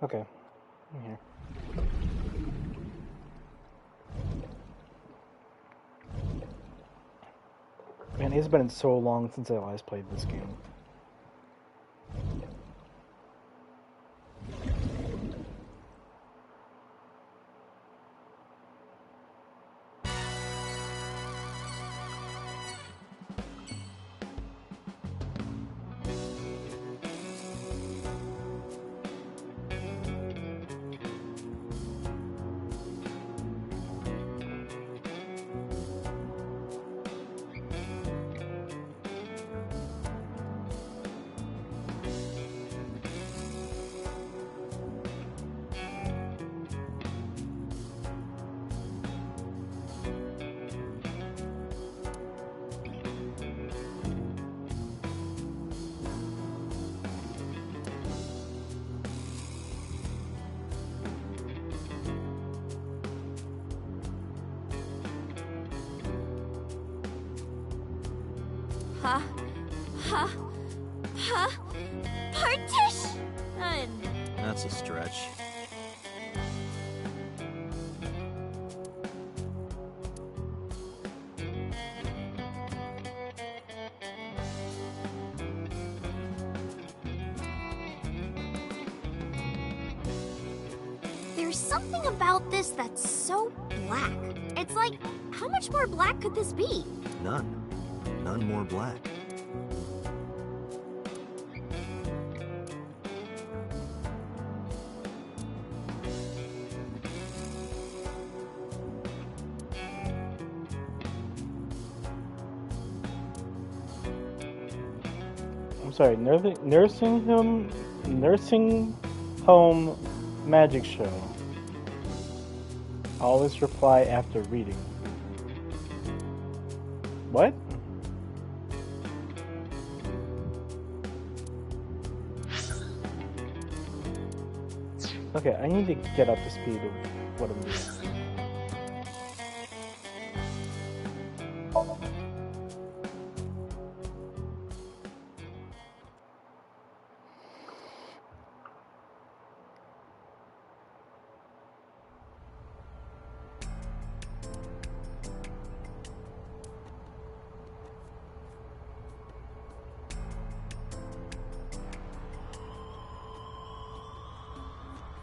Okay. I'm here. Man, it's been so long since I last played this game. Partition! That's a stretch. There's something about this that's so black. It's like, how much more black could this be? None. None more black. I'm sorry, nursing home magic show. Always reply after reading. What? Okay, I need to get up to speed of what I'm doing.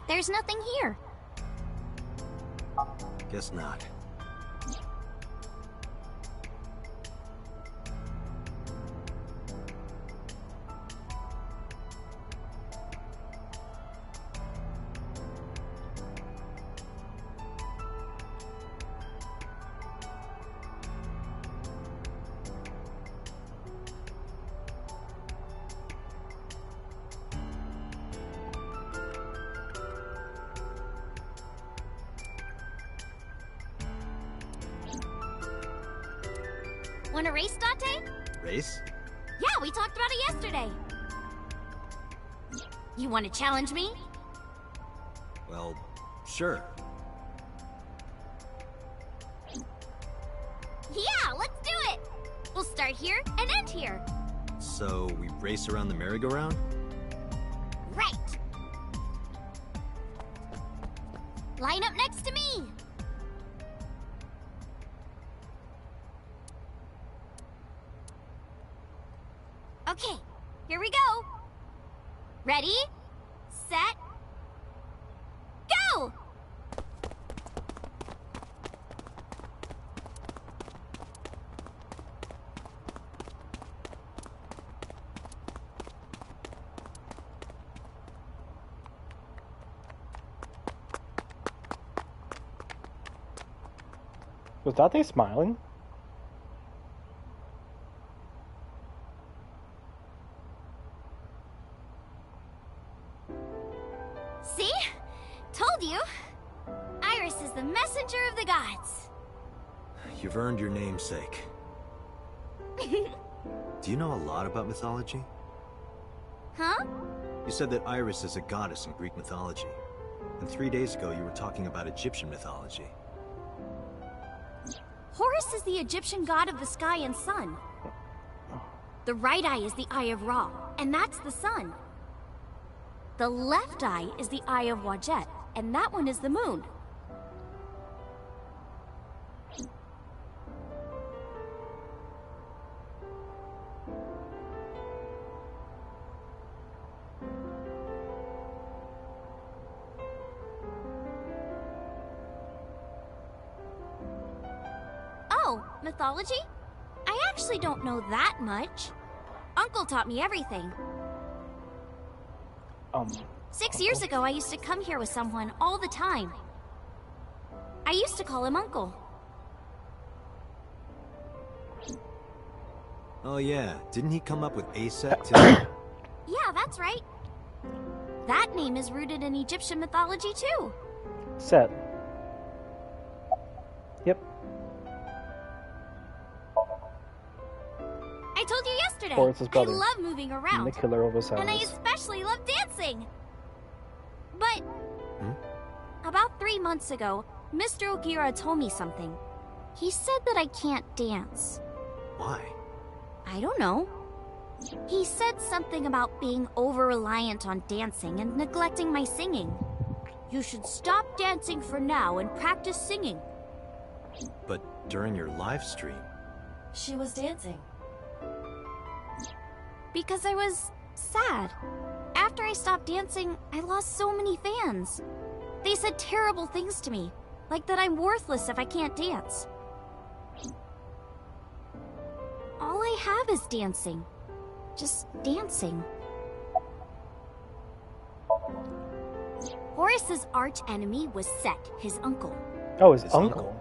There's nothing here. Guess not. Want a race, Dante? Race? Yeah, we talked about it yesterday. You want to challenge me? Well, sure. Yeah, let's do it! We'll start here and end here. So, we race around the merry-go-round? Right! Line up next to me! Okay, here we go. Ready, set, go! Was Dante smiling? See? Told you. Iris is the messenger of the gods. You've earned your namesake. Do you know a lot about mythology? Huh? You said that Iris is a goddess in Greek mythology. And 3 days ago you were talking about Egyptian mythology. Horus is the Egyptian god of the sky and sun. The right eye is the eye of Ra, and that's the sun. The left eye is the Eye of Wadjet, and that one is the moon. Oh, mythology? I actually don't know that much. Uncle taught me everything. 6 years ago, I used to come here with someone all the time. I used to call him Uncle. Oh yeah, didn't he come up with Aset too? Yeah, that's right. That name is rooted in Egyptian mythology too. Set. Yep. I told you yesterday. Horus's I brother. love moving And around. the killer of Osiris. And I especially love dancing. But about 3 months ago, Mr. Ogira told me something. He said that I can't dance. Why? I don't know. He said something about being over-reliant on dancing and neglecting my singing. You should stop dancing for now and practice singing. But during your live stream... She was dancing. Because I was sad. After I stopped dancing, I lost so many fans. They said terrible things to me, like that I'm worthless if I can't dance. All I have is dancing. Just dancing. Horus's arch enemy was Set, his uncle. Oh, his His uncle.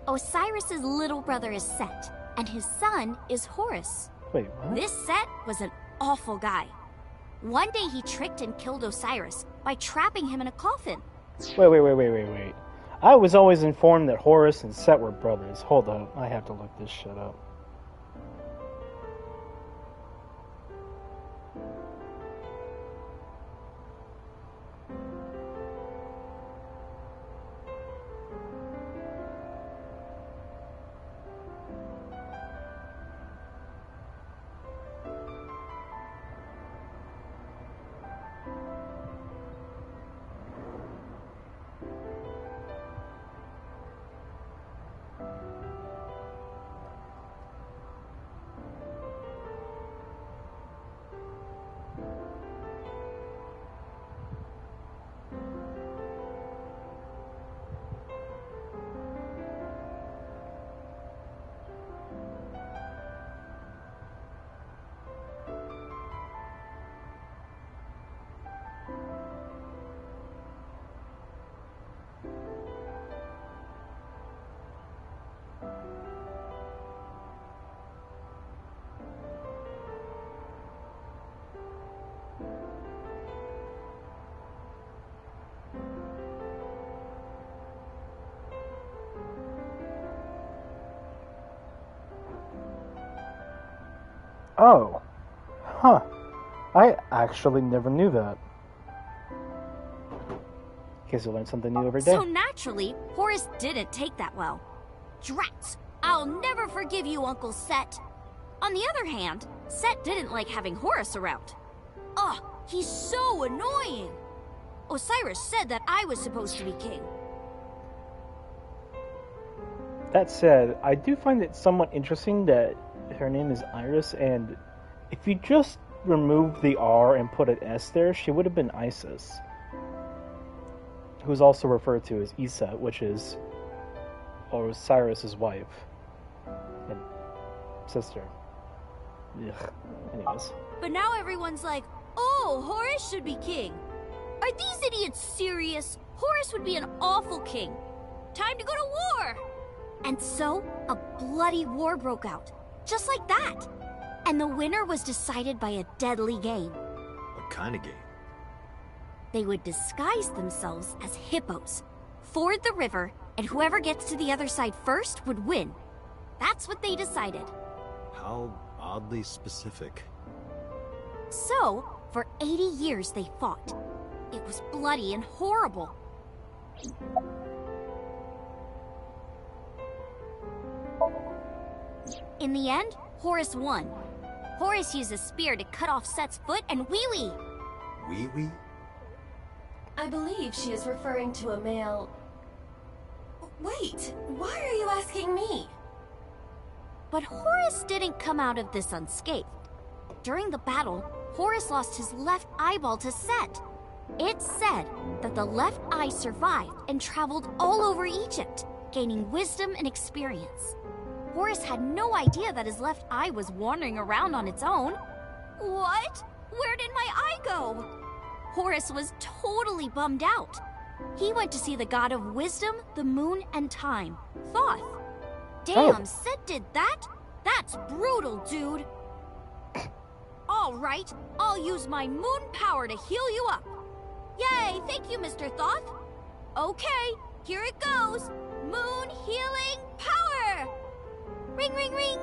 Osiris's little brother is Set, and his son is Horus. Wait, what? This Set was an awful guy. One day he tricked and killed Osiris by trapping him in a coffin. Wait. I was always informed that Horus and Set were brothers. Hold up, I have to look this shit up. Oh. Huh. I actually never knew that. Guess you learn something new every day. So naturally, Horus didn't take that well. Drats! I'll never forgive you, Uncle Set. On the other hand, Set didn't like having Horus around. Ugh, he's so annoying! Osiris said that I was supposed to be king. That said, I do find it somewhat interesting that her name is Iris, and if you just remove the R and put an S there, she would have been Isis, who's also referred to as Isa, which is Osiris's wife and sister. Ugh. Anyways. But now everyone's like, oh, Horus should be king. Are these idiots serious? Horus would be an awful king. Time to go to war! And so, a bloody war broke out. Just like that. And the winner was decided by a deadly game. What kind of game? They would disguise themselves as hippos, ford the river, and whoever gets to the other side first would win. That's what they decided. How oddly specific. So, for 80 years they fought. It was bloody and horrible. In the end, Horus won. Horus used a spear to cut off Set's foot and wee-wee. Wee-wee? I believe she is referring to a male... Wait, why are you asking me? But Horus didn't come out of this unscathed. During the battle, Horus lost his left eyeball to Set. It's said that the left eye survived and traveled all over Egypt, gaining wisdom and experience. Horus had no idea that his left eye was wandering around on its own. What? Where did my eye go? Horus was totally bummed out. He went to see the god of wisdom, the moon, and time, Thoth. Damn, Set did that? That's brutal, dude. All right, I'll use my moon power to heal you up. Yay, thank you, Mr. Thoth. Okay, here it goes. Moon healing power! Ring, ring, ring!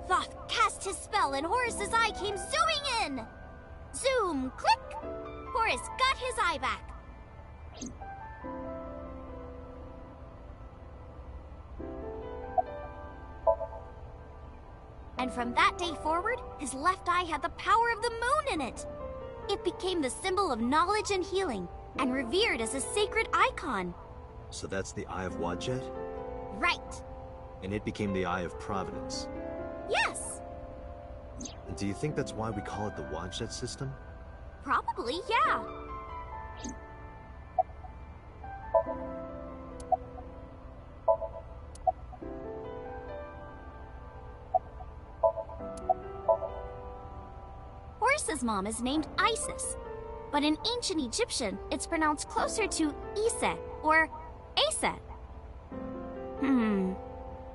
Thoth cast his spell and Horus's eye came zooming in! Zoom, click! Horus got his eye back. And from that day forward, his left eye had the power of the moon in it. It became the symbol of knowledge and healing, and revered as a sacred icon. So that's the Eye of Wadjet? Right. And it became the Eye of Providence. Yes. And do you think that's why we call it the Wadjet system? Probably, yeah. Horus's mom is named Isis, but in ancient Egyptian, it's pronounced closer to Iset or Aset.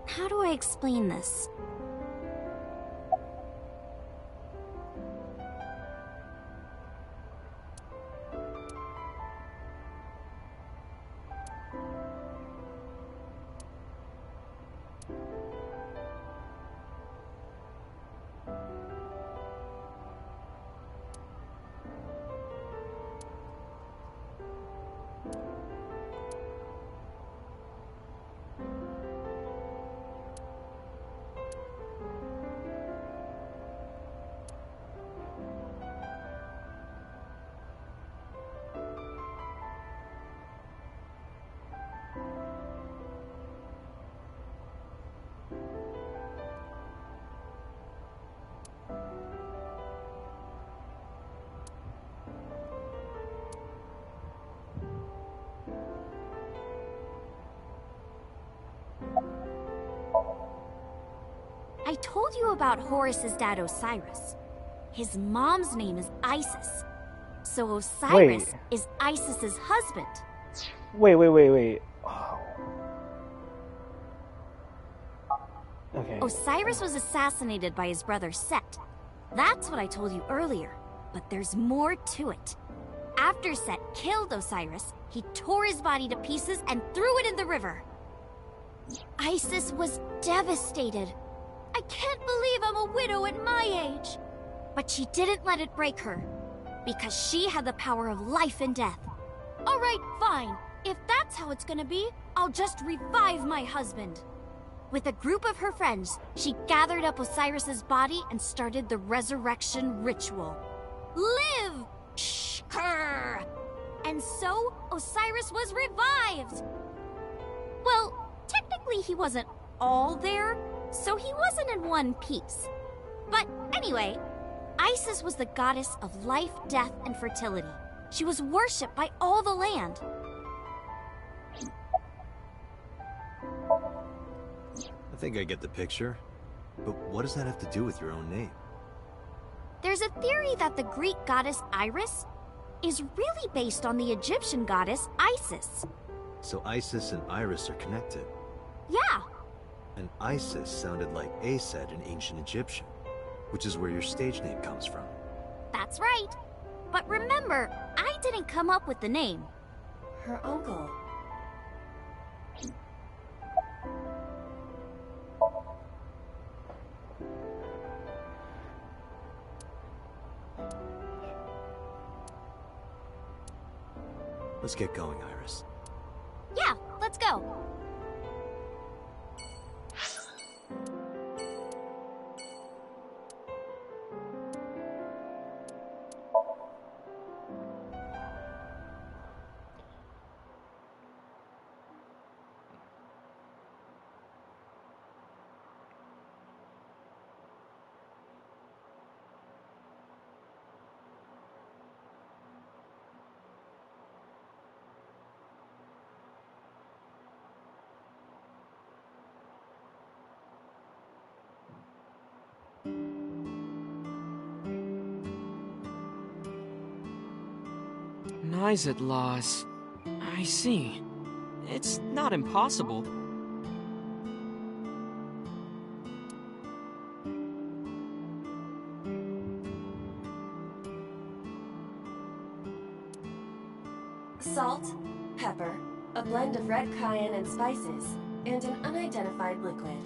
How do I explain this? I told you about Horus's dad Osiris. His mom's name is Isis. So Osiris is Isis's husband. Wait. Oh. Okay. Osiris was assassinated by his brother Set. That's what I told you earlier, but there's more to it. After Set killed Osiris, he tore his body to pieces and threw it in the river. Isis was devastated. I can't believe I'm a widow at my age. But she didn't let it break her, because she had the power of life and death. All right, fine. If that's how it's gonna be, I'll just revive my husband. With a group of her friends, she gathered up Osiris's body and started the resurrection ritual. Live! Shkur! And so, Osiris was revived! Well, technically he wasn't all there, so he wasn't in one piece. But anyway, Isis was the goddess of life, death, and fertility. She was worshipped by all the land. I think I get the picture. But what does that have to do with your own name? There's a theory that the Greek goddess Iris is really based on the Egyptian goddess Isis. So Isis and Iris are connected. Yeah. And Isis sounded like Aset in ancient Egyptian, which is where your stage name comes from. That's right. But remember, I didn't come up with the name. Her uncle. Let's get going, Iris. Yeah, let's go. Nyzet laws. I see. It's not impossible. Salt, pepper, a blend of red cayenne and spices, and an unidentified liquid.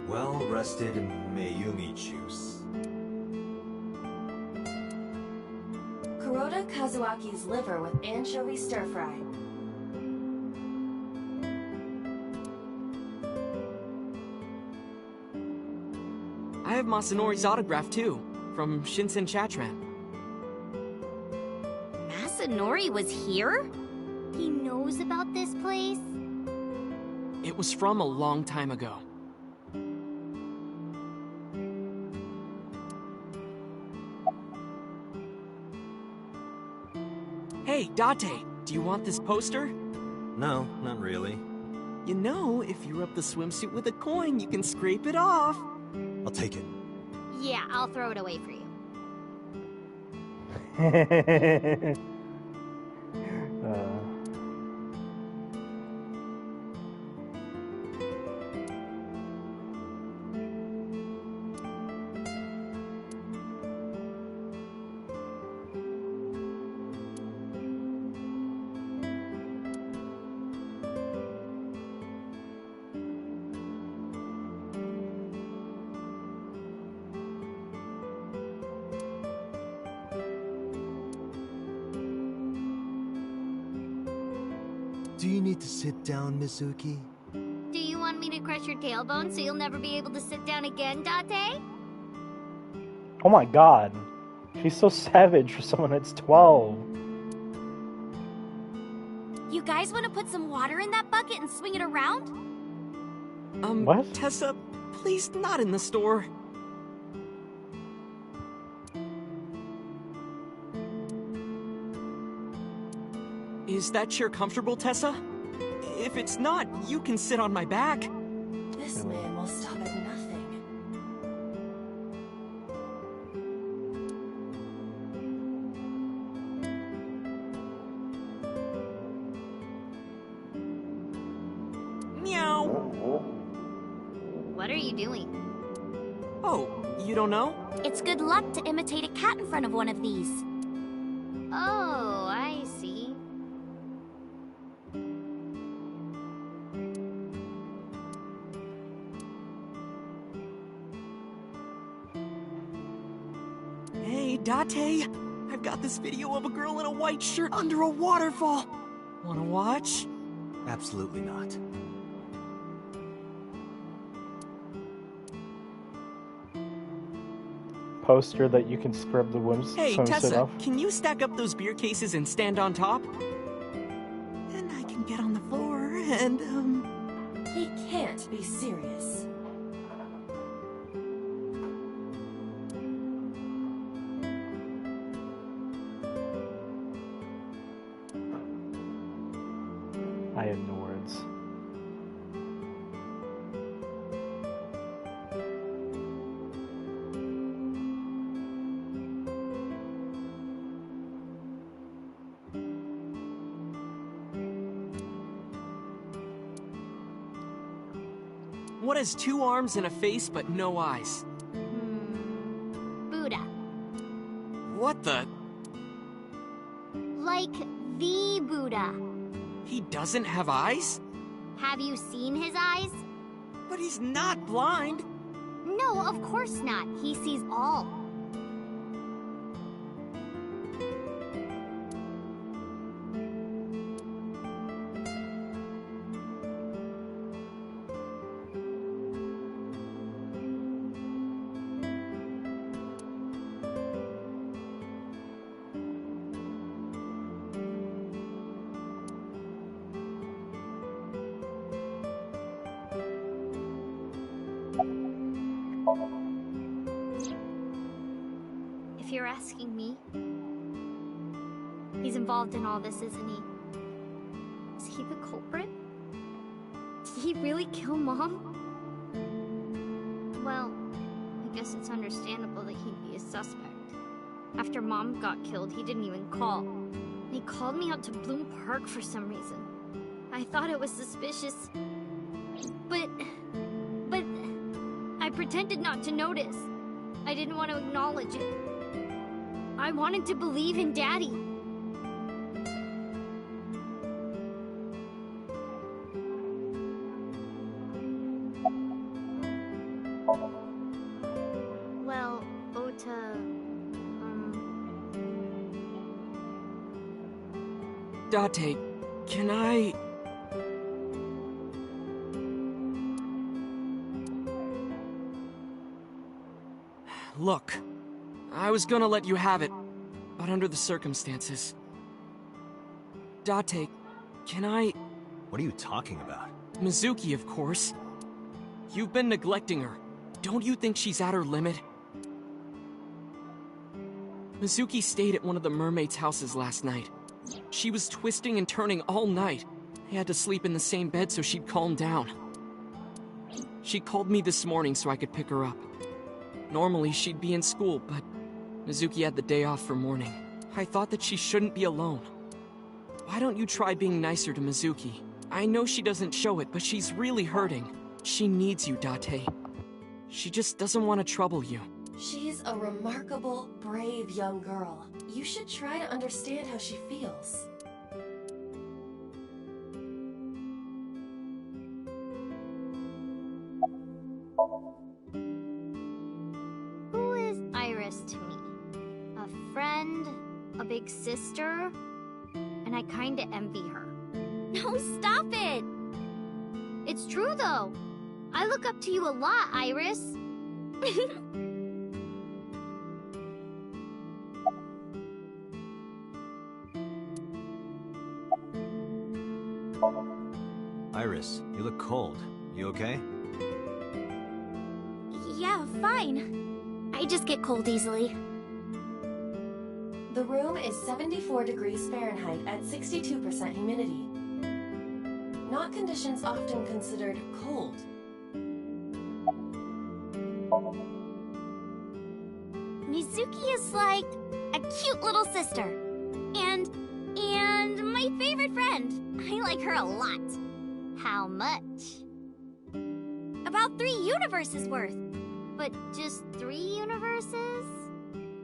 Well-rested Mayumi juice. Kuroda Kazuaki's liver with anchovy stir-fry. I have Masanori's autograph too, from Shinsen Chatran. Masanori was here? He knows about this place? It was from a long time ago. Hey, Date, do you want this poster? No, not really. You know, if you rub the swimsuit with a coin, you can scrape it off. I'll take it. Yeah, I'll throw it away for you. Do you need to sit down, Mizuki? Do you want me to crush your tailbone so you'll never be able to sit down again, Date? Oh my god. She's so savage for someone that's 12. You guys want to put some water in that bucket and swing it around? What? Tessa, please not in the store. Is that chair comfortable, Tessa? If it's not, you can sit on my back. This man will stop at nothing. Meow. What are you doing? Oh, you don't know? It's good luck to imitate a cat in front of one of these. Oh, I see. Hey, Date, I've got this video of a girl in a white shirt under a waterfall. Wanna watch? Absolutely not. Poster that you can scrub the Hey, swimsuit Tessa, off. can you stack up those beer cases and stand on top? And I can get on the floor and, He can't be serious. I have no words. what has 2 arms and a face but no eyes? Buddha. What the? Like the Buddha. He doesn't have eyes? Have you seen his eyes? But he's not blind. No, of course not. He sees all. If you're asking me, he's involved in all this, isn't he? Is he the culprit? Did he really kill Mom? Well, I guess it's understandable that he'd be a suspect. After Mom got killed, he didn't even call. He called me out to Bloom Park for some reason. I thought it was suspicious. But I pretended not to notice. I didn't want to acknowledge it. I wanted to believe in Daddy. Well, Ota... Date, can I... Look, I was gonna let you have it, but under the circumstances. Date, can I... What are you talking about? Mizuki, of course. You've been neglecting her. Don't you think she's at her limit? Mizuki stayed at one of the mermaids' houses last night. She was twisting and turning all night. I had to sleep in the same bed so she'd calm down. She called me this morning so I could pick her up. Normally, she'd be in school, but Mizuki had the day off for mourning. I thought that she shouldn't be alone. Why don't you try being nicer to Mizuki? I know she doesn't show it, but she's really hurting. She needs you, Date. She just doesn't want to trouble you. She's a remarkable, brave young girl. You should try to understand how she feels. Who is Iris to me? A friend? A big sister? And I kinda envy her. No, stop it! It's true, though. I look up to you a lot, Iris. Iris, you look cold. You okay? Yeah, fine. I just get cold easily. The room is 74 degrees Fahrenheit at 62% humidity. Not conditions often considered cold. Mizuki is like a cute little sister. And my favorite friend. I like her a lot. How much? About 3 universes worth. But just 3 universes?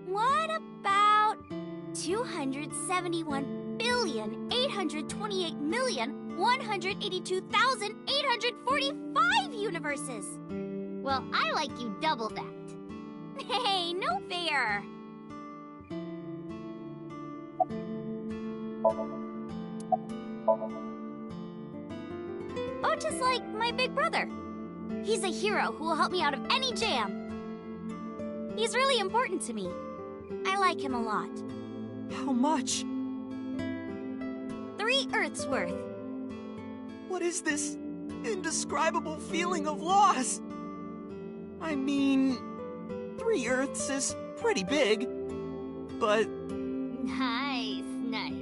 What about 271,828,182,845 universes? Well, I like you double that. Hey, no fair. Ota's like my big brother. He's a hero who will help me out of any jam. He's really important to me. I like him a lot. How much? 3 Earths worth. What is this indescribable feeling of loss? I mean, 3 Earths is pretty big, but... Nice, nice.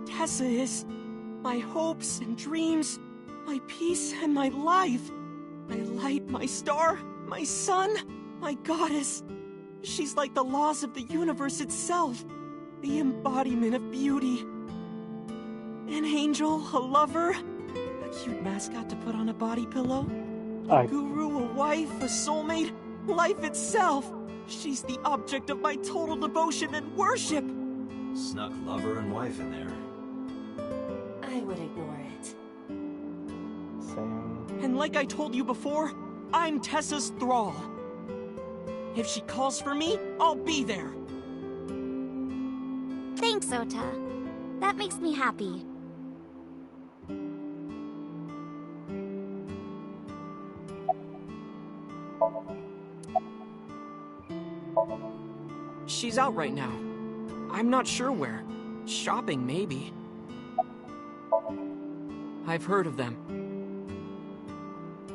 Tessa is my hopes and dreams, my peace and my life, my light, my star, my sun, my goddess. She's like the laws of the universe itself, the embodiment of beauty. An angel, a lover, a cute mascot to put on a body pillow, a guru, a wife, a soulmate, life itself. She's the object of my total devotion and worship. Snuck lover and wife in there. I would ignore it. Same. And like I told you before, I'm Tessa's thrall. If she calls for me, I'll be there. Thanks, Ota. That makes me happy. She's out right now. I'm not sure where. Shopping, maybe. I've heard of them.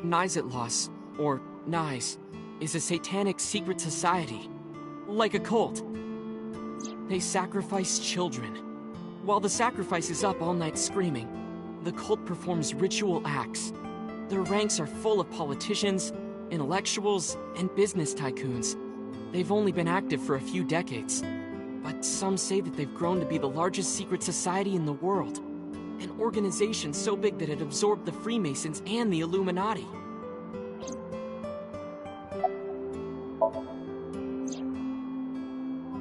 Nizitlos, or Nize, is a satanic secret society. like a cult. They sacrifice children. While the sacrifice is up all night screaming, the cult performs ritual acts. Their ranks are full of politicians, intellectuals, and business tycoons. They've only been active for a few decades, but some say that they've grown to be the largest secret society in the world. An organization so big that it absorbed the Freemasons and the Illuminati.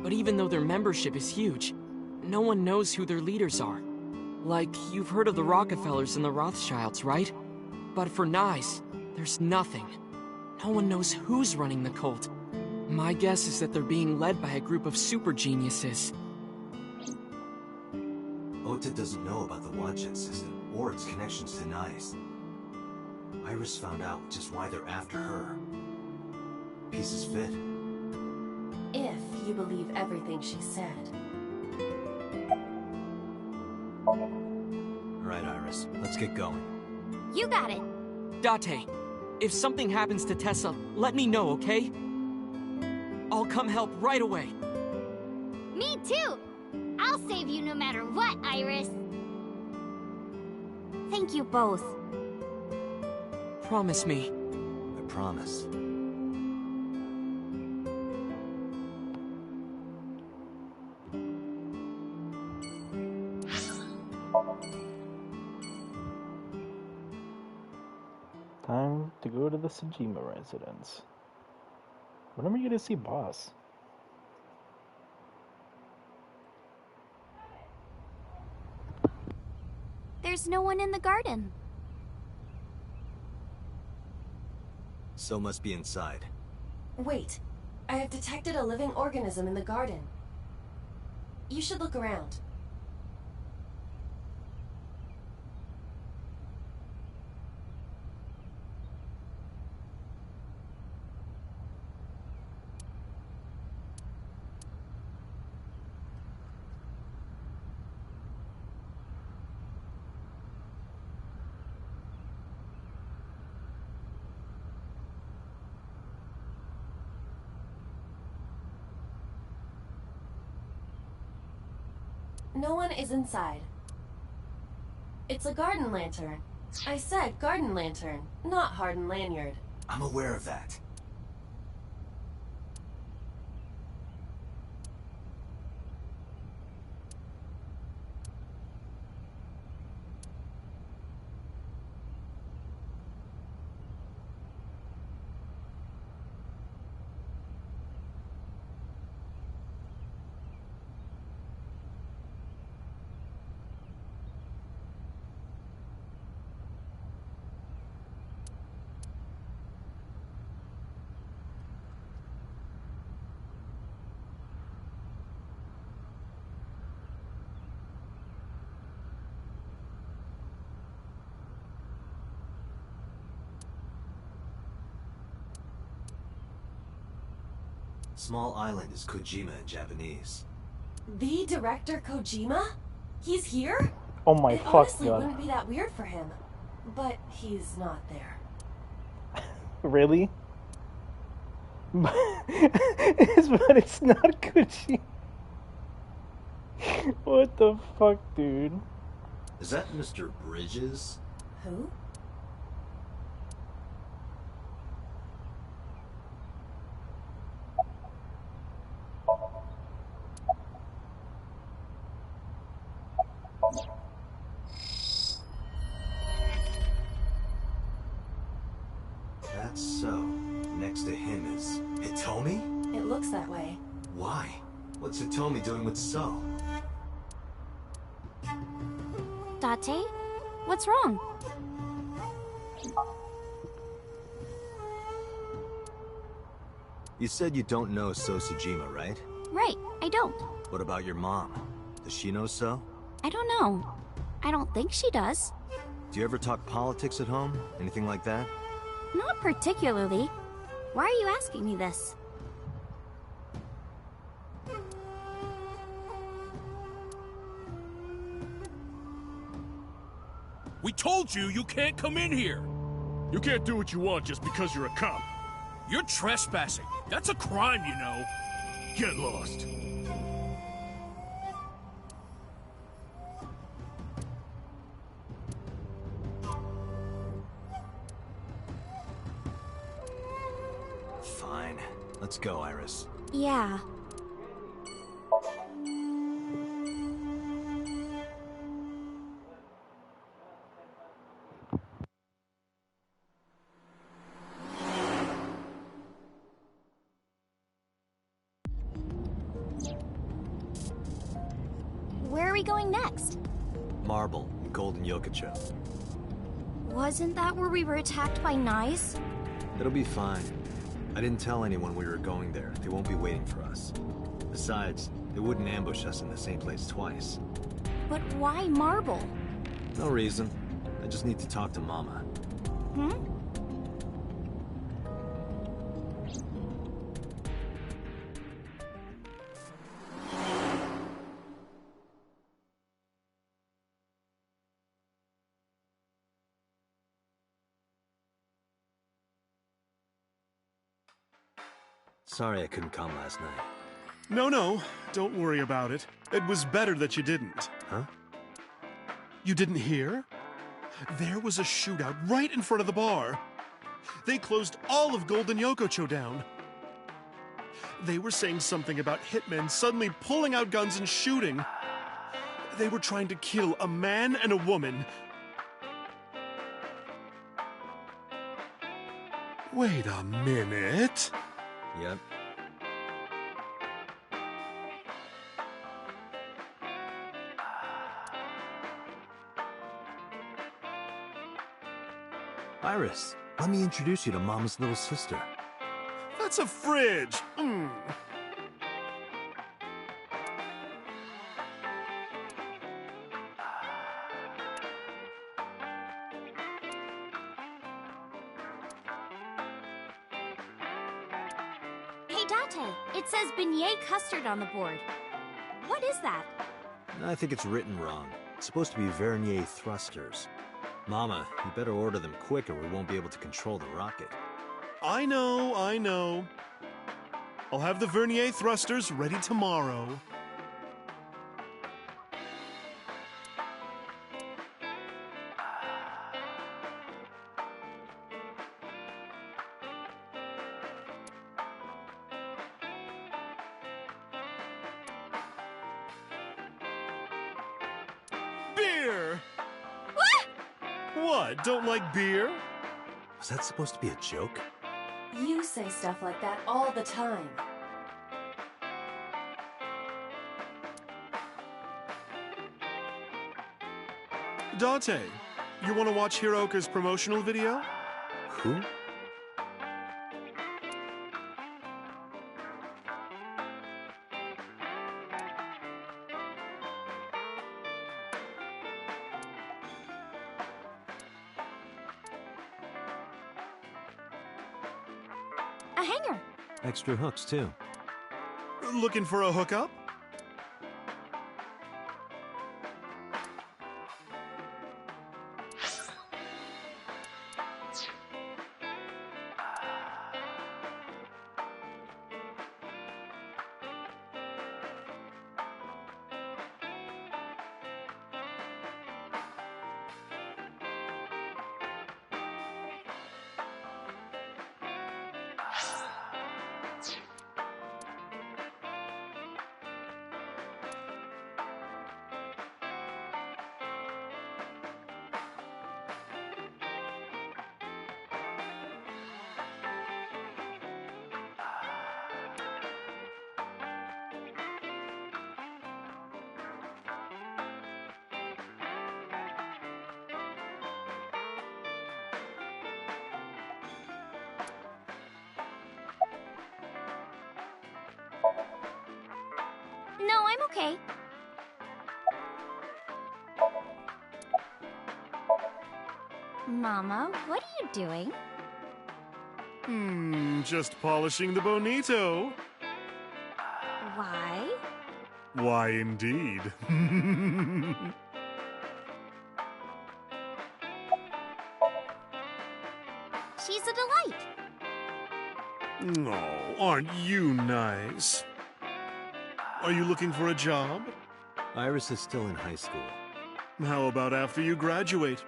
But even though their membership is huge, no one knows who their leaders are. Like, you've heard of the Rockefellers and the Rothschilds, right? But for Nyes, there's nothing. No one knows who's running the cult. My guess is that they're being led by a group of super geniuses. Ota doesn't know about the Wadshed system or its connections to Nyes. Iris found out just why they're after her. Pieces fit. If you believe everything she said. Alright, Iris, let's get going. You got it. Date, if something happens to Tessa, let me know, okay? I'll come help right away. Me too! I'll save you no matter what, Iris. Thank you both. Promise me. I promise. Time to go to the Sejima residence. When are we going to see Boss? There's no one in the garden. So must be inside. Wait, I have detected a living organism in the garden. You should look around. No one is inside. It's a garden lantern. I said garden lantern, not hardened lanyard. I'm aware of that. Small island is Kojima in Japanese. The director Kojima? He's here? Oh my It fuck honestly god. wouldn't be that weird for him. But he's not there. Really? But it's not Gucci. What the fuck, dude? Is that Mr. Bridges? Who? That's so. Next to him is Hitomi? It looks that way. Why? What's Hitomi doing with So? Date? What's wrong? You said you don't know So Sejima, right? Right, I don't. What about your mom? Does she know So? I don't know. I don't think she does. Do you ever talk politics at home? Anything like that? Not particularly. Why are you asking me this? We told you you can't come in here! You can't do what you want just because you're a cop. You're trespassing. That's a crime, you know. Get lost. Fine. Let's go, Iris. Yeah. Where are we going next? Marble and Golden Yokocho. Wasn't that where we were attacked by Nice? It'll be fine. I didn't tell anyone we were going there. They won't be waiting for us. Besides, they wouldn't ambush us in the same place twice. But why Marble? No reason. I just need to talk to Mama. Hmm? Sorry I couldn't come last night. No, don't worry about it. It was better that you didn't. Huh? You didn't hear? There was a shootout right in front of the bar. They closed all of Golden Yokocho down. They were saying something about hitmen suddenly pulling out guns and shooting. They were trying to kill a man and a woman. Wait a minute. Yep. Iris, let me introduce you to Mama's little sister. That's a fridge. Hey, Date, it says beignet custard on the board. What is that? I think it's written wrong. It's supposed to be Vernier thrusters. Mama, you better order them quick or we won't be able to control the rocket. I know. I'll have the Vernier thrusters ready tomorrow. Beer! What, don't like beer? Was that supposed to be a joke? You say stuff like that all the time. Date, you want to watch Hiroka's promotional video? Who? A hanger. Extra hooks, too. Looking for a hookup? No, I'm okay. Mama, what are you doing? Just polishing the bonito. Why? Why, indeed. She's a delight. Oh, aren't you nice? Are you looking for a job? Iris is still in high school. How about after you graduate?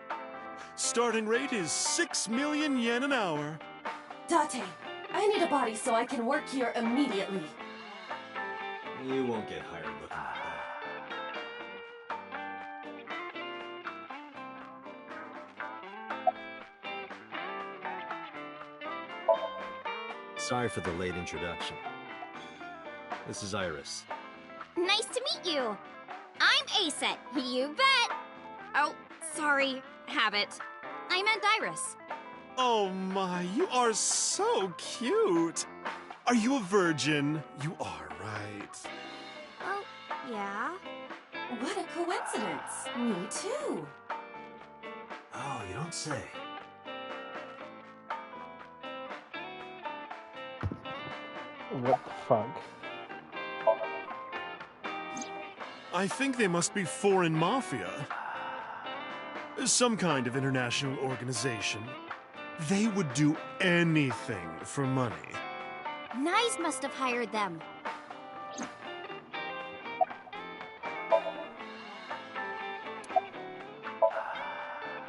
Starting rate is 6 million yen an hour. Date, I need a body so I can work here immediately. You won't get hired looking like that. Sorry for the late introduction. This is Iris. Nice to meet you. I'm Aset, you bet. Oh, sorry, habit. I meant Iris. Oh my, you are so cute. Are you a virgin? You are, right? Well, yeah. What a coincidence. Me too. Oh, you don't say. What the fuck? I think they must be foreign mafia. Some kind of international organization. They would do anything for money. Nyes must have hired them.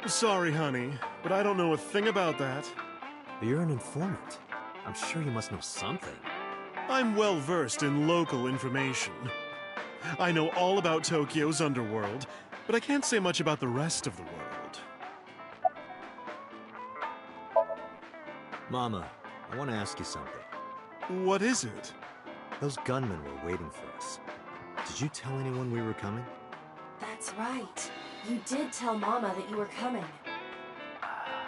Sorry, honey, but I don't know a thing about that. You're an informant. I'm sure you must know something. I'm well versed in local information. I know all about Tokyo's underworld, but I can't say much about the rest of the world. Mama, I want to ask you something. What is it? Those gunmen were waiting for us. Did you tell anyone we were coming? That's right. You did tell Mama that you were coming.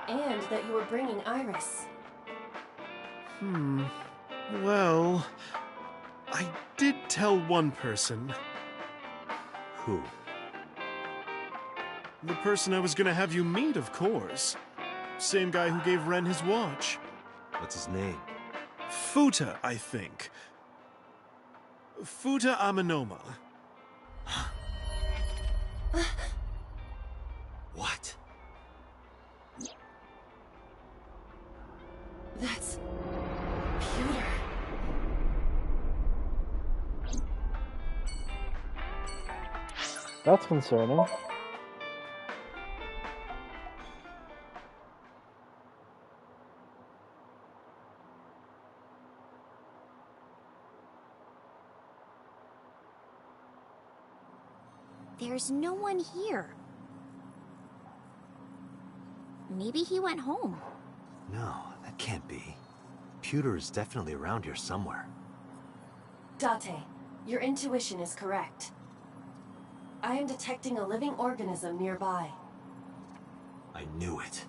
And that you were bringing Iris. Well, I did tell one person. Who? The person I was gonna have you meet, of course. Same guy who gave Ren his watch. What's his name? Futa, I think. Futa Aminoma. What? That's... Pewter. That's concerning. There's no one here. Maybe he went home. No, that can't be. Pewter is definitely around here somewhere. Date, your intuition is correct. I am detecting a living organism nearby. I knew it.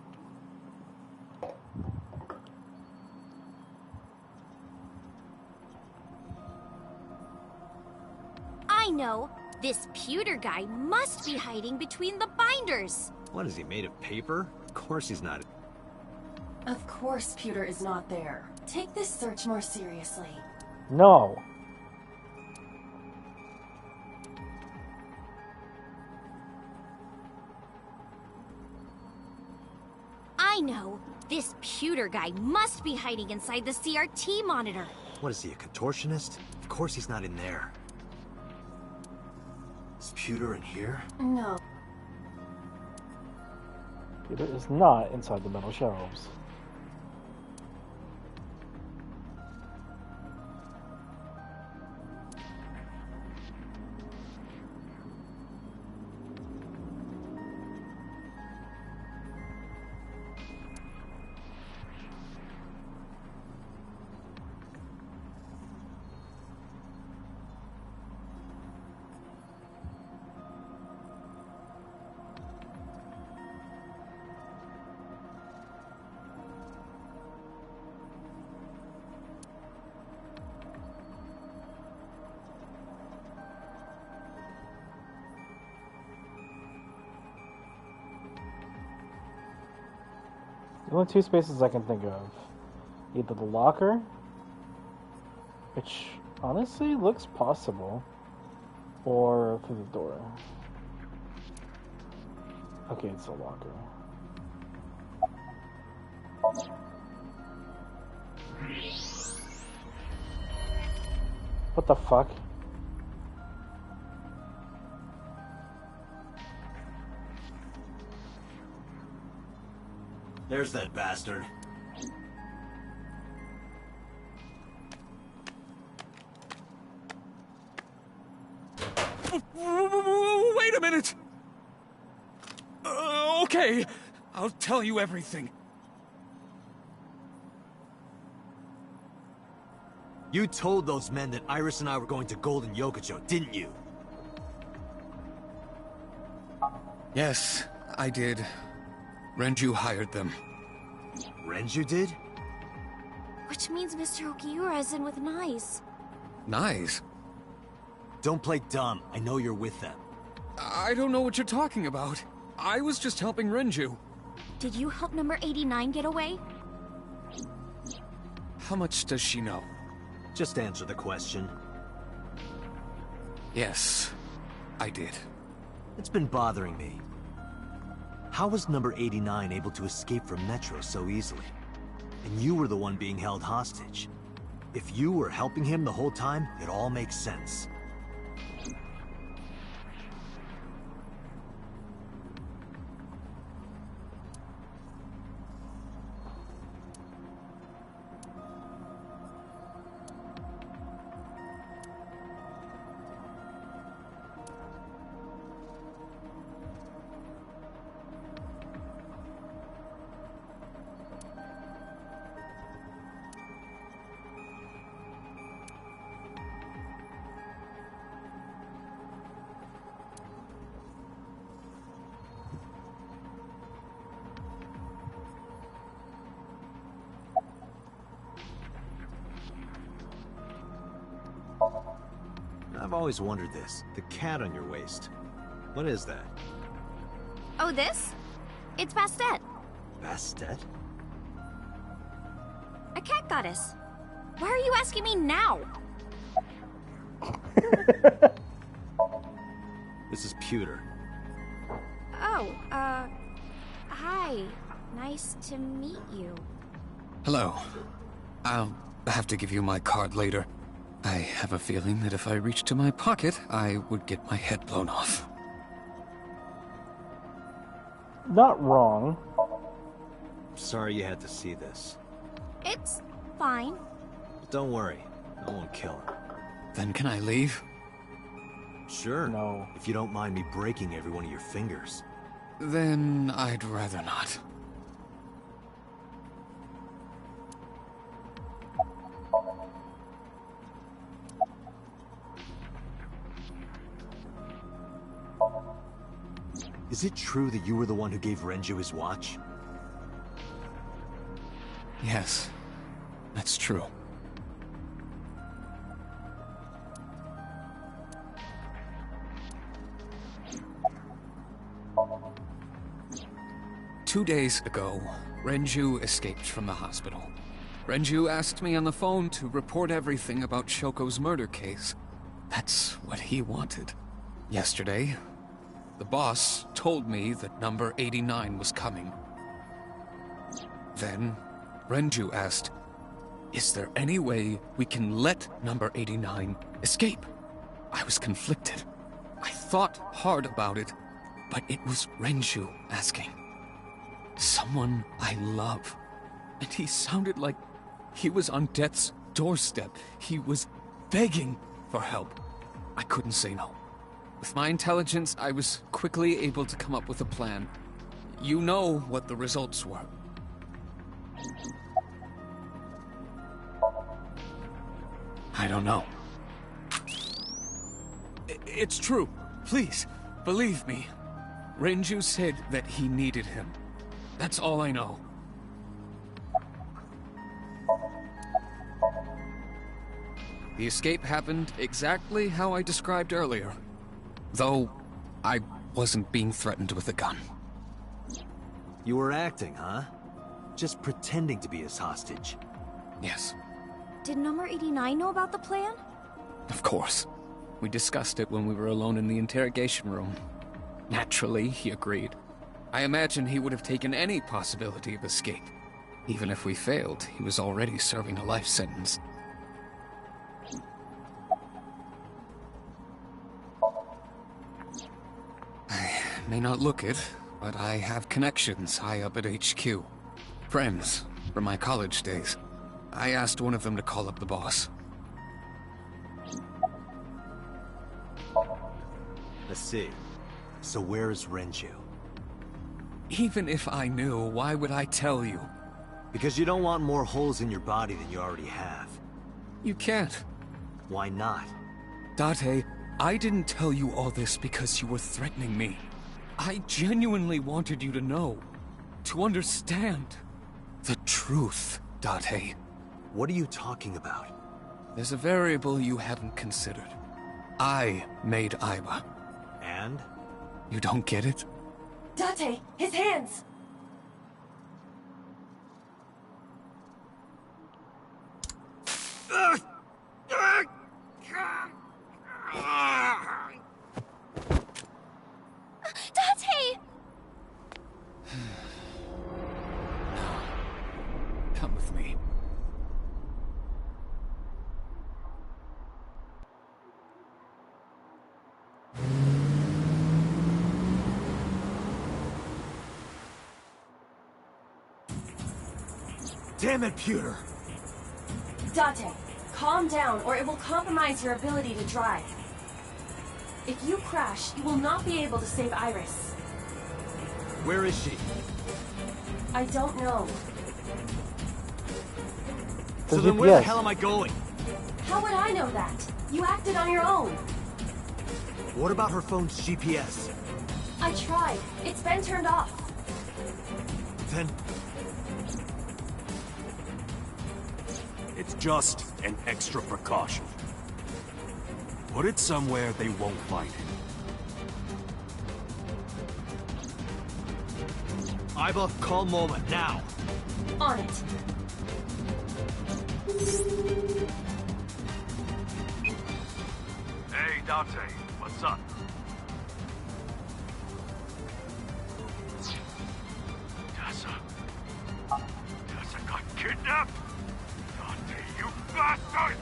I know. This pewter guy must be hiding between the binders. What, is he made of paper? Of course he's not. Of course Pewter is not there. Take this search more seriously. No. I know. This pewter guy must be hiding inside the CRT monitor. What is he, a contortionist? Of course he's not in there. Is Pewter in here? No. Peter is not inside the metal shelves. The only two spaces I can think of. Either the locker, which honestly looks possible, or through the door. Okay, it's a locker. What the fuck? There's that bastard. Wait a minute! Okay, I'll tell you everything. You told those men that Iris and I were going to Golden Yokocho, didn't you? Yes, I did. Renju hired them. Renju did? Which means Mr. Okiura is in with Nice. Nice. Don't play dumb. I know you're with them. I don't know what you're talking about. I was just helping Renju. Did you help number 89 get away? How much does she know? Just answer the question. Yes, I did. It's been bothering me. How was number 89 able to escape from Metro so easily? And you were the one being held hostage. If you were helping him the whole time, it all makes sense. I've always wondered this. The cat on your waist. What is that? Oh, this? It's Bastet, Bastet? a cat goddess. Why are you asking me now? This is Pewter. Oh, hi. Nice to meet you. Hello. I'll have to give you my card later. I have a feeling that if I reached to my pocket, I would get my head blown off. Not wrong. Sorry you had to see this. It's fine. But don't worry. I won't kill her. Then can I leave? Sure. No. If you don't mind me breaking every one of your fingers. Then I'd rather not. Is it true that you were the one who gave Renju his watch? Yes, that's true. Two days ago, Renju escaped from the hospital. Renju asked me on the phone to report everything about Shoko's murder case. That's what he wanted. Yesterday, the boss told me that number 89 was coming. Then, Renju asked, "Is there any way we can let number 89 escape?" I was conflicted. I thought hard about it, but it was Renju asking. Someone I love. And he sounded like he was on death's doorstep. He was begging for help. I couldn't say no. With my intelligence, I was quickly able to come up with a plan. You know what the results were. I don't know. It's true. Please, believe me. Renju said that he needed him. That's all I know. The escape happened exactly how I described earlier. Though, I wasn't being threatened with a gun. You were acting, huh? Just pretending to be his hostage. Yes, Did number 89 know about the plan? of course. We discussed it when we were alone in the interrogation room. Naturally, he agreed. I imagine he would have taken any possibility of escape. Even if we failed, he was already serving a life sentence. I may not look it, but I have connections high up at HQ. Friends from my college days. I asked one of them to call up the boss. Let's see. So where is Renju? Even if I knew, why would I tell you? Because you don't want more holes in your body than you already have. You can't. Why not? Date, I didn't tell you all this because you were threatening me. I genuinely wanted you to know. To understand. The truth, Date. What are you talking about? There's a variable you haven't considered. I made Aiba. And? You don't get it? Date, his hands! Date! Come with me. Damn it, Pewter! Date, calm down or it will compromise your ability to drive. If you crash, you will not be able to save Iris. Where is she? I don't know. So Does then it- where the yes. hell am I going? How would I know that? You acted on your own. What about her phone's GPS? I tried. It's been turned off. Then... It's just an extra precaution. Put it somewhere they won't find it. Aiba, call moment, now! On it. Hey, Dante, what's up? Tessa got kidnapped? Dante, you bastard!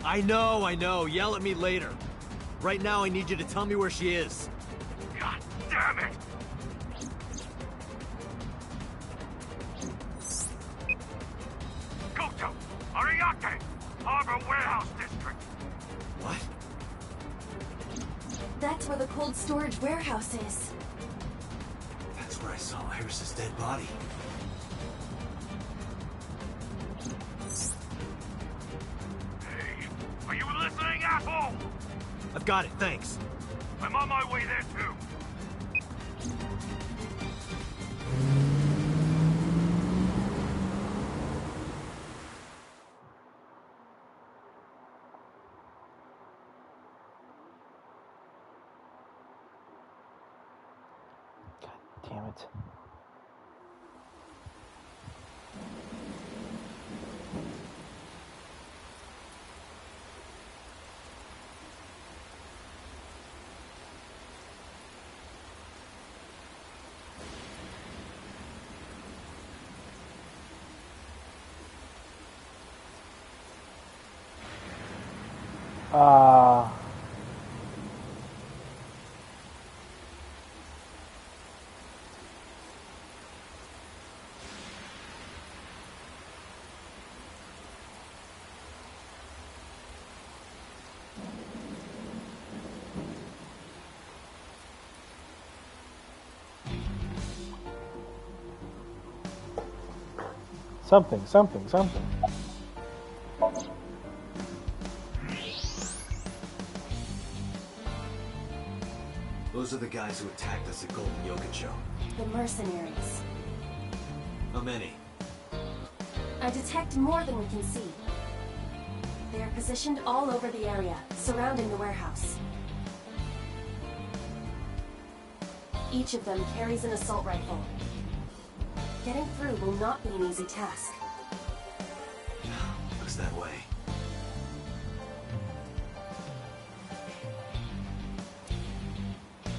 I know, yell at me later. Right now I need you to tell me where she is. God damn it! Goto! Ariake! Harbor Warehouse District! What? That's where the cold storage warehouse is. That's where I saw Iris's dead body. Hey, are you listening, asshole? I've got it, thanks. I'm on my way there too. Damn it. Uh... Something. Those are the guys who attacked us at Golden Yokocho. The mercenaries. How many? I detect more than we can see. They are positioned all over the area, surrounding the warehouse. Each of them carries an assault rifle. Getting through will not be an easy task. Looks that way.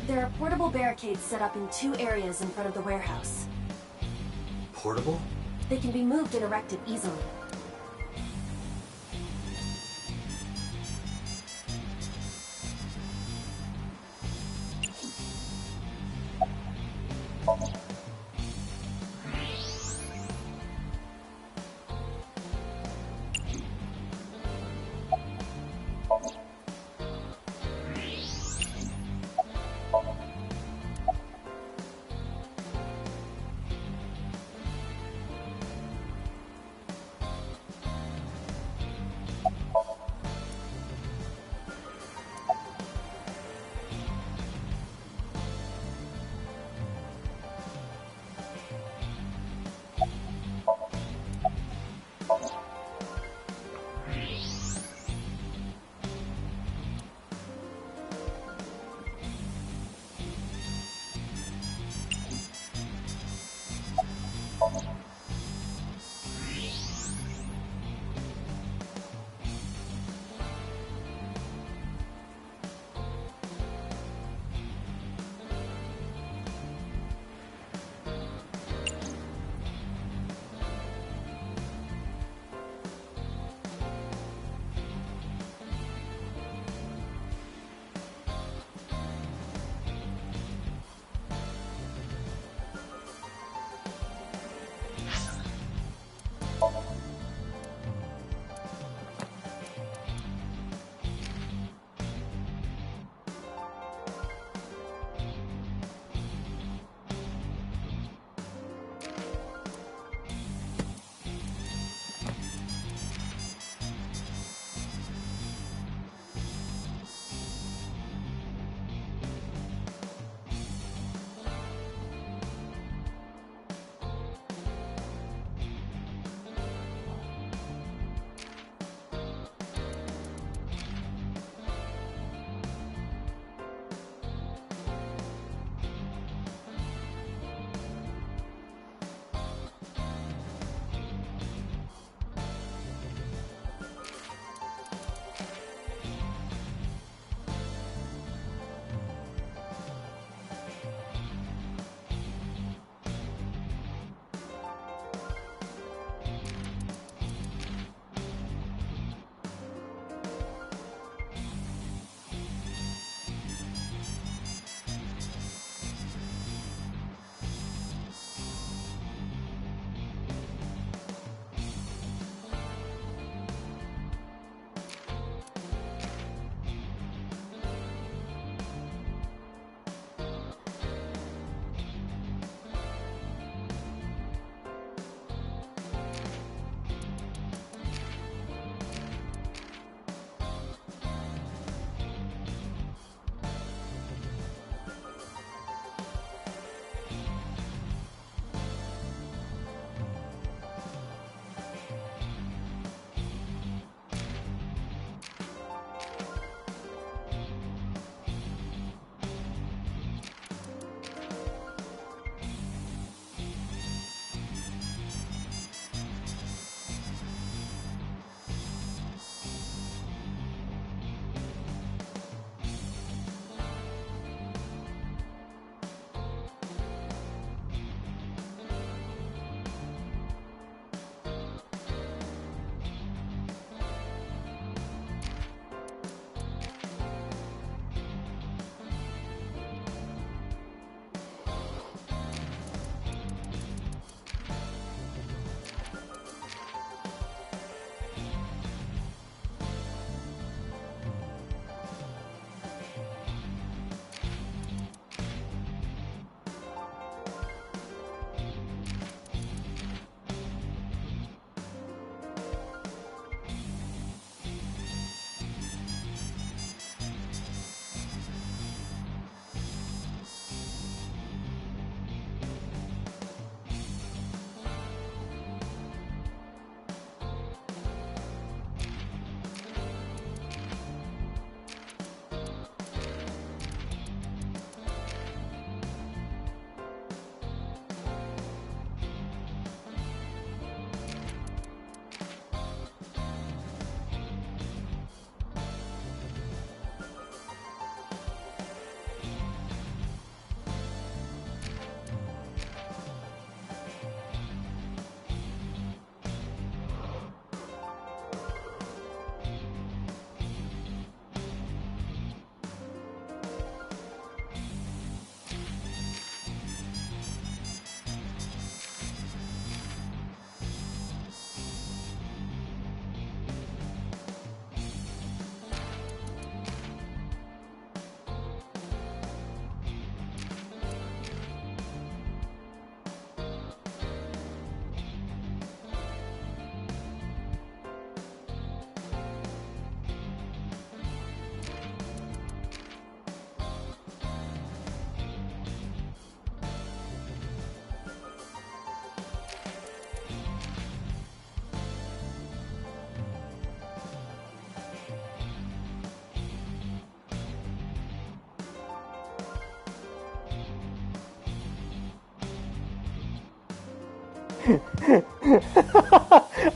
There are portable barricades set up in 2 areas in front of the warehouse. Portable? They can be moved and erected easily.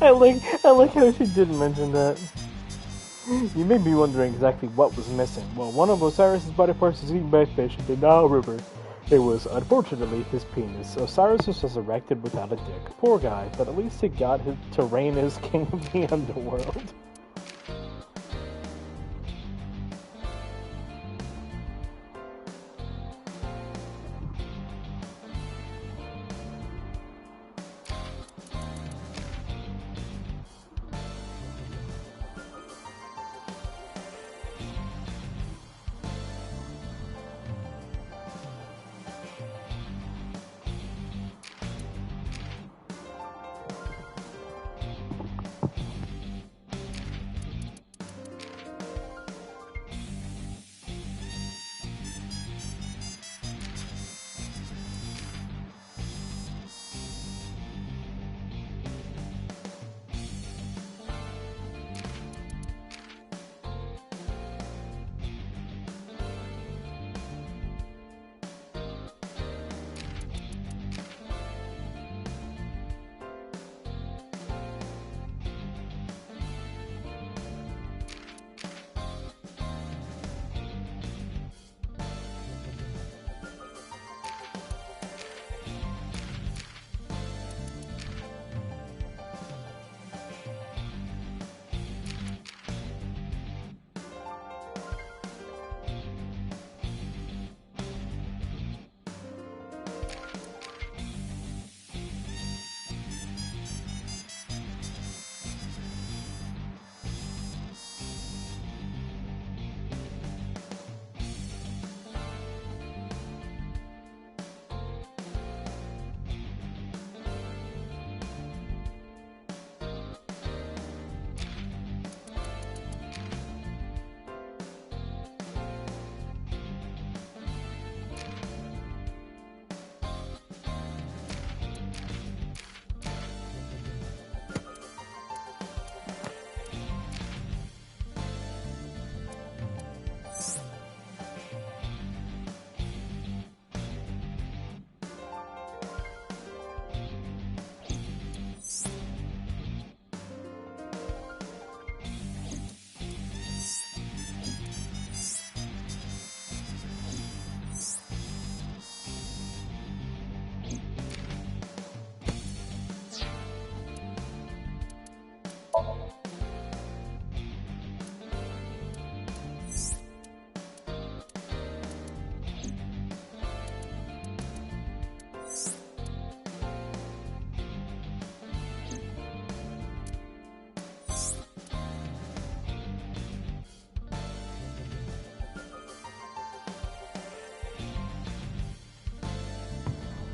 I like how she didn't mention that. You may be wondering exactly what was missing. Well, one of Osiris's body parts was eaten by fish in the Nile River. It was, unfortunately, his penis. Osiris was resurrected without a dick. Poor guy, but at least he got to reign as king of the underworld.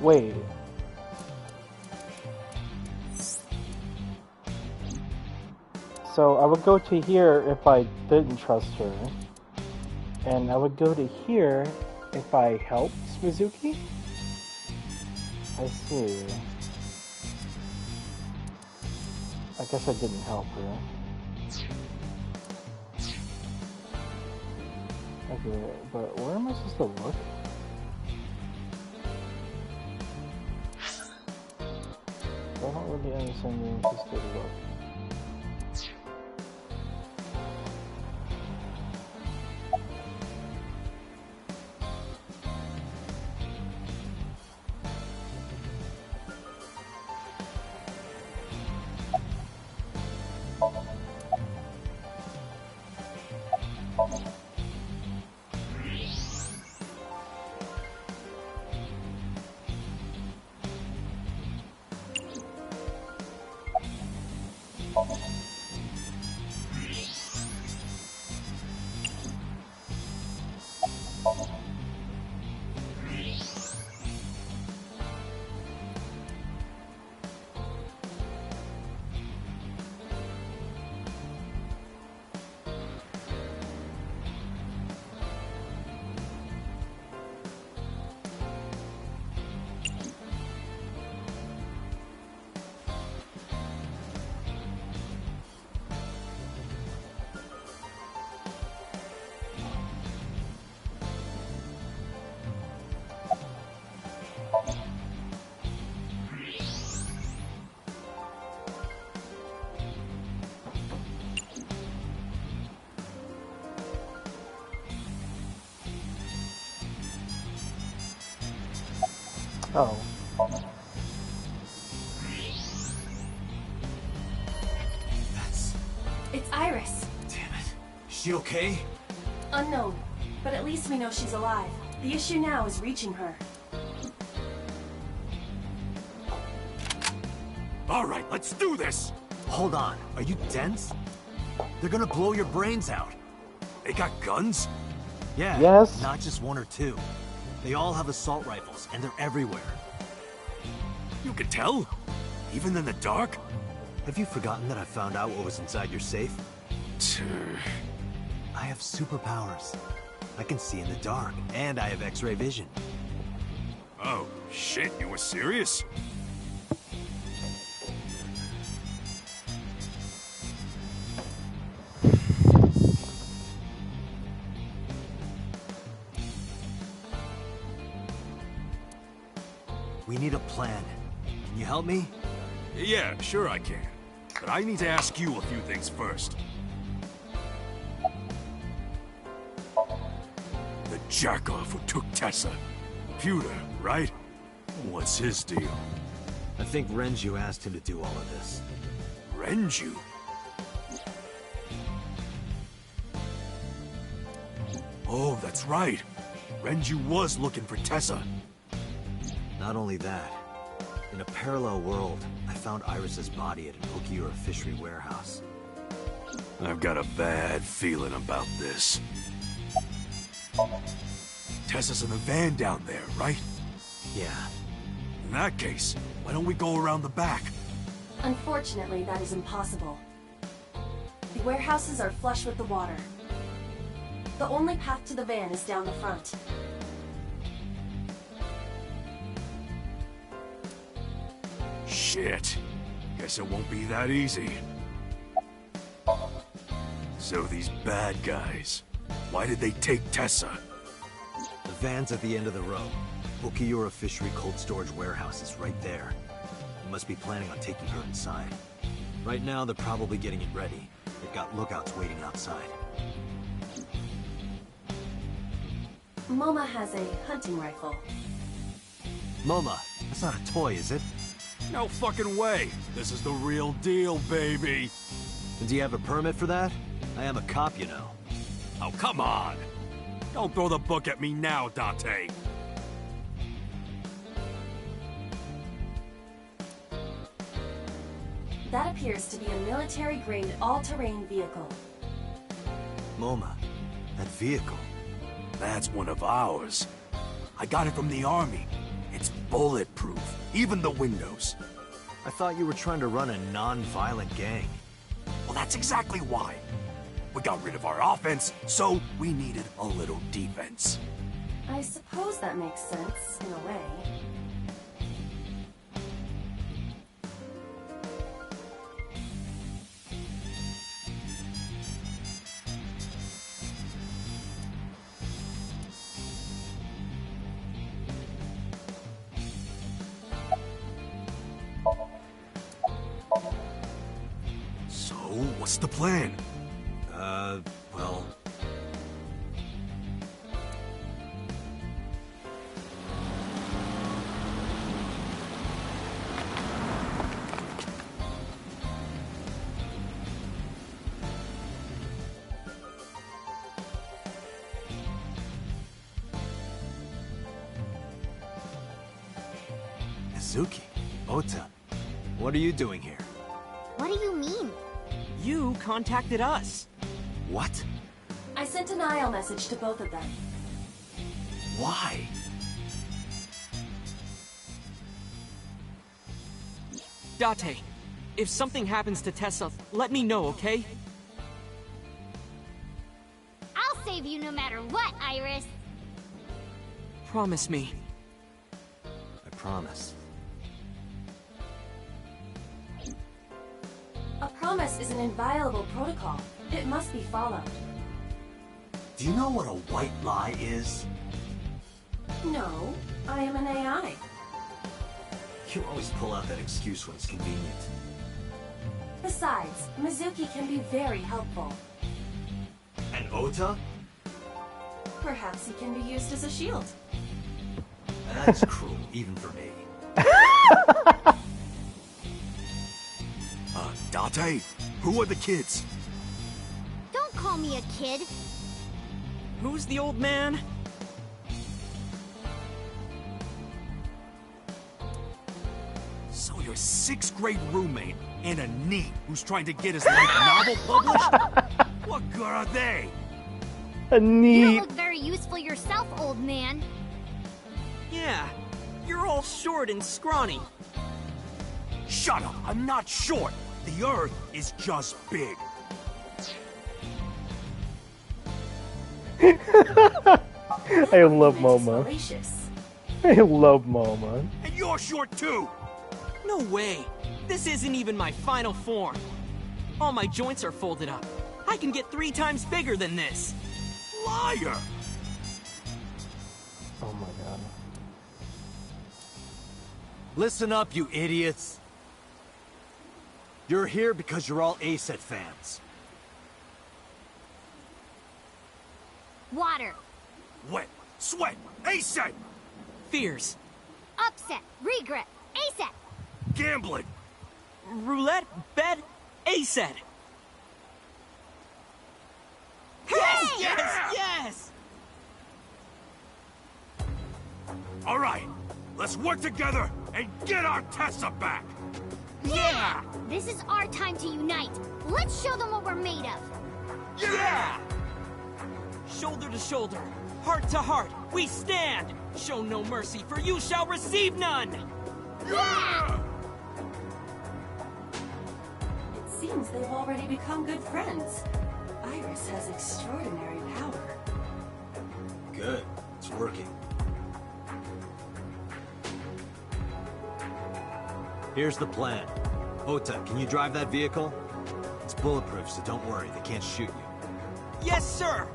Wait. So I would go to here if I didn't trust her. And I would go to here if I helped Mizuki? I see. I guess I didn't help her. Okay, but where am I supposed to look? I don't really understand where I'm supposed to look. Oh. It's Iris. Damn it. Is she okay? Unknown, but at least we know she's alive. The issue now is reaching her. All right, let's do this! Hold on. Are you dense? They're gonna blow your brains out. They got guns? Yeah. Yes. Not just one or two. They all have assault rifles, and they're everywhere. You can tell? Even in the dark? Have you forgotten that I found out what was inside your safe? I have superpowers. I can see in the dark, and I have X-ray vision. Oh, shit, you were serious? We need a plan. Can you help me? Yeah, sure I can. But I need to ask you a few things first. The jackoff who took Tessa. Computer, right? What's his deal? I think Renju asked him to do all of this. Renju? Oh, that's right. Renju was looking for Tessa. Not only that, in a parallel world, I found Iris's body at an Okiura fishery warehouse. I've got a bad feeling about this. Tessa's in the van down there, right? Yeah. In that case, why don't we go around the back? Unfortunately, that is impossible. The warehouses are flush with the water. The only path to the van is down the front. Shit. Guess it won't be that easy. So these bad guys, why did they take Tessa? The van's at the end of the row. Okiura fishery cold storage warehouse is right there. You must be planning on taking her inside. Right now, they're probably getting it ready. They've got lookouts waiting outside. Moma has a hunting rifle. Moma, that's not a toy, is it? No fucking way. This is the real deal, baby. And do you have a permit for that? I am a cop, you know. Oh, come on. Don't throw the book at me now, Dante. That appears to be a military-grade all-terrain vehicle. Moma, that vehicle. That's one of ours. I got it from the army. It's bulletproof, even the windows. I thought you were trying to run a non-violent gang. Well, that's exactly why. We got rid of our offense, so we needed a little defense. I suppose that makes sense, in a way. So, what's the plan? Well... Mizuki, Ota, what are you doing here? What do you mean? You contacted us. What? I sent an IL message to both of them. Why? Date, if something happens to Tessa, let me know, okay? I'll save you no matter what, Iris. Promise me. I promise. A promise is an inviolable protocol. It must be followed. Do you know what a white lie is? No, I am an AI. You always pull out that excuse when it's convenient. Besides, Mizuki can be very helpful. And Ota? Perhaps he can be used as a shield. That's cruel. even for me. Date? Who are the kids? Don't call me a kid. Who's the old man? So your 6th grade roommate and a NEET who's trying to get his light novel published? What good are they? A You neat. don't look very useful yourself, old man. Yeah, you're all short and scrawny. Shut up! I'm not short! The Earth is just big. I love Moma. Fallacious. I love Moma. And you're short too! No way. This isn't even my final form. All my joints are folded up. I can get 3 times bigger than this. Liar! Oh my god. Listen up, you idiots. You're here because you're all ASET fans. Water. Wet, sweat, ASET! Fears. Upset. Regret. ASAP. Gambling! Roulette, bed, ASET. Yes! Yes! Yes! Alright, let's work together and get our Tessa back! Yeah! This is our time to unite. Let's show them what we're made of. Yeah! Shoulder to shoulder, heart to heart, we stand! Show no mercy, for you shall receive none! Yeah! It seems they've already become good friends. Iris has extraordinary power. Good. It's working. Here's the plan. Ota, can you drive that vehicle? It's bulletproof, so don't worry. They can't shoot you. Yes, sir!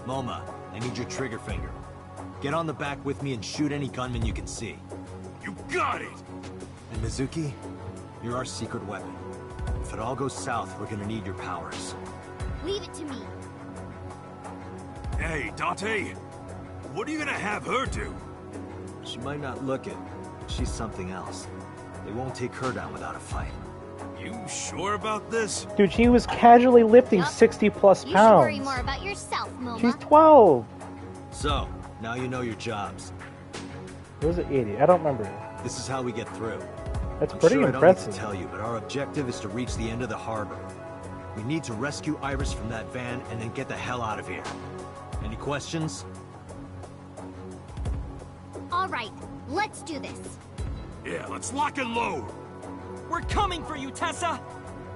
Moma, I need your trigger finger. Get on the back with me and shoot any gunman you can see. You got it! And Mizuki, you're our secret weapon. If it all goes south, we're gonna need your powers. Leave it to me. Hey, Date, what are you gonna have her do? She might not look it. She's something else. They won't take her down without a fight. You sure about this? Dude, she was casually lifting Yup. 60 plus You should worry pounds. more about yourself, Moma. She's 12. So, now you know your jobs. Who's an idiot? I don't remember. This is how we get through. That's I'm pretty sure impressive. I don't need to tell you, but our objective is to reach the end of the harbor. We need to rescue Iris from that van and then get the hell out of here. Any questions? All right, let's do this. Yeah, let's lock and load! We're coming for you, Tessa!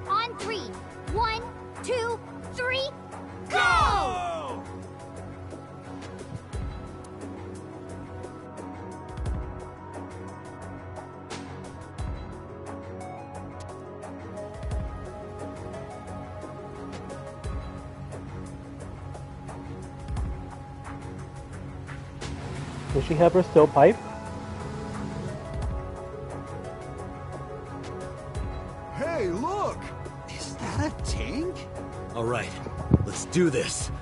On 3. 1, 2, 3, go! Go! Does she have her steel pipe? Hey, look! Is that a tank? All right, let's do this.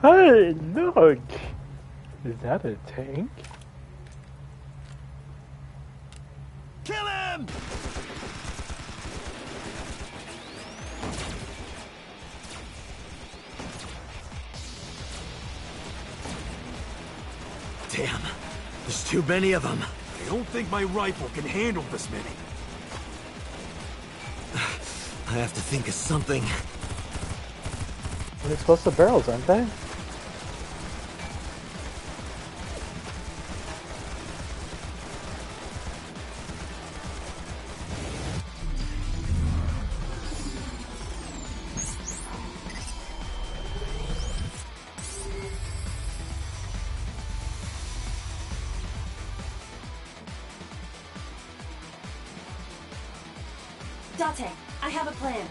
Hey, look! Is that a tank? Kill him! Damn, there's too many of them. I don't think my rifle can handle this many. I have to think of something. They're explosive barrels, aren't they? Date, I have a plan.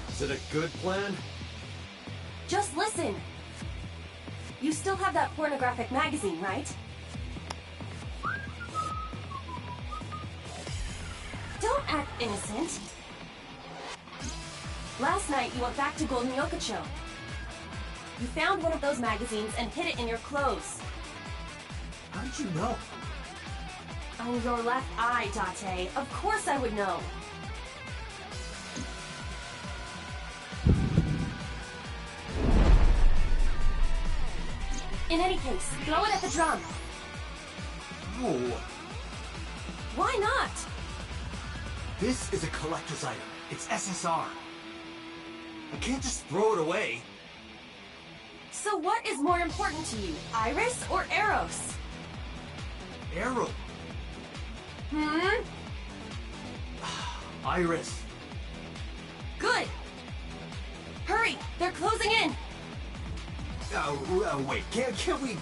Is it a good plan? Just listen. You still have that pornographic magazine, right? Don't act innocent. Last night, you went back to Golden Yokocho. You found one of those magazines and hid it in your clothes. How do did you know? I'm your left eye, Date. Of course I would know. In any case, throw it at the drum. No. Why not? This is a collector's item. It's SSR. I can't just throw it away. So what is more important to you, Iris or Eros? Arrow. Iris. Good. Hurry, they're closing in. Wait, can't we...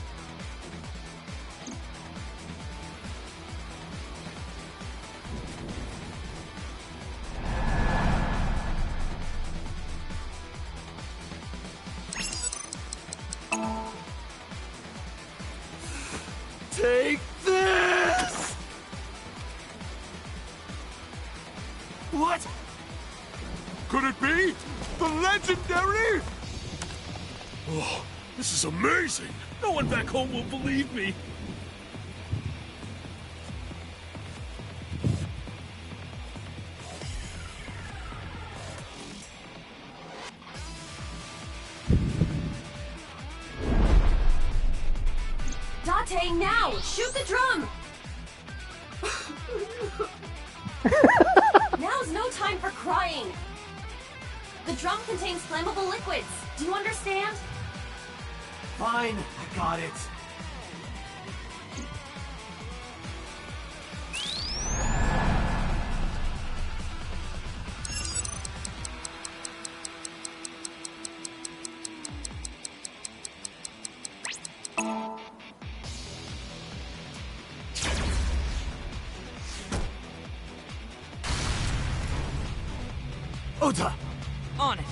Take this! What? Could it be? The legendary? Oh, this is amazing. No one back home will believe me. Date, now! Shoot the drum! Now's no time for crying! The drum contains flammable liquids. Do you understand? Fine, I got it. Ota! On it.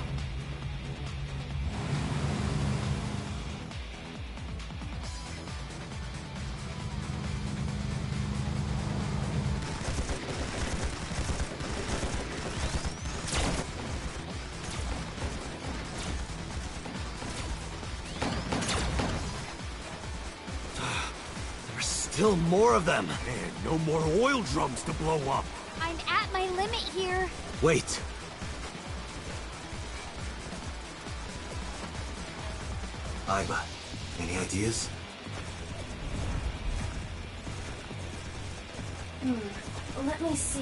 There's still more of them. Man, no more oil drums to blow up. I'm at my limit here. Wait. Iba, any ideas? Let me see.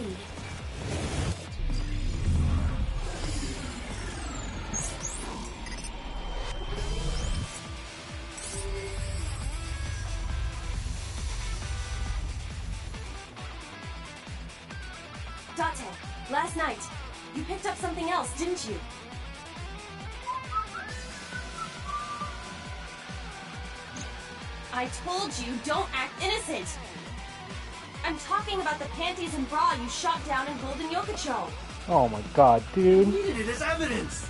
Date, last night, you picked up something else, didn't you? I told you, don't act innocent! I'm talking about the panties and bra you shot down in Golden Yokocho. Oh my god, I dude. needed it as evidence.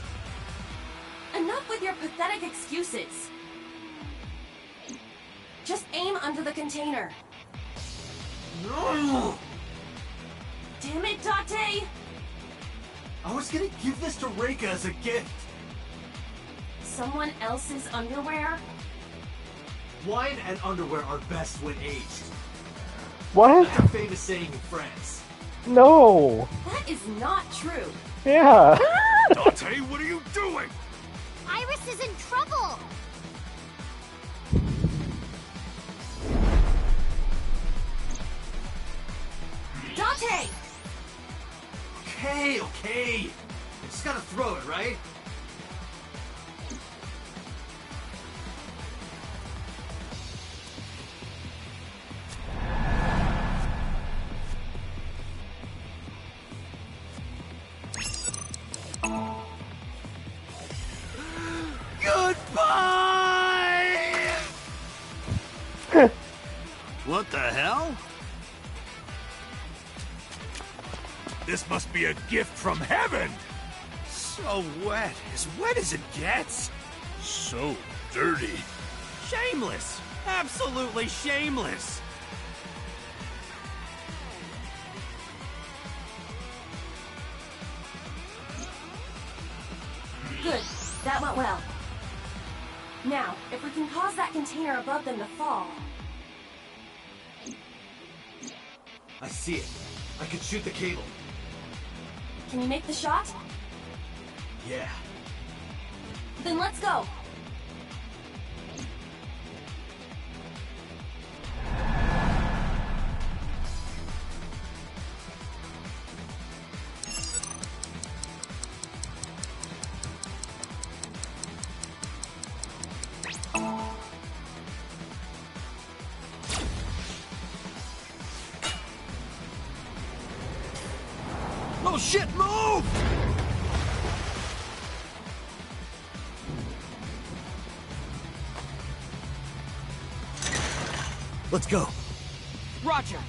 Enough with your pathetic excuses. Just aim under the container. No! Damn it, Date! I was gonna give this to Reika as a gift. Someone else's underwear? Wine and underwear are best when aged. What? That's a famous saying in France. No. That is not true. Yeah. Dante, what are you doing? Iris is in trouble. Date! Okay. I just gotta throw it, right? Goodbye! What the hell? This must be a gift from heaven. So wet as it gets. So dirty. Shameless! Absolutely shameless! Good. That went well. Now, if we can cause that container above them to fall... I see it. I could shoot the cable. Can you make the shot? Yeah. Then let's go. Oh shit, move! Let's go. Roger.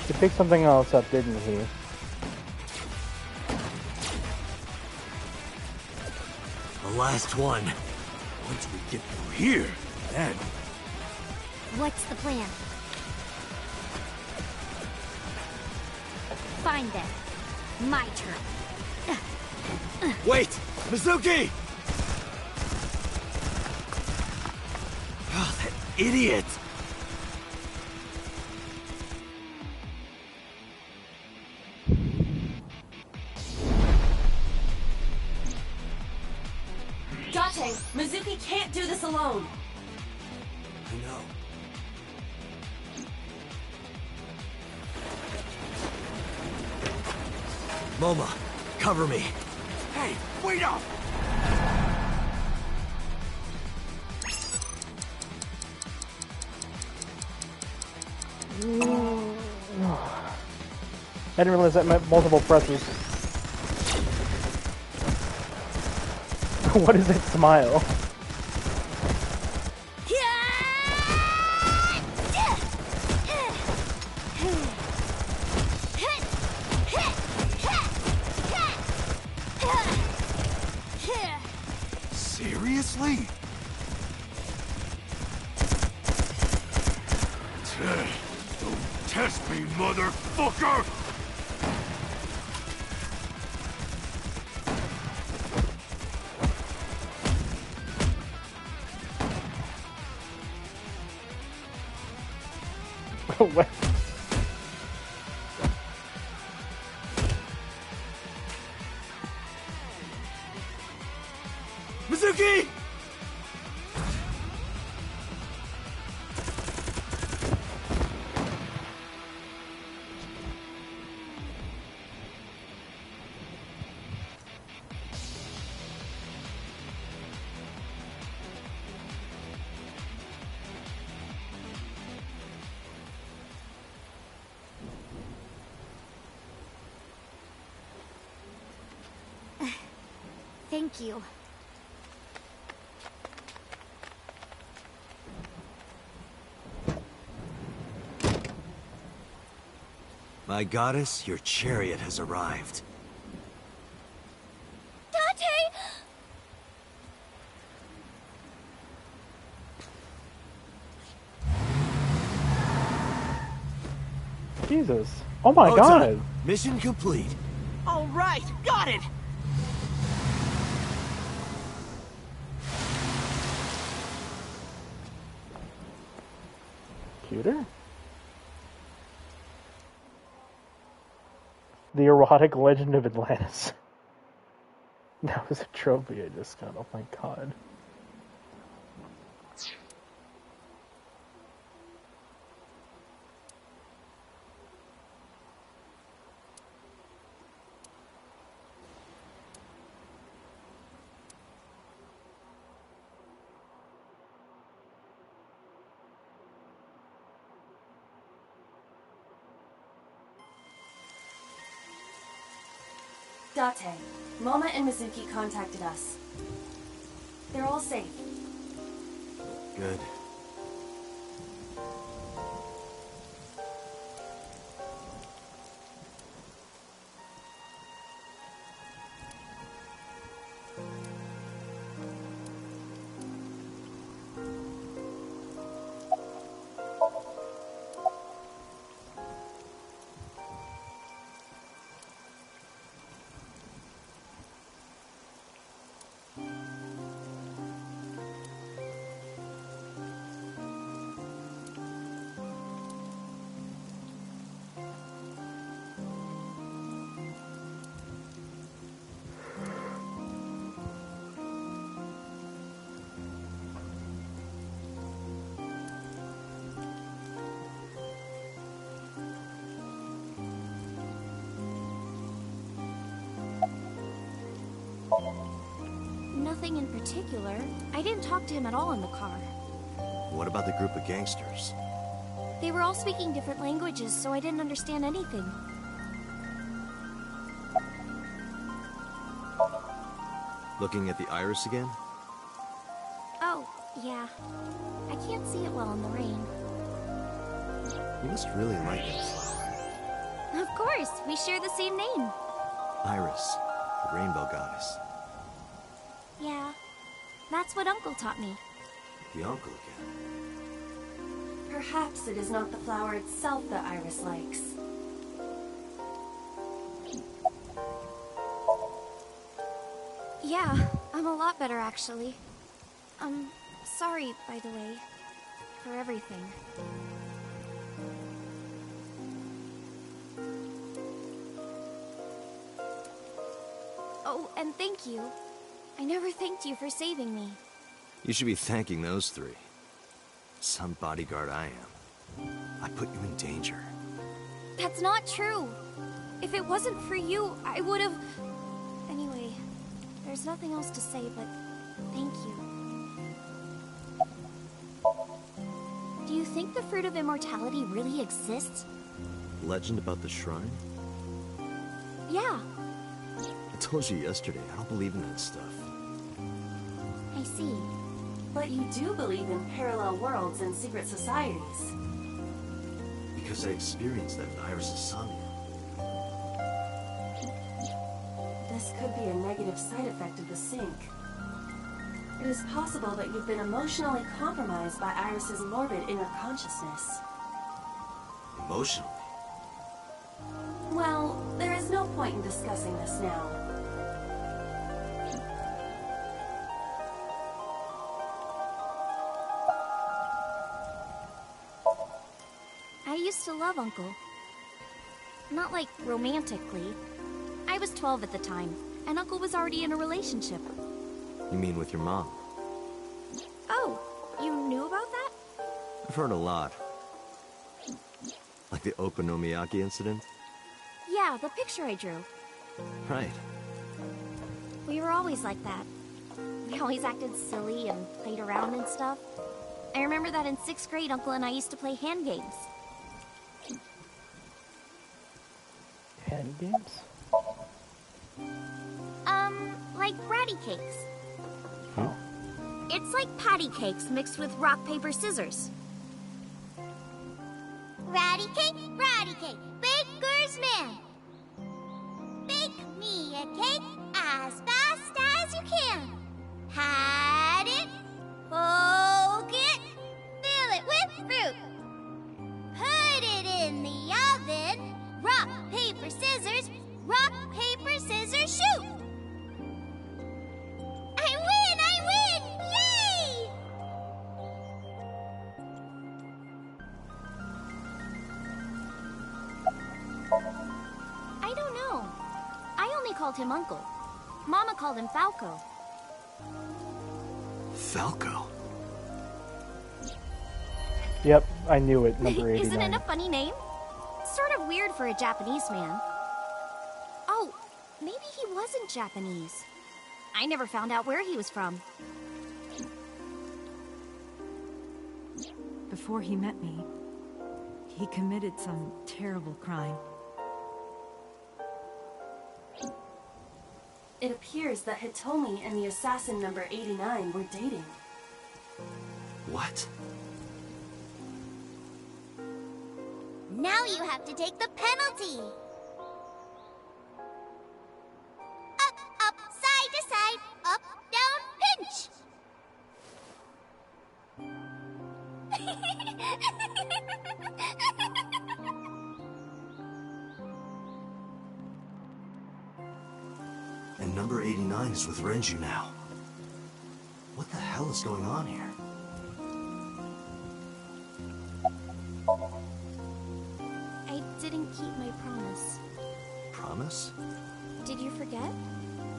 He picked something else up, didn't he? The last one. Once we get through here, then... What's the plan? Find them. My turn. Wait! Mizuki! Oh, that idiot! Date, Mizuki can't do this alone. I know. Moma, cover me. Hey, wait up! I didn't realize that meant multiple presses. What is that smile? Seriously? Don't test me, motherfucker! What? Mizuki! Thank you. My goddess, your chariot has arrived. Date! Jesus. Oh my Ota, god. Mission complete. All right, got it. Cuter? The erotic legend of Atlantis. That was a trophy I just got. Oh my god. Date, Moma and Mizuki contacted us. They're all safe. Good. Nothing in particular. I didn't talk to him at all in the car. What about the group of gangsters? They were all speaking different languages, so I didn't understand anything. Looking at the iris again? Oh, yeah. I can't see it well in the rain. You must really like that flower. Of course, we share the same name. Iris, the rainbow goddess. Yeah, that's what Uncle taught me. The uncle again. Perhaps it is not the flower itself that Iris likes. Yeah, I'm a lot better actually. Sorry, by the way, for everything. Oh, and thank you. I never thanked you for saving me. You should be thanking those three. Some bodyguard I am. I put you in danger. That's not true. If it wasn't for you, I would have... Anyway, there's nothing else to say, but thank you. Do you think the Fruit of Immortality really exists? Legend about the shrine? Yeah, I told you yesterday, I don't believe in that stuff. I see. But you do believe in parallel worlds and secret societies. Because I experienced that with Iris' Somnium. This could be a negative side effect of the sync. It is possible that you've been emotionally compromised by Iris's morbid inner consciousness. Emotionally? Well, there is no point in discussing this now. I used to love Uncle. Not like romantically. I was 12 at the time, and Uncle was already in a relationship. You mean with your mom? Oh, you knew about that? I've heard a lot. Like the Okonomiyaki incident? Yeah, the picture I drew. Right. We were always like that. We always acted silly and played around and stuff. I remember that in 6th grade, Uncle and I used to play hand games. Hand games? Like bratty cakes. Oh. It's like patty cakes mixed with rock, paper, scissors. Ratty cake, baker's man. Bake me a cake as fast as you can. Pat it, poke it, fill it with fruit. Put it in the oven. Rock, paper, scissors, shoot. I win! Yay! I don't know. I only called him Uncle. Mama called him Falco. Falco? Yep, I knew it, number 89. Isn't it a funny name? Sort of weird for a Japanese man. Oh, maybe he wasn't Japanese. I never found out where he was from. Before he met me, he committed some terrible crime. It appears that Hitomi and the assassin number 89 were dating. What? Now you have to take the penalty. Up, up, side to side, up, down, pinch. And number 89 is with Renju now. What the hell is going on here? I didn't keep my promise. Promise? Did you forget?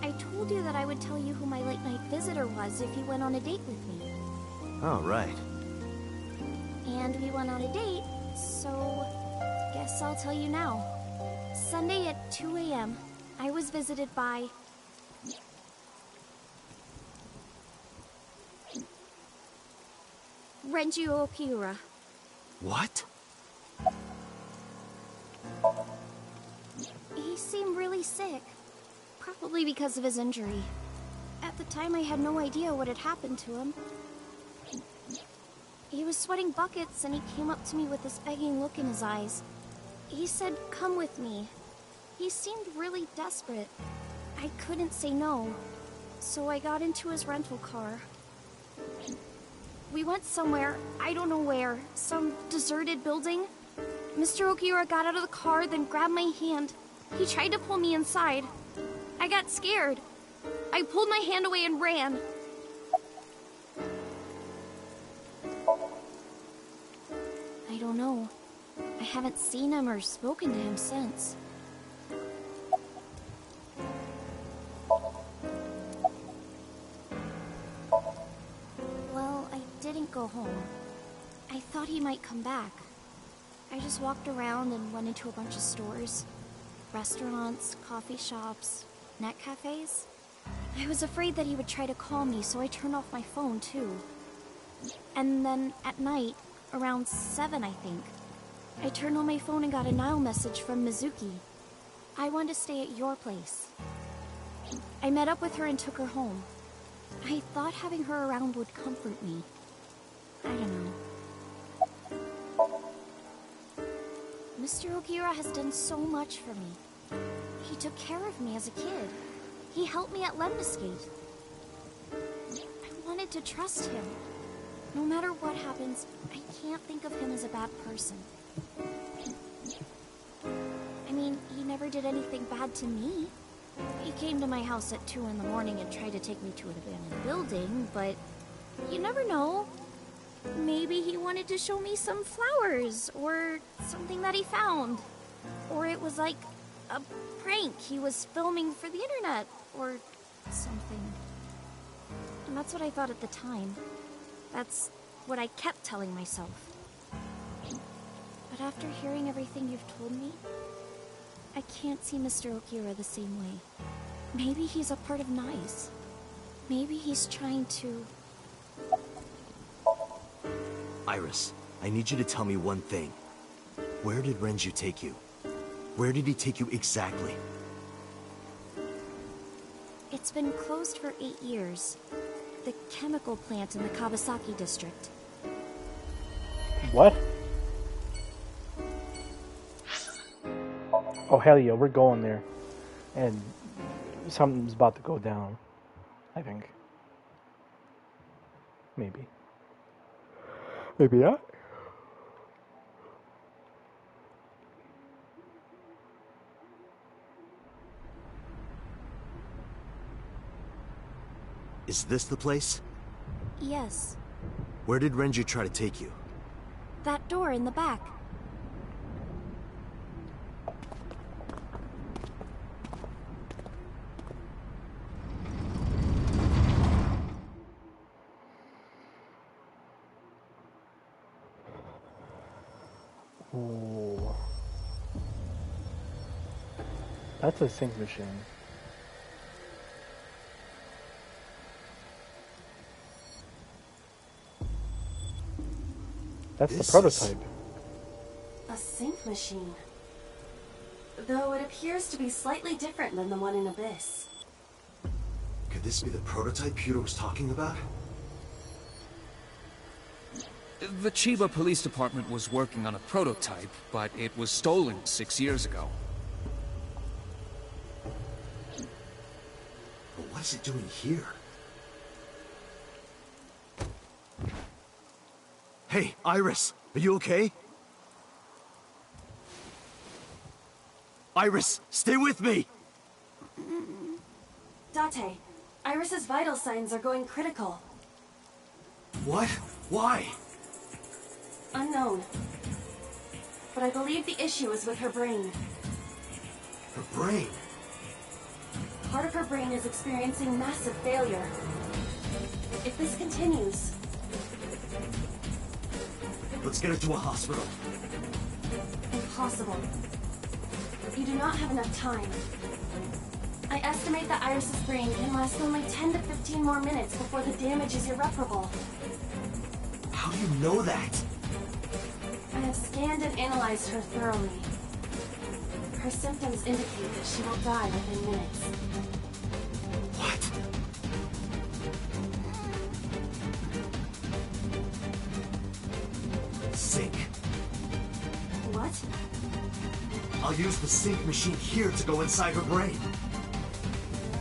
I told you that I would tell you who my late-night visitor was if you went on a date with me. Oh, right. And we went on a date, so guess I'll tell you now. Sunday at 2 a.m., I was visited by... Renju Okiura. What? He seemed really sick. Probably because of his injury. At the time, I had no idea what had happened to him. He was sweating buckets, and he came up to me with this begging look in his eyes. He said, "Come with me." He seemed really desperate. I couldn't say no, so I got into his rental car. We went somewhere, I don't know where, some deserted building. Mr. Okiura got out of the car, then grabbed my hand. He tried to pull me inside. I got scared. I pulled my hand away and ran. I don't know. I haven't seen him or spoken to him since. Well, I didn't go home. I thought he might come back. I just walked around and went into a bunch of stores. Restaurants, coffee shops, net cafes. I was afraid that he would try to call me, so I turned off my phone, too. And then, at night, around 7, I think, I turned on my phone and got a Nile message from Mizuki. I wanted to stay at your place. I met up with her and took her home. I thought having her around would comfort me. I don't know. Mr. Okiura has done so much for me. He took care of me as a kid. He helped me at Lemniscate. I wanted to trust him. No matter what happens, I can't think of him as a bad person. I mean, he never did anything bad to me. He came to my house at 2 in the morning and tried to take me to an abandoned building, but you never know. Maybe he wanted to show me some flowers, or something that he found. Or it was like a prank he was filming for the internet, or something. And that's what I thought at the time. That's what I kept telling myself. But after hearing everything you've told me, I can't see Mr. Okiura the same way. Maybe he's a part of Nice. Maybe he's trying to... Iris, I need you to tell me one thing. Where did Renju take you? Where did he take you exactly? It's been closed for 8 years. The chemical plant in the Kawasaki district. What? Oh, hell yeah, we're going there. And something's about to go down. I think. Maybe. Maybe not. Is this the place? Yes. Where did Renju try to take you? That door in the back. Ooh. That's a sync machine. That's the prototype. A sync machine. Though it appears to be slightly different than the one in Abyss. Could this be the prototype Peter was talking about? The Chiba Police Department was working on a prototype, but it was stolen 6 years ago. But what is it doing here? Hey, Iris, are you okay? Iris, stay with me! Date, Iris's vital signs are going critical. What? Why? Unknown. But I believe the issue is with her brain. Her brain? Part of her brain is experiencing massive failure. If this continues... Let's get her to a hospital. Impossible. You do not have enough time. I estimate that Iris's brain can last only 10 to 15 more minutes before the damage is irreparable. How do you know that? I have scanned and analyzed her thoroughly. Her symptoms indicate that she will die within minutes. What? Sync. What? I'll use the sync machine here to go inside her brain.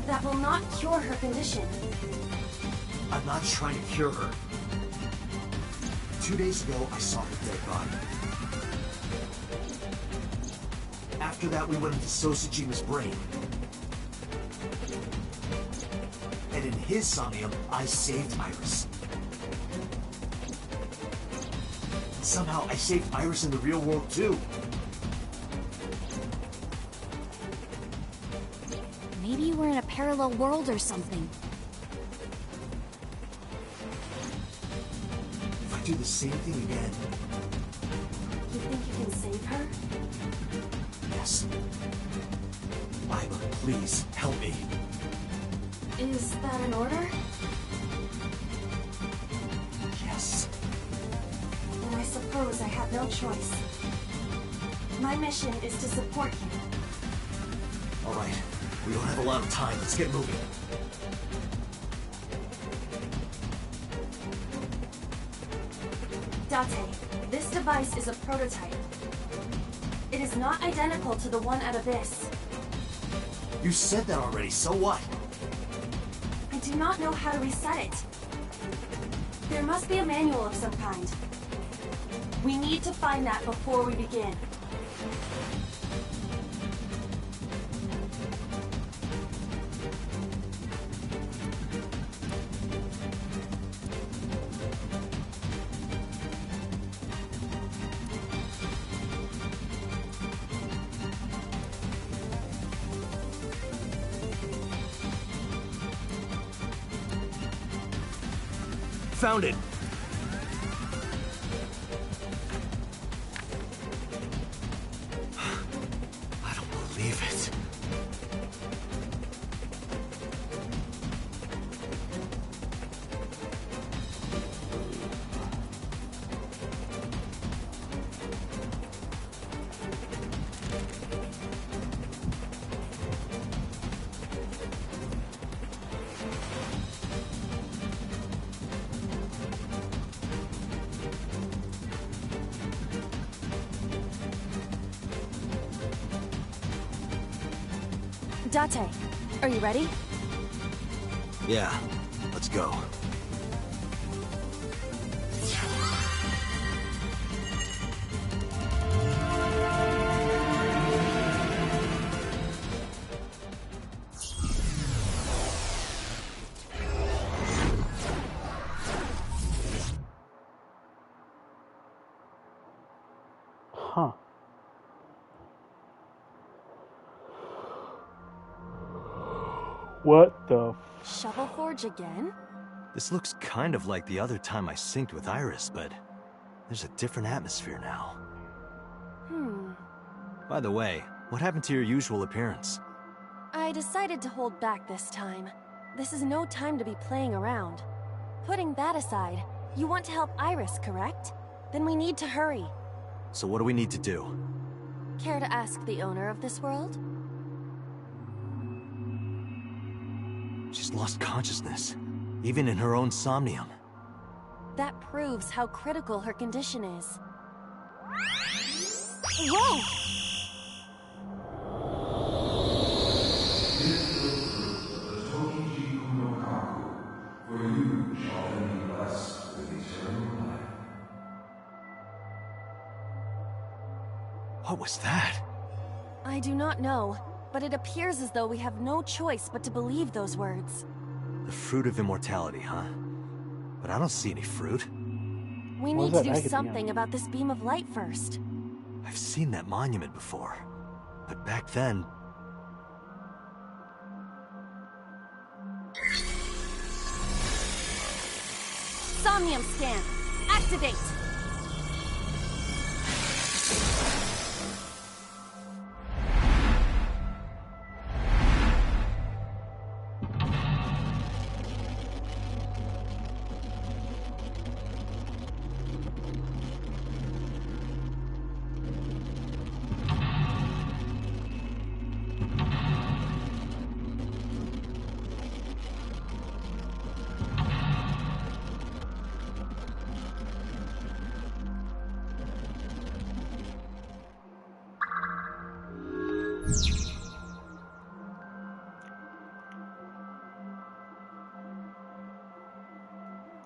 That will not cure her condition. I'm not trying to cure her. 2 days ago, I saw her dead body. After that, we went into Sosajima's brain. And in his Somnium, I saved Iris. And somehow, I saved Iris in the real world, too. Maybe you were in a parallel world or something. If I do the same thing again... You think you can save her? Yes. Lila, please, help me. Is that an order? Yes. Then I suppose I have no choice. My mission is to support you. All right. We don't have a lot of time. Let's get moving. Date, this device is a prototype. It is not identical to the one at Abyss. You said that already, so what? I do not know how to reset it. There must be a manual of some kind. We need to find that before we begin. Found it. I don't believe it. Date, are you ready? Yeah, let's go. Huh. What the Shovel Forge again? This looks kind of like the other time I synced with Iris, but there's a different atmosphere now. By the way, what happened to your usual appearance? I decided to hold back this time. This is no time to be playing around. Putting that aside, you want to help Iris, correct? Then we need to hurry. So what do we need to do? Care to ask the owner of this world? She's lost consciousness, even in her own Somnium. That proves how critical her condition is. Whoa! What was that? I do not know, but it appears as though we have no choice but to believe those words. The fruit of immortality, huh? But I don't see any fruit. We need to do something about this beam of light first. I've seen that monument before, but back then... Somnium scan! Activate!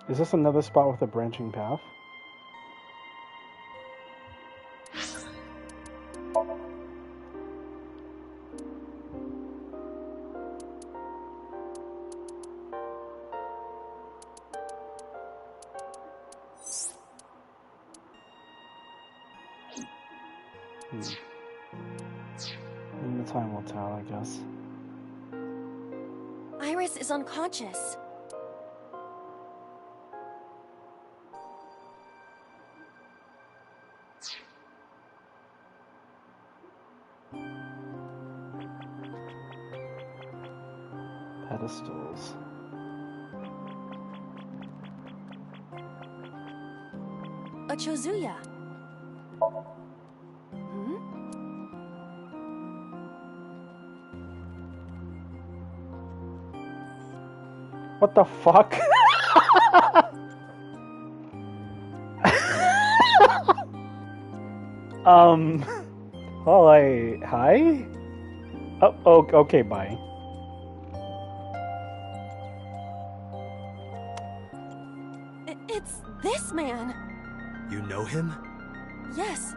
Is this another spot with a branching path? The time will tell, I guess. Iris is unconscious. Pedestals. A Chozuya. What the fuck? Well, hi? Oh, okay, bye. It's this man! You know him? Yes.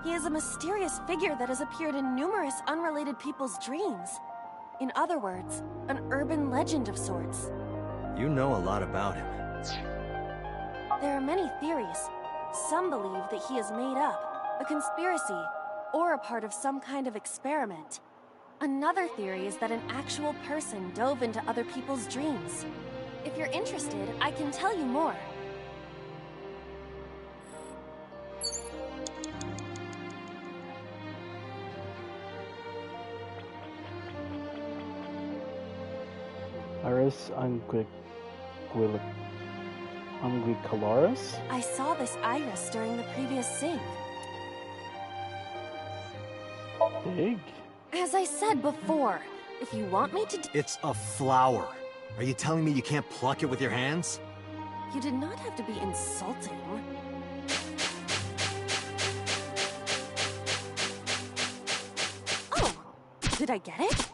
He is a mysterious figure that has appeared in numerous unrelated people's dreams. In other words, an urban legend of sorts. You know a lot about him. There are many theories. Some believe that he is made up, a conspiracy, or a part of some kind of experiment. Another theory is that an actual person dove into other people's dreams. If you're interested, I can tell you more. Iris Anglicularis? I saw this iris during the previous sync. Big? As I said before, if you want me to It's a flower. Are you telling me you can't pluck it with your hands? You did not have to be insulting. Oh! Did I get it?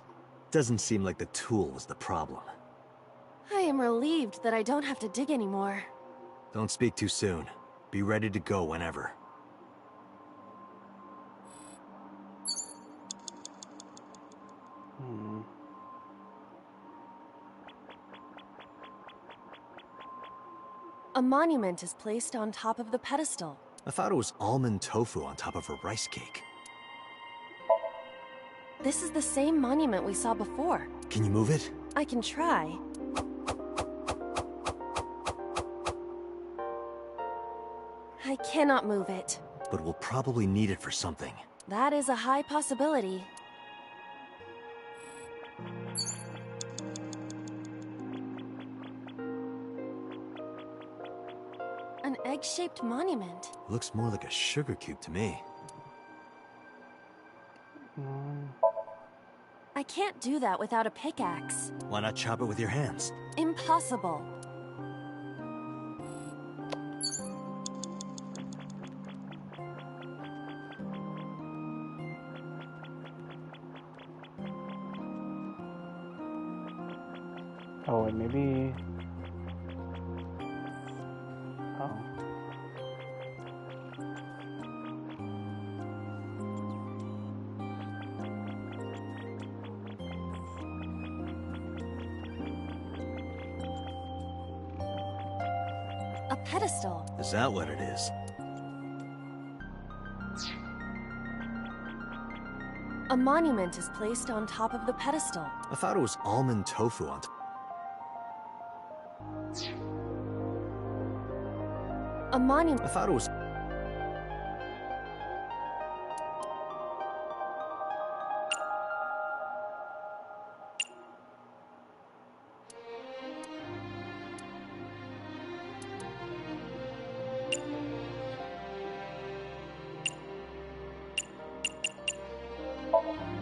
Doesn't seem like the tool was the problem. I am relieved that I don't have to dig anymore. Don't speak too soon. Be ready to go whenever. A monument is placed on top of the pedestal. I thought it was almond tofu on top of a rice cake. This is the same monument we saw before. Can you move it? I can try. I cannot move it. But we'll probably need it for something. That is a high possibility. An egg-shaped monument. Looks more like a sugar cube to me. I can't do that without a pickaxe. Why not chop it with your hands? Impossible. Oh, and maybe... Oh. A pedestal. Is that what it is? A monument is placed on top of the pedestal. I thought it was almond tofu on top. A monument. I thought it was...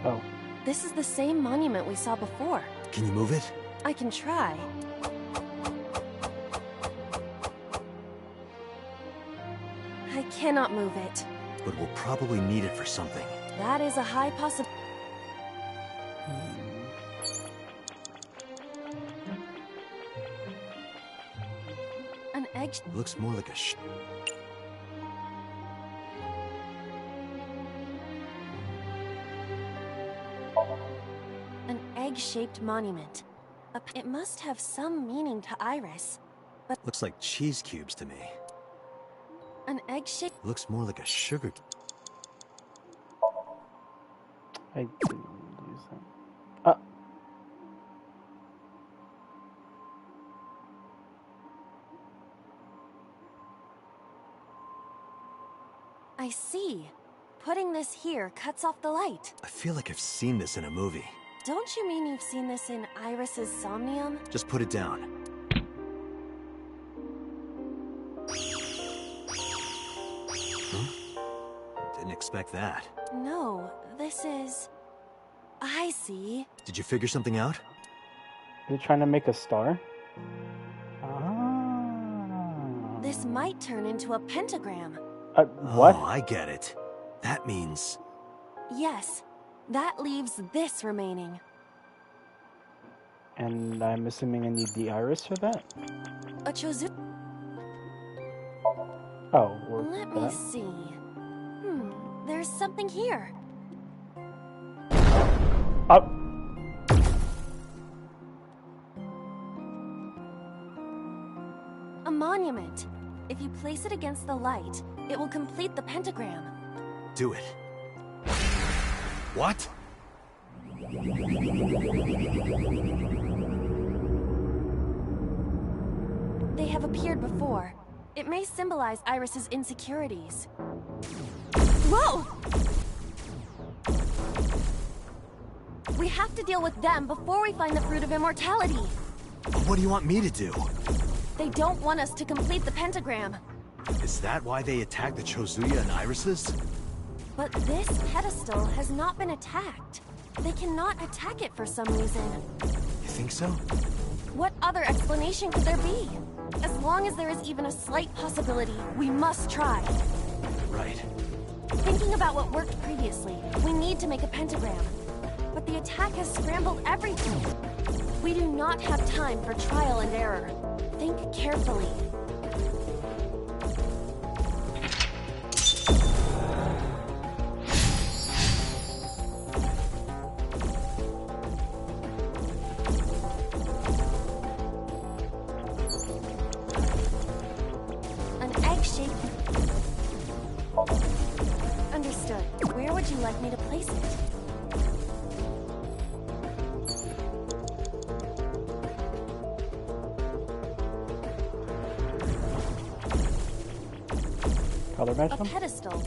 Oh. This is the same monument we saw before. Can you move it? I can try. I cannot move it. But we'll probably need it for something. That is a high possibility. egg... Looks more like a An egg-shaped monument. It must have some meaning to Iris. But Looks like cheese cubes to me. an egg-shaped... Looks more like a sugar... I didn't use that. I see. Putting this here cuts off the light. I feel like I've seen this in a movie. Don't you mean you've seen this in Iris's Somnium? Just put it down. Huh? Didn't expect that. No, this is... I see. Did you figure something out? Is it trying to make a star? Ah. This might turn into a pentagram. What? Oh, I get it. That means... Yes, that leaves this remaining. And I'm assuming I need the iris for that? A Chozu... Oh, or Let me that. see. There's something here. Up. A monument. If you place it against the light, it will complete the pentagram. Do it. What? They have appeared before. It may symbolize Iris's insecurities. Whoa! We have to deal with them before we find the fruit of immortality. What do you want me to do? They don't want us to complete the pentagram. Is that why they attacked the Chozuya and Irises? But this pedestal has not been attacked. They cannot attack it for some reason. You think so? What other explanation could there be? As long as there is even a slight possibility, we must try. Right. Thinking about what worked previously, we need to make a pentagram. But the attack has scrambled everything. We do not have time for trial and error. Think carefully. An egg-shaped... Understood. Where would you like me to place it? Color match A them? pedestal.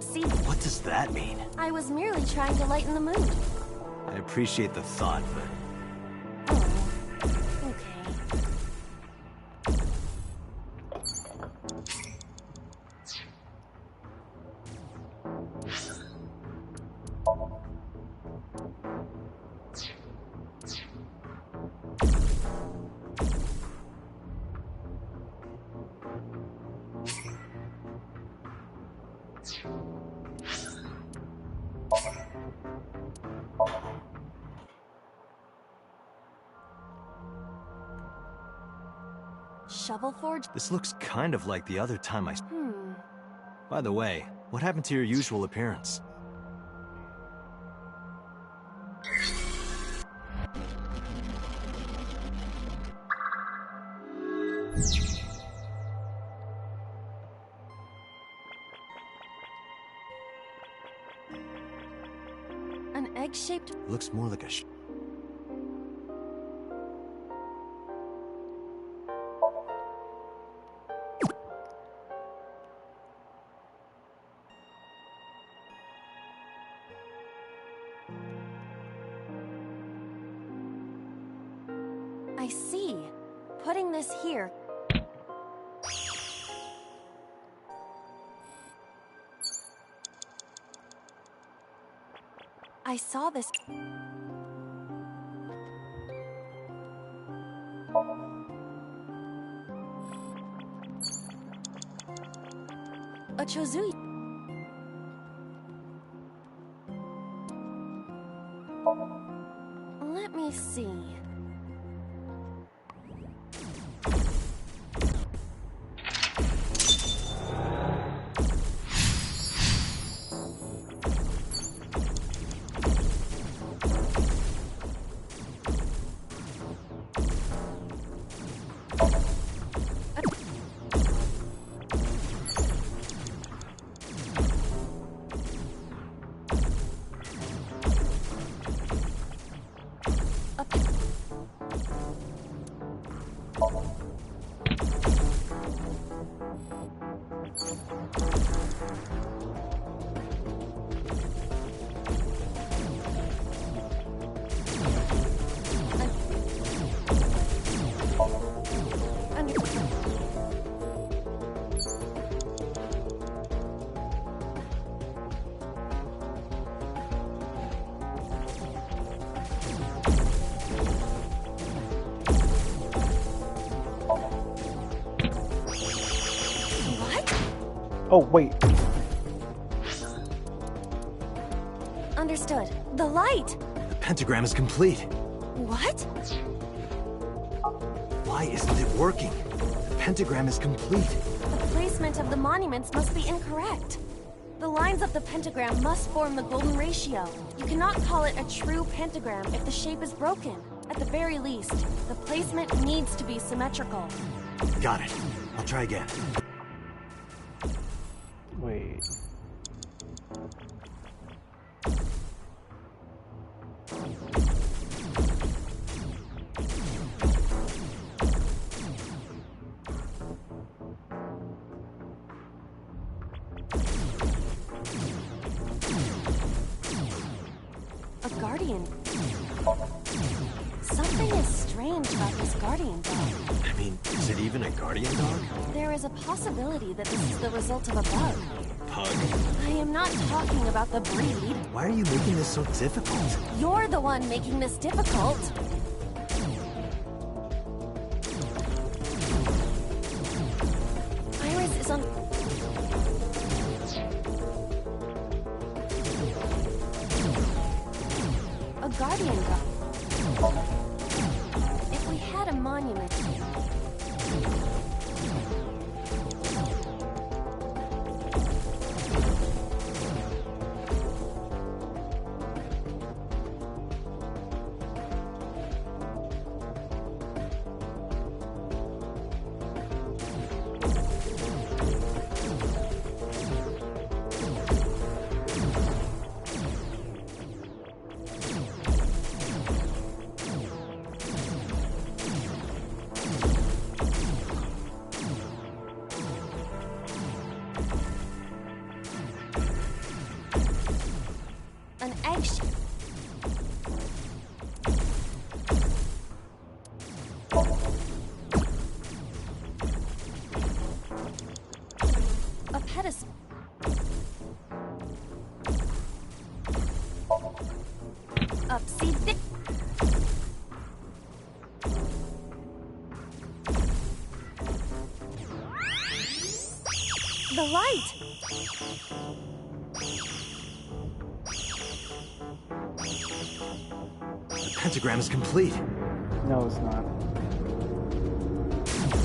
See, What does that mean? I was merely trying to lighten the mood. I appreciate the thought, but... Oh, okay. Shovel forge? This looks kind of like the other time I... By the way, what happened to your usual appearance? An egg-shaped... Looks more like a I see. Putting this here... I saw this... A Chozui... Let me see... Oh, wait. Understood. The light! The pentagram is complete. What? Why isn't it working? The pentagram is complete. The placement of the monuments must be incorrect. The lines of the pentagram must form the golden ratio. You cannot call it a true pentagram if the shape is broken. At the very least, the placement needs to be symmetrical. Got it. I'll try again. Wait. A guardian. Something is strange about this guardian dog. I mean, is it even a guardian dog? There is a possibility that this is the result of a bug. Pug? I am not talking about the breed. Why are you making this so difficult? You're the one making this difficult. Iris is on... A guardian dog. If we had a monument... An eggshell. A pedestal. See the light. The pentagram is complete. No, it's not.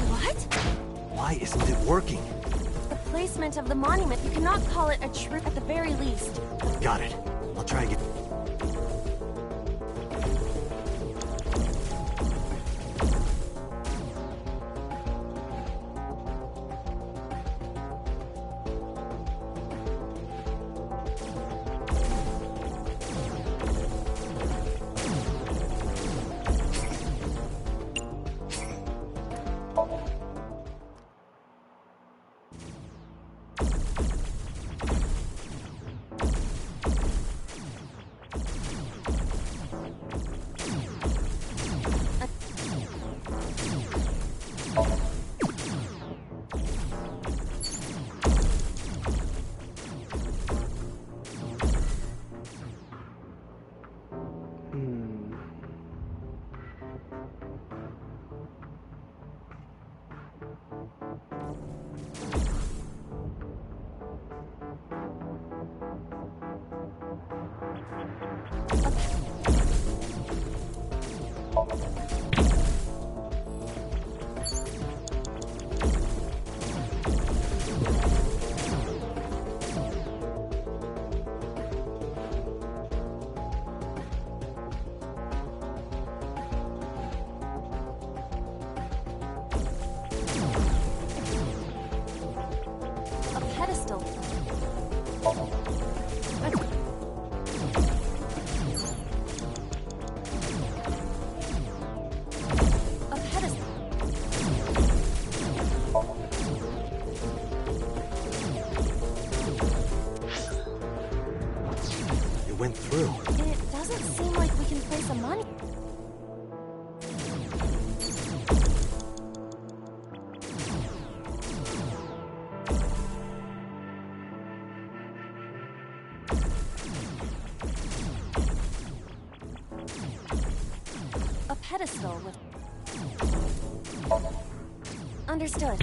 What? Why isn't it working? The placement of the monument. You cannot call it a true at the very least. Got it. I'll try again. A pedestal. A pedestal. It went through. It doesn't seem like we can place a monument. A pedestal with... Understood.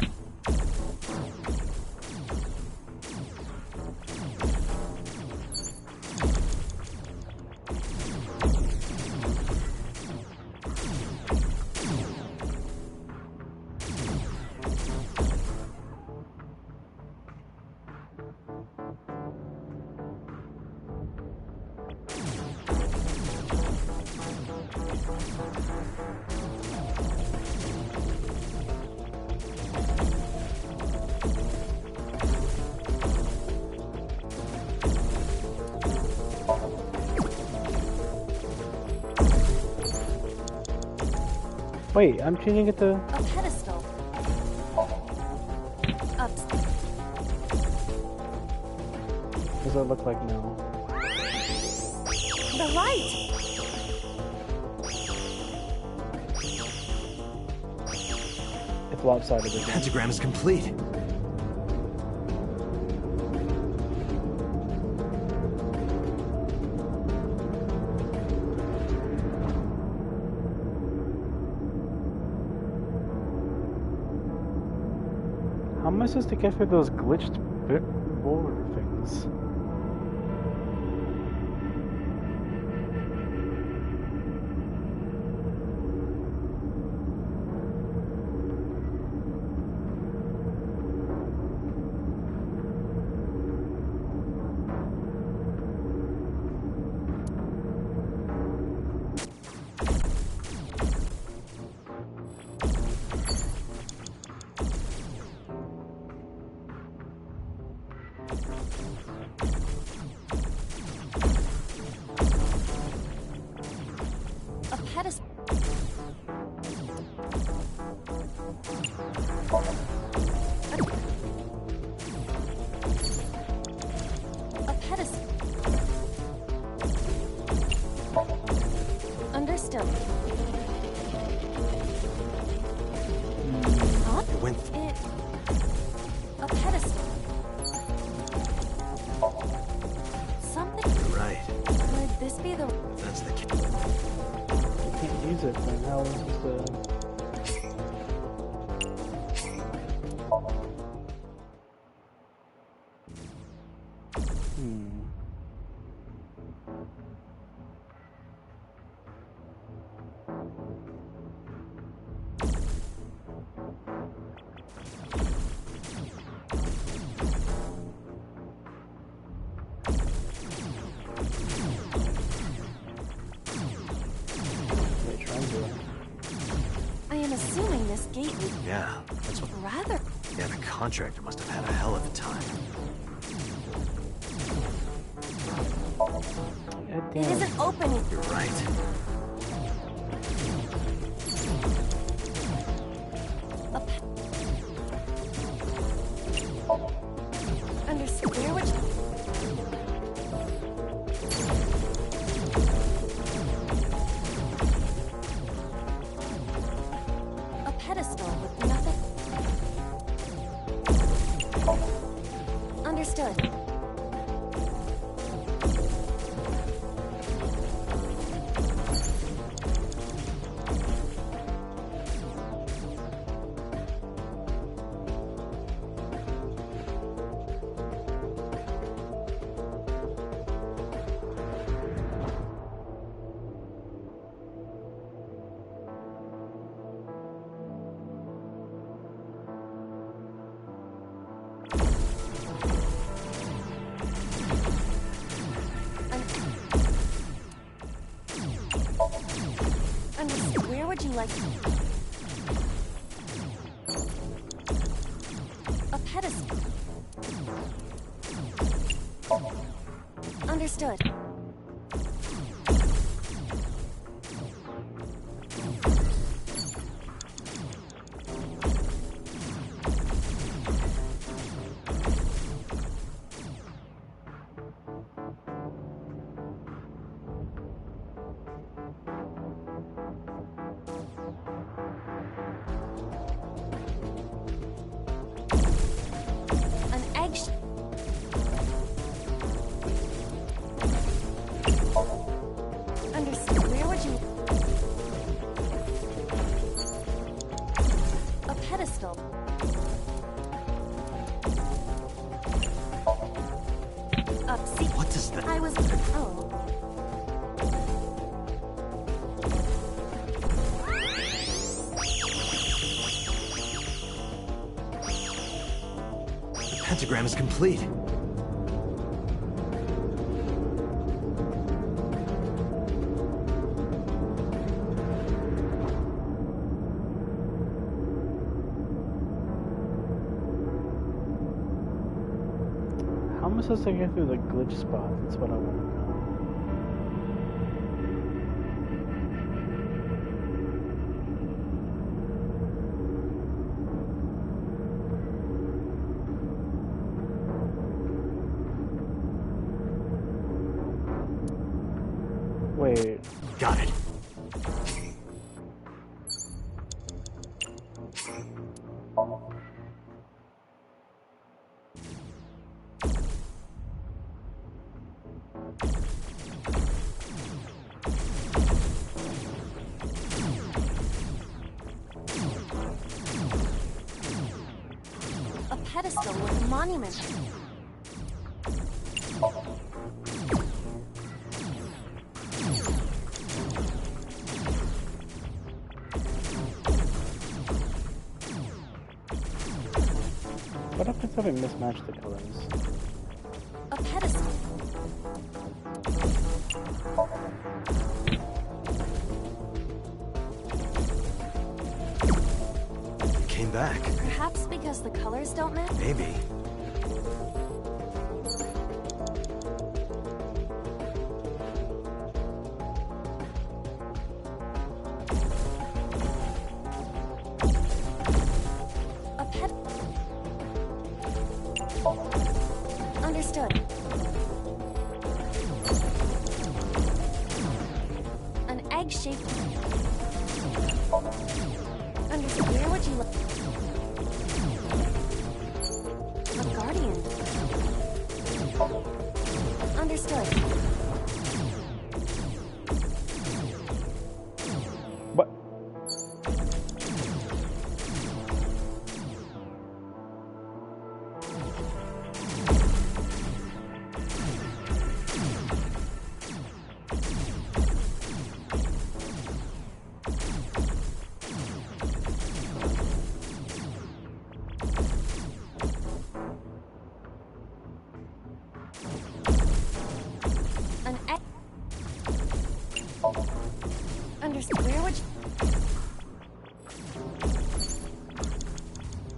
Wait, I'm changing it to... A pedestal. What does it look like now? The light! It's lopsided. The pentagram is complete. How am I supposed to get through those glitched border things? A pedestal. A pedestal. Understood. Huh? It went A pedestal. Something. right. Would this be the... That's the key. I can't use it, then how am I supposed to... I am assuming this gate would Yeah, that's what. rather... Yeah, the contractor must have had a hell of a time. God It damn. isn't opening. You're right. A pe- Understood. Where would you... A pedestal with nothing... Understood. Understood. Where would you like... A pedestal. Understood. An egg... Understood. Where would you... A pedestal. See... What does that? I was... Oh. The pentagram is complete. How am I supposed to get through the glitch spot? That's what I want to know. Wait. Got it. A pedestal with a monument. What happens if I mismatch the colors? A pedestal. It came back. Perhaps because the colors don't match? Maybe. A ped... Understood. An egg-shaped... Understood. Where would you like... A guardian. Understood. What? An egg... Understood. Where would you...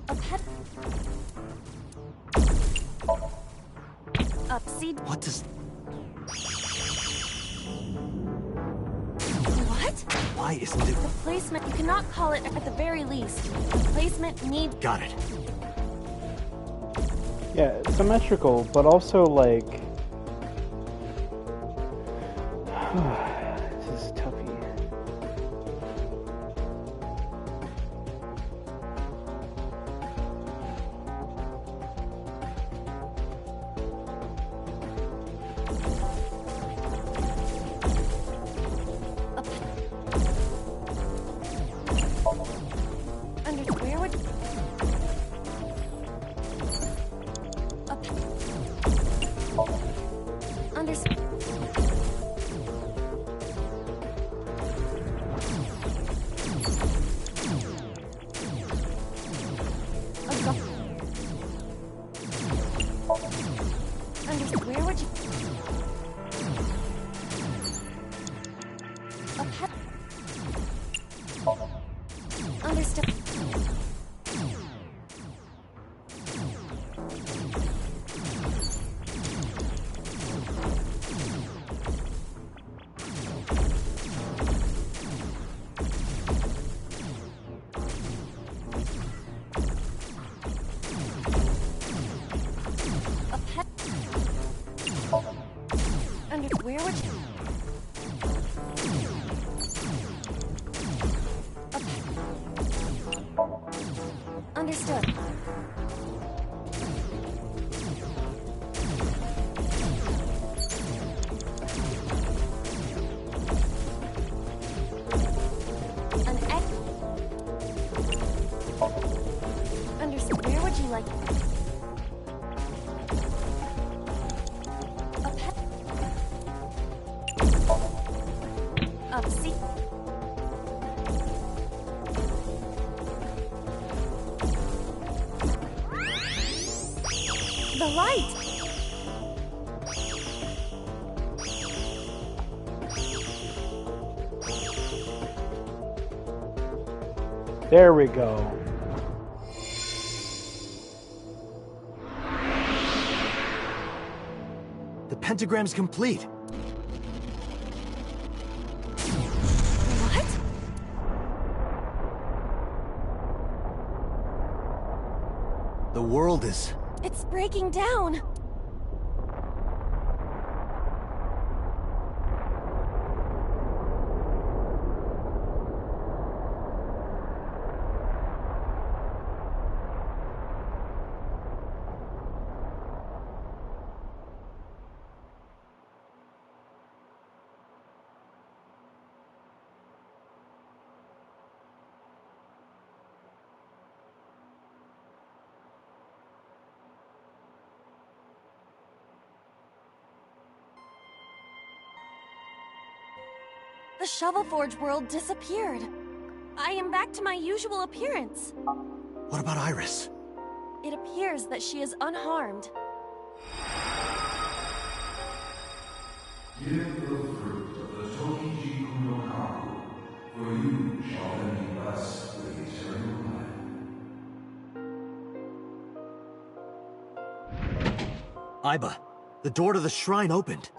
A pet... Seed... What does... What? Why isn't it... The placement... You cannot call it at the very least. The placement needs... Got it. Yeah, symmetrical, but also like... This is toughy. Under... Where would... Understood. Understood. Where would you... A pet... Understood. A pet... Under... Where would you... A pet... Understood. An egg... Understood. Where would you like... A pet... See... The light! There we go. The pentagram's complete. What? The world is... It's breaking down! The Shovel Forge world disappeared. I am back to my usual appearance. What about Iris? It appears that she is unharmed. Give the fruit of the Tokiji Kuno Kaku, for you shall then be blessed with eternal life. Aiba, the door to the shrine opened.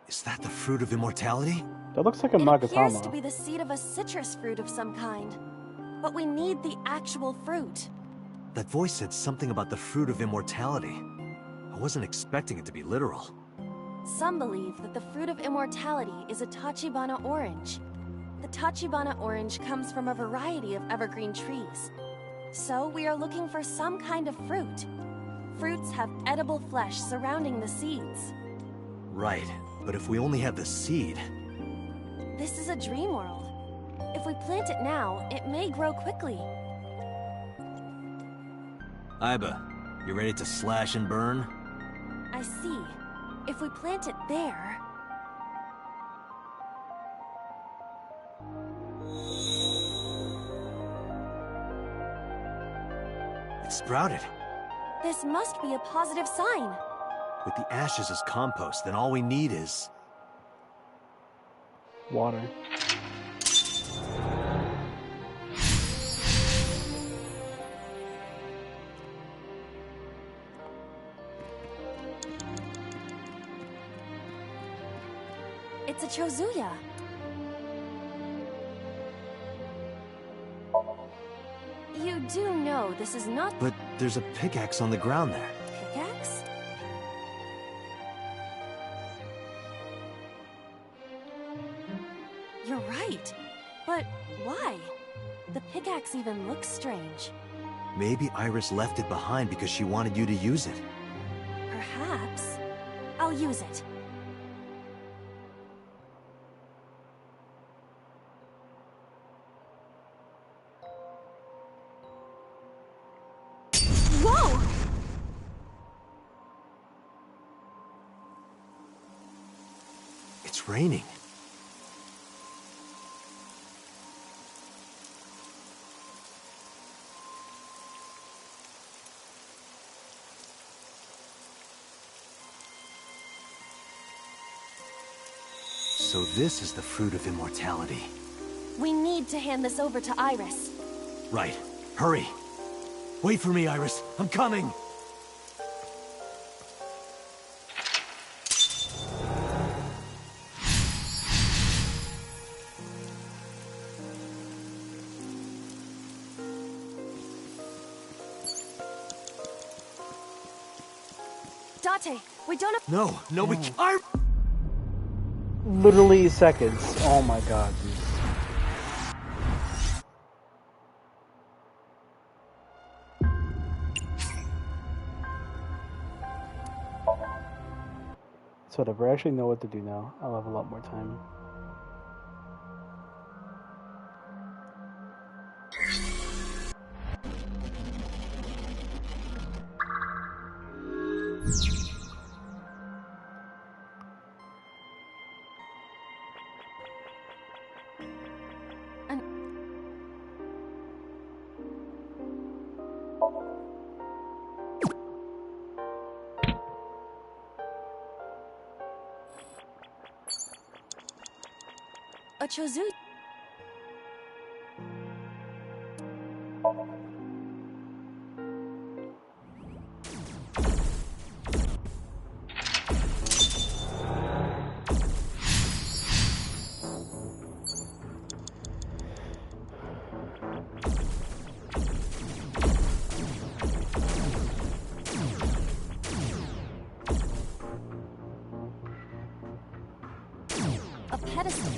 Is that the fruit of immortality? That looks like a It appears to Magatama. be the seed of a citrus fruit of some kind. But we need the actual fruit. That voice said something about the fruit of immortality. I wasn't expecting it to be literal. Some believe that the fruit of immortality is a Tachibana orange. The Tachibana orange comes from a variety of evergreen trees. So we are looking for some kind of fruit. Fruits have edible flesh surrounding the seeds. Right, but if we only have the seed... This is a dream world. If we plant it now, it may grow quickly. Aiba, you ready to slash and burn? I see. If we plant it there... It sprouted. This must be a positive sign. With the ashes as compost, then all we need is... Water. It's a Chozuya. You do know this is not But there's a pickaxe on the ground there. pickaxe? You're right. But why? The pickaxe even looks strange. Maybe Iris left it behind because she wanted you to use it. Perhaps. I'll use it. Whoa! It's raining. So this is the fruit of immortality. We need to hand this over to Iris. Right. Hurry. Wait for me, Iris. I'm coming. Date, we don't have... No, we can't. Literally seconds. Oh my god, dude. So whatever, I actually know what to do now. I'll have a lot more time. A Chozuya. A pedestal.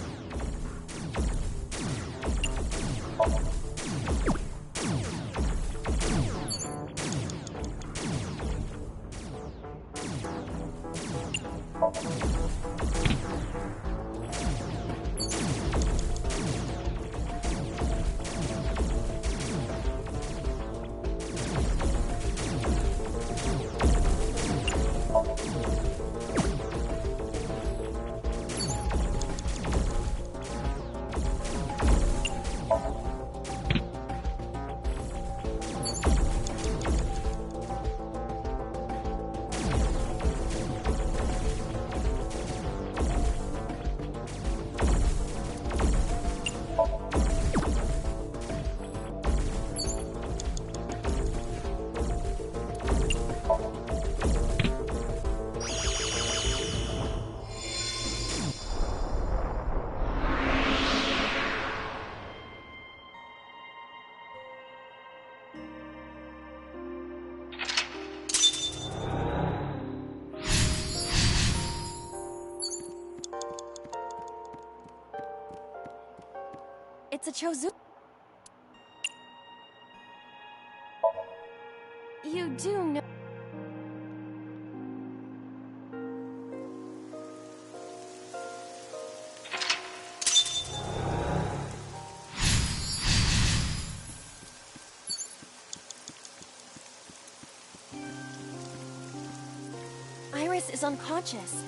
It's a Chozu. You do know. Iris is unconscious.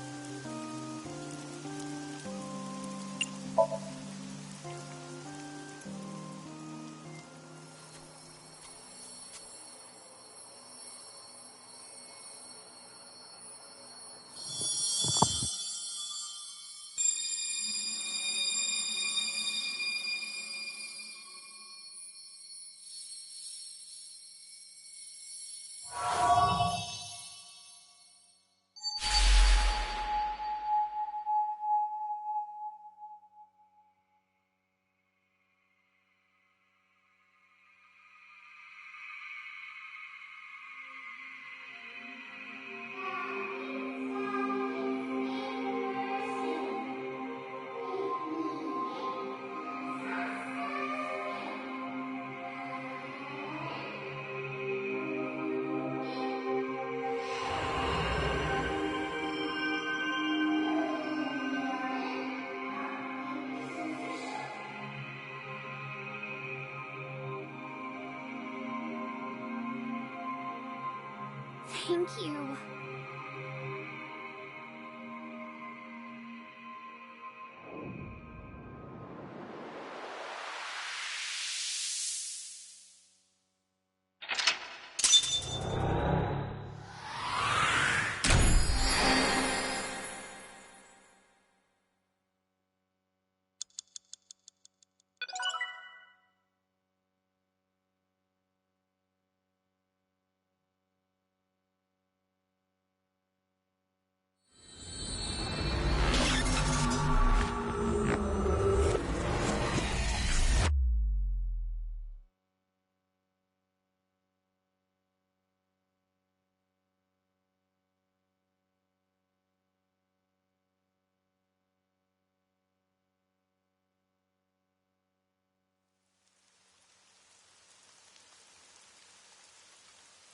Thank you.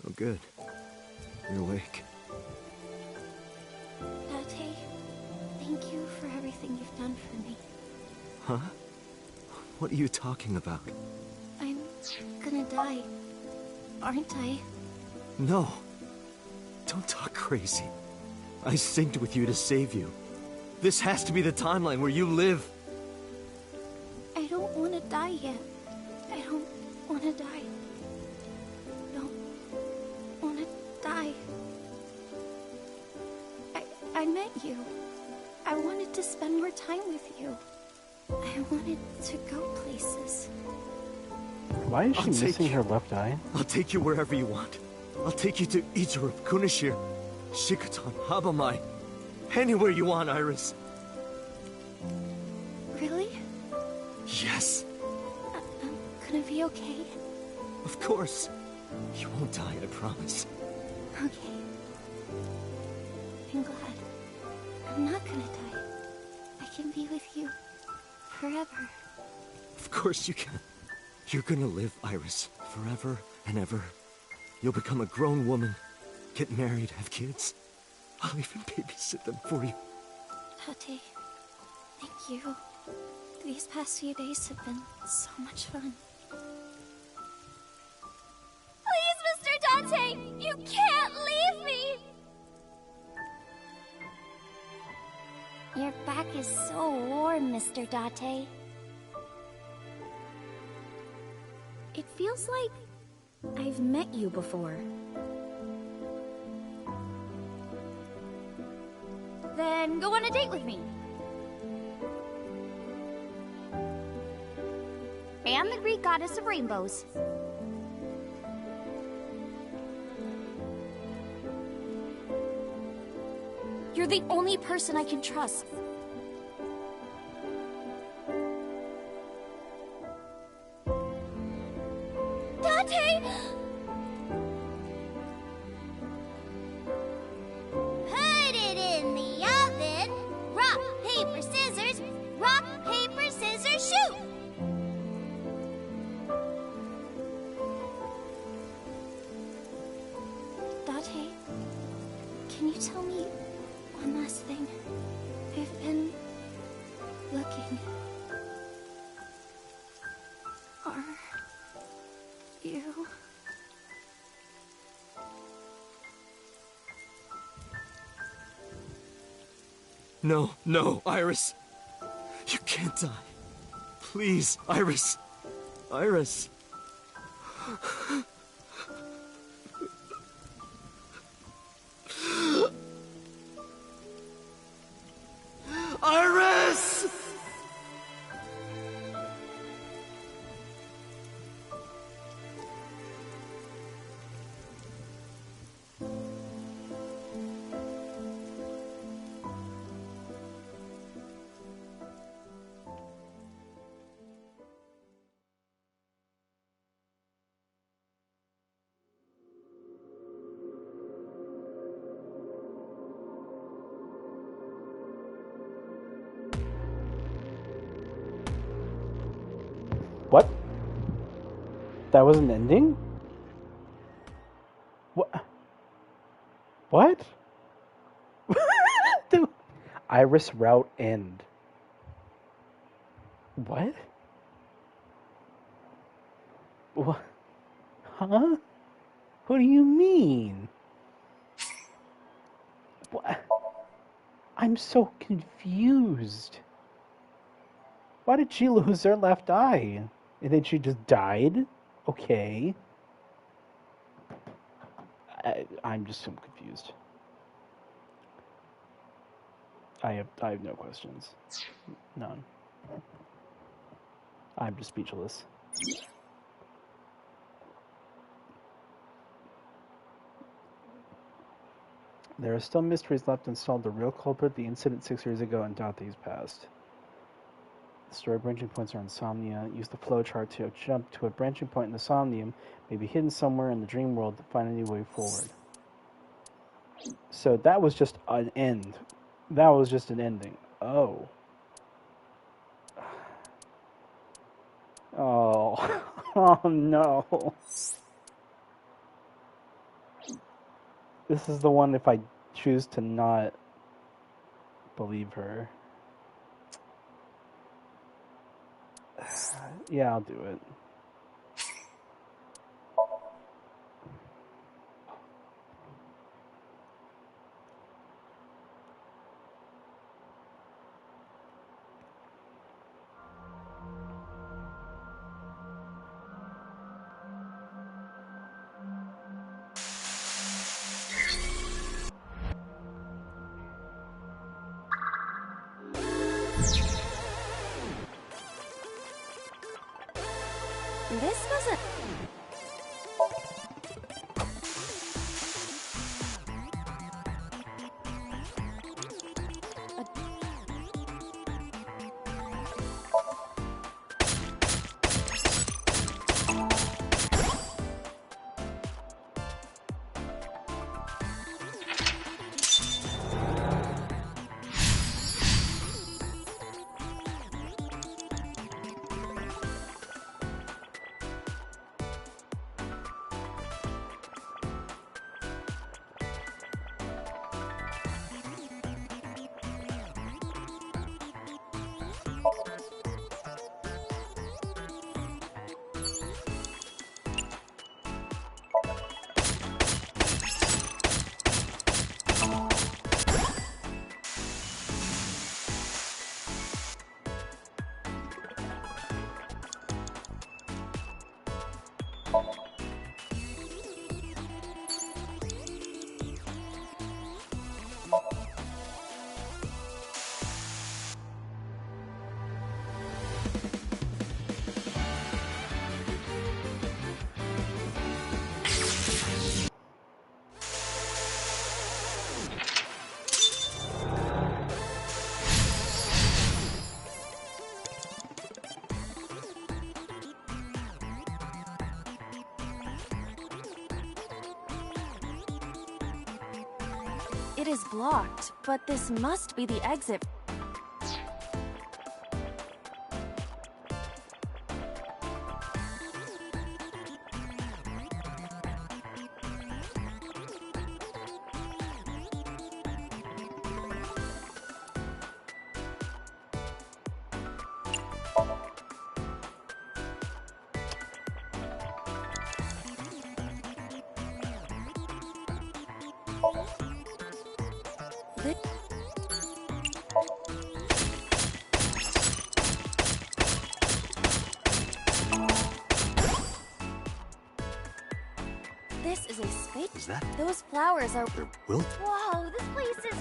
Oh, good. You're awake. Tate, thank you for everything you've done for me. Huh? What are you talking about? I'm gonna die, aren't I? No. Don't talk crazy. I synced with you to save you. This has to be the timeline where you live. I don't want to die yet. I don't want to die. Don't want to die. I met you. I wanted to spend more time with you. I wanted to go places. Why is she missing her left eye? I'll take you wherever you want. I'll take you to Izurup, Kunashir, Shikotan, Habamai. Anywhere you want, Iris. Really? Yes. I'm gonna be okay. Of course. You won't die, I promise. Okay. I'm glad. I'm not gonna die. I can be with you forever. Of course you can. You're gonna live, Iris, forever and ever. You'll become a grown woman, get married, have kids. I'll even babysit them for you. Tate, thank you. These past few days have been so much fun. Please, Mr. Dante! You can't leave me! Your back is so warm, Mr. Date. It feels like I've met you before. Then go on a date with me. And the Greek goddess of rainbows. You're the only person I can trust. Dante! Put it in the oven. Rock, paper, scissors. Rock, paper, scissors, shoot! Tate, can you tell me one last thing? I've been looking. Are you... No, no, Iris. You can't die. Please, Iris. Iris. Iris! What? That was an ending? What? What? Dude. Iris route end. What? What? Huh? What do you mean? What? I'm so confused. Why did she lose her left eye? And then she just died? Okay. I'm just so confused. I have no questions. None. I'm just speechless. There are still mysteries left unsolved. The real culprit, the incident 6 years ago, and Dorothy's past. The story branching points are insomnia. Use the flowchart to jump to a branching point in the Somnium, may be hidden somewhere in the dream world to find a new way forward. So that was just an end. That was just an ending. Oh. Oh. Oh no. This is the one if I choose to not believe her. Yeah, I'll do it. This wasn't... It is blocked, but this must be the exit. This is a space. Is that? Those flowers are. They're wilt? Whoa, this place is...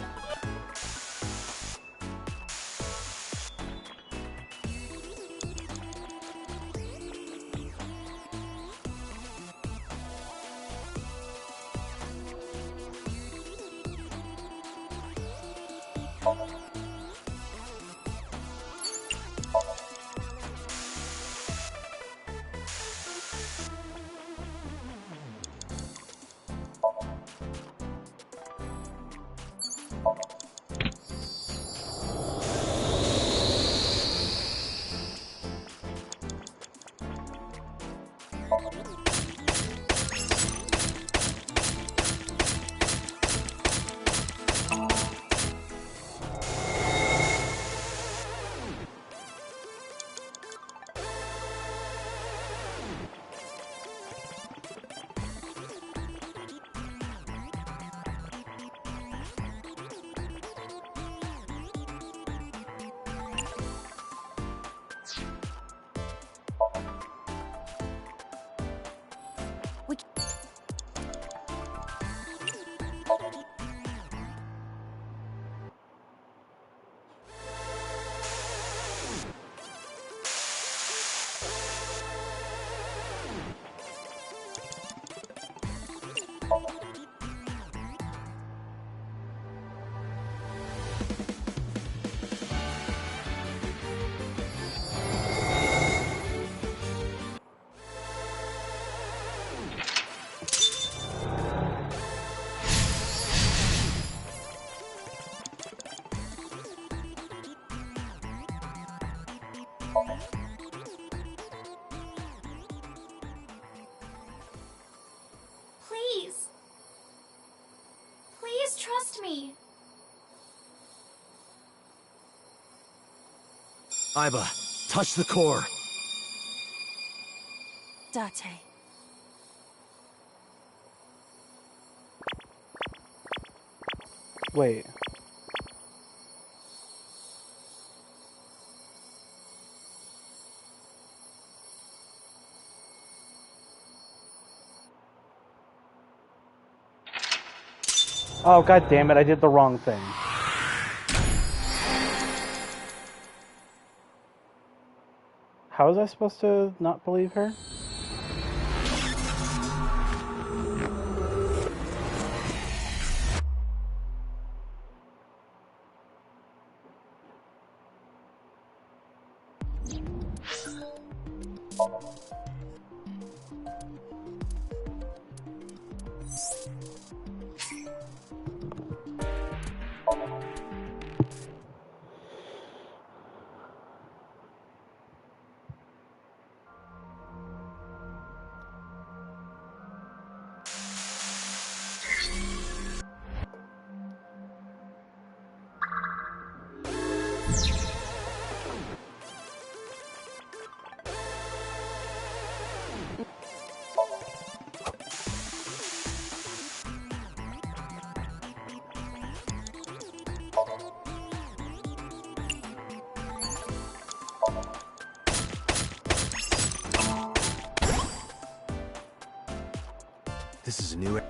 Please. Please trust me. Iba, touch the core. Date. Wait. Oh, god damn it, I did the wrong thing. How was I supposed to not believe her? This is a new...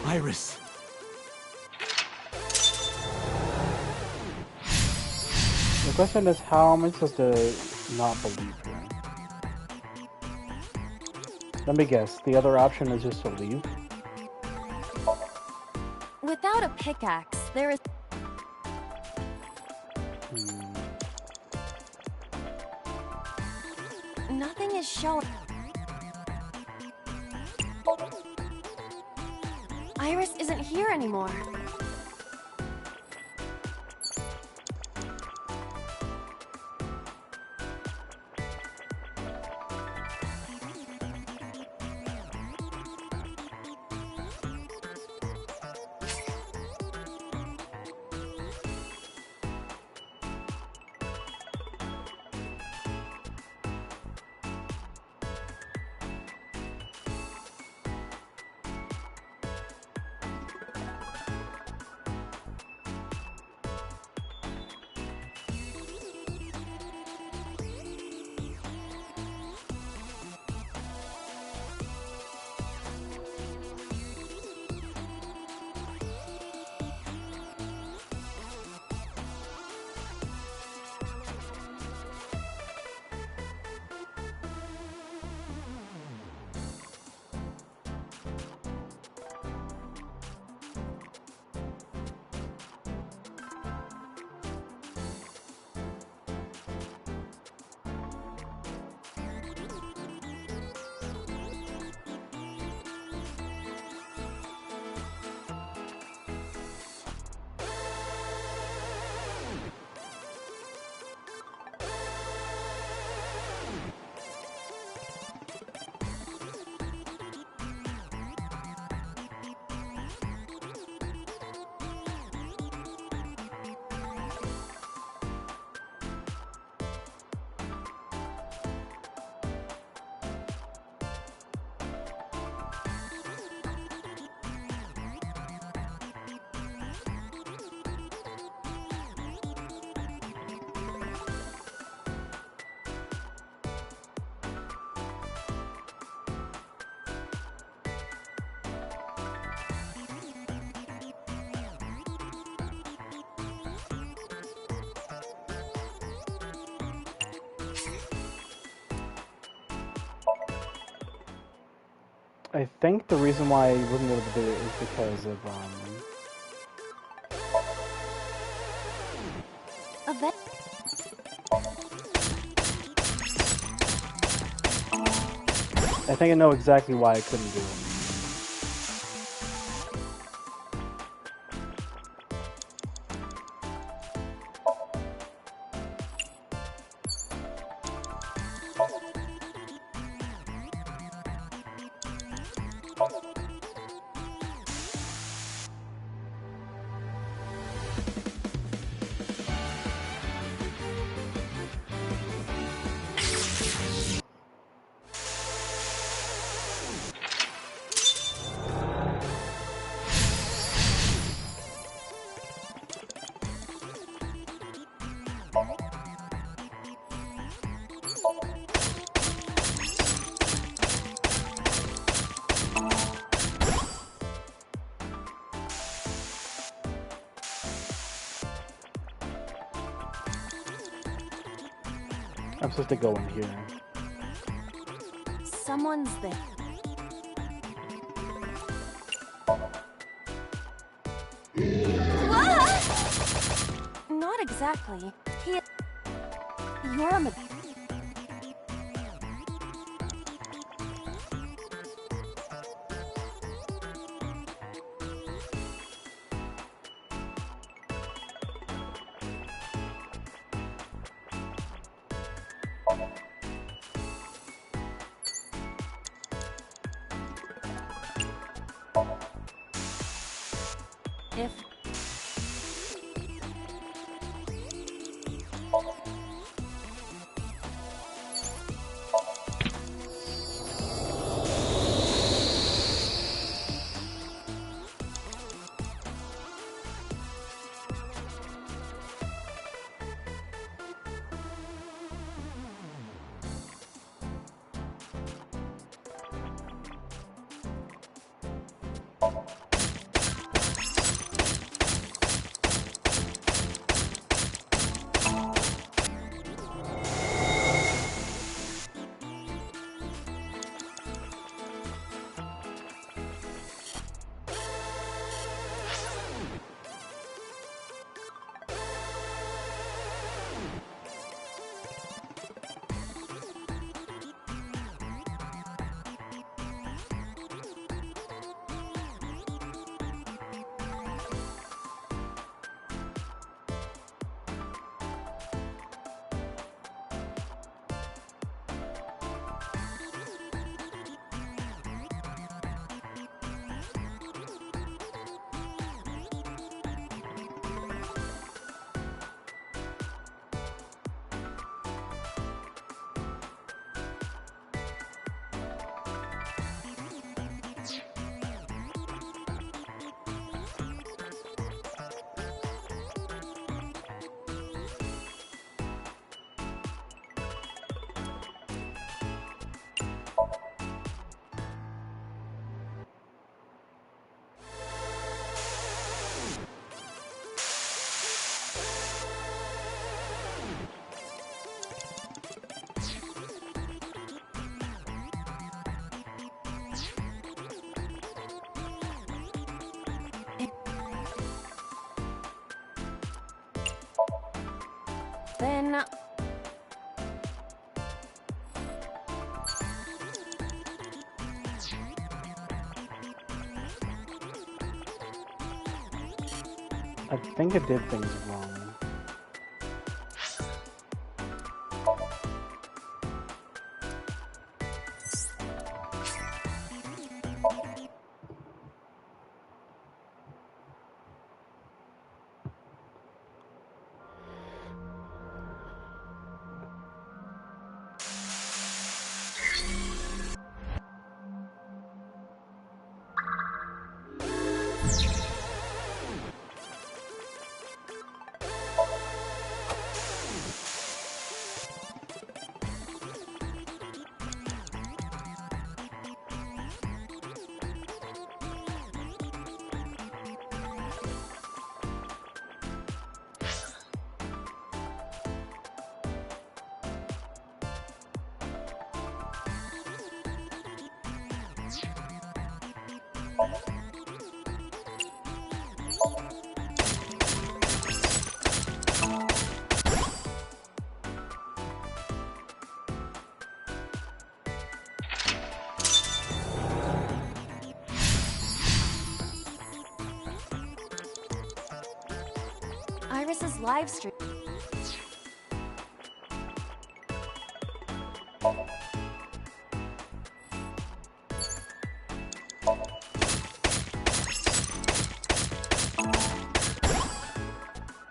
Iris. The question is, how am I supposed to not believe her? Let me guess. The other option is just to leave? Without a pickaxe, there is... Nothing is showing. Iris isn't here anymore. I think the reason why I wasn't able to do it is because of, Event. I think I know exactly why I couldn't do it. I'm supposed to go in here. Someone's there. What? Not exactly. You're a... If... Then... I think I did things wrong. Iris's live stream.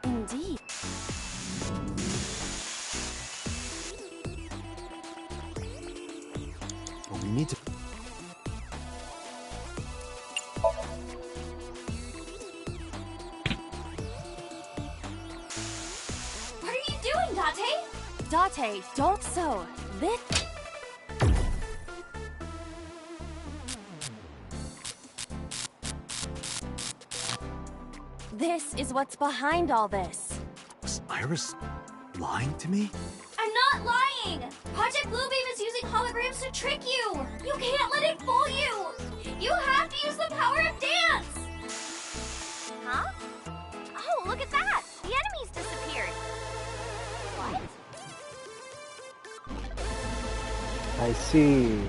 Indeed. Well, we need to... What are you doing, Date? Date, don't so. This... This is what's behind all this. Was Iris lying to me? I'm not lying! Project Bluebeam is using holograms to trick you! You can't let it fool you! You have to use the power of dance! Huh? Oh, look at that! The enemies disappeared. What? I see.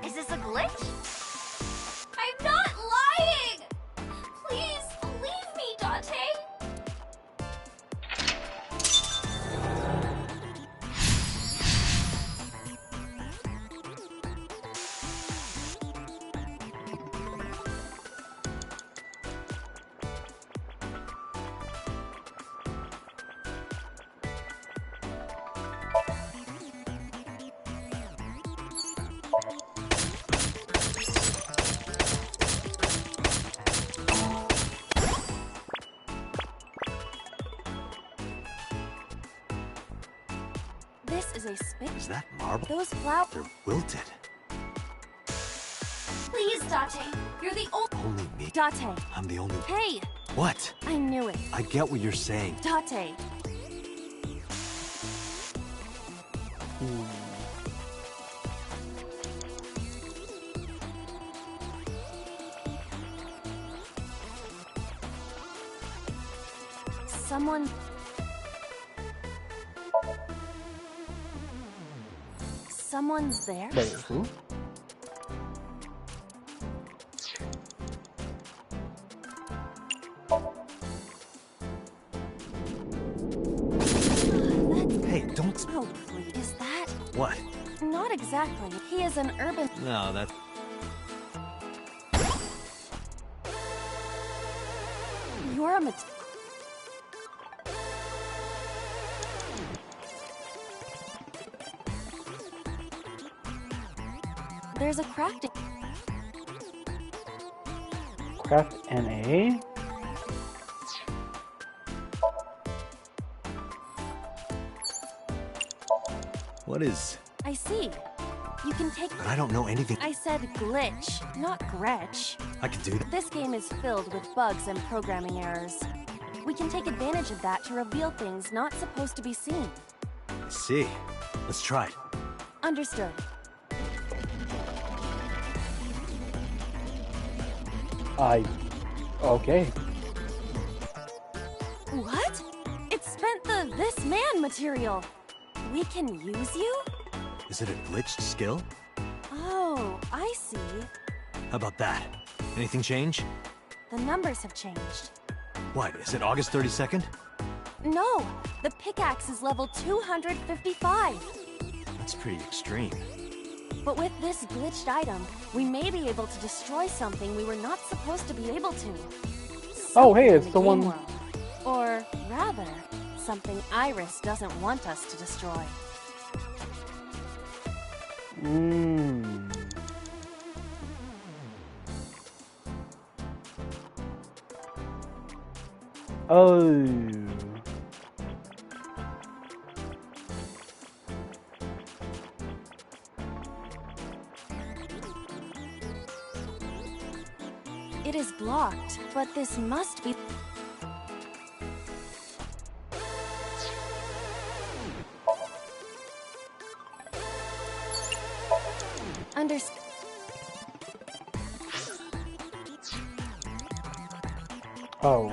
Is this a glitch? I'm not lying! Please, believe me, Date! This is a spin. Is that marble? Those flowers... They're wilted. Please, Date! You're the only... Only me. Date. I'm the only... Hey! What? I knew it. I get what you're saying. Date. Someone... Someone's there? Wait, who? Hey, don't... Oh, please. Is that... What? Not exactly. He is an urban... No, that's... You're a There's a crafting... Craft NA? What is... I see. You can take... But I don't know anything. I said glitch, not Gretch. I can do that. This game is filled with bugs and programming errors. We can take advantage of that to reveal things not supposed to be seen. I see. Let's try it. Understood. Okay. What? It spent the this man material. We can use you? Is it a glitched skill? Oh, I see. How about that? Anything change? The numbers have changed. What, is it August 32nd? No, the pickaxe is level 255. That's pretty extreme. But with this glitched item, we may be able to destroy something we were not supposed to be able to. Oh, hey, Something it's in the one... game world. Or rather, something Iris doesn't want us to destroy. Oh. It is blocked, but this must be... Oh.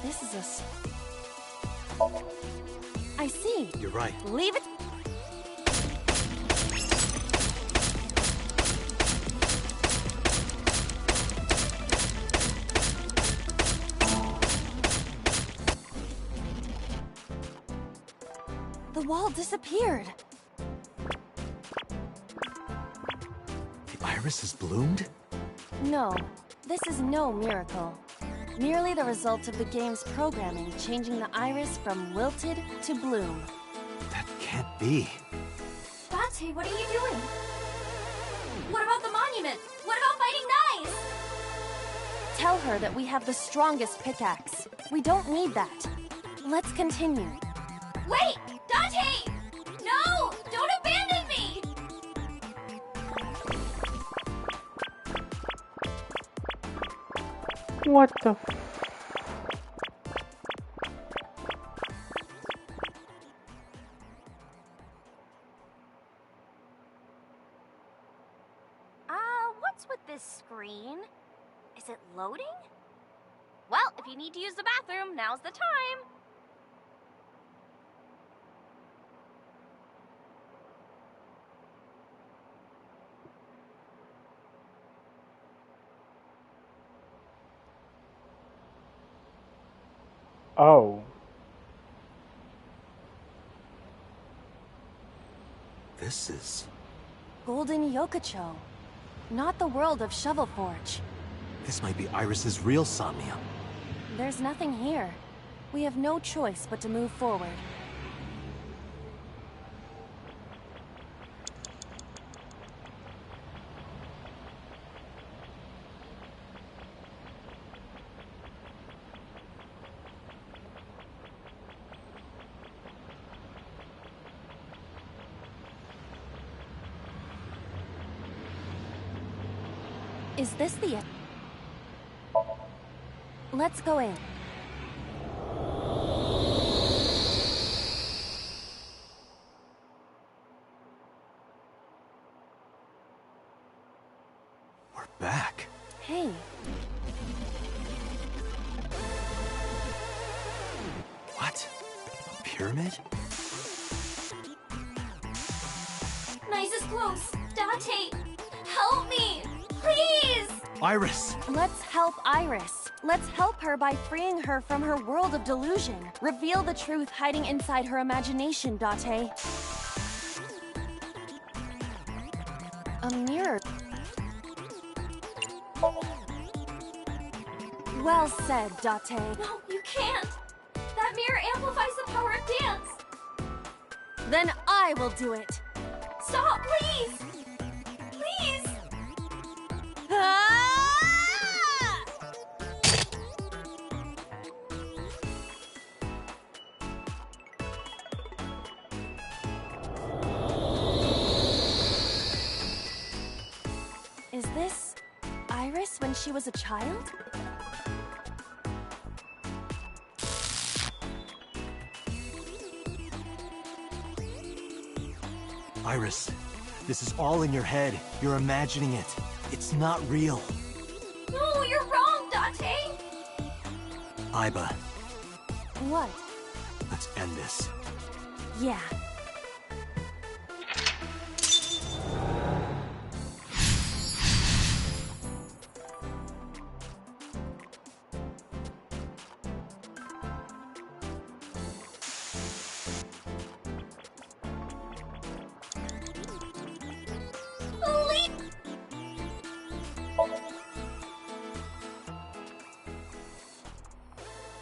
This is I see. You're right. Leave it. The wall disappeared. The iris has bloomed? No, this is no miracle. Merely the result of the game's programming changing the iris from wilted to bloom. That can't be. Dante, what are you doing? What about the monument? What about fighting knives? Tell her that we have the strongest pickaxe. We don't need that. Let's continue. Wait! Dante! No! Don't abandon me! What the f... What's with this screen? Is it loading? Well, if you need to use the bathroom, now's the time. Oh. This is... Golden Yokocho. Not the world of Shovelforge. This might be Iris's real Somnium. There's nothing here. We have no choice but to move forward. Is this the... Let's go in. We're back. Hey. What? A pyramid? Nice is close. Dante, help me! Please! Iris! Let's help Iris. Let's help her by freeing her from her world of delusion. Reveal the truth hiding inside her imagination, Date. A mirror. Well said, Date. No, you can't. That mirror amplifies the power of dance. Then I will do it. Stop, please. Please. Ah! Is this Iris when she was a child? Iris, this is all in your head. You're imagining it. It's not real. No, you're wrong, Date. Iba, What? let's end this. Yeah.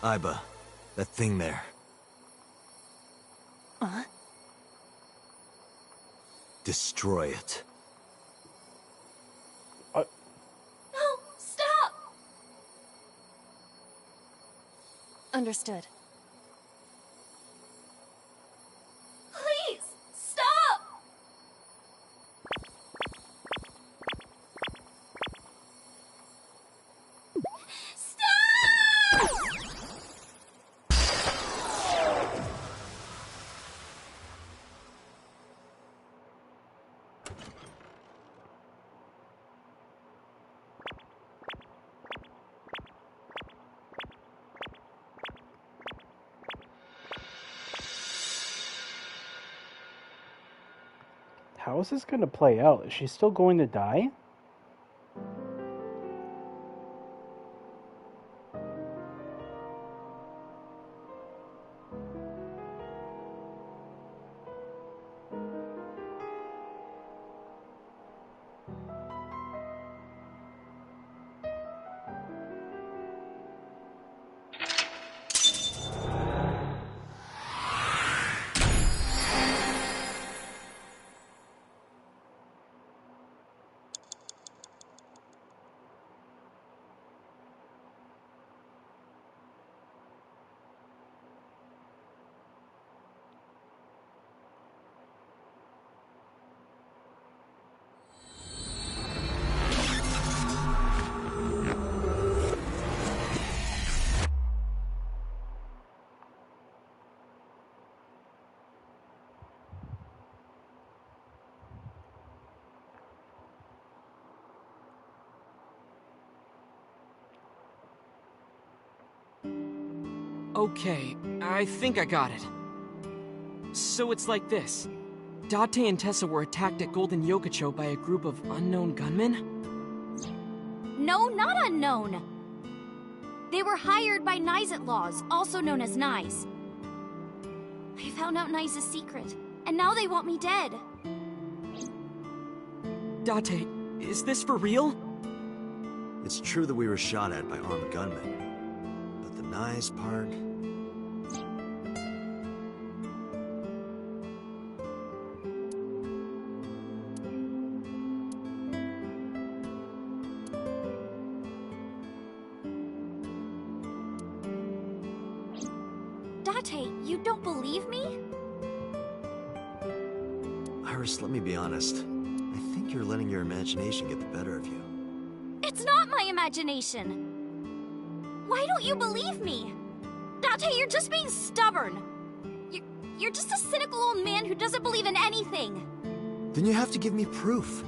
Iba, that thing there. Destroy it. No, stop. Understood. Please, stop. How is this going to play out? Is she still going to die? Okay, I think I got it. So it's like this. Date and Tessa were attacked at Golden Yokocho by a group of unknown gunmen? No, not unknown. They were hired by Nyes Laws, also known as Nyes. I found out Nyes' secret, and now they want me dead. Date, is this for real? It's true that we were shot at by armed gunmen. But the nice part... Date, you don't believe me? Iris, let me be honest. I think you're letting your imagination get the better of you. It's not my imagination. Why don't you believe me? Date, you're just being stubborn. You're just a cynical old man who doesn't believe in anything. Then you have to give me proof.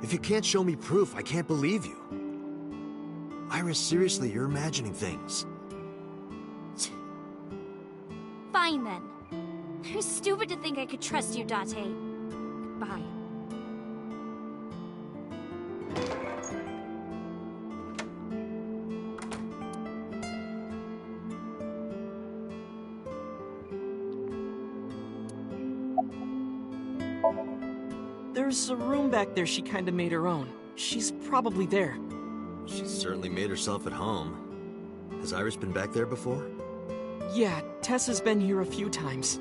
If you can't show me proof, I can't believe you. Iris, seriously, you're imagining things. Fine then. It was stupid to think I could trust you, Date. Bye. There's a room back there she kinda made her own. She's probably there. She's certainly made herself at home. Has Iris been back there before? Yeah, Tessa's been here a few times.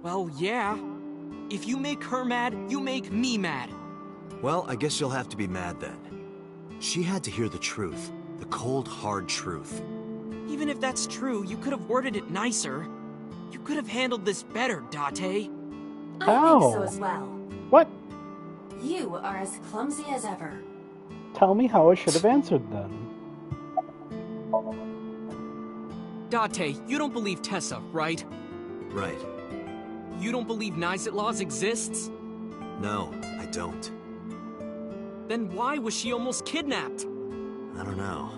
Well, yeah. If you make her mad, you make me mad. Well, I guess you'll have to be mad then. She had to hear the truth. The cold, hard truth. Even if that's true, you could have worded it nicer. You could have handled this better, Date. I think Ow. so as well. What? You are as clumsy as ever. Tell me how I should have answered then. Date, you don't believe Tessa, right? Right. You don't believe Nizet Laws exists? No, I don't. Then why was she almost kidnapped? I don't know.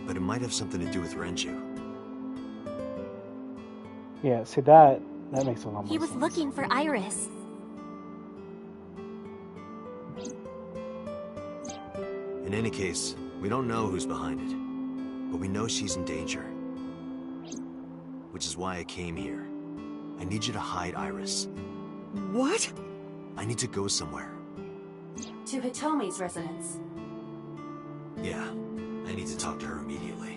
But it might have something to do with Renju. Yeah, see that makes a lot more sense. He was looking for Iris. In any case, we don't know who's behind it. But we know she's in danger. Which is why I came here. I need you to hide Iris. What? I need to go somewhere. To Hitomi's residence. Yeah, I need to talk to her immediately.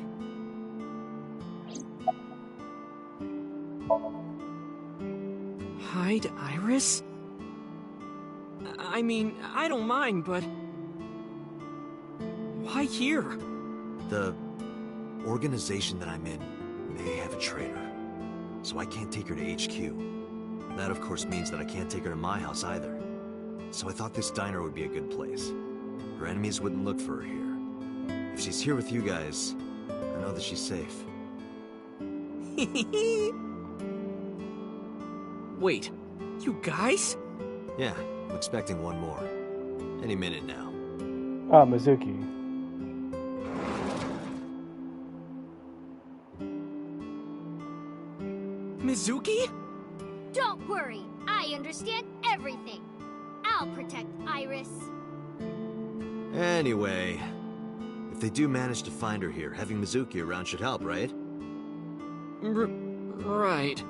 Hide Iris? I mean, I don't mind, but... why here? The organization that I'm in may have a traitor. So I can't take her to HQ. That, of course, means that I can't take her to my house either. So I thought this diner would be a good place. Her enemies wouldn't look for her here. If she's here with you guys, I know that she's safe. Wait, you guys? Yeah, I'm expecting one more. Any minute now. Ah, Mizuki. Mizuki? Don't worry, I understand everything. I'll protect Iris. Anyway, if they do manage to find her here, having Mizuki around should help, right? Right.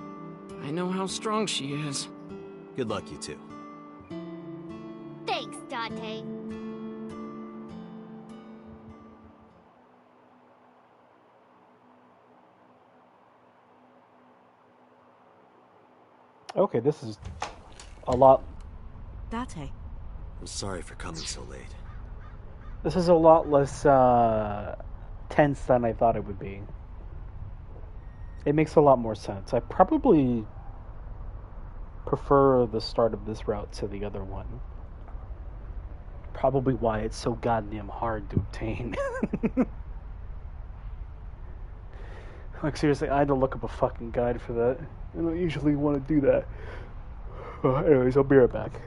I know how strong she is. Good luck, you two. Thanks, Date. Okay, this is a lot. Date. I'm sorry for coming so late. This is a lot less tense than I thought it would be. It makes a lot more sense. I probably prefer the start of this route to the other one. Probably why it's so goddamn hard to obtain. Like, seriously, I had to look up a fucking guide for that. I don't usually want to do that. Anyways, I'll be right back.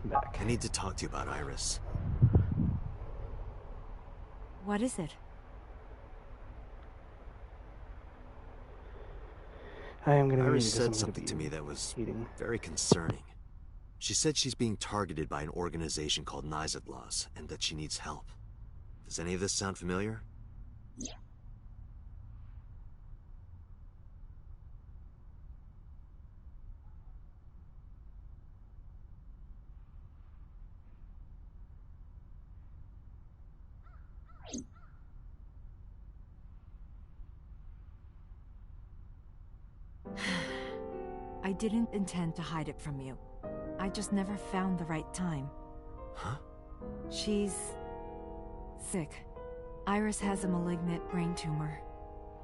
back. I need to talk to you about Iris. What is it? I am gonna Iris eat said something to me that was very concerning. She said she's being targeted by an organization called Nizatlos, and that she needs help. Does any of this sound familiar? I didn't intend to hide it from you. I just never found the right time. Huh? She's sick. Iris has a malignant brain tumor.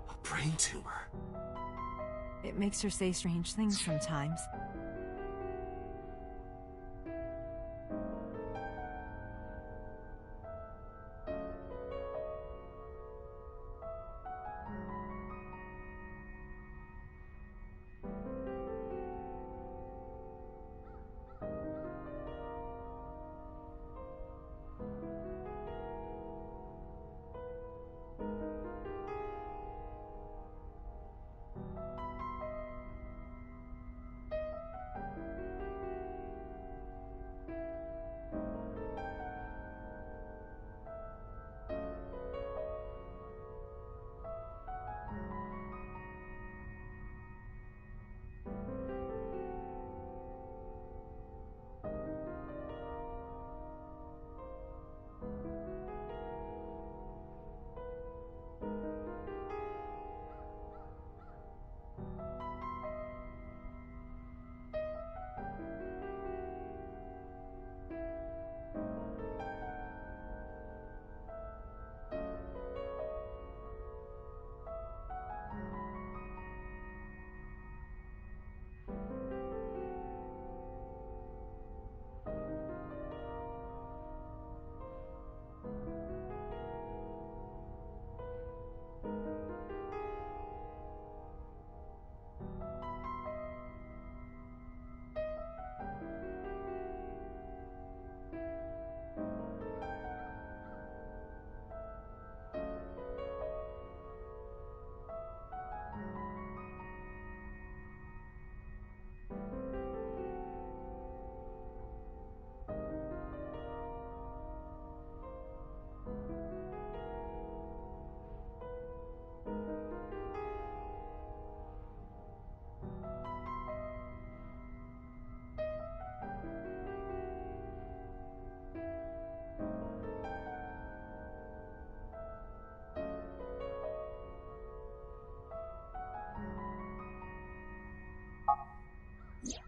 A brain tumor? It makes her say strange things sometimes.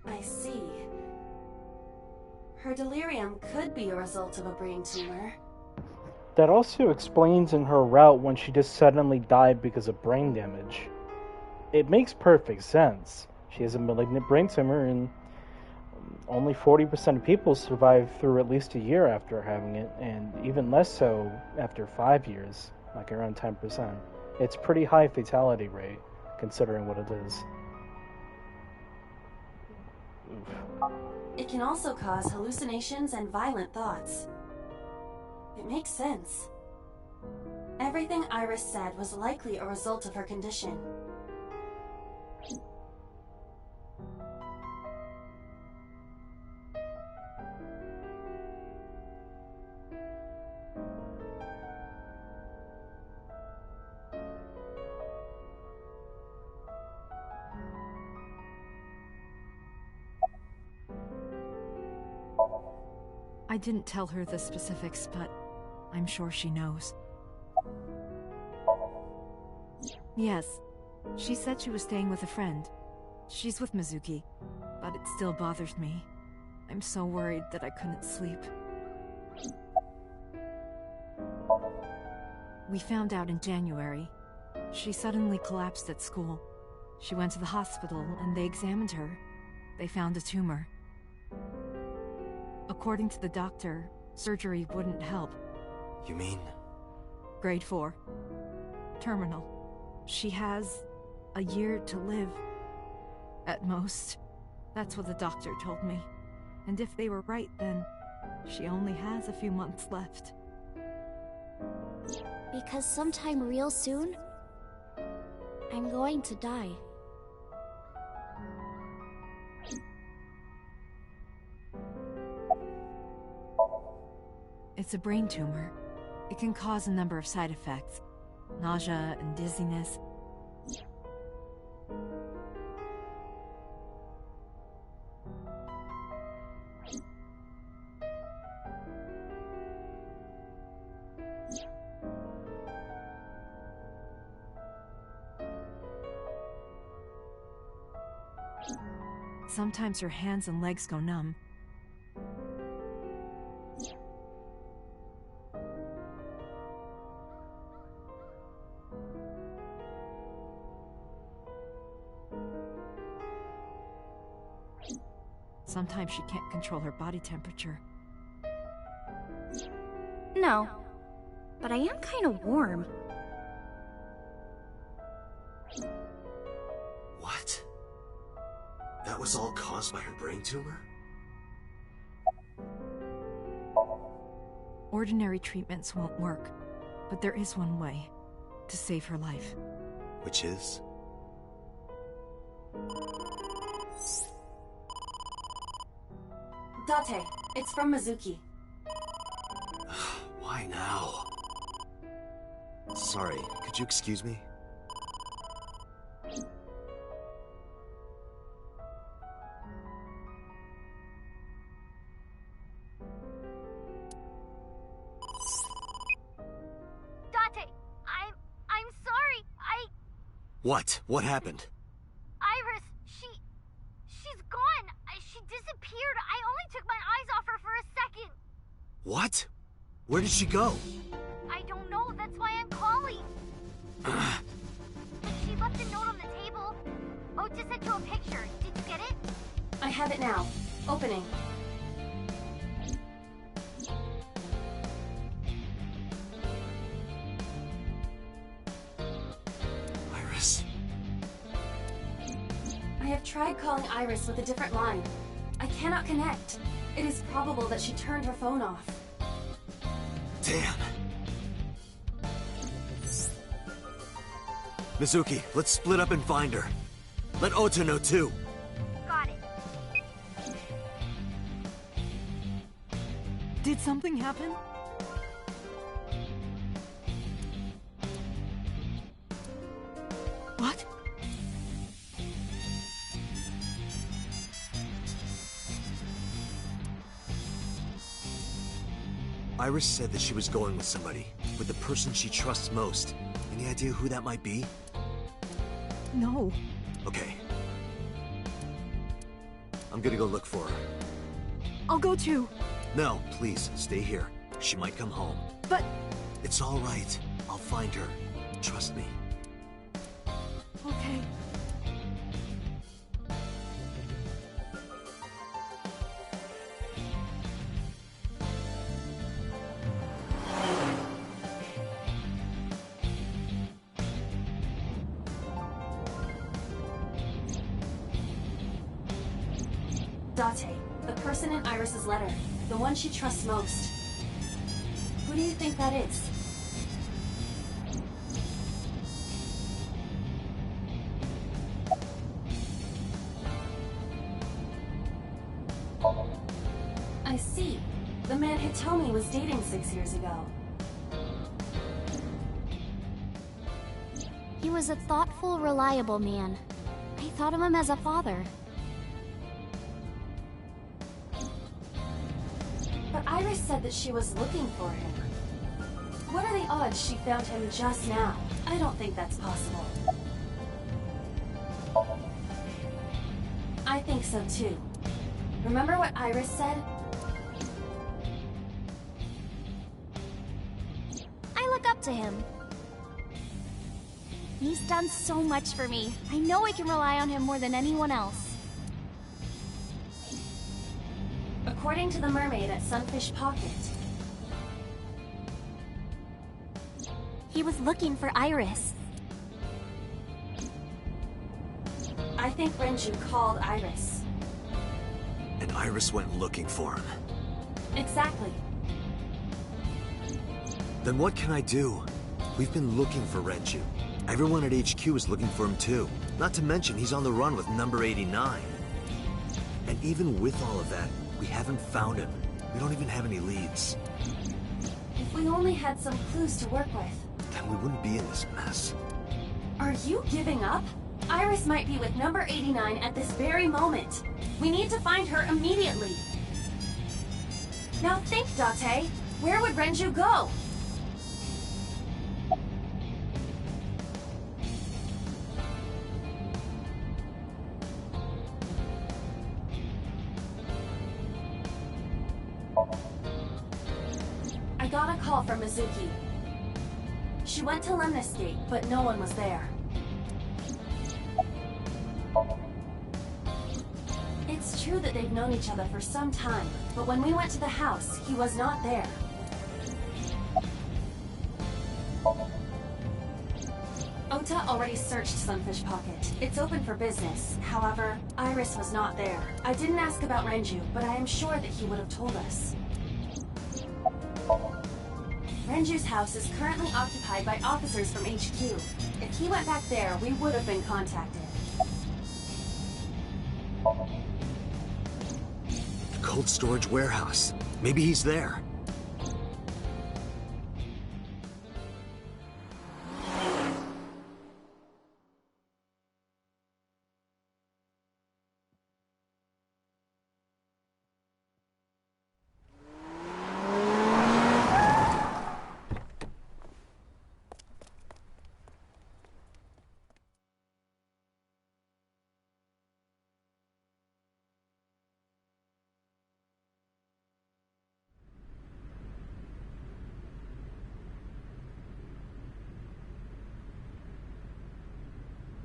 I see. Her delirium could be a result of a brain tumor. That also explains in her route when she just suddenly died because of brain damage. It makes perfect sense. She has a malignant brain tumor, and only 40% of people survive through at least a year after having it, and even less so after 5 years, like around 10%. It's pretty high fatality rate, considering what it is. Oof. It can also cause hallucinations and violent thoughts. It makes sense. Everything Iris said was likely a result of her condition. I didn't tell her the specifics, but I'm sure she knows. Yes, she said she was staying with a friend. She's with Mizuki, but it still bothers me. I'm so worried that I couldn't sleep. We found out in January. She suddenly collapsed at school. She went to the hospital and they examined her. They found a tumor. According to the doctor, surgery wouldn't help. You mean? Grade 4. Terminal. She has a year to live. At most. That's what the doctor told me. And if they were right, then she only has a few months left. Because sometime real soon, I'm going to die. It's a brain tumor. It can cause a number of side effects. Nausea and dizziness. Sometimes her hands and legs go numb. Sometimes she can't control her body temperature. No, but I am kind of warm. What? That was all caused by her brain tumor? Ordinary treatments won't work, but there is one way to save her life. Which is? Date, it's from Mizuki. Why now? Sorry, could you excuse me? Date, I'm sorry. What? What happened? Iris, she's gone. She disappeared. I only took my eyes off her for a second. What? Where did she go? I don't know. That's why I'm calling. She left a note on the table. Oh, just sent you a picture. Did you get it? I have it now. Opening. Iris. I have tried calling Iris with a different line. I cannot connect. It is probable that she turned her phone off. Damn. Mizuki, let's split up and find her. Let Ota know too. Got it. Did something happen? What? Iris said that she was going with somebody, with the person she trusts most. Any idea who that might be? No. Okay. I'm gonna go look for her. I'll go too. No, please, stay here. She might come home. But... It's all right. I'll find her. Trust me. Okay. Date, the person in Iris's letter. The one she trusts most. Who do you think that is? I see. The man Hitomi was dating 6 years ago. He was a thoughtful, reliable man. I thought of him as a father. But Iris said that she was looking for him. What are the odds she found him just now? I don't think that's possible. I think so too. Remember what Iris said? I look up to him. He's done so much for me. I know I can rely on him more than anyone else. According to the mermaid at Sunfish Pocket, he was looking for Iris. I think Renju called Iris. And Iris went looking for him. Exactly. Then what can I do? We've been looking for Renju. Everyone at HQ is looking for him too. Not to mention he's on the run with number 89. And even with all of that, we haven't found him. We don't even have any leads. If we only had some clues to work with. Then we wouldn't be in this mess. Are you giving up? Iris might be with number 89 at this very moment. We need to find her immediately. Now think, Date. Where would Renju go? I got a call from Mizuki. She went to Lemnis Gate, but no one was there. It's true that they've known each other for some time, but when we went to the house, he was not there. Ota already searched Sunfish Pocket. It's open for business. However, Iris was not there. I didn't ask about Renju, but I am sure that he would have told us. Renju's house is currently occupied by officers from HQ. If he went back there, we would have been contacted. The cold storage warehouse. Maybe he's there.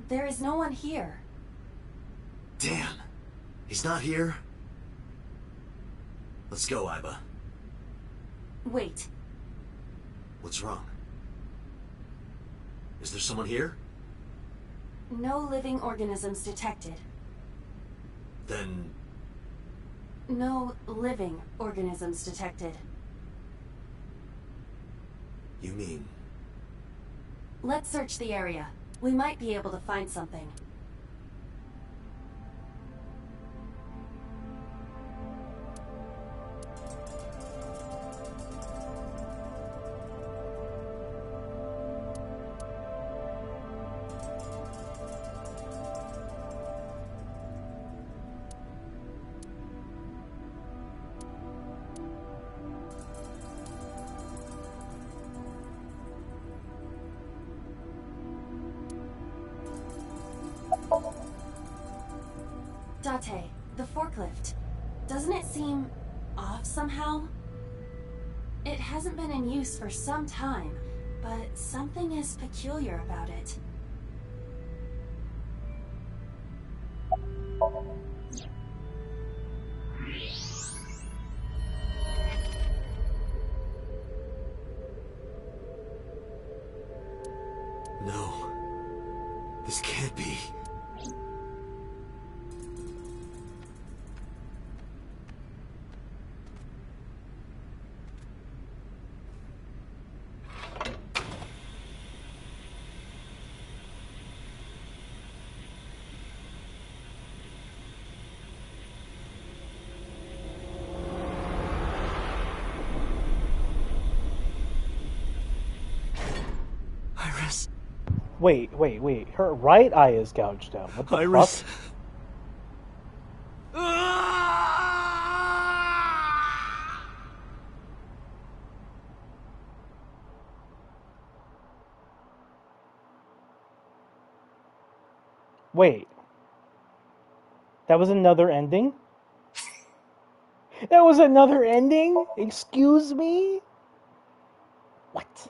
There is no one here. Damn. He's not here? Let's go, Aiba. Wait. What's wrong? Is there someone here? No living organisms detected. Then... No living organisms detected. You mean... Let's search the area. We might be able to find something. Date, the forklift. Doesn't it seem off somehow? It hasn't been in use for some time, but something is peculiar about it. No. This can't be. Iris. Wait. Her right eye is gouged out. What the Iris. fuck? Wait. That was another ending? That was another ending? Excuse me? What?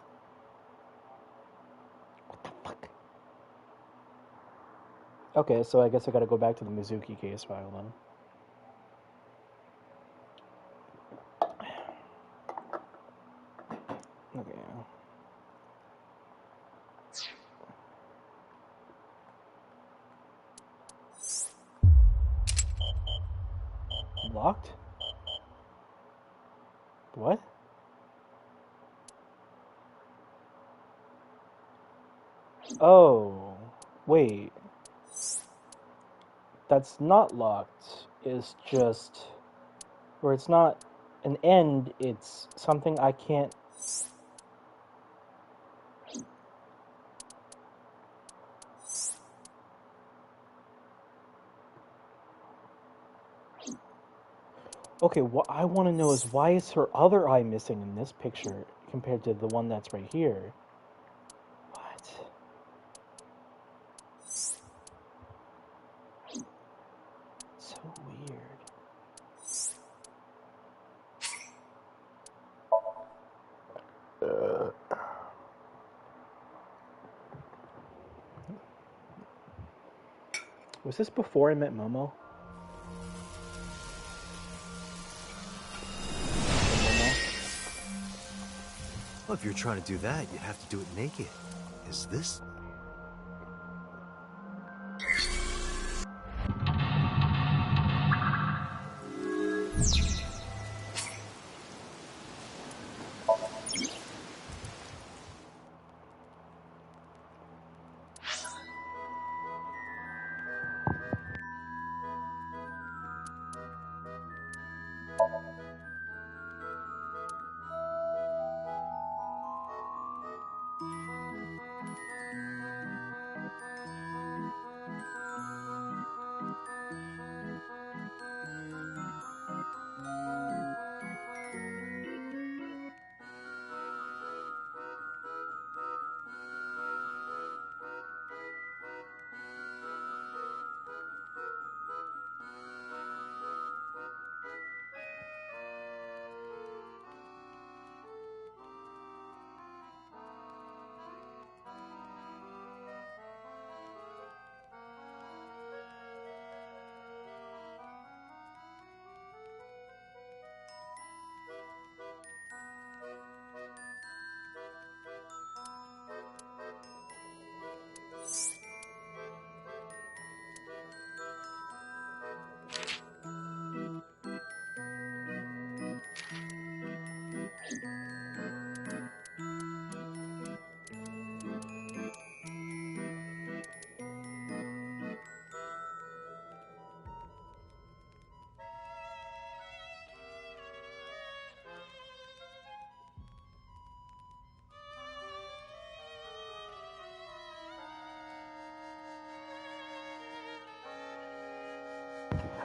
What the fuck? Okay, so I guess I gotta go back to the Mizuki case file then. Okay. locked? What? Oh, wait. That's not locked. It's just... Where it's not an end, it's something I can't... Okay, what I want to know is why is her other eye missing in this picture compared to the one that's right here? What? So weird. Was this before I met Momo? Well, if you're trying to do that, you'd have to do it naked. Is this?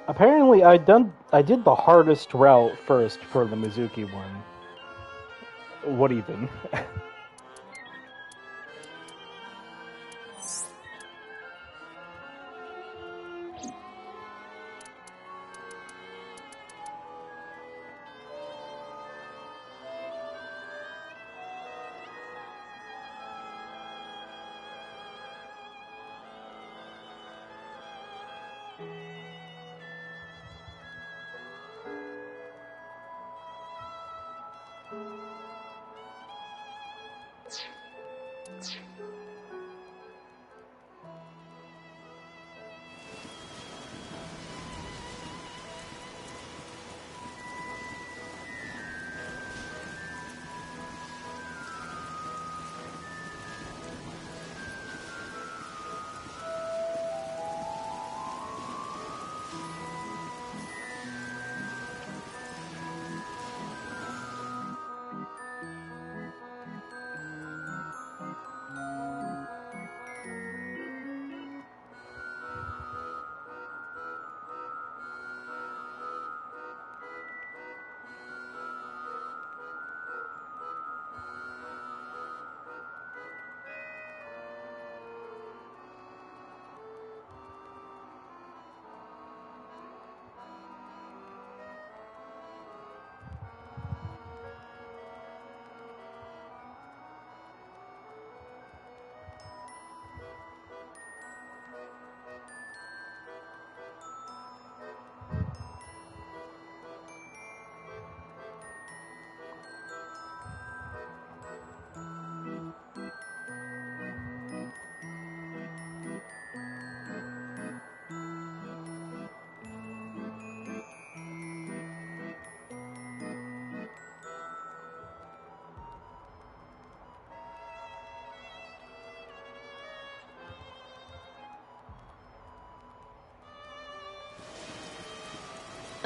Apparently, I did the hardest route first for the Mizuki one. What even?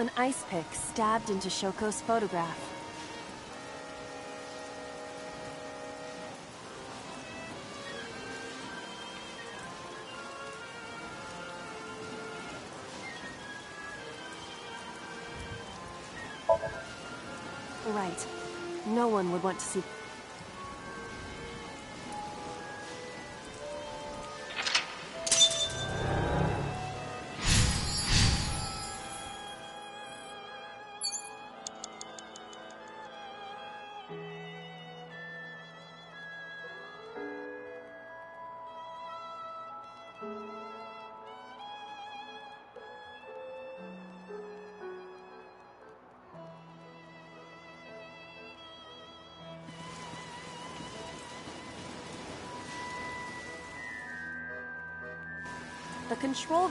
An ice pick stabbed into Shoko's photograph. Right. No one would want to see... The control...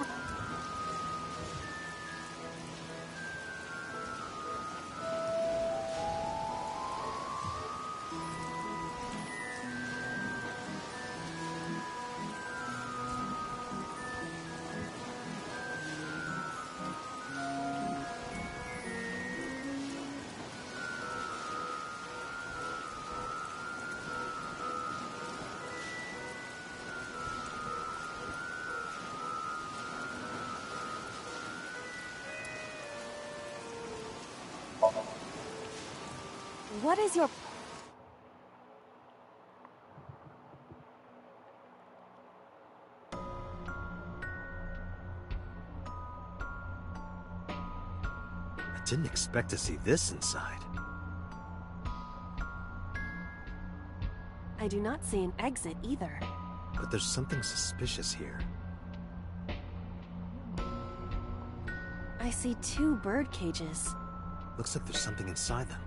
What is your... I didn't expect to see this inside. I do not see an exit either. But there's something suspicious here. I see 2 bird cages. Looks like there's something inside them.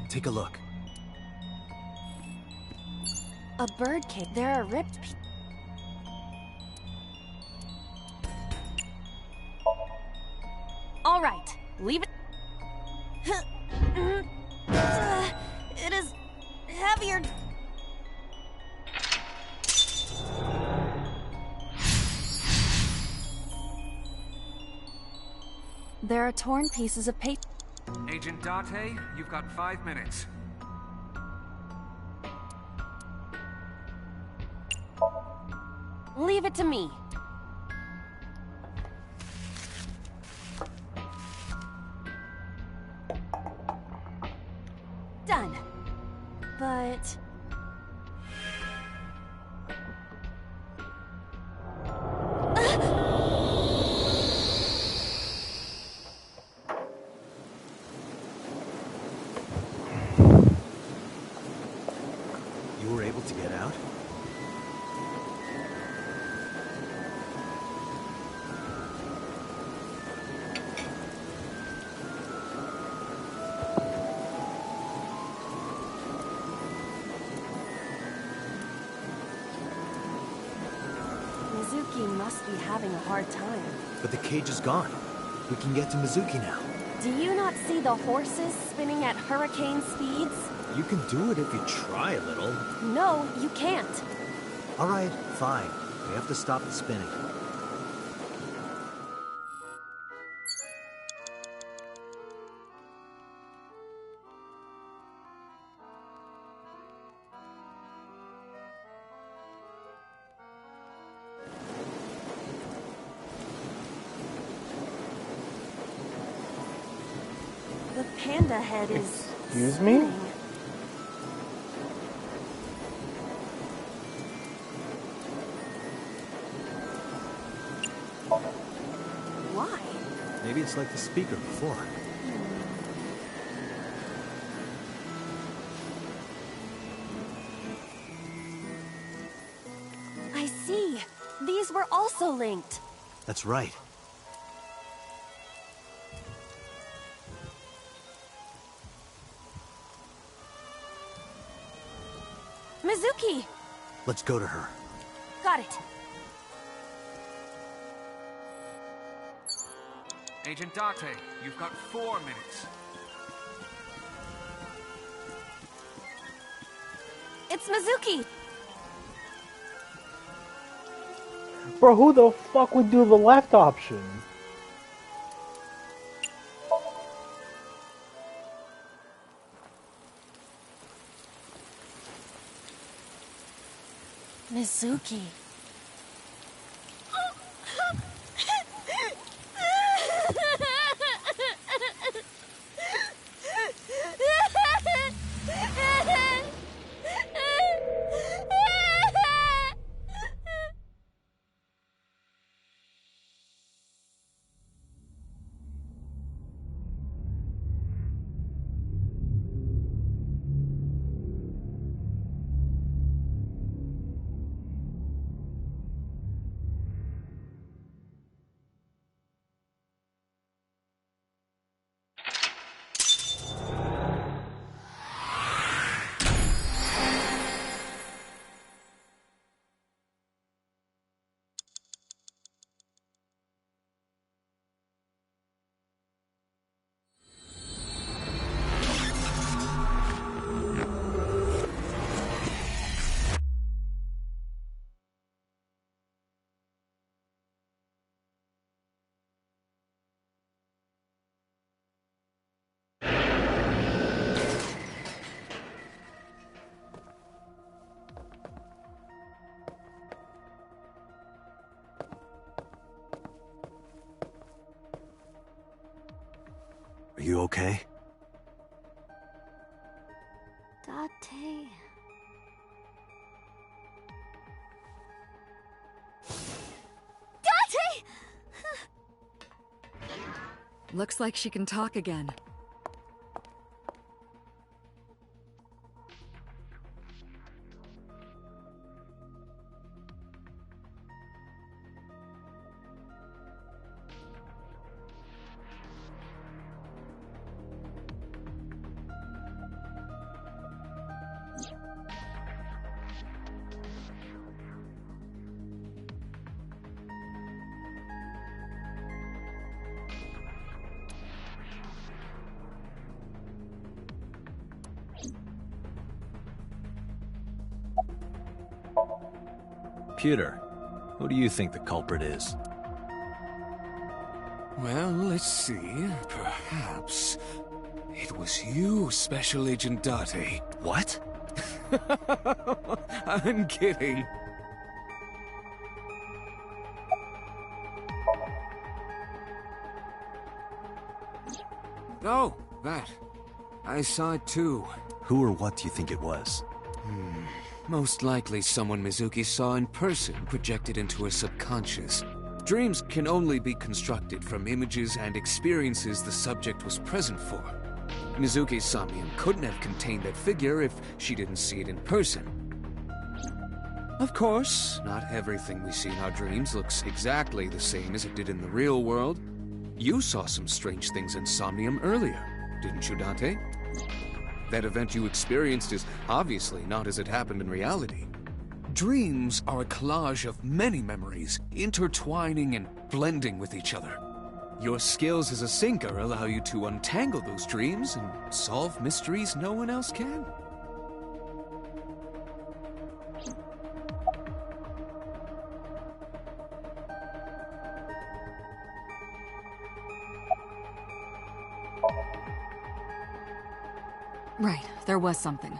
Take a look. A bird cage. There are ripped... All right, leave it... It is heavier... There are torn pieces of paper. Agent Date, you've got 5 minutes. Leave it to me. Done. But... You were able to get out? Mizuki must be having a hard time. But the cage is gone. We can get to Mizuki now. Do you not see the horses spinning at hurricane speeds? You can do it if you try a little. No, you can't. All right, fine. We have to stop the spinning. The panda head is... Excuse me? spinning. Why? Maybe it's like the speaker before. I see. These were also linked. That's right. Mizuki! Let's go to her. Got it. Agent Date, you've got 4 minutes. It's Mizuki! Bro, who the fuck would do the left option? Mizuki. Are you okay? Date. Date! Looks like she can talk again. Computer, who do you think the culprit is? Well, let's see. Perhaps it was you, Special Agent Date. What? I'm kidding. Oh, that. I saw it too. Who or what do you think it was? Most likely someone Mizuki saw in person projected into her subconscious. Dreams can only be constructed from images and experiences the subject was present for. Mizuki's Somnium couldn't have contained that figure if she didn't see it in person. Of course, not everything we see in our dreams looks exactly the same as it did in the real world. You saw some strange things in Somnium earlier, didn't you, Date? That event you experienced is obviously not as it happened in reality. Dreams are a collage of many memories, intertwining and blending with each other. Your skills as a sinker allow you to untangle those dreams and solve mysteries no one else can. Right, there was something.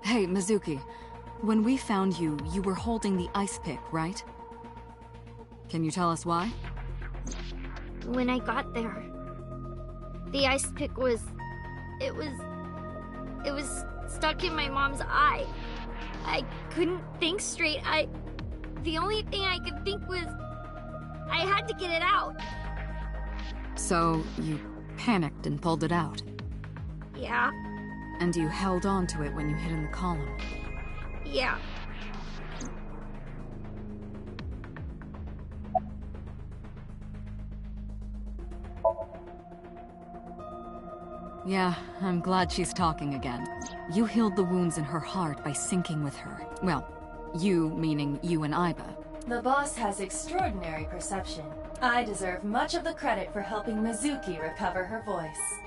Hey, Mizuki. When we found you, you were holding the ice pick, right? Can you tell us why? When I got there, the ice pick was... It was stuck in my mom's eye. I couldn't think straight. The only thing I could think was... I had to get it out. So, you panicked and pulled it out? Yeah. And you held on to it when you hid in the column? Yeah. Yeah, I'm glad she's talking again. You healed the wounds in her heart by syncing with her. Well, you meaning you and Iba. The boss has extraordinary perception. I deserve much of the credit for helping Mizuki recover her voice.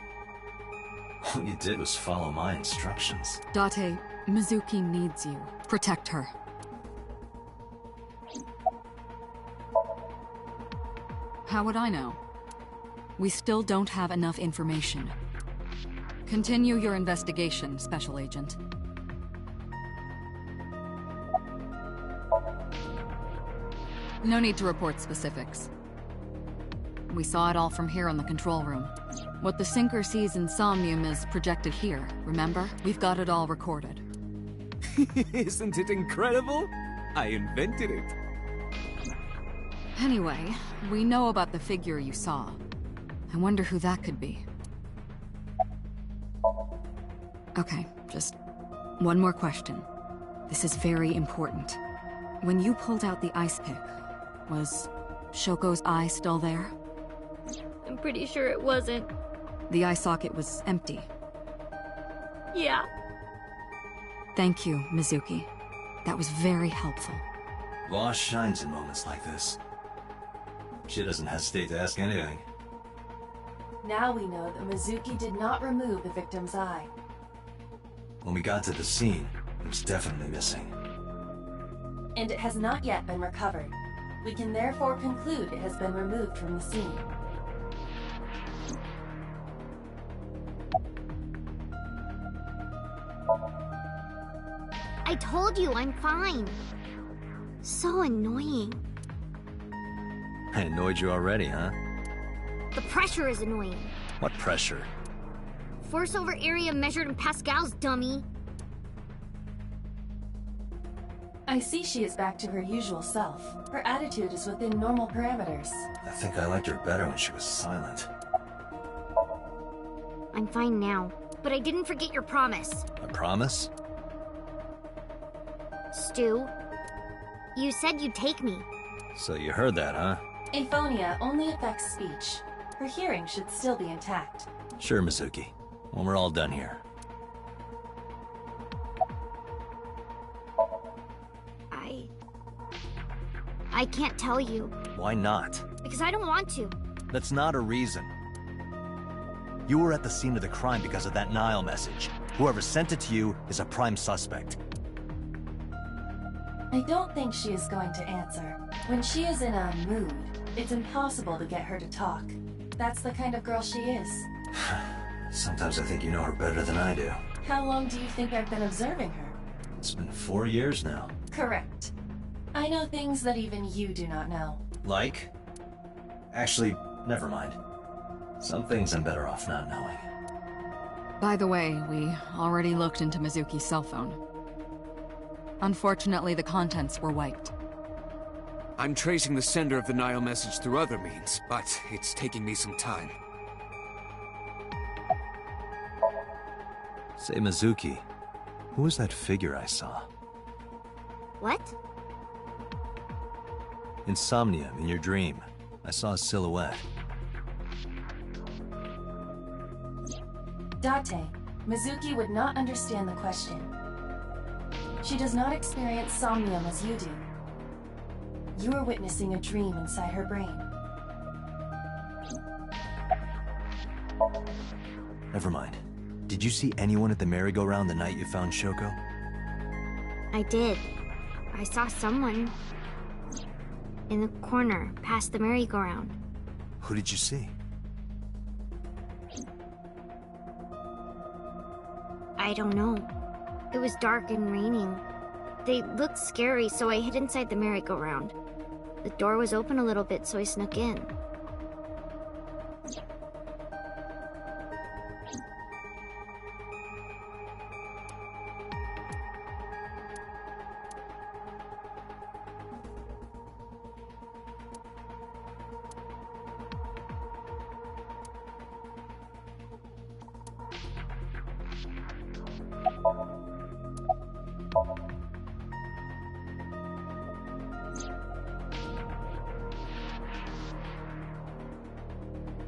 All you did was follow my instructions. Date, Mizuki needs you. Protect her. How would I know? We still don't have enough information. Continue your investigation, Special Agent. No need to report specifics. We saw it all from here in the control room. What the Sinker sees in Somnium is projected here, remember? We've got it all recorded. Isn't it incredible? I invented it. Anyway, we know about the figure you saw. I wonder who that could be. Okay, just one more question. This is very important. When you pulled out the ice pick, was Shoko's eye still there? I'm pretty sure it wasn't. The eye socket was empty. Yeah. Thank you, Mizuki. That was very helpful. Boss shines in moments like this. She doesn't hesitate to ask anything. Now we know that Mizuki did not remove the victim's eye. When we got to the scene, it was definitely missing. And it has not yet been recovered. We can therefore conclude it has been removed from the scene. I told you I'm fine. So annoying. I annoyed you already, huh? The pressure is annoying. What pressure? Force over area measured in pascals, dummy. I see she is back to her usual self. Her attitude is within normal parameters. I think I liked her better when she was silent. I'm fine now, but I didn't forget your promise. A promise? Stu, you said you'd take me. So you heard that, huh? Aphonia only affects speech. Her hearing should still be intact. Sure, Mizuki. When we're all done here. I can't tell you. Why not? Because I don't want to. That's not a reason. You were at the scene of the crime because of that Nile message. Whoever sent it to you is a prime suspect. I don't think she is going to answer. When she is in a mood, it's impossible to get her to talk. That's the kind of girl she is. Sometimes I think you know her better than I do. How long do you think I've been observing her? It's been 4 years now. Correct. I know things that even you do not know. Like? Actually, never mind. Some things I'm better off not knowing. By the way, we already looked into Mizuki's cell phone. Unfortunately, the contents were wiped. I'm tracing the sender of the Nile message through other means, but it's taking me some time. Say, Mizuki, who was that figure I saw? What? In Somnium, in your dream, I saw a silhouette. Date, Mizuki would not understand the question. She does not experience Somnium as you do. You are witnessing a dream inside her brain. Never mind. Did you see anyone at the merry-go-round the night you found Shoko? I did. I saw someone in the corner, past the merry-go-round. Who did you see? I don't know. It was dark and raining. They looked scary, so I hid inside the merry-go-round. The door was open a little bit, so I snuck in.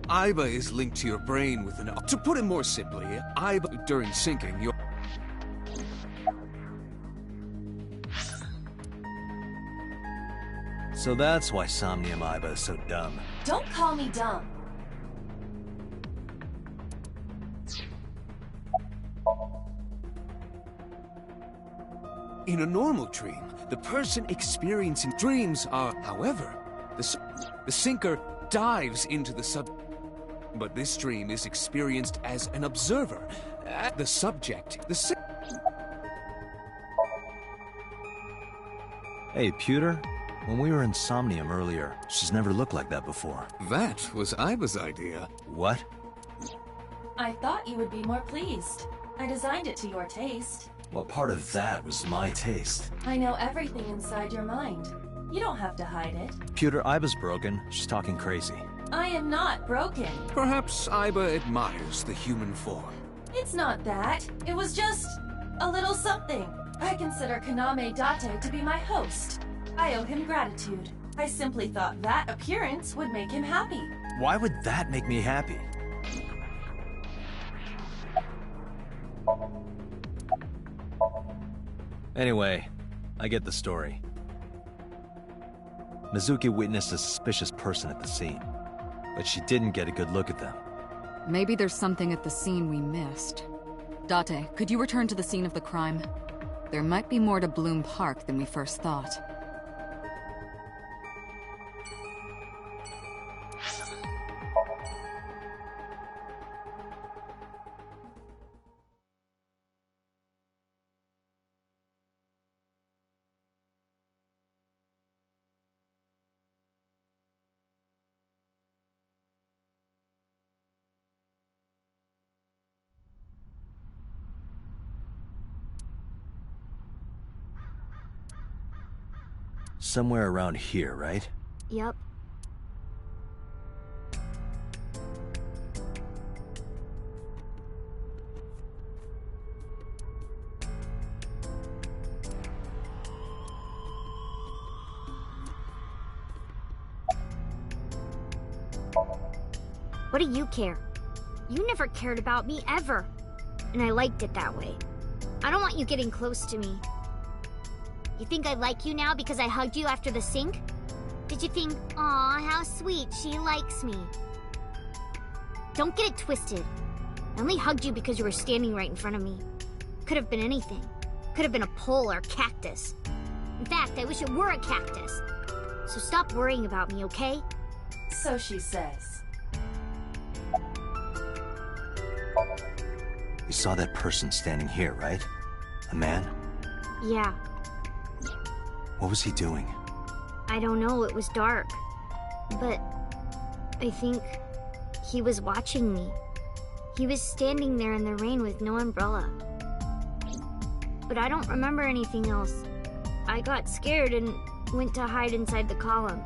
Aiba is linked to your brain with an... To put it more simply, Aiba, during syncing, your... So that's why Somnium Aiba is so dumb. Don't call me dumb. In a normal dream, the person experiencing dreams are, however, the sinker dives into the sub... But this dream is experienced as an observer. The subject, Hey, Pewter. When we were in Somnium earlier, she's never looked like that before. That was Aiba's idea. What? I thought you would be more pleased. I designed it to your taste. What part of that was my taste? I know everything inside your mind. You don't have to hide it. Pewter, Aiba's broken. She's talking crazy. I am not broken. Perhaps Aiba admires the human form. It's not that. It was just a little something. I consider Kaname Date to be my host. I owe him gratitude. I simply thought that appearance would make him happy. Why would that make me happy? Anyway, I get the story. Mizuki witnessed a suspicious person at the scene, but she didn't get a good look at them. Maybe there's something at the scene we missed. Date, could you return to the scene of the crime? There might be more to Bloom Park than we first thought. Somewhere around here, right? Yep. What do you care? You never cared about me, ever. And I liked it that way. I don't want you getting close to me. You think I like you now because I hugged you after the sink? Did you think, aw, how sweet, she likes me? Don't get it twisted. I only hugged you because you were standing right in front of me. Could have been anything. Could have been a pole or a cactus. In fact, I wish it were a cactus. So stop worrying about me, okay? So she says. You saw that person standing here, right? A man? Yeah. What was he doing? I don't know, it was dark. But I think he was watching me. He was standing there in the rain with no umbrella. But I don't remember anything else. I got scared and went to hide inside the column.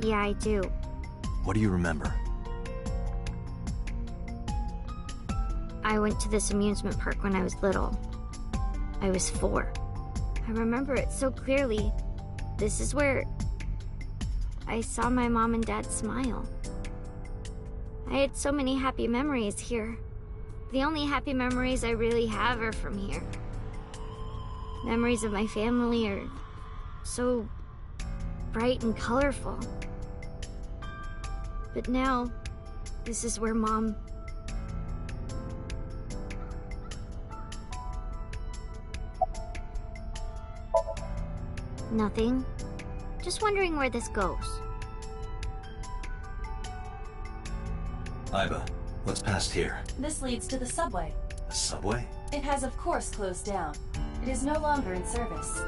Yeah, I do. What do you remember? I went to this amusement park when I was little. I was 4. I remember it so clearly. This is where I saw my mom and dad smile. I had so many happy memories here. The only happy memories I really have are from here. Memories of my family are so bright and colorful. But now, this is where Mom... Nothing. Just wondering where this goes. Iba, what's past here? This leads to the subway. The subway? It has of course closed down. It is no longer in service.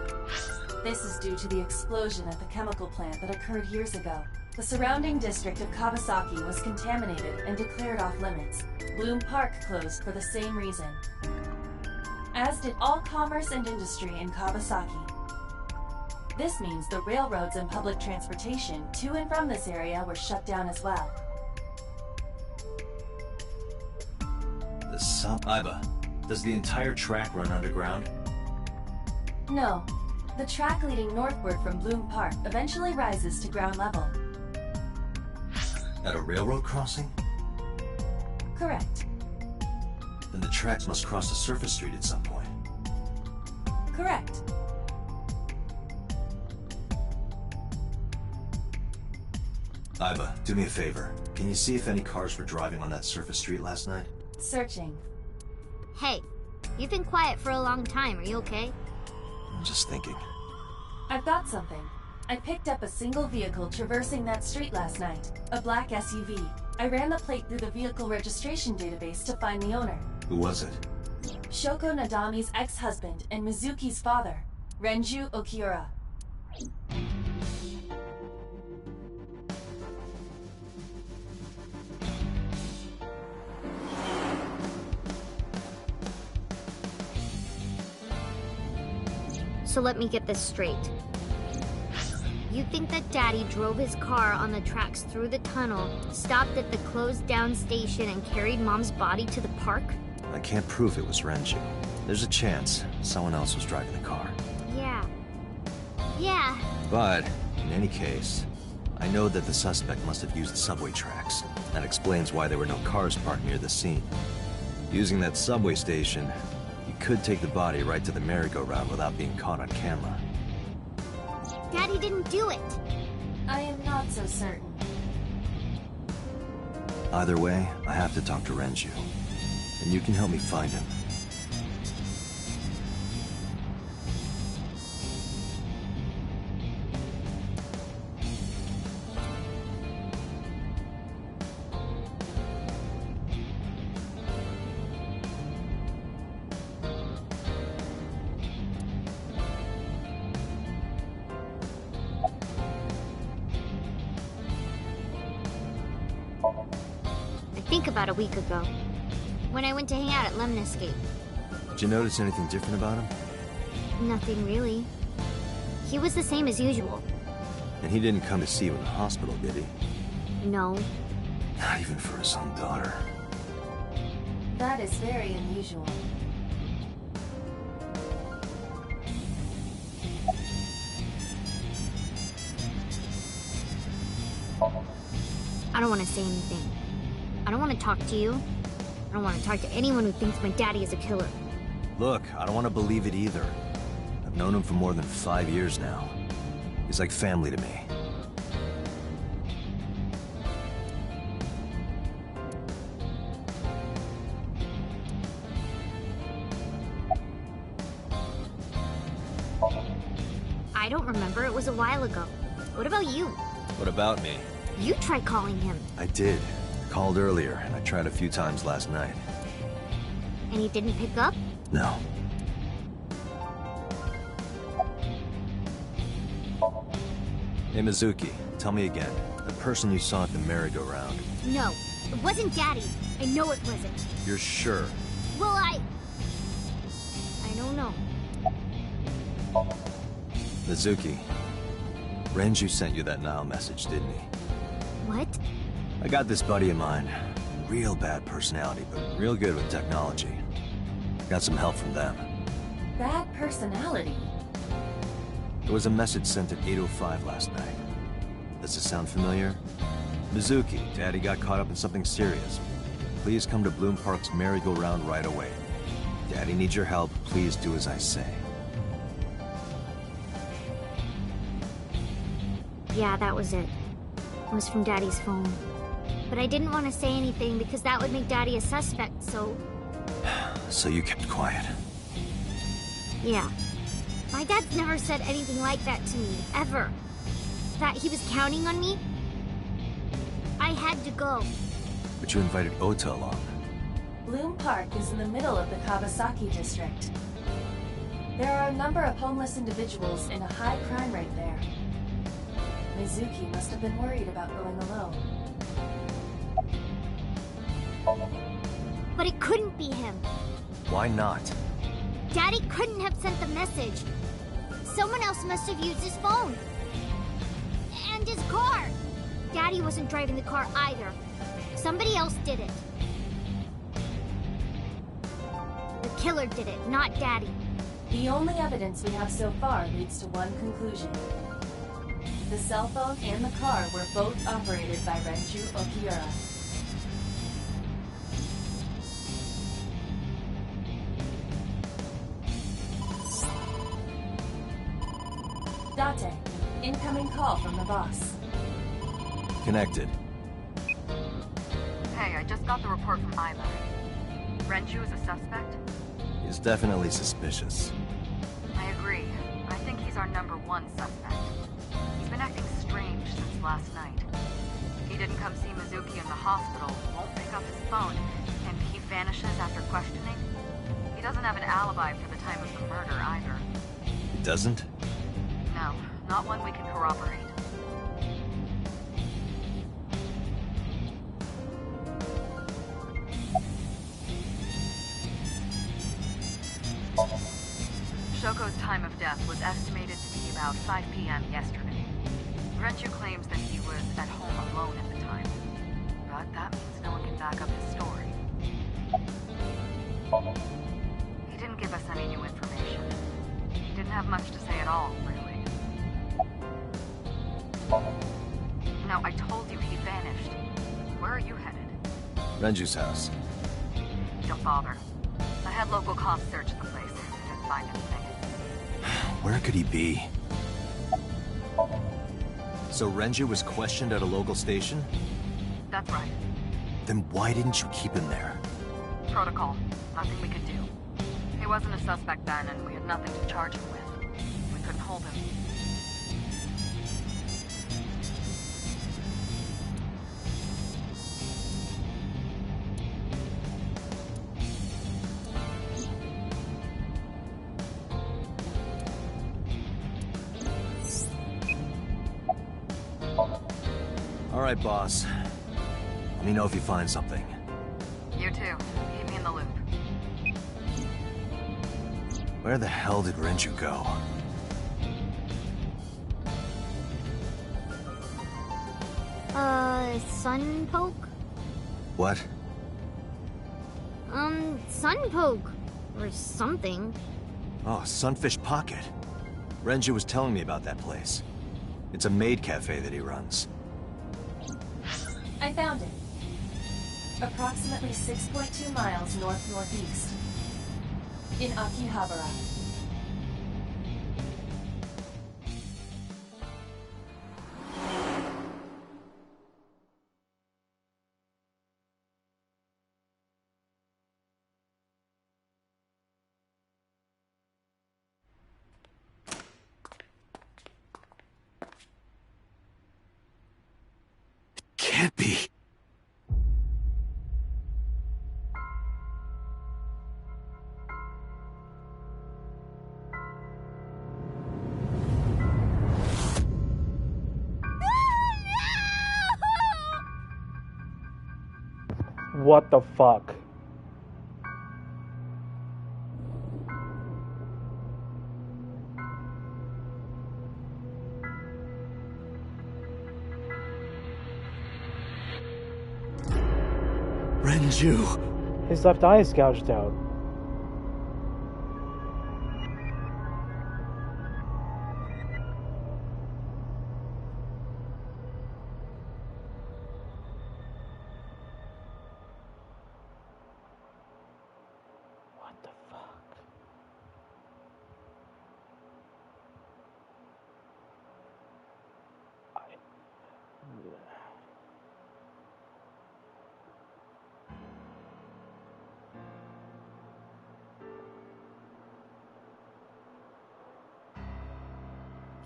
This is due to the explosion at the chemical plant that occurred years ago. The surrounding district of Kawasaki was contaminated and declared off limits. Bloom Park closed for the same reason. As did all commerce and industry in Kawasaki. This means the railroads and public transportation to and from this area were shut down as well. Iba, does the entire track run underground? No. The track leading northward from Bloom Park eventually rises to ground level. At a railroad crossing? Correct. Then the tracks must cross a surface street at some point. Correct. Iba, do me a favor. Can you see if any cars were driving on that surface street last night? Searching. Hey, you've been quiet for a long time. Are you okay? I'm just thinking. I've got something. I picked up a single vehicle traversing that street last night. A black SUV. I ran the plate through the vehicle registration database to find the owner. Who was it? Shoko Nadami's ex-husband and Mizuki's father, Renju Okiura. So let me get this straight. You think that Daddy drove his car on the tracks through the tunnel, stopped at the closed-down station, and carried Mom's body to the park? I can't prove it was Renju. There's a chance someone else was driving the car. Yeah. But, in any case, I know that the suspect must have used the subway tracks. That explains why there were no cars parked near the scene. Using that subway station, you could take the body right to the merry-go-round without being caught on camera. Daddy didn't do it! I am not so certain. Either way, I have to talk to Renju. And you can help me find him. I think about a week ago, when I went to hang out at Lemniscape. Did you notice anything different about him? Nothing really. He was the same as usual. And he didn't come to see you in the hospital, did he? No. Not even for his own daughter. That is very unusual. I don't want to say anything. I don't want to talk to you. I don't want to talk to anyone who thinks my daddy is a killer. Look, I don't want to believe it either. I've known him for more than 5 years now. He's like family to me. I don't remember. It was a while ago. What about you? What about me? You tried calling him. I did. Called earlier, and I tried a few times last night. And he didn't pick up? No. Hey, Mizuki, tell me again. The person you saw at the merry-go-round. No, it wasn't Daddy. I know it wasn't. You're sure? Well, I don't know. Mizuki, Renju sent you that Nile message, didn't he? What? I got this buddy of mine. Real bad personality, but real good with technology. Got some help from them. Bad personality? There was a message sent at 8:05 last night. Does it sound familiar? Mizuki, Daddy got caught up in something serious. Please come to Bloom Park's merry-go-round right away. Daddy needs your help. Please do as I say. Yeah, that was it. It was from Daddy's phone. But I didn't want to say anything because that would make Daddy a suspect, so... So you kept quiet. Yeah. My dad's never said anything like that to me, ever. That he was counting on me. I had to go. But you invited Ota along. Bloom Park is in the middle of the Kawasaki district. There are a number of homeless individuals and a high crime rate there. Mizuki must have been worried about going alone. But it couldn't be him. Why not? Daddy couldn't have sent the message. Someone else must have used his phone. And his car. Daddy wasn't driving the car either. Somebody else did it. The killer did it, not Daddy. The only evidence we have so far leads to one conclusion. The cell phone and the car were both operated by Renju Okiura. Date, incoming call from the boss. Connected. Hey, I just got the report from Isla. Renju is a suspect? He's definitely suspicious. I agree. I think he's our #1 suspect. He's been acting strange since last night. He didn't come see Mizuki in the hospital, won't pick up his phone, and he vanishes after questioning. He doesn't have an alibi for the time of the murder either. He doesn't? No, not one we can corroborate. Shoko's time of death was estimated to be about 5 p.m. yesterday. Renju claims that he was at home alone at the time. But that means no one can back up his story. He didn't give us any new information. He didn't have much to say at all, really. Now, I told you he vanished. Where are you headed? Renju's house. Don't bother. I had local cops search the place. Didn't find anything. Where could he be? So Renju was questioned at a local station? That's right. Then why didn't you keep him there? Protocol. Nothing we could do. He wasn't a suspect then, and we had nothing to charge him with. We couldn't hold him. All right, boss. Let me know if you find something. You too. Keep me in the loop. Where the hell did Renju go? Sunpoke? What? Sunpoke. Or something. Oh, Sunfish Pocket. Renju was telling me about that place. It's a maid cafe that he runs. I found it. Approximately 6.2 miles north-northeast. In Akihabara. Can't be. What the fuck? Renju! His left eye is gouged out. What the fuck?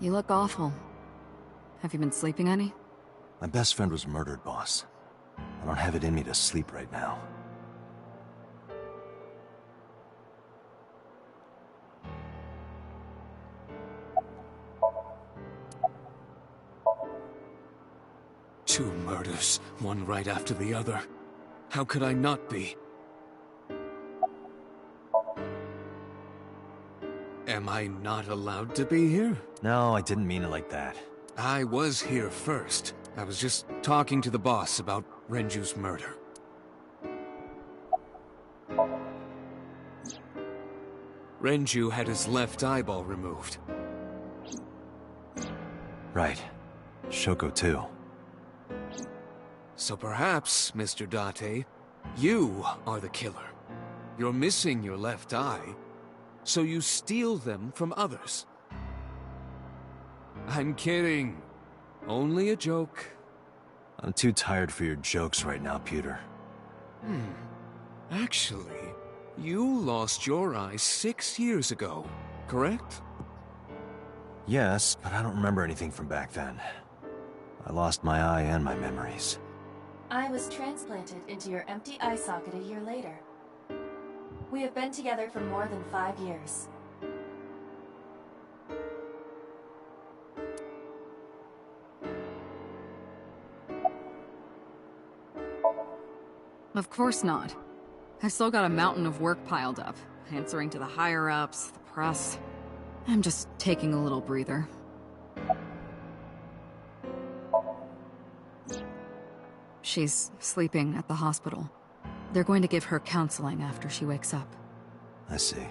You look awful. Have you been sleeping any? My best friend was murdered, boss. I don't have it in me to sleep right now. Two murders, one right after the other. How could I not be? Am I not allowed to be here? No, I didn't mean it like that. I was here first. I was just talking to the boss about Renju's murder. Renju had his left eyeball removed. Right. Shoko too. So perhaps, Mr. Date, you are the killer. You're missing your left eye, so you steal them from others. I'm kidding. Only a joke. I'm too tired for your jokes right now, Pewter. Actually, you lost your eye 6 years ago, correct? Yes, but I don't remember anything from back then. I lost my eye and my memories. I was transplanted into your empty eye socket a year later. We have been together for more than 5 years. Of course not. I've still got a mountain of work piled up, answering to the higher-ups, the press. I'm just taking a little breather. She's sleeping at the hospital. They're going to give her counseling after she wakes up. I see.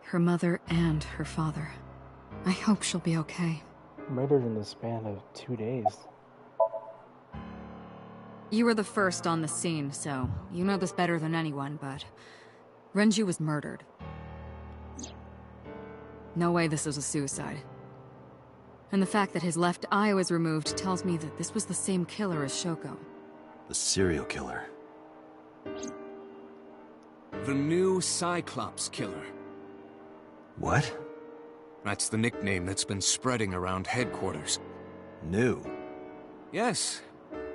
Her mother and her father. I hope she'll be okay. Murdered in the span of 2 days. You were the first on the scene, so you know this better than anyone, but Renju was murdered. No way this was a suicide. And the fact that his left eye was removed tells me that this was the same killer as Shoko. The serial killer. The new Cyclops killer. What? That's the nickname that's been spreading around headquarters. New? Yes,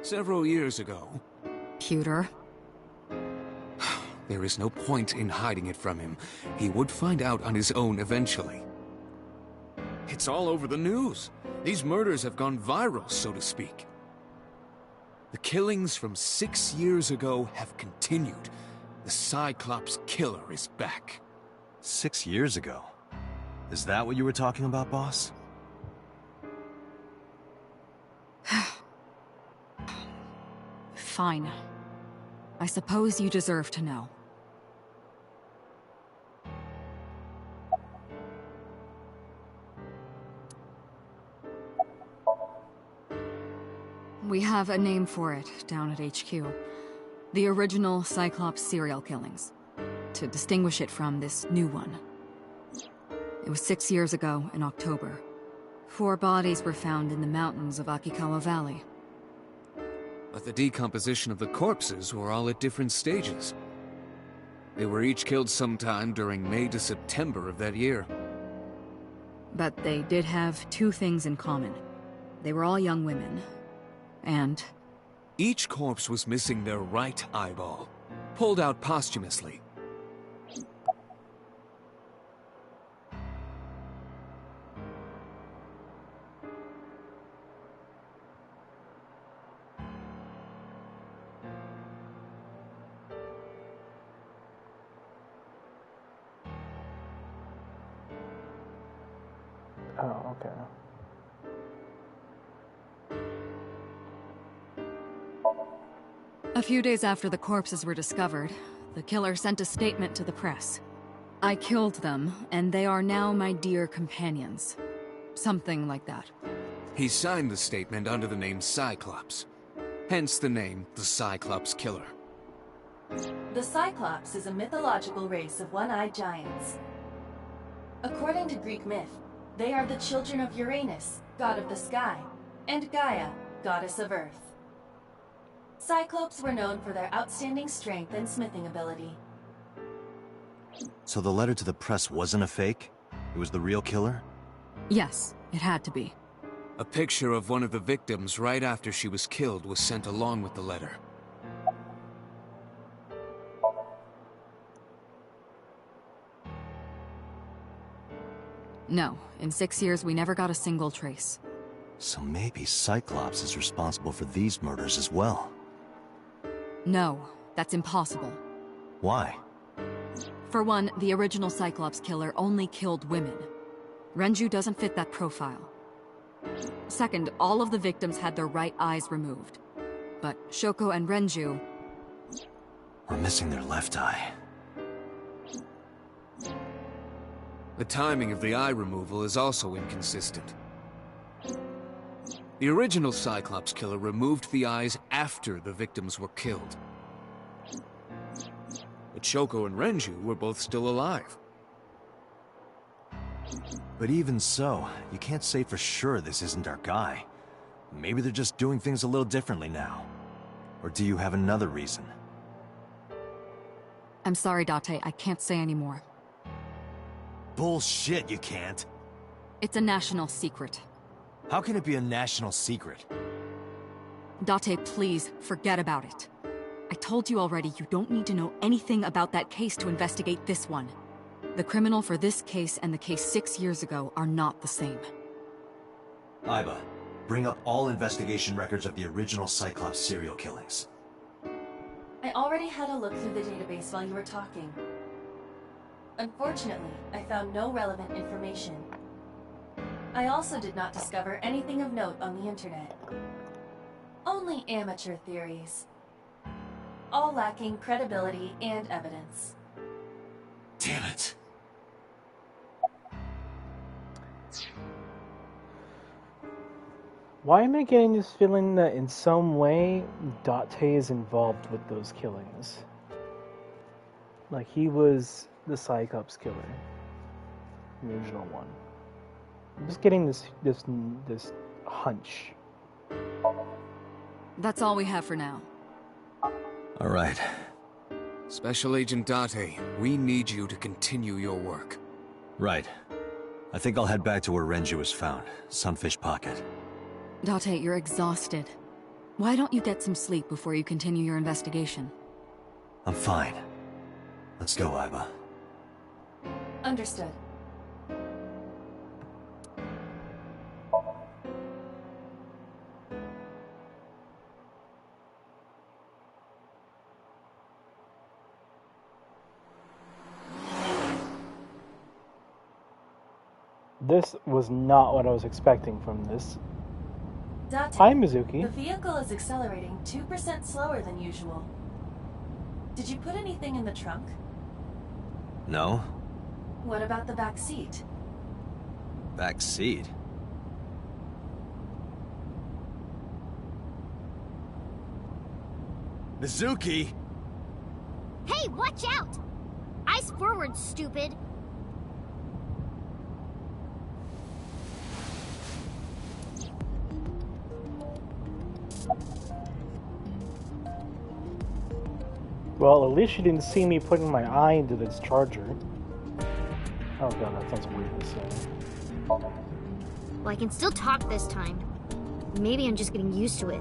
several years ago. Pewter. There is no point in hiding it from him. He would find out on his own eventually. It's all over the news. These murders have gone viral, so to speak. The killings from 6 years ago have continued. The Cyclops killer is back. 6 years ago? Is that what you were talking about, boss? Fine. I suppose you deserve to know. We have a name for it down at HQ. The original Cyclops serial killings. To distinguish it from this new one. It was 6 years ago in October. 4 bodies were found in the mountains of Akikawa Valley. But the decomposition of the corpses were all at different stages. They were each killed sometime during May to September of that year. But they did have 2 things in common. They were all young women. And each corpse was missing their right eyeball, pulled out posthumously. Oh, okay. a few days after the corpses were discovered, the killer sent a statement to the press. I killed them, and they are now my dear companions. Something like that. He signed the statement under the name Cyclops. Hence the name, the Cyclops Killer. The Cyclops is a mythological race of one-eyed giants. According to Greek myth, they are the children of Uranus, god of the sky, and Gaia, goddess of earth. Cyclopes were known for their outstanding strength and smithing ability. So the letter to the press wasn't a fake? It was the real killer? Yes, it had to be. A picture of one of the victims right after she was killed was sent along with the letter. No, in 6 years we never got a single trace. So maybe Cyclops is responsible for these murders as well. No, that's impossible. Why? For one, the original Cyclops killer only killed women. Renju doesn't fit that profile. Second, all of the victims had their right eyes removed. But Shoko and Renju... We're missing their left eye. The timing of the eye removal is also inconsistent. The original Cyclops killer removed the eyes after the victims were killed. But Shoko and Renju were both still alive. But even so, you can't say for sure this isn't our guy. Maybe they're just doing things a little differently now. Or do you have another reason? I'm sorry, Date, I can't say anymore. Bullshit, you can't. It's a national secret. How can it be a national secret? Date, please, forget about it. I told you already, you don't need to know anything about that case to investigate this one. The criminal for this case and the case 6 years ago are not the same. Aiba, bring up all investigation records of the original Cyclops serial killings. I already had a look through the database while you were talking. Unfortunately, I found no relevant information. I also did not discover anything of note on the internet. Only amateur theories. All lacking credibility and evidence. Damn it. Why am I getting this feeling that in some way Date is involved with those killings? Like he was the Cyclops killer, the original one. I'm just getting this hunch. That's all we have for now. All right. Special Agent Date, we need you to continue your work. Right. I think I'll head back to where Renju was found, Sunfish Pocket. Date, you're exhausted. Why don't you get some sleep before you continue your investigation? I'm fine. Let's go, Aiba. Understood. This was not what I was expecting from this. Date, Hi, Mizuki. the vehicle is accelerating 2% slower than usual. Did you put anything in the trunk? No? What about the back seat? Back seat? Mizuki! Hey, watch out! Eyes forward, stupid! Well, at least you didn't see me putting my eye into this charger. Oh god, that sounds weird to say. Well, I can still talk this time. Maybe I'm just getting used to it.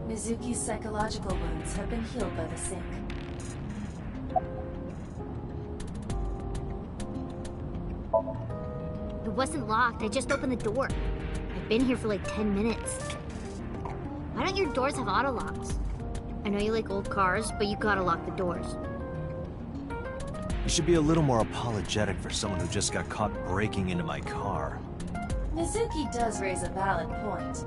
Mizuki's psychological wounds have been healed by the sink. It wasn't locked, I just opened the door. I've been here for like 10 minutes. Why don't your doors have auto locks? I know you like old cars, but you gotta lock the doors. You should be a little more apologetic for someone who just got caught breaking into my car. Mizuki does raise a valid point.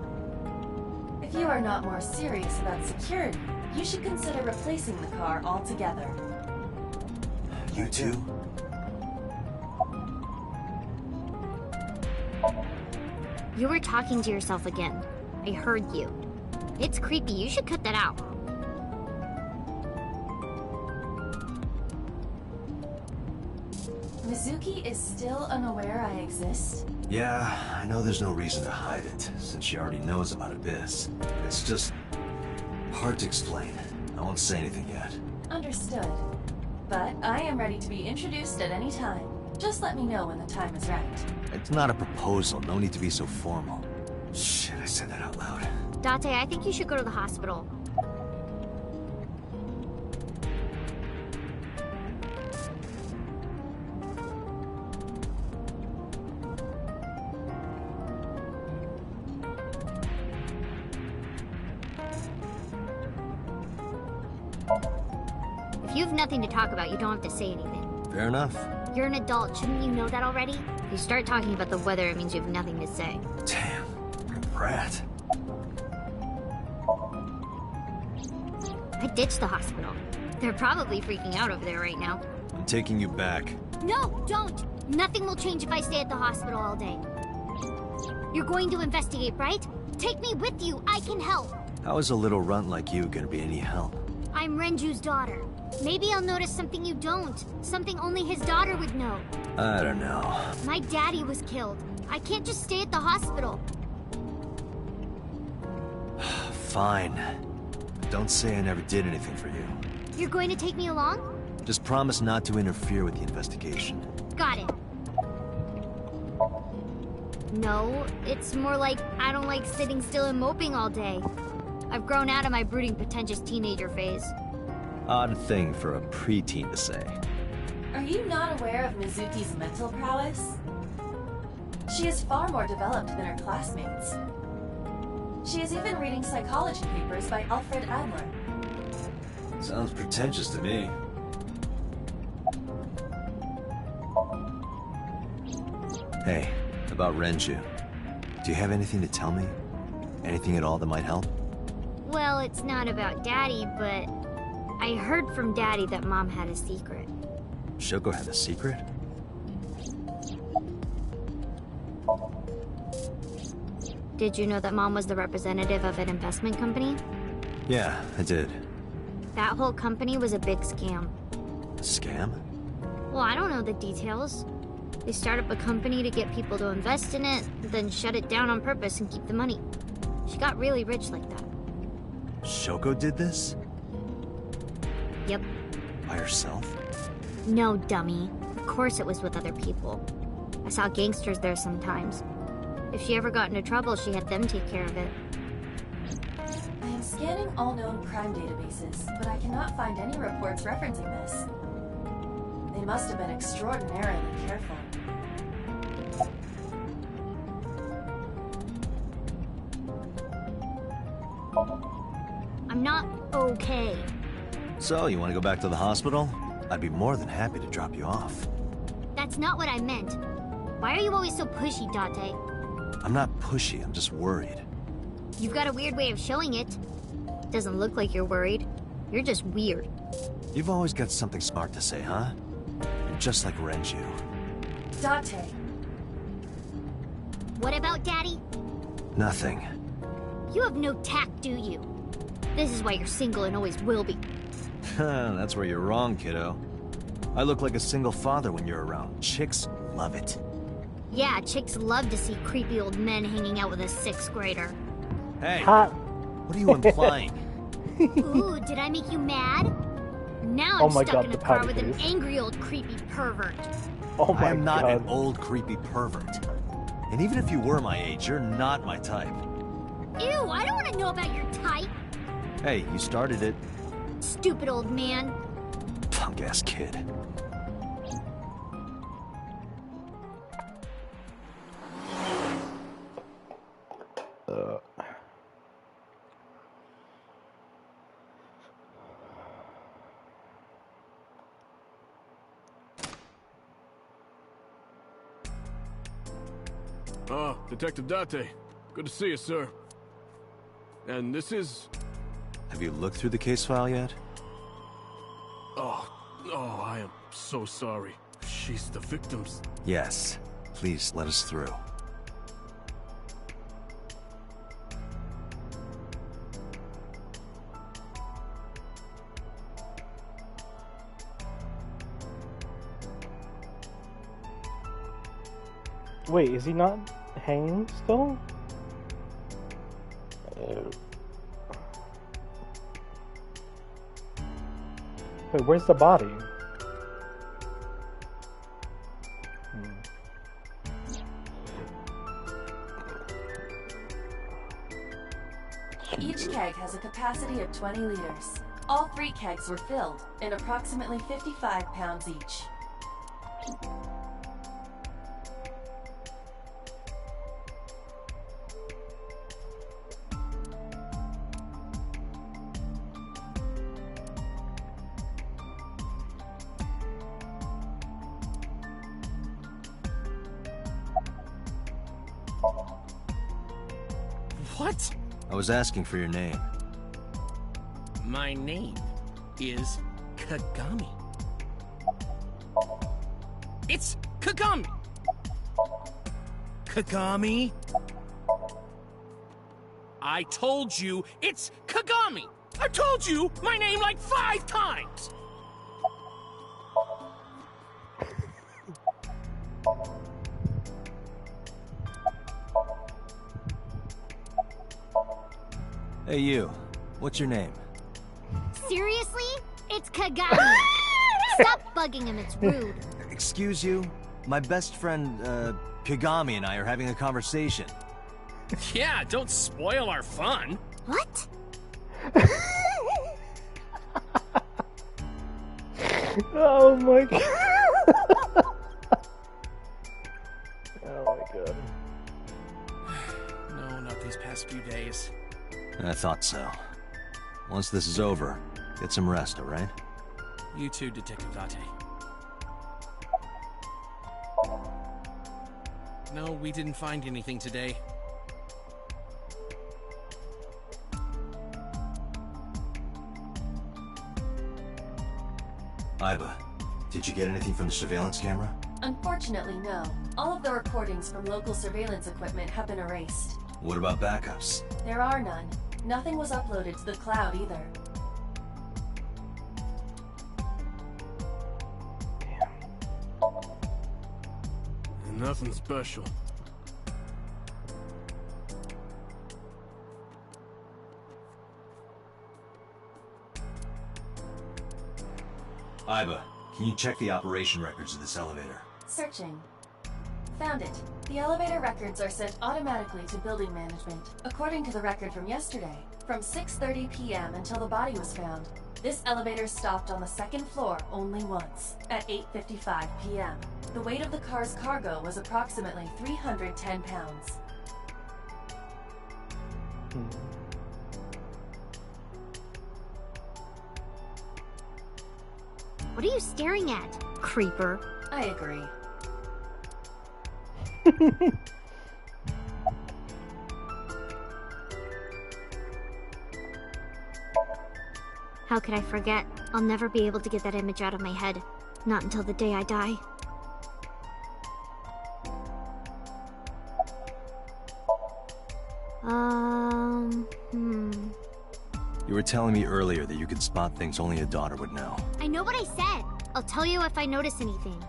If you are not more serious about security, you should consider replacing the car altogether. You too? You were talking to yourself again. I heard you. It's creepy, you should cut that out. Mizuki is still unaware I exist? Yeah, I know there's no reason to hide it, since she already knows about Abyss. It's just hard to explain. I won't say anything yet. Understood. But I am ready to be introduced at any time. Just let me know when the time is right. It's not a proposal. No need to be so formal. Shit, I said that out loud. Date, I think you should go to the hospital. If you have nothing to talk about, you don't have to say anything. Fair enough. You're an adult, shouldn't you know that already? If you start talking about the weather, it means you have nothing to say. Damn, you're a brat. I ditched the hospital. They're probably freaking out over there right now. I'm taking you back. No, don't! Nothing will change if I stay at the hospital all day. You're going to investigate, right? Take me with you, I can help! How is a little runt like you gonna be any help? I'm Renju's daughter. Maybe I'll notice something you don't. Something only his daughter would know. I don't know. My daddy was killed. I can't just stay at the hospital. Fine. Don't say I never did anything for you. You're going to take me along? Just promise not to interfere with the investigation. Got it. No, it's more like I don't like sitting still and moping all day. I've grown out of my brooding, pretentious teenager phase. Odd thing for a preteen to say. Are you not aware of Mizuki's mental prowess? She is far more developed than her classmates. She is even reading psychology papers by Alfred Adler. Sounds pretentious to me. Hey, about Renju. Do you have anything to tell me? Anything at all that might help? Well, it's not about Daddy, but I heard from Daddy that Mom had a secret. Shoko had a secret? Did you know that Mom was the representative of an investment company? Yeah, I did. That whole company was a big scam. A scam? Well, I don't know the details. They start up a company to get people to invest in it, then shut it down on purpose and keep the money. She got really rich like that. Shoko did this? Yep. By herself? No, dummy. Of course it was with other people. I saw gangsters there sometimes. If she ever got into trouble, she had them take care of it. I am scanning all known crime databases, but I cannot find any reports referencing this. They must have been extraordinarily careful. I'm not okay. So, you want to go back to the hospital? I'd be more than happy to drop you off. That's not what I meant. Why are you always so pushy, Date? I'm not pushy, I'm just worried. You've got a weird way of showing it. Doesn't look like you're worried. You're just weird. You've always got something smart to say, huh? You're just like Renju. Date. What about Daddy? Nothing. You have no tact, do you? This is why you're single and always will be. That's where you're wrong, kiddo. I look like a single father when you're around. Chicks love it. Yeah, chicks love to see creepy old men hanging out with a 6th grader. Hey, what are you implying? Ooh, did I make you mad? Now I'm stuck in a car with an angry old creepy pervert. Oh my God. I'm not an old creepy pervert. And even if you were my age, you're not my type. Ew, I don't want to know about your type. Hey, you started it. Stupid old man. Punk-ass kid. Detective Date. Good to see you, sir. And this is... Have you looked through the case file yet? Oh, I am so sorry. She's the victim's... Yes. Please, let us through. Wait, is he not hanging still? Wait, where's the body? capacity of 20 liters. All 3 kegs were filled, in approximately 55 pounds each. What? I was asking for your name. My name is Kagami. It's Kagami! Kagami? I told you it's Kagami! I told you my name like 5 times! Hey you, what's your name? Seriously? It's Kagami. Stop bugging him, it's rude. Excuse you? My best friend, Kagami and I are having a conversation. Yeah, don't spoil our fun. What? Oh my god. Oh my god. No, not these past few days. I thought so. Once this is over, get some rest, alright? You too, Detective Date. No, we didn't find anything today. Iba, did you get anything from the surveillance camera? Unfortunately, no. All of the recordings from local surveillance equipment have been erased. What about backups? There are none. Nothing was uploaded to the cloud either. Nothing special. Iba, can you check the operation records of this elevator? Searching. Found it. The elevator records are sent automatically to building management. According to the record from yesterday, from 6:30 p.m. until the body was found, this elevator stopped on the 2nd floor only once, at 8:55 p.m. The weight of the car's cargo was approximately 310 pounds. What are you staring at, creeper? I agree. How could I forget? I'll never be able to get that image out of my head. Not until the day I die. You were telling me earlier that you could spot things only a daughter would know. I know what I said. I'll tell you if I notice anything.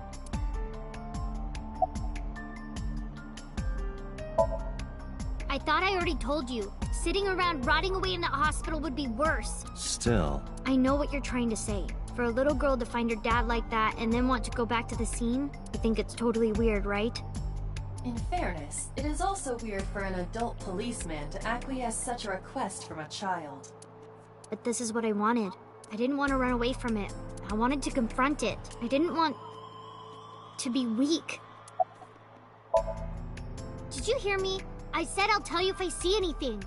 I thought I already told you. Sitting around rotting away in that hospital would be worse. Still. I know what you're trying to say. For a little girl to find her dad like that and then want to go back to the scene, I think it's totally weird, right? In fairness, it is also weird for an adult policeman to acquiesce such a request from a child. But this is what I wanted. I didn't want to run away from it. I wanted to confront it. I didn't want to be weak. Did you hear me? I said I'll tell you if I see anything.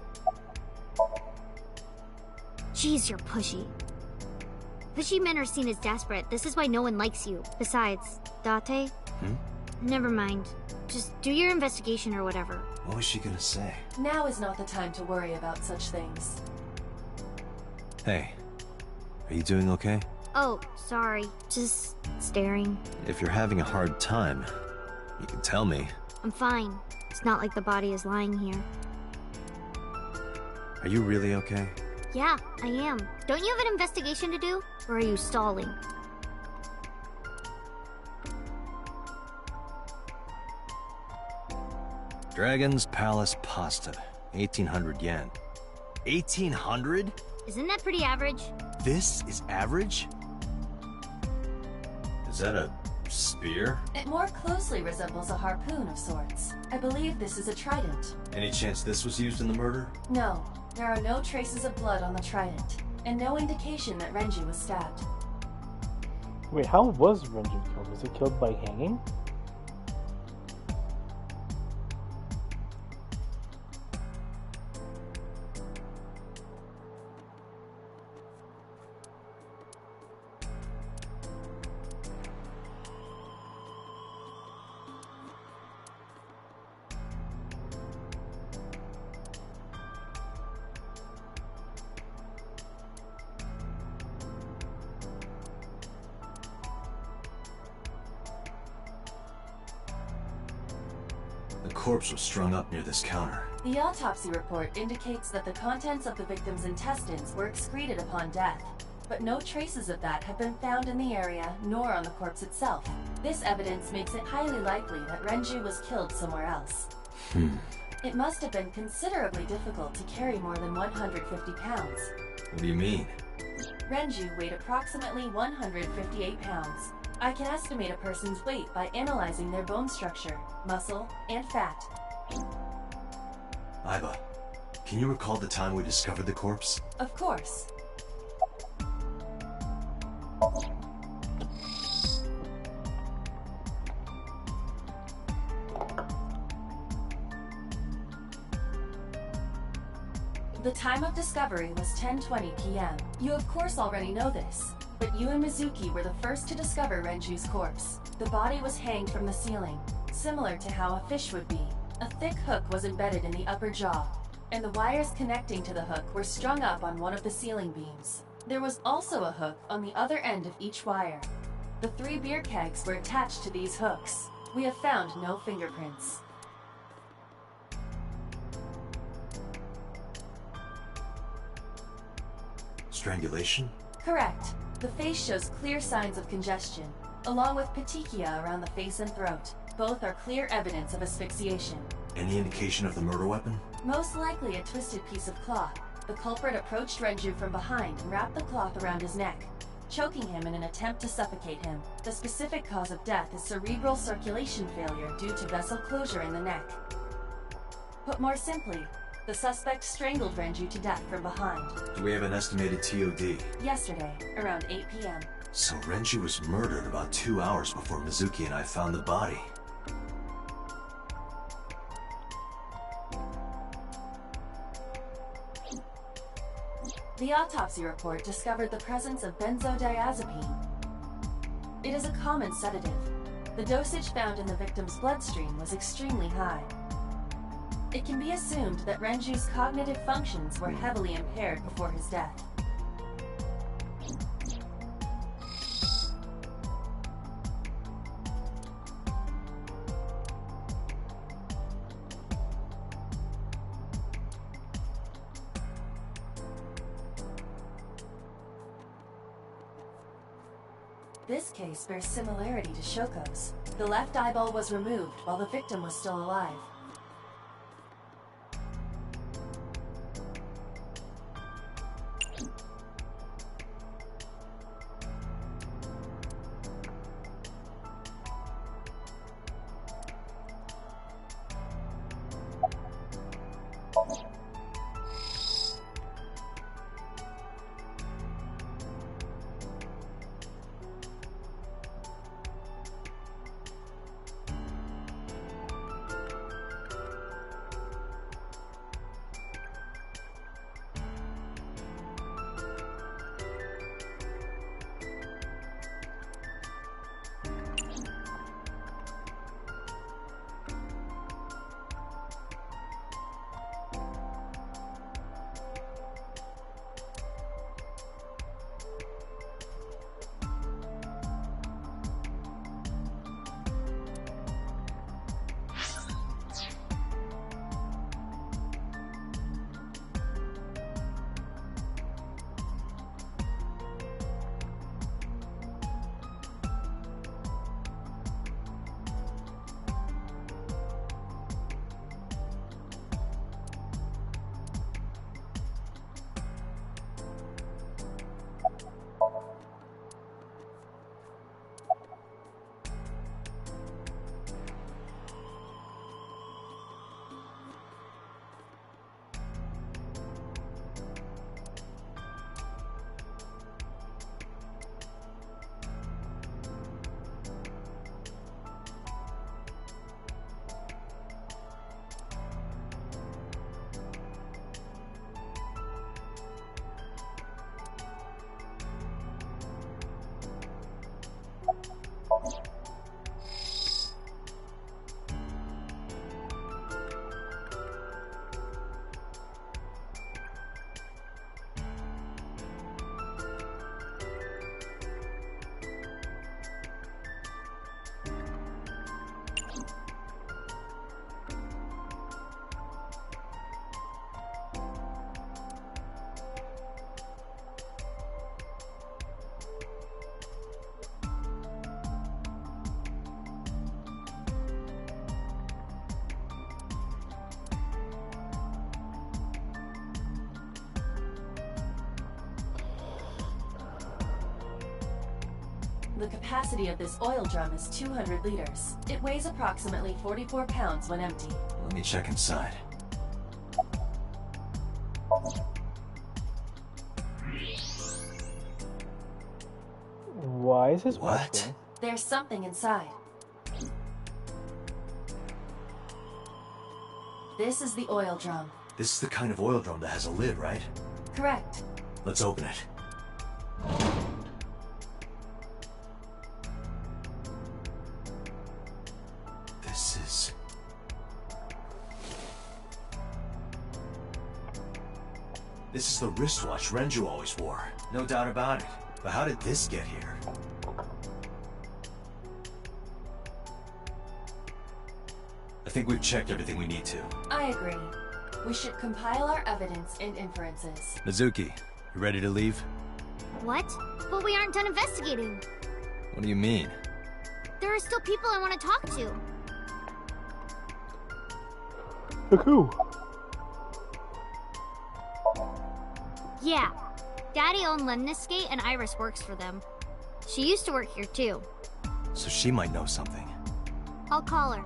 Jeez, you're pushy. Pushy men are seen as desperate. This is why no one likes you. Besides, Date? Never mind. Just do your investigation or whatever. What was she gonna say? Now is not the time to worry about such things. Hey, are you doing okay? Oh, sorry. Just staring. If you're having a hard time, you can tell me. I'm fine. It's not like the body is lying here. Are you really okay? Yeah, I am. Don't you have an investigation to do? Or are you stalling? Dragon's Palace Pasta, 1800 yen. 1800? Isn't that pretty average? This is average? Is that a spear? It more closely resembles a harpoon of sorts. I believe this is a trident. Any chance this was used in the murder? No. There are no traces of blood on the trident, and no indication that Renju was stabbed. Wait, how was Renju killed? Was he killed by hanging? The corpse was strung up near this counter. The autopsy report indicates that the contents of the victim's intestines were excreted upon death, but no traces of that have been found in the area nor on the corpse itself. This evidence makes it highly likely that Renju was killed somewhere else. It must have been considerably difficult to carry more than 150 pounds. What do you mean? Renju weighed approximately 158 pounds. I can estimate a person's weight by analyzing their bone structure, muscle, and fat. Aiba, can you recall the time we discovered the corpse? Of course. The time of discovery was 10:20 p.m. You of course already know this, but you and Mizuki were the first to discover Renju's corpse. The body was hanged from the ceiling, similar to how a fish would be. A thick hook was embedded in the upper jaw, and the wires connecting to the hook were strung up on one of the ceiling beams. There was also a hook on the other end of each wire. The 3 beer kegs were attached to these hooks. We have found no fingerprints. Strangulation? Correct. The face shows clear signs of congestion, along with petechia around the face and throat. Both are clear evidence of asphyxiation. Any indication of the murder weapon? Most likely a twisted piece of cloth. The culprit approached Renju from behind and wrapped the cloth around his neck, choking him in an attempt to suffocate him. The specific cause of death is cerebral circulation failure due to vessel closure in the neck. Put more simply, the suspect strangled Renju to death from behind. Do we have an estimated TOD? Yesterday, around 8 p.m. So Renju was murdered about 2 hours before Mizuki and I found the body. The autopsy report discovered the presence of benzodiazepine. It is a common sedative. The dosage found in the victim's bloodstream was extremely high. It can be assumed that Renju's cognitive functions were heavily impaired before his death. This case bears similarity to Shoko's. The left eyeball was removed while the victim was still alive. The capacity of this oil drum is 200 liters. It weighs approximately 44 pounds when empty. Let me check inside. Why is this What? possible? There's something inside. This is the oil drum. This is the kind of oil drum that has a lid, right? Correct. Let's open it. This is the wristwatch Renju always wore. No doubt about it. But how did this get here? I think we've checked everything we need to. I agree. We should compile our evidence and inferences. Mizuki, you ready to leave? What? But we aren't done investigating. What do you mean? There are still people I want to talk to. Who? Yeah. Daddy owned Lemniscate and Iris works for them. She used to work here too. So she might know something. I'll call her.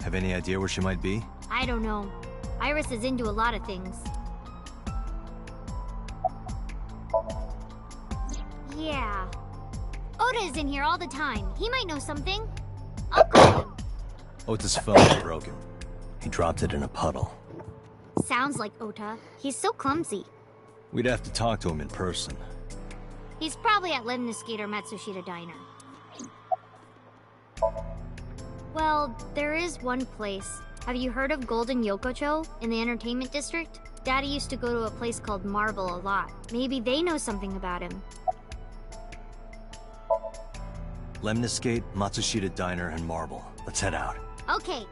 Have any idea where she might be? I don't know. Iris is into a lot of things. Yeah. Oda is in here all the time. He might know something. I'll call him. Ota's phone is broken. He dropped it in a puddle. Sounds like Ota. He's so clumsy. We'd have to talk to him in person. He's probably at Lemniscate or Matsushita Diner. Well, there is one place. Have you heard of Golden Yokocho in the entertainment district? Daddy used to go to a place called Marble a lot. Maybe they know something about him. Lemniscate, Matsushita Diner, and Marble. Let's head out. Okay.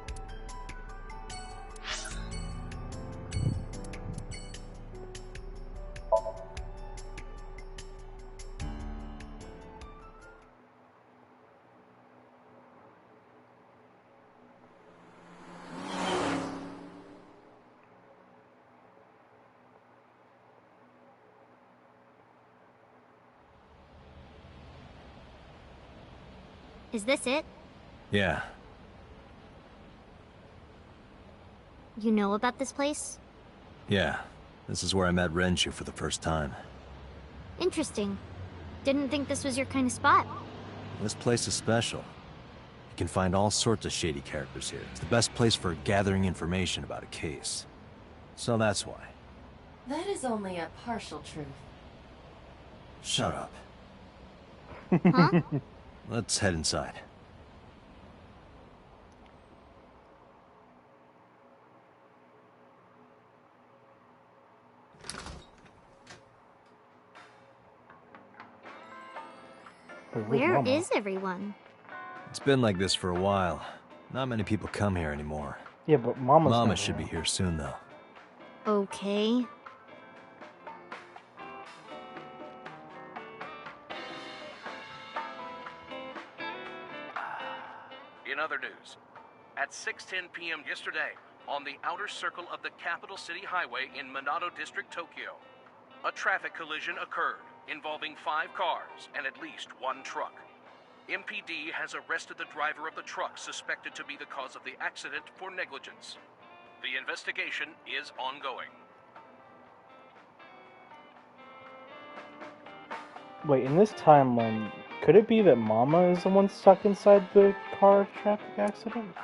Is this it? Yeah. You know about this place? Yeah. This is where I met Renju for the first time. Interesting. Didn't think this was your kind of spot. This place is special. You can find all sorts of shady characters here. It's the best place for gathering information about a case. So that's why. That is only a partial truth. Shut up. Huh? Let's head inside. Where is everyone? It's been like this for a while. Not many people come here anymore. Yeah, but Mama should be here soon, though. Okay. In other news, at 6:10 p.m. yesterday, on the outer circle of the Capital City Highway in Minato District, Tokyo, a traffic collision occurred involving 5 cars and at least 1 truck. MPD has arrested the driver of the truck suspected to be the cause of the accident for negligence. The investigation is ongoing. Wait, in this timeline, could it be that Mama is the one stuck inside the car traffic accident?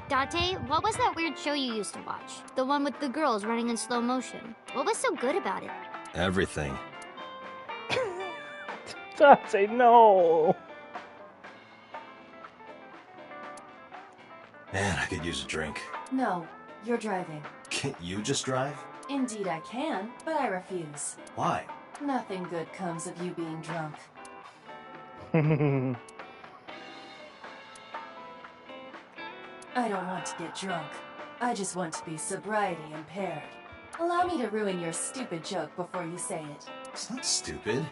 Date, what was that weird show you used to watch? The one with the girls running in slow motion. What was so good about it? Everything. Date, no! Man, I could use a drink. No, you're driving. Can't you just drive? Indeed I can, but I refuse. Why? Nothing good comes of you being drunk. I don't want to get drunk. I just want to be sobriety impaired. Allow me to ruin your stupid joke before you say it. It's not stupid.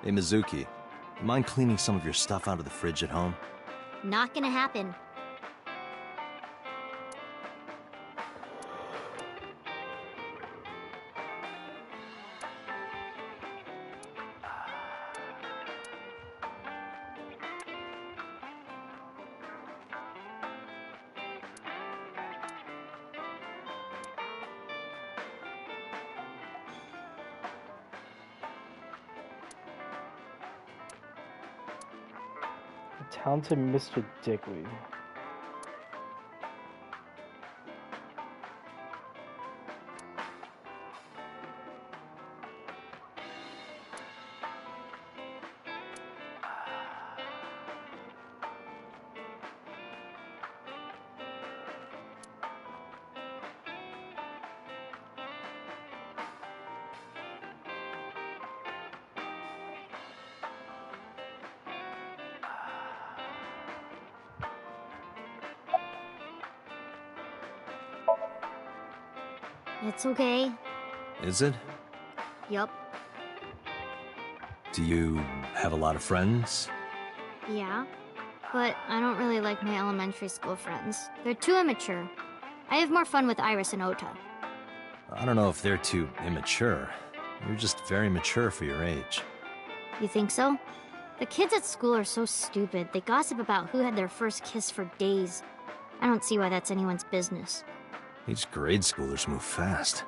Hey, Mizuki, you mind cleaning some of your stuff out of the fridge at home? Not gonna happen. Talented Mr. Digley. It's okay. Is it? Yup. Do you have a lot of friends? Yeah. But I don't really like my elementary school friends. They're too immature. I have more fun with Iris and Ota. I don't know if they're too immature. You're just very mature for your age. You think so? The kids at school are so stupid. They gossip about who had their first kiss for days. I don't see why that's anyone's business. These grade schoolers move fast.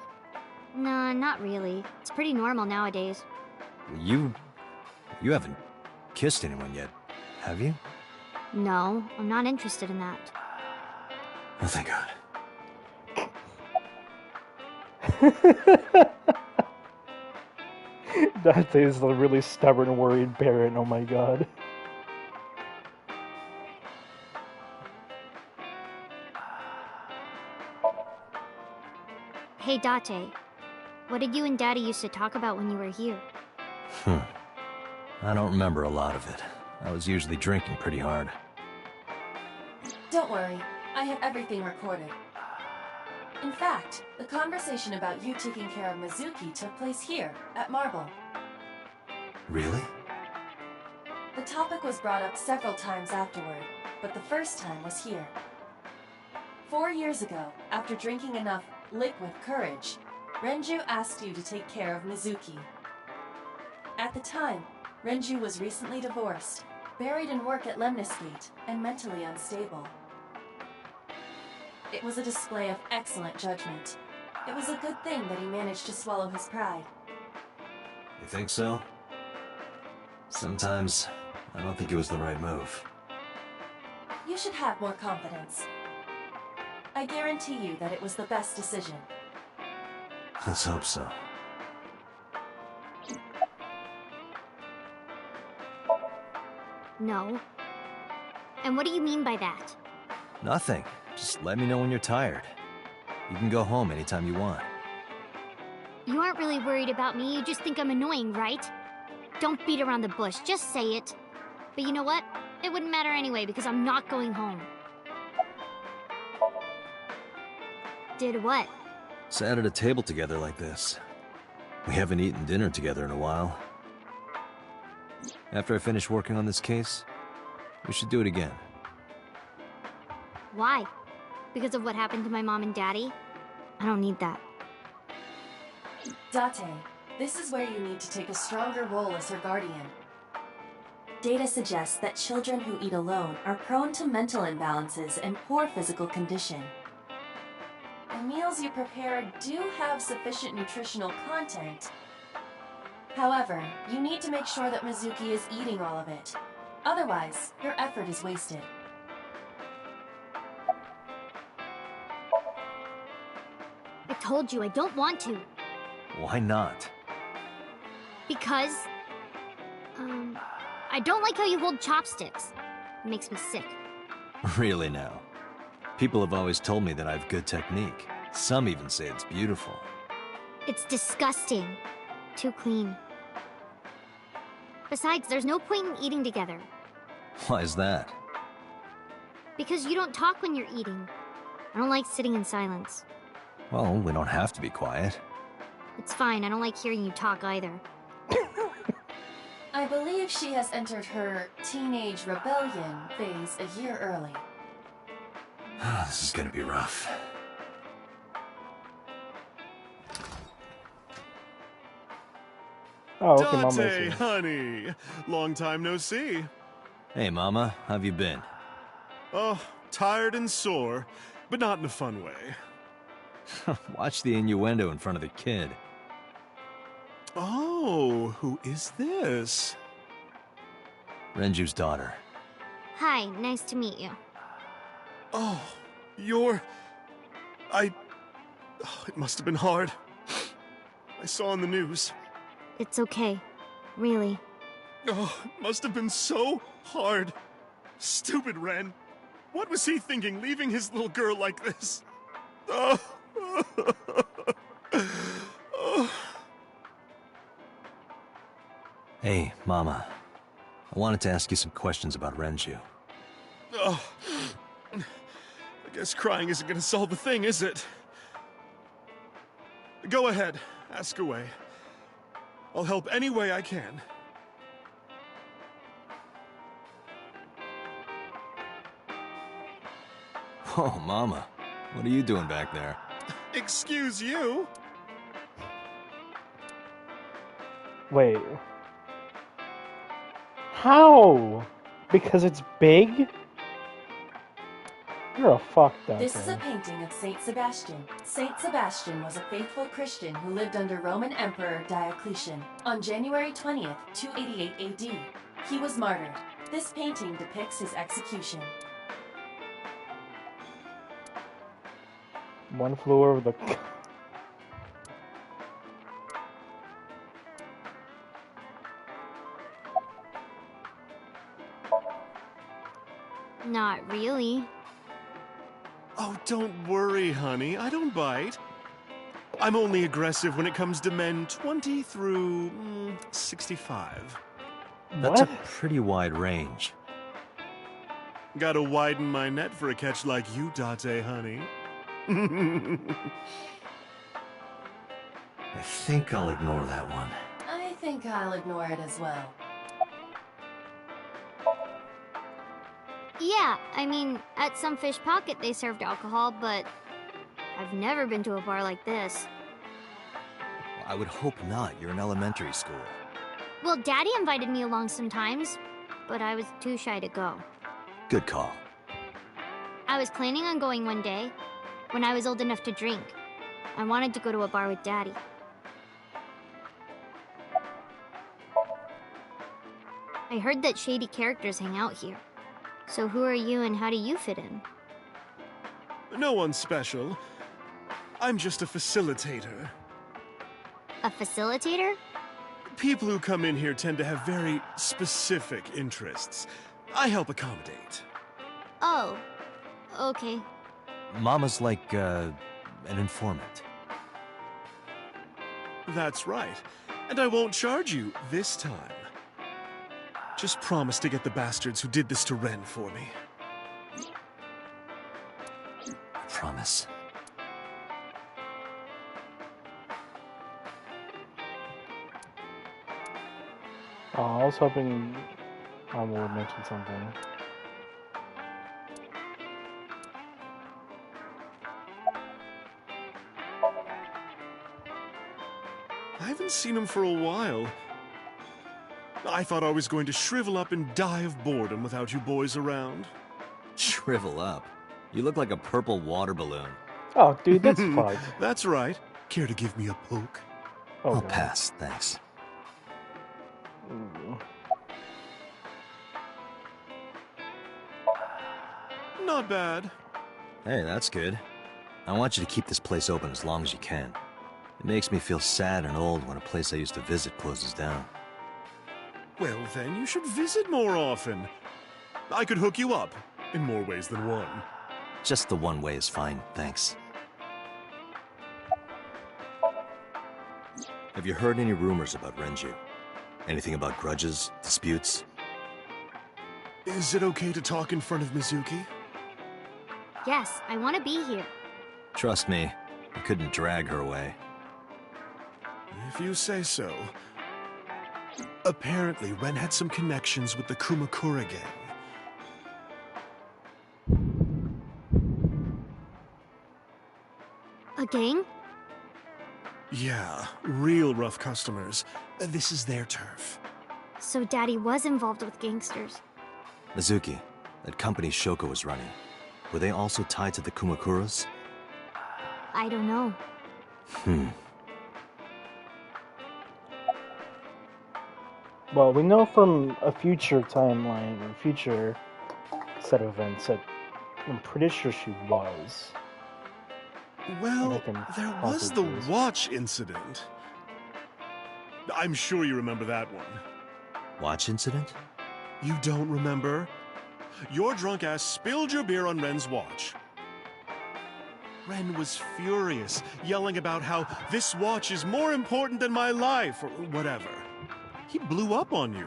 Nah, not really. It's pretty normal nowadays. You haven't kissed anyone yet, have you? No, I'm not interested in that. Oh, thank God. Dante is the really stubborn, worried parent, oh my god. Hey, Date. What did you and Daddy used to talk about when you were here? I don't remember a lot of it. I was usually drinking pretty hard. Don't worry, I have everything recorded. In fact, the conversation about you taking care of Mizuki took place here, at Marble. Really? The topic was brought up several times afterward, but the first time was here. 4 years ago, after drinking enough liquid courage, Renju asked you to take care of Mizuki. At the time, Renju was recently divorced, buried in work at Lemnisgate, and mentally unstable. It was a display of excellent judgment. It was a good thing that he managed to swallow his pride. You think so? Sometimes, I don't think it was the right move. You should have more confidence. I guarantee you that it was the best decision. Let's hope so. No. And what do you mean by that? Nothing. Just let me know when you're tired. You can go home anytime you want. You aren't really worried about me, you just think I'm annoying, right? Don't beat around the bush, just say it. But you know what? It wouldn't matter anyway, because I'm not going home. Did what? Sat at a table together like this. We haven't eaten dinner together in a while. After I finish working on this case, we should do it again. Why? Because of what happened to my mom and daddy? I don't need that. Date, this is where you need to take a stronger role as her guardian. Data suggests that children who eat alone are prone to mental imbalances and poor physical condition. The meals you prepare do have sufficient nutritional content. However, you need to make sure that Mizuki is eating all of it. Otherwise, your effort is wasted. I told you I don't want to. Why not? Because... I don't like how you hold chopsticks. It makes me sick. Really now? People have always told me that I have good technique. Some even say it's beautiful. It's disgusting. Too clean. Besides, there's no point in eating together. Why is that? Because you don't talk when you're eating. I don't like sitting in silence. Well, we don't have to be quiet. It's fine, I don't like hearing you talk either. I believe she has entered her teenage rebellion phase a year early. This is gonna be rough. Oh, okay, Mama is Dante, here. honey. Long time no see. Hey, Mama, how've you been? Oh, tired and sore, but not in a fun way. Watch the innuendo in front of the kid. Oh, who is this? Renju's daughter. Hi, nice to meet you. Oh, you're... Oh, it must have been hard. I saw on the news. It's okay. Really. Oh, it must have been so hard. Stupid Ren. What was he thinking, leaving his little girl like this? Oh. Oh. Hey, Mama. I wanted to ask you some questions about Renju. Oh. I guess crying isn't gonna solve the thing, is it? Go ahead. Ask away. I'll help any way I can. Oh, Mama. What are you doing back there? Excuse you? Wait. How? Because it's big? You're a fucked up. This is a painting of Saint Sebastian. Saint Sebastian was a faithful Christian who lived under Roman Emperor Diocletian. On January 20th, 288 AD, he was martyred. This painting depicts his execution. One flew over the... Not really. Oh, don't worry, honey. I don't bite. I'm only aggressive when it comes to men 20 through 65. That's a pretty wide range. Gotta widen my net for a catch like you, Date, honey. I think I'll ignore that one. I think I'll ignore it as well. Yeah, I mean, at some fish pocket they served alcohol, but I've never been to a bar like this. I would hope not. You're in elementary school. Well, Daddy invited me along sometimes, but I was too shy to go. Good call. I was planning on going one day, when I was old enough to drink. I wanted to go to a bar with Daddy. I heard that shady characters hang out here. So who are you and how do you fit in? No one special. I'm just a facilitator. A facilitator? People who come in here tend to have very specific interests. I help accommodate. Oh, okay. Mama's like, an informant. That's right. And I won't charge you this time. Just promise to get the bastards who did this to Ren for me. I promise. Oh, I was hoping Mama would mention something. I haven't seen him for a while. I thought I was going to shrivel up and die of boredom without you boys around. Shrivel up? You look like a purple water balloon. Oh, dude, that's fine. That's right. Care to give me a poke? Oh, I'll God. pass, thanks. Not bad. Hey, that's good. I want you to keep this place open as long as you can. It makes me feel sad and old when a place I used to visit closes down. Well, then you should visit more often. I could hook you up, in more ways than one. Just the one way is fine, thanks. Have you heard any rumors about Renju? Anything about grudges, disputes? Is it okay to talk in front of Mizuki? Yes, I want to be here. Trust me, I couldn't drag her away. If you say so. Apparently, Ren had some connections with the Kumakura gang. A gang? Yeah, real rough customers. This is their turf. So Daddy was involved with gangsters. Mizuki, that company Shoko was running, were they also tied to the Kumakuras? I don't know. Well, we know from a future timeline or future set of events that I'm pretty sure she was. Well, there was the watch incident. I'm sure you remember that one. Watch incident? You don't remember? Your drunk ass spilled your beer on Ren's watch. Ren was furious, yelling about how this watch is more important than my life, or whatever. He blew up on you.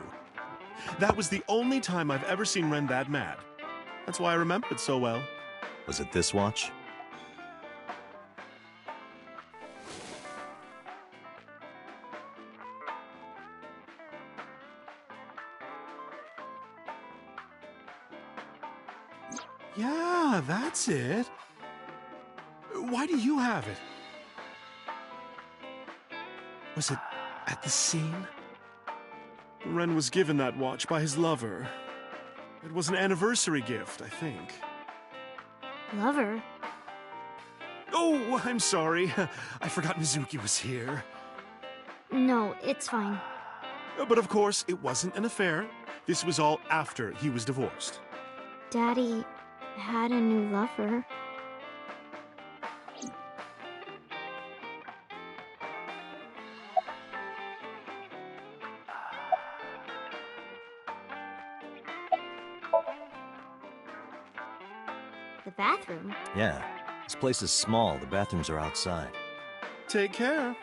That was the only time I've ever seen Ren that mad. That's why I remember it so well. Was it this watch? Yeah, that's it. Why do you have it? Was it at the scene? Ren was given that watch by his lover. It was an anniversary gift, I think. Lover? Oh, I'm sorry. I forgot Mizuki was here. No, it's fine. But of course, it wasn't an affair. This was all after he was divorced. Daddy had a new lover. The bathroom? Yeah. This place is small. The bathrooms are outside. Take care.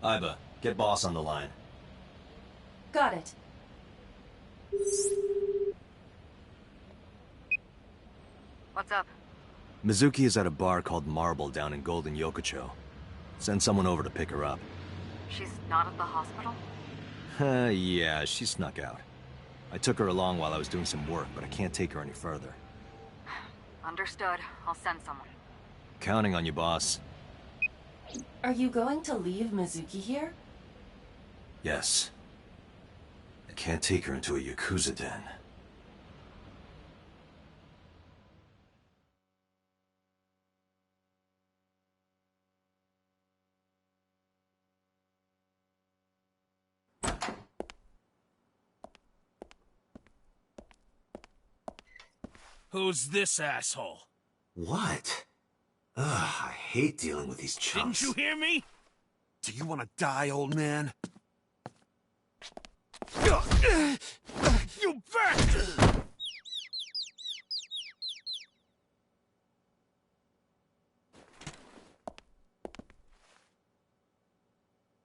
Iba, get boss on the line. Got it. What's up? Mizuki is at a bar called Marble down in Golden Yokocho. Send someone over to pick her up. She's not at the hospital? Yeah, she snuck out. I took her along while I was doing some work, but I can't take her any further. Understood. I'll send someone. Counting on you, boss. Are you going to leave Mizuki here? Yes. I can't take her into a Yakuza den. Who's this asshole? What? Ugh, I hate dealing with these chumps. Didn't you hear me? Do you want to die, old man? You bastard!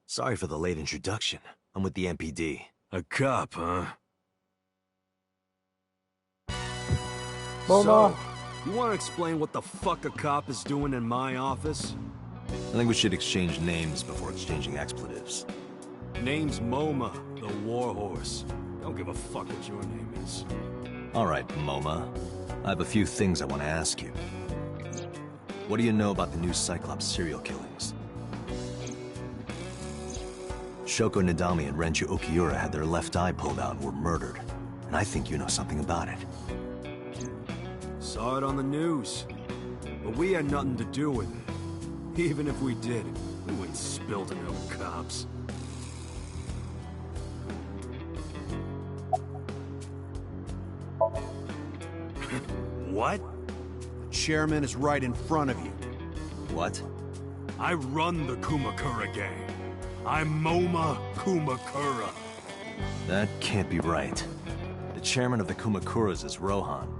Sorry for the late introduction. I'm with the MPD. A cop, huh? Moma. You want to explain what the fuck a cop is doing in my office? I think we should exchange names before exchanging expletives. Name's MoMA, the Warhorse. Don't give a fuck what your name is. All right, MoMA. I have a few things I want to ask you. What do you know about the new Cyclops serial killings? Shoko Nadami and Renju Okiura had their left eye pulled out and were murdered. And I think you know something about it. Saw it on the news. But we had nothing to do with it. Even if we did, we wouldn't spill to no cops. What? The chairman is right in front of you. What? I run the Kumakura gang. I'm MoMA Kumakura. That can't be right. The chairman of the Kumakuras is Rohan.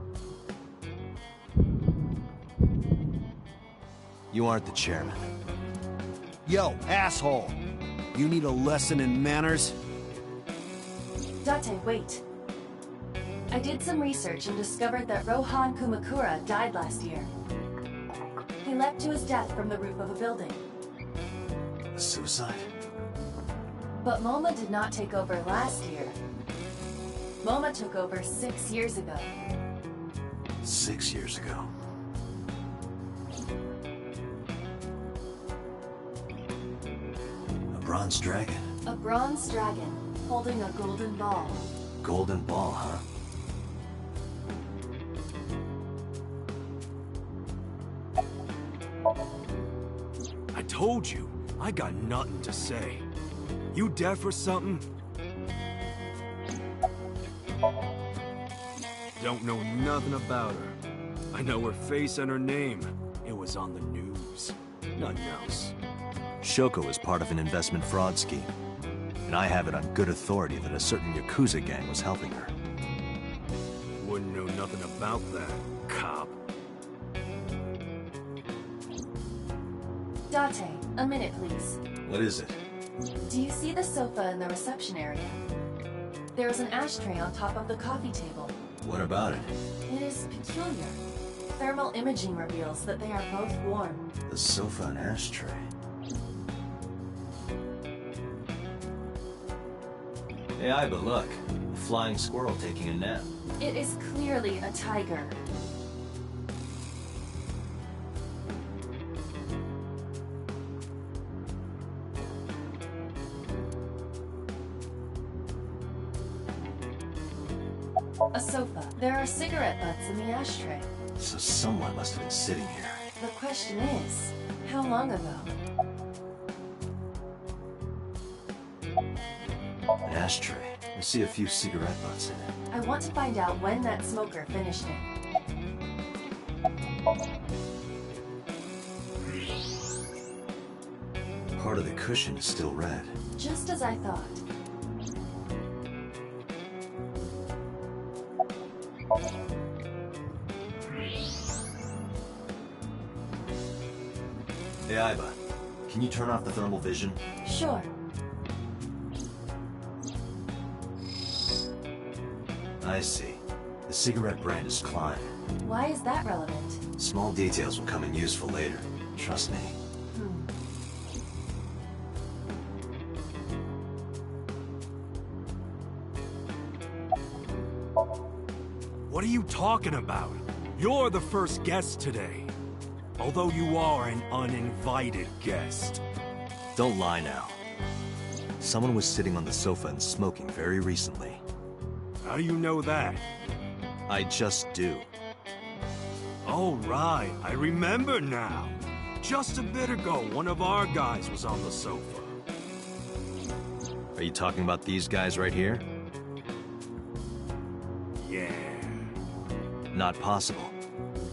You aren't the chairman. Yo, asshole! You need a lesson in manners? Date, wait. I did some research and discovered that Rohan Kumakura died last year. He leapt to his death from the roof of a building. Suicide? But MoMA did not take over last year. MoMA took over 6 years ago. 6 years ago. A bronze dragon? A bronze dragon, holding a golden ball. Golden ball, huh? I told you, I got nothing to say. You deaf or something? Don't know nothing about her. I know her face and her name. It was on the news. Nothing else. Shoko is part of an investment fraud scheme. And I have it on good authority that a certain Yakuza gang was helping her. Wouldn't know nothing about that, cop. Date, a minute please. What is it? Do you see the sofa in the reception area? There is an ashtray on top of the coffee table. What about it? It is peculiar. Thermal imaging reveals that they are both warm. The sofa and ashtray. Hey, Iba, look. A flying squirrel taking a nap. It is clearly a tiger. A sofa. There are cigarette butts in the ashtray. So someone must have been sitting here. The question is, how long ago? An ashtray. I see a few cigarette butts in it. I want to find out when that smoker finished it. Part of the cushion is still red. Just as I thought. Hey, Iba. Can you turn off the thermal vision? Sure. I see. The cigarette brand is Klein. Why is that relevant? Small details will come in useful later. Trust me. What are you talking about? You're the first guest today. Although you are an uninvited guest. Don't lie now. Someone was sitting on the sofa and smoking very recently. How do you know that? I just do. Oh, right. I remember now. Just a bit ago, one of our guys was on the sofa. Are you talking about these guys right here? Yeah. Not possible.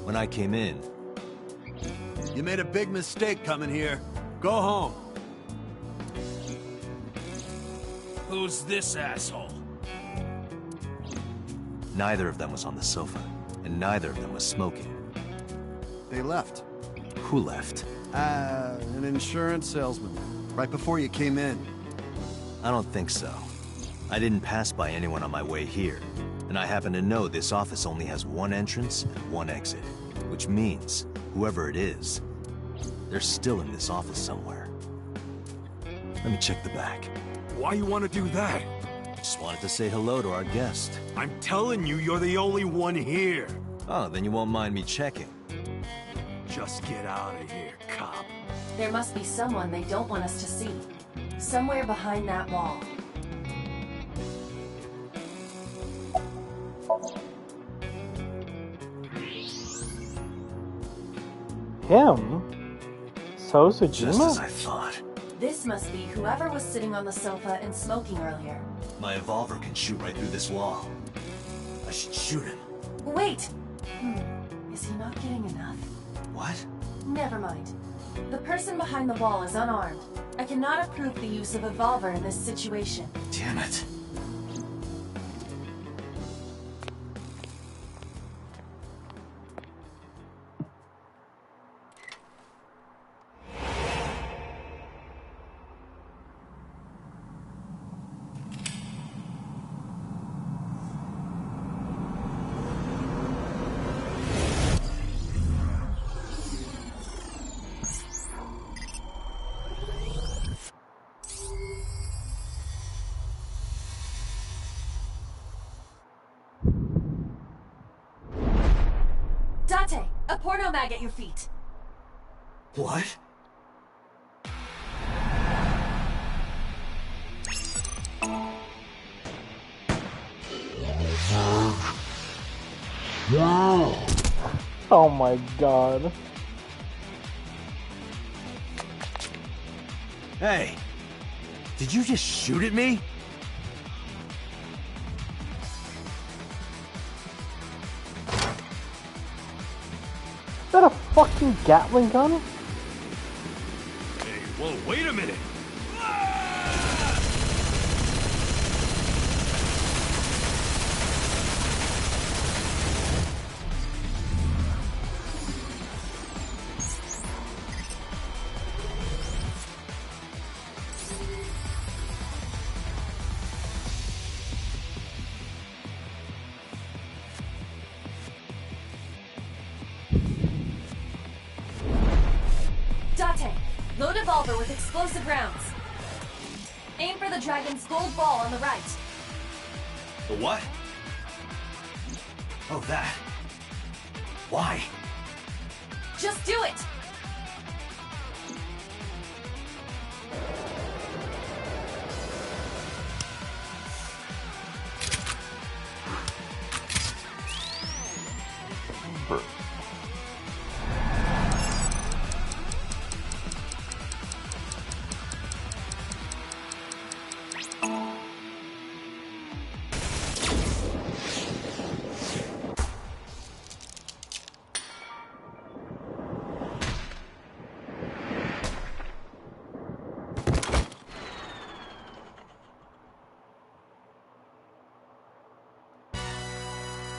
When I came in... You made a big mistake coming here. Go home. Who's this asshole? Neither of them was on the sofa, and neither of them was smoking. They left. Who left? An insurance salesman. Right before you came in. I don't think so. I didn't pass by anyone on my way here, and I happen to know this office only has one entrance and one exit, which means, whoever it is, they're still in this office somewhere. Let me check the back. Why you want to do that? Just wanted to say hello to our guest. I'm telling you, you're the only one here. Oh, then you won't mind me checking. Just get out of here, cop. There must be someone they don't want us to see. Somewhere behind that wall. Him? So Sojima? Just as I thought. This must be whoever was sitting on the sofa and smoking earlier. My evolver can shoot right through this wall. I should shoot him. Wait! Is he not getting enough? What? Never mind. The person behind the wall is unarmed. I cannot approve the use of evolver in this situation. Damn it. A porno mag at your feet. What? Oh my god. Hey! Did you just shoot at me? Is that a fucking Gatling gun? Hey, whoa, wait a minute! Date, load a revolver with explosive rounds. Aim for the dragon's gold ball on the right. The what? Oh, that. Why? Just do it!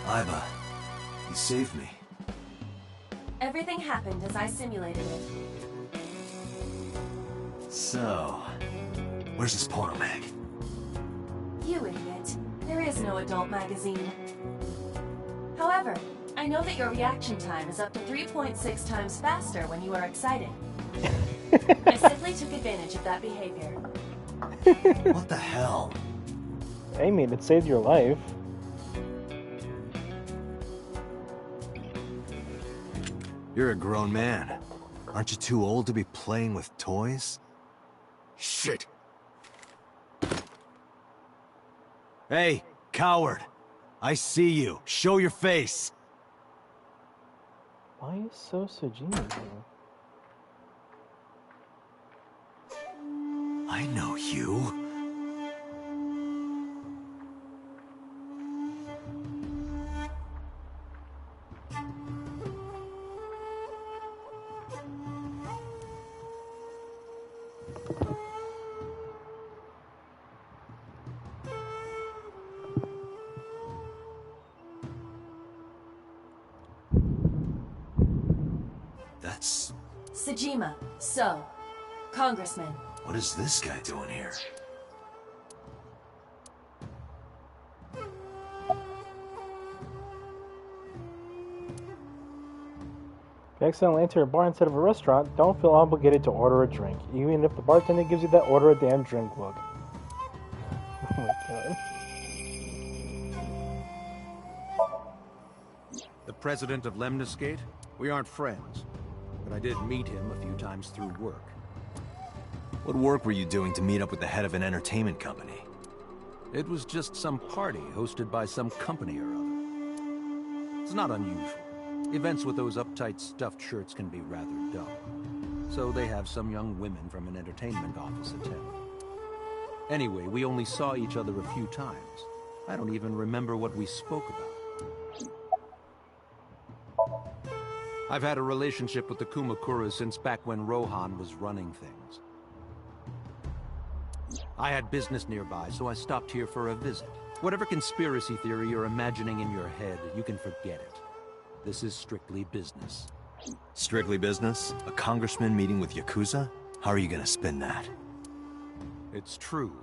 Iva, you saved me. Everything happened as I simulated it. So, where's this porno mag? You idiot. There is no adult magazine. However, I know that your reaction time is up to 3.6 times faster when you are excited. I simply took advantage of that behavior. What the hell? I mean, it saved your life. You're a grown man. Aren't you too old to be playing with toys? Shit! Hey, coward! I see you. Show your face! Why is Sojima here? I know you. That's... Sojima, so, Congressman. What is this guy doing here? If you accidentally enter a bar instead of a restaurant, don't feel obligated to order a drink, even if the bartender gives you that order a damn drink look. Oh my god. The president of Lemniscate? We aren't friends, but I did meet him a few times through work. What work were you doing to meet up with the head of an entertainment company? It was just some party hosted by some company or other. It's not unusual. Events with those uptight stuffed shirts can be rather dull. So they have some young women from an entertainment office attend. Anyway, we only saw each other a few times. I don't even remember what we spoke about. I've had a relationship with the Kumakuras since back when Rohan was running things. I had business nearby, so I stopped here for a visit. Whatever conspiracy theory you're imagining in your head, you can forget it. This is strictly business. Strictly business? A congressman meeting with Yakuza? How are you gonna spin that? It's true.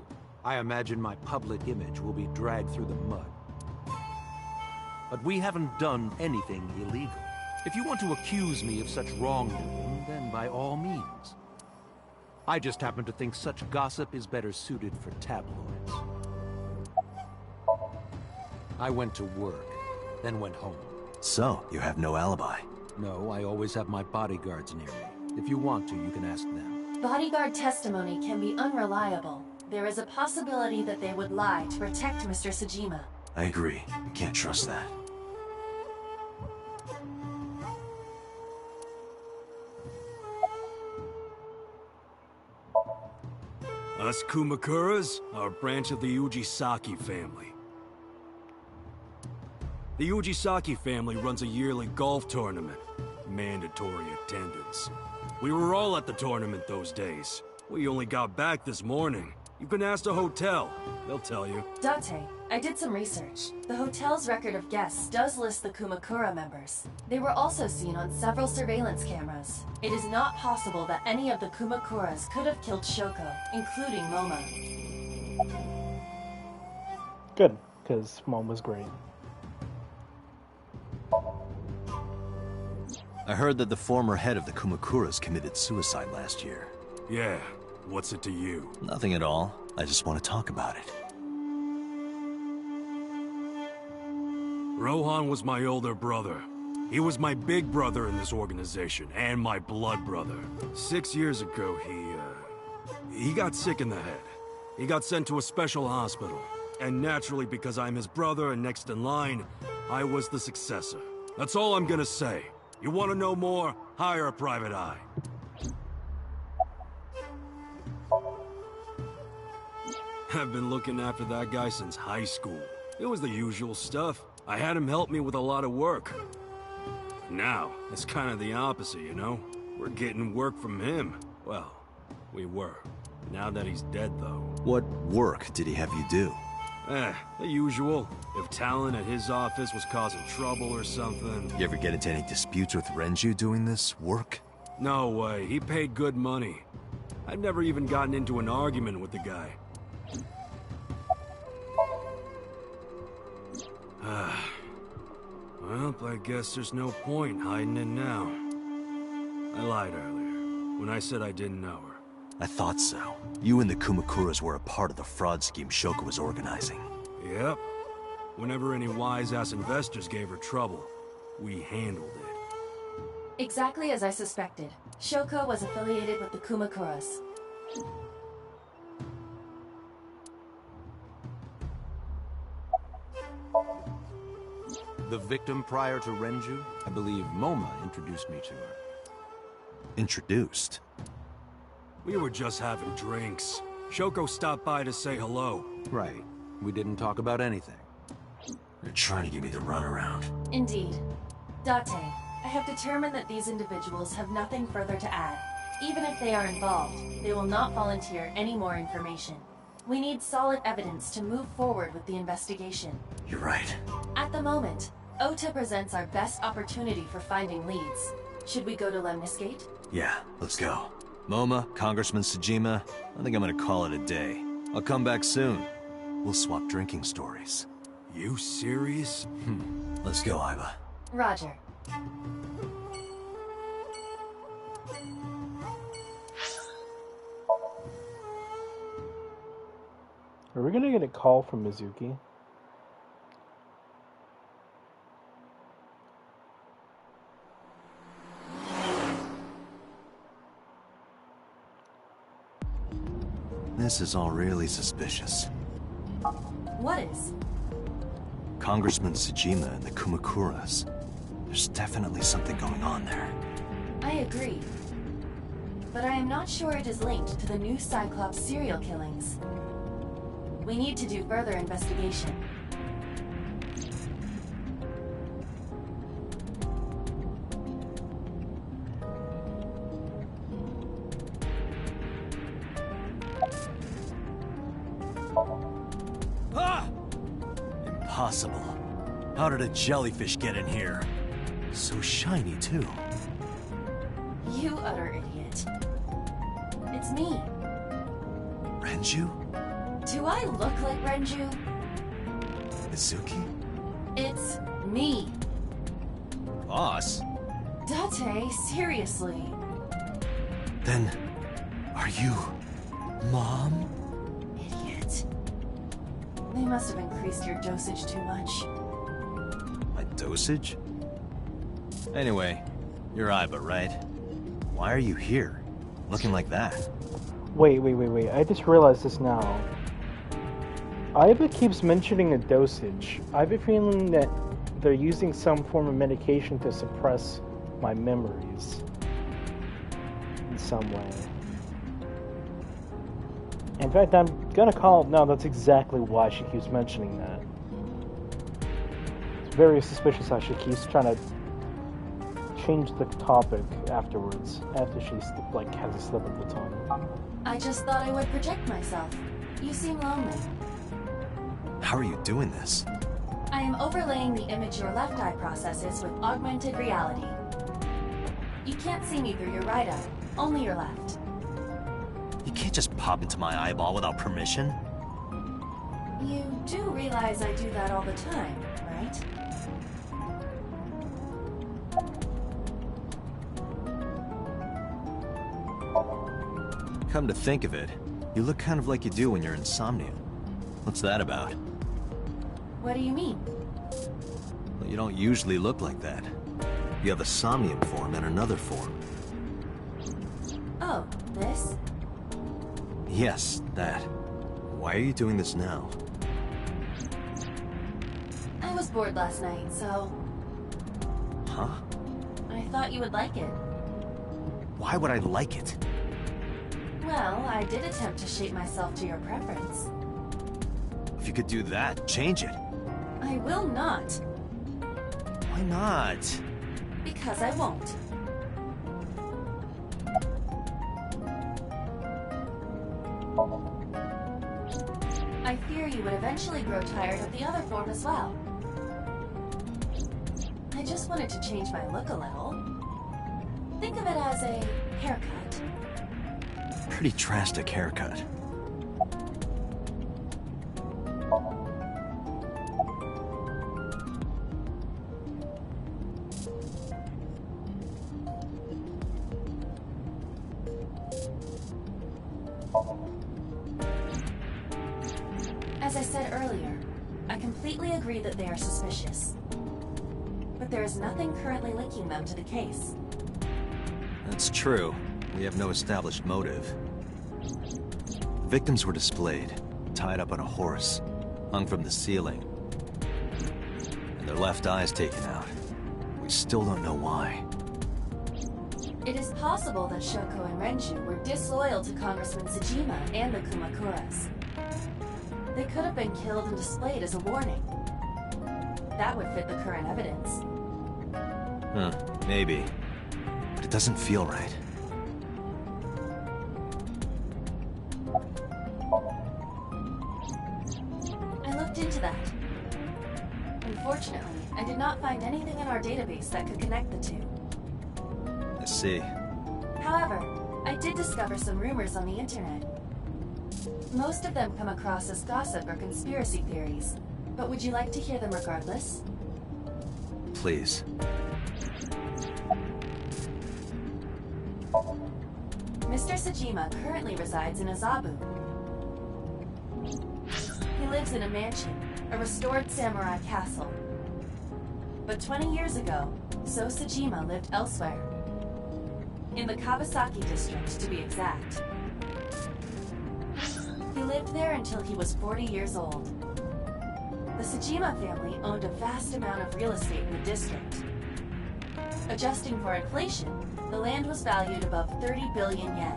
I imagine my public image will be dragged through the mud. But we haven't done anything illegal. If you want to accuse me of such wrongdoing, then by all means. I just happen to think such gossip is better suited for tabloids. I went to work, then went home. So, you have no alibi? No, I always have my bodyguards near me. If you want to, you can ask them. Bodyguard testimony can be unreliable. There is a possibility that they would lie to protect Mr. Sajima. I agree. We can't trust that. Us Kumakuras are a branch of the Ujisaki family. The Ujisaki family runs a yearly golf tournament. Mandatory attendance. We were all at the tournament those days. We only got back this morning. You can ask the hotel. They'll tell you. Date, I did some research. The hotel's record of guests does list the Kumakura members. They were also seen on several surveillance cameras. It is not possible that any of the Kumakuras could have killed Shoko, including Moma. Good, because Mom was great. I heard that the former head of the Kumakuras committed suicide last year. Yeah, what's it to you? Nothing at all. I just want to talk about it. Rohan was my older brother. He was my big brother in this organization, and my blood brother. 6 years ago, he got sick in the head. He got sent to a special hospital. And naturally, because I'm his brother and next in line, I was the successor. That's all I'm gonna say. You want to know more? Hire a private eye. I've been looking after that guy since high school. It was the usual stuff. I had him help me with a lot of work. Now, it's kind of the opposite, you know? We're getting work from him. Well, we were. Now that he's dead, though. What work did he have you do? The usual. If talent at his office was causing trouble or something. You ever get into any disputes with Renju doing this work? No way. He paid good money. I've never even gotten into an argument with the guy. Well, I guess there's no point hiding it now. I lied earlier, when I said I didn't know her. I thought so. You and the Kumakuras were a part of the fraud scheme Shoko was organizing. Yep. Whenever any wise-ass investors gave her trouble, we handled it. Exactly as I suspected. Shoko was affiliated with the Kumakuras. The victim prior to Renju? I believe Moma introduced me to her. Introduced? We were just having drinks. Shoko stopped by to say hello. Right. We didn't talk about anything. They're trying to give me the runaround. Indeed. Date, I have determined that these individuals have nothing further to add. Even if they are involved, they will not volunteer any more information. We need solid evidence to move forward with the investigation. You're right. At the moment, Ota presents our best opportunity for finding leads. Should we go to Lemniscate? Yeah, let's go. Moma, Congressman Sajima, I think I'm gonna call it a day. I'll come back soon. We'll swap drinking stories. You serious? Let's go, Iba. Roger. Are we gonna get a call from Mizuki? This is all really suspicious. What is? Congressman Sajima and the Kumakuras. There's definitely something going on there. I agree. But I am not sure it is linked to the new Cyclops serial killings. We need to do further investigation. Impossible. How did a jellyfish get in here? So shiny, too. You utter idiot. It's me. Renju? Do I look like Renju? Mizuki? It's me. Boss? Date, seriously. Then, are you... Mom? Idiot. They must have increased your dosage too much. My dosage? Anyway, You're Aiba, right? Why are you here? Looking like that? Wait. I just realized this now. Aiba keeps mentioning a dosage. I have a feeling that they're using some form of medication to suppress my memories. In some way. In fact, I'm gonna call it now. That's exactly why she keeps mentioning that. It's very suspicious how she keeps trying to change the topic afterwards, after she has a slip of the tongue. I just thought I would protect myself. You seem lonely. How are you doing this? I am overlaying the image your left eye processes with augmented reality. You can't see me through your right eye, only your left. You can't just pop into my eyeball without permission. You do realize I do that all the time, right? Come to think of it, you look kind of like you do when you're in Somnium. What's that about? What do you mean? Well, you don't usually look like that. You have a Somnium form and another form. Oh, this? Yes, that. Why are you doing this now? I was bored last night, so... Huh? I thought you would like it. Why would I like it? Well, I did attempt to shape myself to your preference. If you could do that, change it. I will not. Why not? Because I won't. I fear you would eventually grow tired of the other form as well. I just wanted to change my look a little. Think of it as a haircut. Pretty drastic haircut. As I said earlier, I completely agree that they are suspicious. But there is nothing currently linking them to the case. That's true. We have no established motive. Victims were displayed, tied up on a horse, hung from the ceiling, and their left eyes taken out. We still don't know why. It is possible that Shoko and Renju were disloyal to Congressman Tsujima and the Kumakuras. They could have been killed and displayed as a warning. That would fit the current evidence. Huh, maybe. But it doesn't feel right. I looked into that. Unfortunately, I did not find anything in our database that could connect the two. I see. However, I did discover some rumors on the internet. Most of them come across as gossip or conspiracy theories, but would you like to hear them regardless? Please. Mr. Tsujima currently resides in Azabu. He lives in a mansion, a restored samurai castle. But 20 years ago, So Tsujima lived elsewhere. In the Kawasaki district, to be exact. He lived there until he was 40 years old. The Tsujima family owned a vast amount of real estate in the district. Adjusting for inflation, the land was valued above 30 billion yen.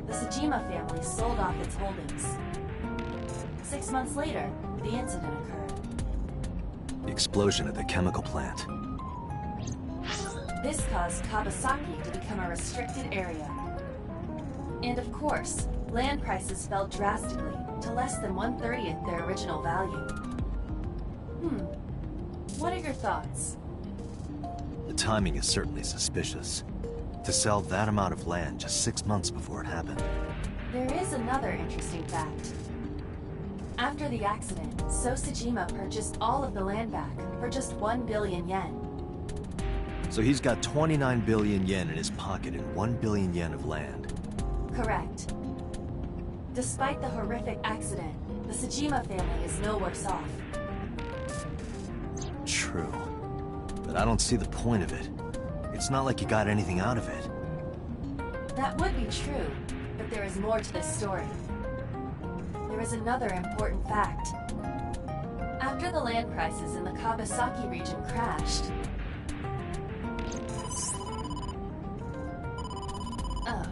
The Tsujima family sold off its holdings. 6 months later, the incident occurred. The explosion at the chemical plant. This caused Kawasaki to become a restricted area. And of course, land prices fell drastically to less than 1/30th their original value. What are your thoughts? The timing is certainly suspicious. To sell that amount of land just 6 months before it happened. There is another interesting fact. After the accident, So Tsujima purchased all of the land back for just 1 billion yen. So he's got 29 billion yen in his pocket and 1 billion yen of land. Correct. Despite the horrific accident, the Tsujima family is no worse off. True. but I don't see the point of it. It's not like you got anything out of it. That would be true, but there is more to this story. There is another important fact. After the land prices in the Kawasaki region crashed... Oh,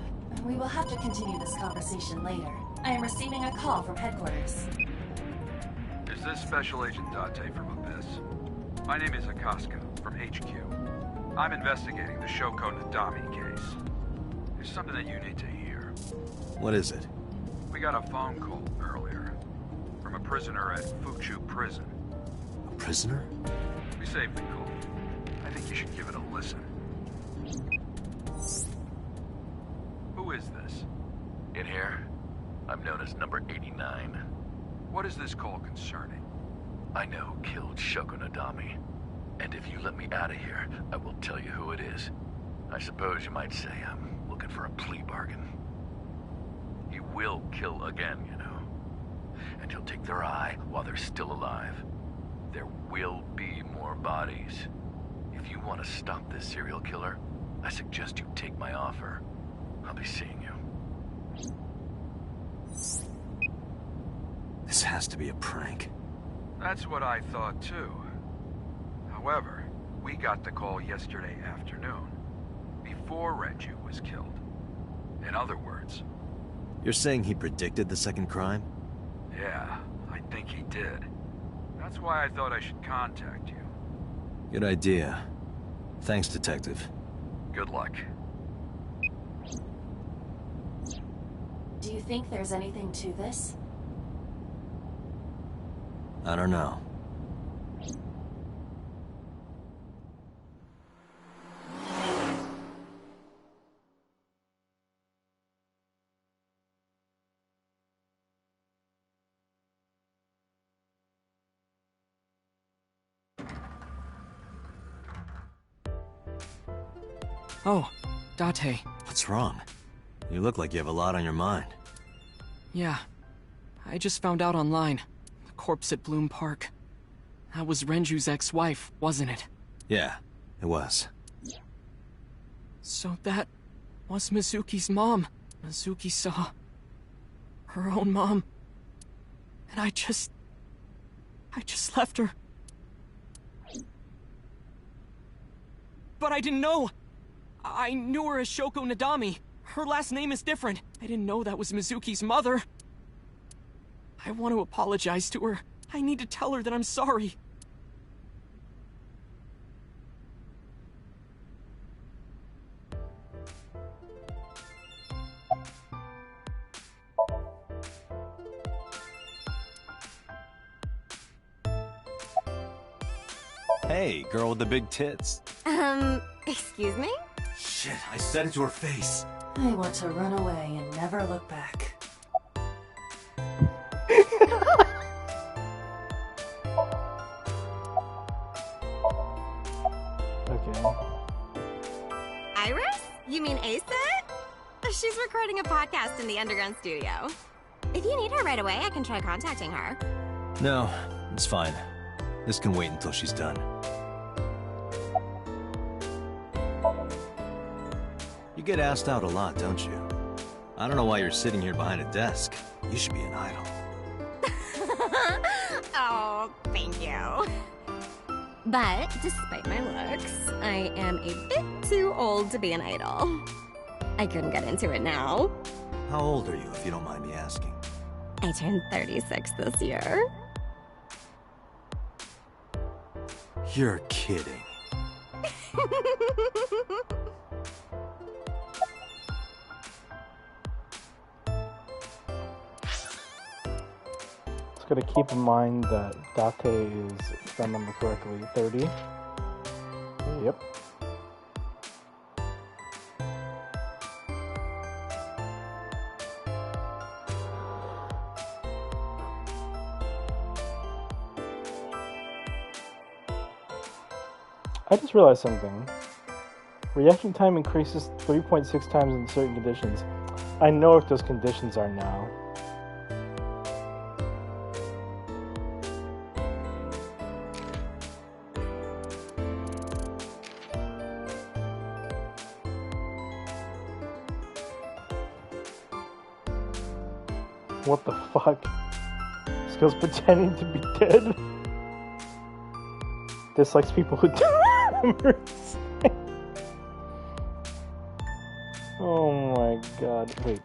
we will have to continue this conversation later. I am receiving a call from headquarters. Is this Special Agent Date from Abyss? My name is Akaska, from HQ. I'm investigating the Shoko Nadami case. There's something that you need to hear. What is it? We got a phone call earlier from a prisoner at Fuchu Prison. A prisoner? We saved the call. I think you should give it a listen. Who is this? In here, I'm known as number 89. What is this call concerning? I know who killed Shoko Nadami. And if you let me out of here, I will tell you who it is. I suppose you might say I'm looking for a plea bargain. He will kill again, you know. And he'll take their eye while they're still alive. There will be more bodies. If you want to stop this serial killer, I suggest you take my offer. I'll be seeing you. This has to be a prank. That's what I thought too. However, we got the call yesterday afternoon, before Renju was killed. In other words... You're saying he predicted the second crime? Yeah, I think he did. That's why I thought I should contact you. Good idea. Thanks, Detective. Good luck. Do you think there's anything to this? I don't know. Oh, Date. What's wrong? You look like you have a lot on your mind. Yeah. I just found out online. The corpse at Bloom Park. That was Renju's ex-wife, wasn't it? Yeah, it was. So that was Mizuki's mom. Mizuki saw her own mom. And I just left her. But I didn't know. I knew her as Shoko Nadami. Her last name is different. I didn't know that was Mizuki's mother. I want to apologize to her. I need to tell her that I'm sorry. Hey, girl with the big tits. Excuse me? Shit, I said it to her face. I want to run away and never look back. Okay. Iris? You mean Ace? She's recording a podcast in the underground studio. If you need her right away, I can try contacting her. No, it's fine. This can wait until she's done. You get asked out a lot, don't you? I don't know why you're sitting here behind a desk. You should be an idol. Oh, thank you. But despite my looks, I am a bit too old to be an idol. I couldn't get into it now. How old are you, if you don't mind me asking? I turned 36 this year. You're kidding. Just gotta keep in mind that Date is, if I remember correctly, 30. Yep. I just realized something. Reaction time increases 3.6 times in certain conditions. I know if those conditions are now. What the fuck? This girl's pretending to be dead. Dislikes people who do. Oh my god. Wait.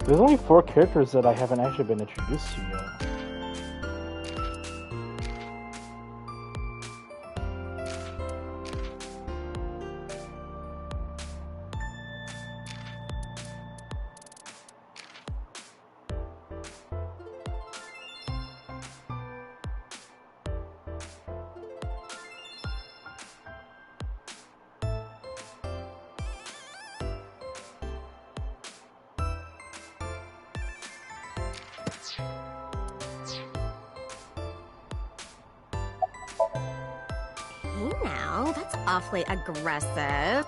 There's only 4 characters that I haven't actually been introduced to yet. Hey now, that's awfully aggressive.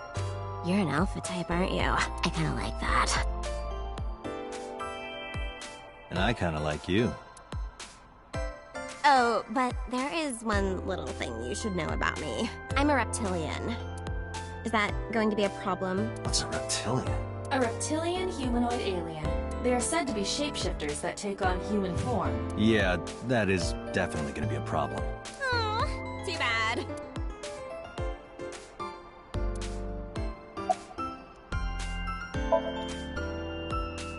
You're an alpha type, aren't you? I kinda like that. And I kind of like you. Oh, but there is one little thing you should know about me. I'm a reptilian. Is that going to be a problem? What's a reptilian? A reptilian humanoid alien. They are said to be shapeshifters that take on human form. Yeah, that is definitely going to be a problem. Aw, too bad.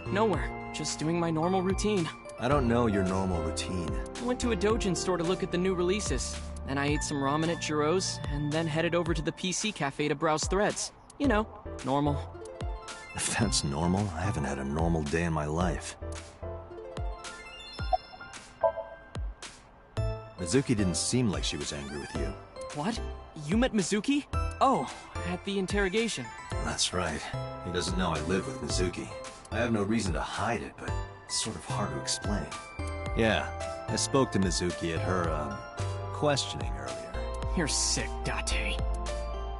Nowhere. Just doing my normal routine. I don't know your normal routine. I went to a doujin store to look at the new releases. Then I ate some ramen at Jiro's, and then headed over to the PC cafe to browse threads. You know, normal. If that's normal, I haven't had a normal day in my life. Mizuki didn't seem like she was angry with you. What? You met Mizuki? Oh, at the interrogation. That's right. He doesn't know I live with Mizuki. I have no reason to hide it, but it's sort of hard to explain. Yeah, I spoke to Mizuki at her, questioning earlier. You're sick, Date.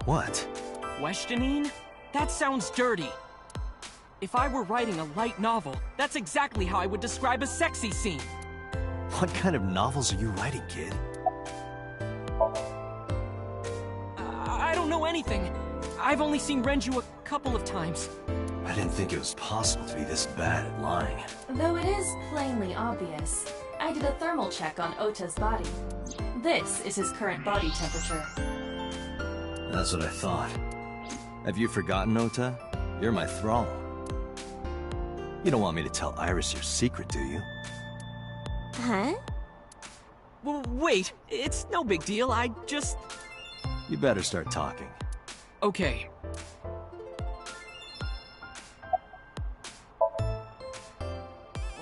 What? Questioning? That sounds dirty. If I were writing a light novel, that's exactly how I would describe a sexy scene. What kind of novels are you writing, kid? I don't know anything. I've only seen Renju a couple of times. I didn't think it was possible to be this bad at lying. Though it is plainly obvious, I did a thermal check on Ota's body. This is his current body temperature. That's what I thought. Have you forgotten, Ota? You're my thrall. You don't want me to tell Iris your secret, do you? Huh? Wait, it's no big deal. I just... You better start talking. Okay.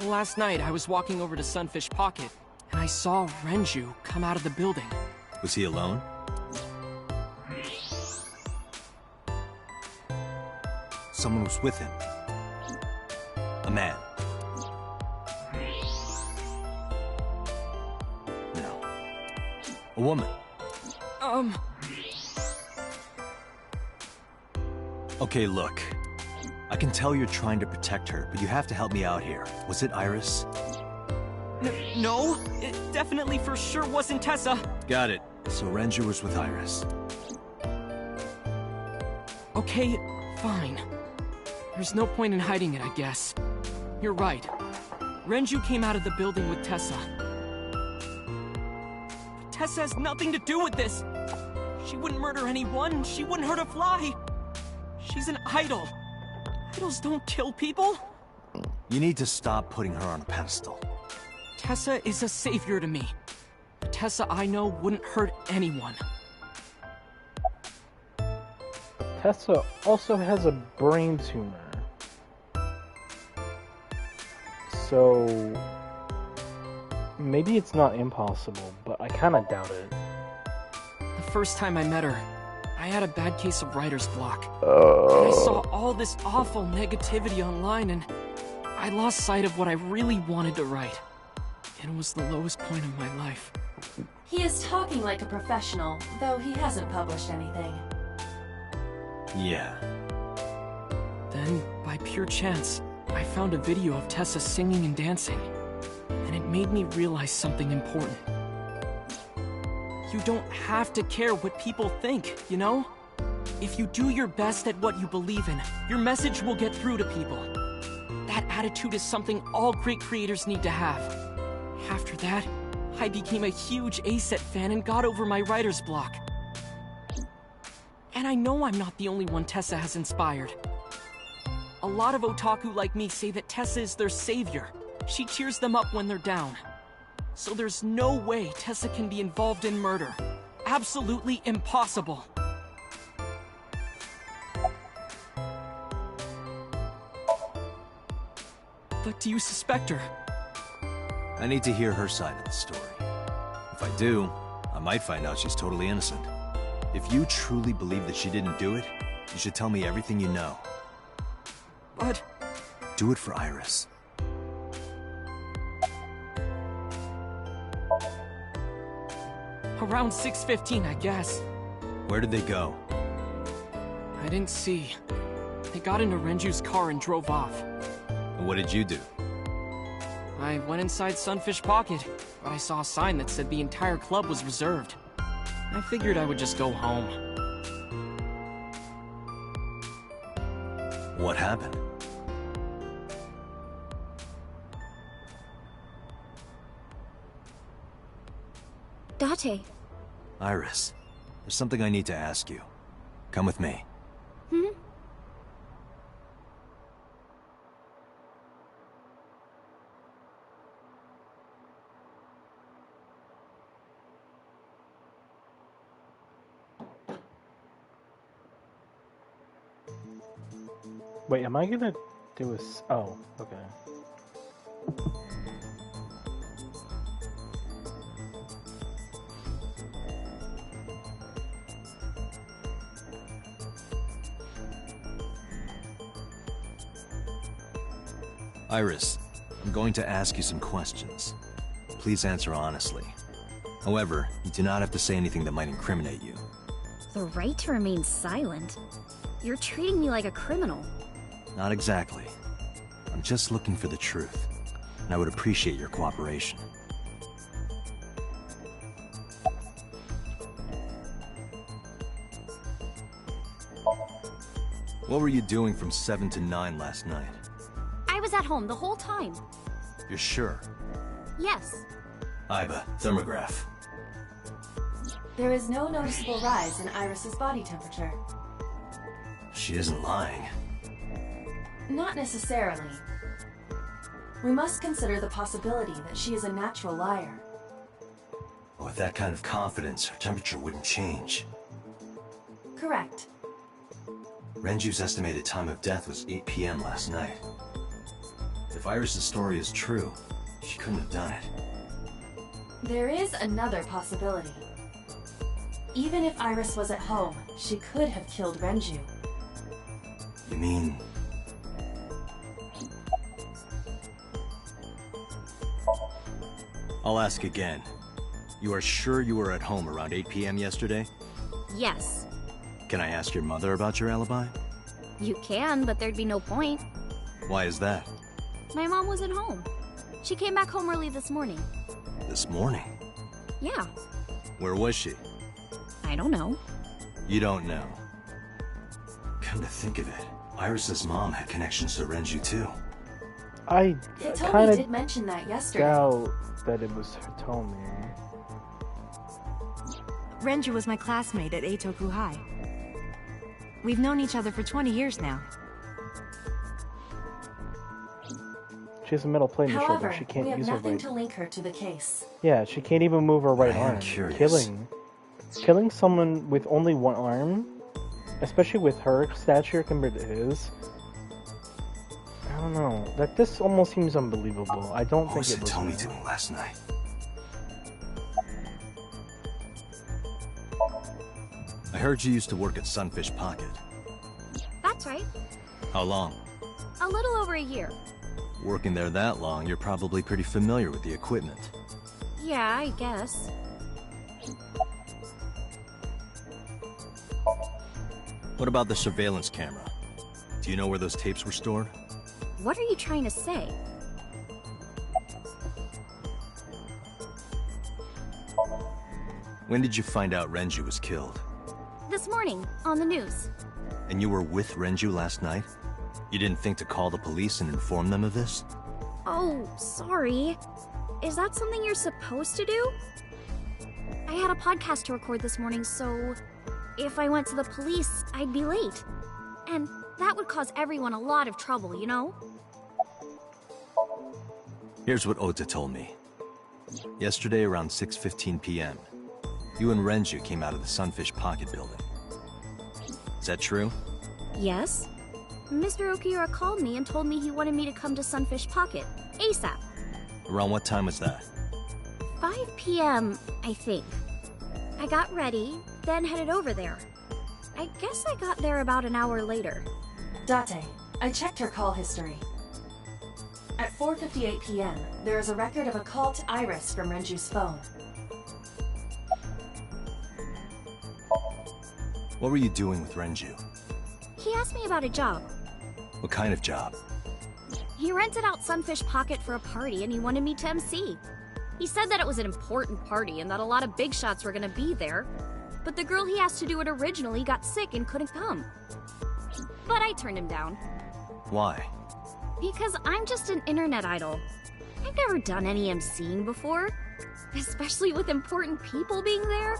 last night I was walking over to Sunfish Pocket, and I saw Renju come out of the building. Was he alone? Someone was with him. A man. No. A woman. Okay, look. I can tell you're trying to protect her, but you have to help me out here. Was it Iris? No, it definitely for sure wasn't Tessa. Got it. So Renju was with Iris. Okay, fine. There's no point in hiding it, I guess. You're right. Renju came out of the building with Tessa. But Tessa has nothing to do with this. She wouldn't murder anyone. She wouldn't hurt a fly. She's an idol. Idols don't kill people. You need to stop putting her on a pedestal. Tessa is a savior to me. The Tessa I know wouldn't hurt anyone. Tessa also has a brain tumor. So maybe it's not impossible, but I kind of doubt it. The first time I met her, I had a bad case of writer's block. And I saw all this awful negativity online, and I lost sight of what I really wanted to write. It was the lowest point of my life. He is talking like a professional, though he hasn't published anything. Yeah. Then, by pure chance, I found a video of Tessa singing and dancing, and it made me realize something important. You don't have to care what people think, you know? If you do your best at what you believe in, your message will get through to people. That attitude is something all great creators need to have. After that, I became a huge ACET fan and got over my writer's block. And I know I'm not the only one Tessa has inspired. A lot of otaku like me say that Tessa is their savior. She cheers them up when they're down. So there's no way Tessa can be involved in murder. Absolutely impossible. But do you suspect her? I need to hear her side of the story. If I do, I might find out she's totally innocent. If you truly believe that she didn't do it, you should tell me everything you know. But... do it for Iris. Around 6:15, I guess. Where did they go? I didn't see. They got into Renju's car and drove off. And what did you do? I went inside Sunfish Pocket, but I saw a sign that said the entire club was reserved. I figured I would just go home. What happened? Date. Iris, there's something I need to ask you. Come with me. Hmm? Wait, am I gonna do a... oh, okay. Iris, I'm going to ask you some questions. Please answer honestly. However, you do not have to say anything that might incriminate you. The right to remain silent? You're treating me like a criminal. Not exactly. I'm just looking for the truth, and I would appreciate your cooperation. What were you doing from 7 to 9 last night? I was at home the whole time. You're sure? Yes. Iba, thermograph. There is no noticeable rise in Iris's body temperature. She isn't lying. Not necessarily. We must consider the possibility that she is a natural liar. With that kind of confidence, her temperature wouldn't change. Correct. Renju's estimated time of death was 8 p.m. last night. If Iris' story is true, she couldn't have done it. There is another possibility. Even if Iris was at home, she could have killed Renju. You mean... I'll ask again. You are sure you were at home around 8 p.m. yesterday? Yes. Can I ask your mother about your alibi? You can, but there'd be no point. Why is that? My mom wasn't home. She came back home early this morning. This morning? Yeah. Where was she? I don't know. You don't know. Come to think of it, Iris' mom had connections to Renju too. I Hitomi kind did mention that yesterday. doubt that it was Hitomi. Renju was my classmate at Eitoku High. We've known each other for 20 years now. She has a metal plate in the However, shoulder. She can't we have use her nothing right. to link her to the case. Yeah, she can't even move her right I am arm. curious. Killing someone with only one arm, especially with her stature compared to his. I don't know. Like, this almost seems unbelievable. I don't What think was it was. Hitomi doing last night? I heard you used to work at Sunfish Pocket. That's right. How long? A little over a year. Working there that long, you're probably pretty familiar with the equipment. Yeah, I guess. What about the surveillance camera? Do you know where those tapes were stored? What are you trying to say? When did you find out Renju was killed? This morning, on the news. And you were with Renju last night? You didn't think to call the police and inform them of this? Oh, sorry. Is that something you're supposed to do? I had a podcast to record this morning, so if I went to the police, I'd be late. And that would cause everyone a lot of trouble, you know? Here's what Ota told me. Yesterday around 6:15 p.m., you and Renju came out of the Sunfish Pocket building. Is that true? Yes. Mr. Okiura called me and told me he wanted me to come to Sunfish Pocket, ASAP. Around what time was that? 5 p.m., I think. I got ready, then headed over there. I guess I got there about an hour later. Date, I checked her call history. At 4:58 p.m., there is a record of a call to Iris from Renju's phone. What were you doing with Renju? He asked me about a job. What kind of job? He rented out Sunfish Pocket for a party and he wanted me to MC. He said that it was an important party and that a lot of big shots were gonna be there. But the girl he asked to do it originally got sick and couldn't come. But I turned him down. Why? Because I'm just an internet idol. I've never done any MCing before. Especially with important people being there.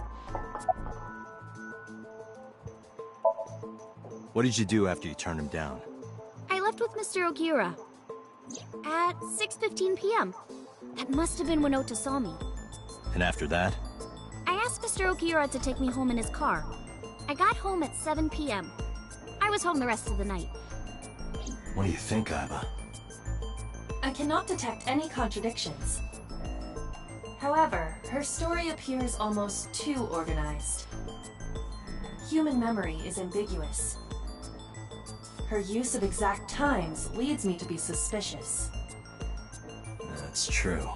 What did you do after you turned him down? I left with Mr. Okiura. At 6:15 p.m. That must have been when Ota saw me. And after that? I asked Mr. Okiura to take me home in his car. I got home at 7 p.m. I was home the rest of the night. What do you think, Aiba? I cannot detect any contradictions. However, her story appears almost too organized. Human memory is ambiguous. Her use of exact times leads me to be suspicious. That's true.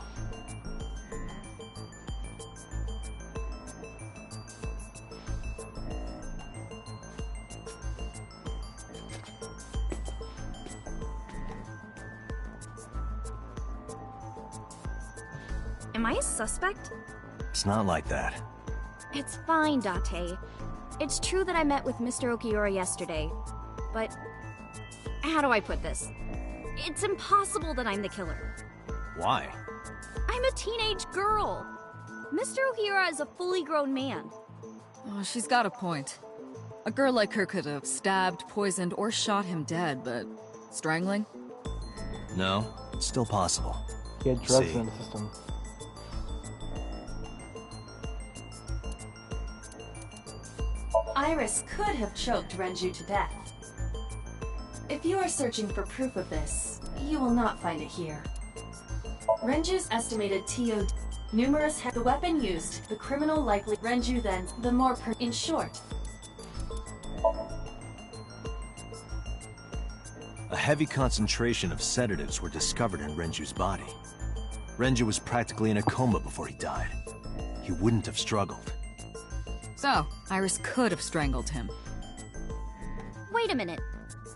Am I a suspect? It's not like that. It's fine, Date. It's true that I met with Mr. Okiura yesterday, but how do I put this? It's impossible that I'm the killer. Why? I'm a teenage girl. Mr. Okiura is a fully grown man. Oh, she's got a point. A girl like her could have stabbed, poisoned, or shot him dead, but strangling? No, it's still possible. He had drugs See. in the system. Iris could have choked Renju to death. If you are searching for proof of this, You will not find it here. Renju's estimated TO numerous the weapon used, the criminal likely Renju then, the more in short. A heavy concentration of sedatives were discovered in Renju's body. Renju was practically in a coma before he died. He wouldn't have struggled. So, Iris could have strangled him. Wait a minute.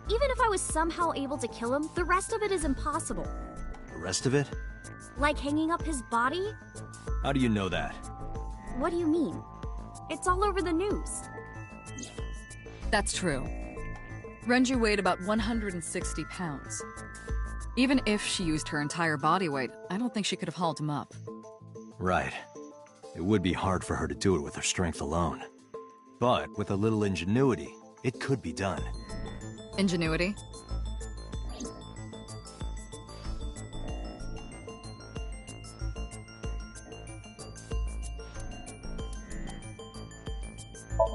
Even if I was somehow able to kill him, the rest of it is impossible. The rest of it? Like hanging up his body? How do you know that? What do you mean? It's all over the news. That's true. Renju weighed about 160 pounds. Even if she used her entire body weight, I don't think she could have hauled him up. Right. It would be hard for her to do it with her strength alone. But with a little ingenuity, it could be done. Ingenuity?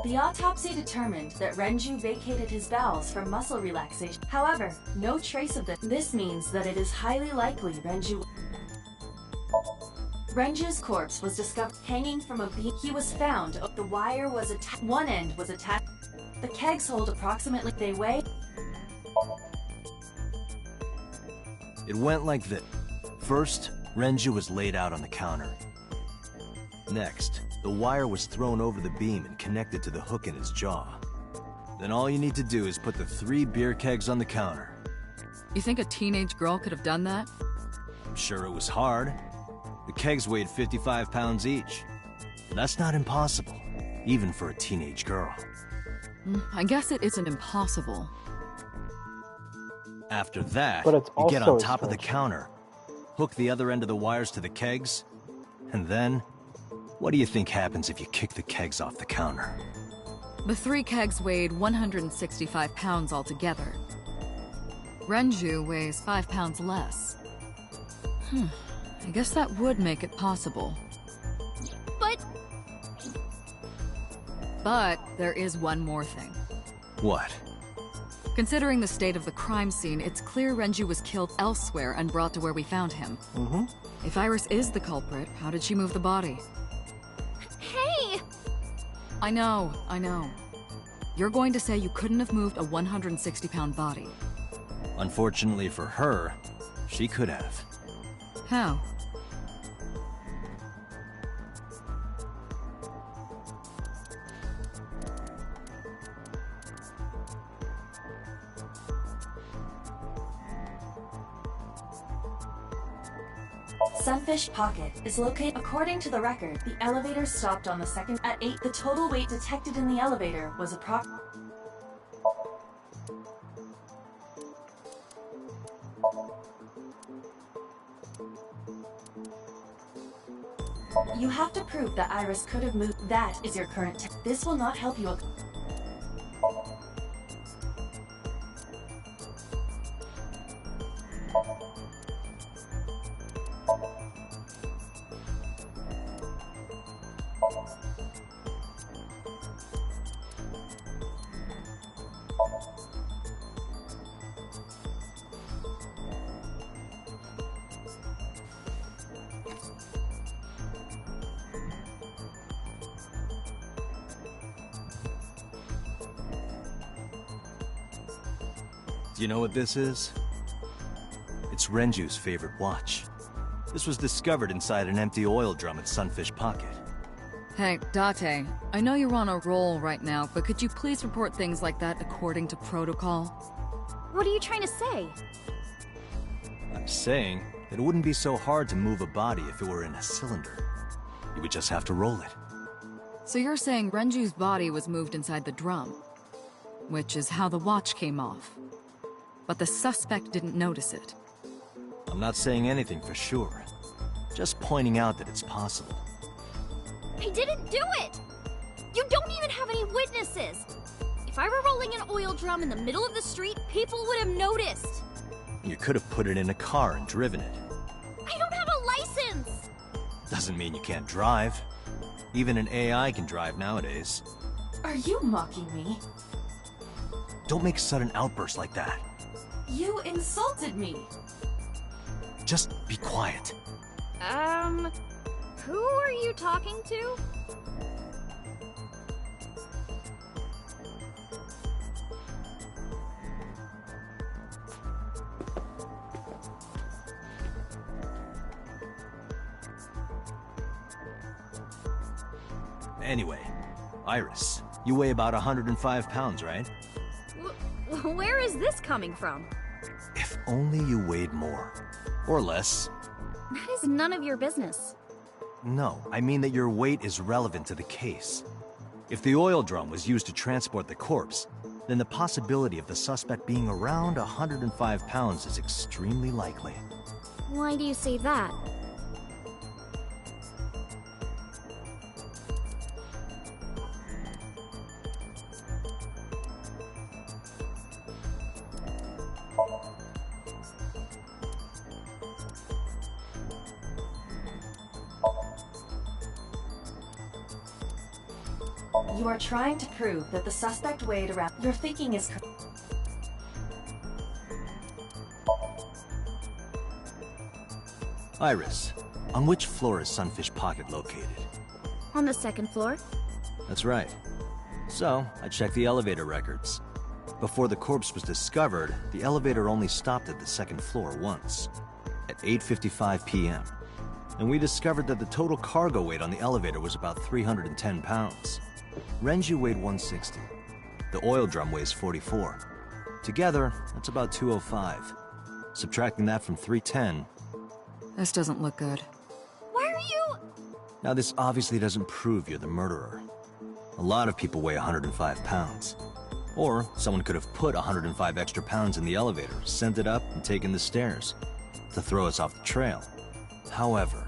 The autopsy determined that Renju vacated his bowels for muscle relaxation. However, no trace of this. This means that it is highly likely Renju's corpse was discovered hanging from a beam. He was found. The wire was attached. One end was attached. The kegs hold approximately. They weigh. It went like this. First, Renju was laid out on the counter. Next, the wire was thrown over the beam and connected to the hook in his jaw. Then all you need to do is put the 3 beer kegs on the counter. You think a teenage girl could have done that? I'm sure it was hard. The kegs weighed 55 pounds each. That's not impossible, even for a teenage girl. I guess it isn't impossible. After that, But it's you get also on top of the strange. counter, hook the other end of the wires to the kegs, and then, what do you think happens if you kick the kegs off the counter? The 3 kegs weighed 165 pounds altogether. Renju weighs 5 pounds less. I guess that would make it possible. But there is one more thing. What? Considering the state of the crime scene, it's clear Renju was killed elsewhere and brought to where we found him. If Iris is the culprit, how did she move the body? Hey! I know. You're going to say you couldn't have moved a 160-pound body. Unfortunately for her, she could have. How? Sunfish Pocket is located. According to the record, the elevator stopped on the second at 8. The total weight detected in the elevator was approximately. You have to prove that Iris could have moved. That is your current. This will not help you. Do you know what this is? It's Renju's favorite watch. This was discovered inside an empty oil drum at Sunfish Pocket. Hey, Date, I know you're on a roll right now, but could you please report things like that according to protocol? What are you trying to say? I'm saying that it wouldn't be so hard to move a body if it were in a cylinder. You would just have to roll it. So you're saying Renju's body was moved inside the drum, which is how the watch came off. But the suspect didn't notice it. I'm not saying anything for sure. Just pointing out that it's possible. I didn't do it! You don't even have any witnesses! If I were rolling an oil drum in the middle of the street, people would have noticed! You could have put it in a car and driven it. I don't have a license! Doesn't mean you can't drive. Even an AI can drive nowadays. Are you mocking me? Don't make sudden outbursts like that. You insulted me! Just be quiet. Who are you talking to? Anyway, Iris, you weigh about 105 pounds, right? Where is this coming from? If only you weighed more. Or less. That is none of your business. No, I mean that your weight is relevant to the case. If the oil drum was used to transport the corpse, then the possibility of the suspect being around 105 pounds is extremely likely. Why do you say that? You are trying to prove that the suspect weighed around... Your thinking is correct. Iris, on which floor is Sunfish Pocket located? On the second floor. That's right. So, I checked the elevator records. Before the corpse was discovered, the elevator only stopped at the second floor once, at 8:55 p.m. And we discovered that the total cargo weight on the elevator was about 310 pounds. Renju weighed 160. The oil drum weighs 44. Together, that's about 205. Subtracting that from 310... This doesn't look good. Why are you... Now, this obviously doesn't prove you're the murderer. A lot of people weigh 105 pounds. Or someone could have put 105 extra pounds in the elevator, sent it up, and taken the stairs to throw us off the trail. However...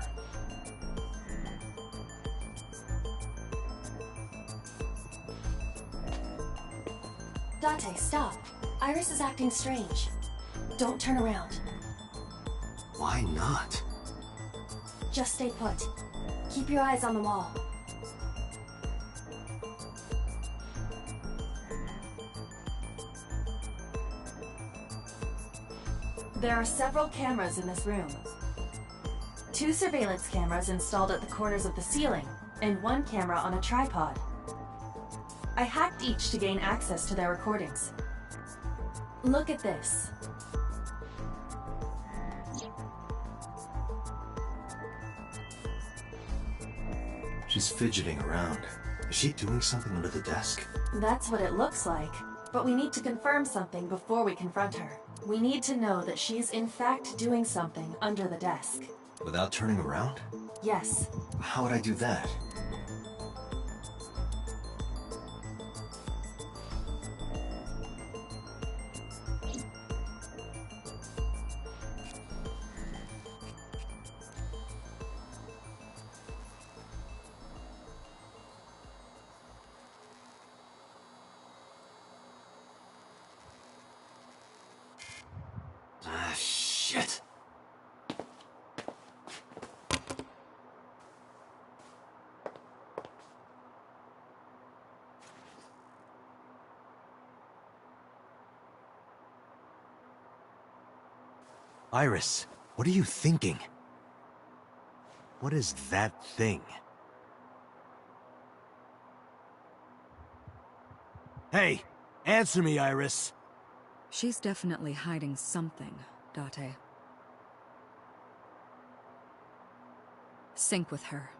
Date, stop. Iris is acting strange. Don't turn around. Why not? Just stay put. Keep your eyes on the wall. There are several cameras in this room. 2 surveillance cameras installed at the corners of the ceiling, and 1 camera on a tripod. I hacked each to gain access to their recordings. Look at this. She's fidgeting around. Is she doing something under the desk? That's what it looks like. But we need to confirm something before we confront her. We need to know that she's in fact doing something under the desk. Without turning around? Yes. How would I do that? Shit. Iris, what are you thinking? What is that thing? Hey, answer me, Iris. She's definitely hiding something, Date. Sync with her.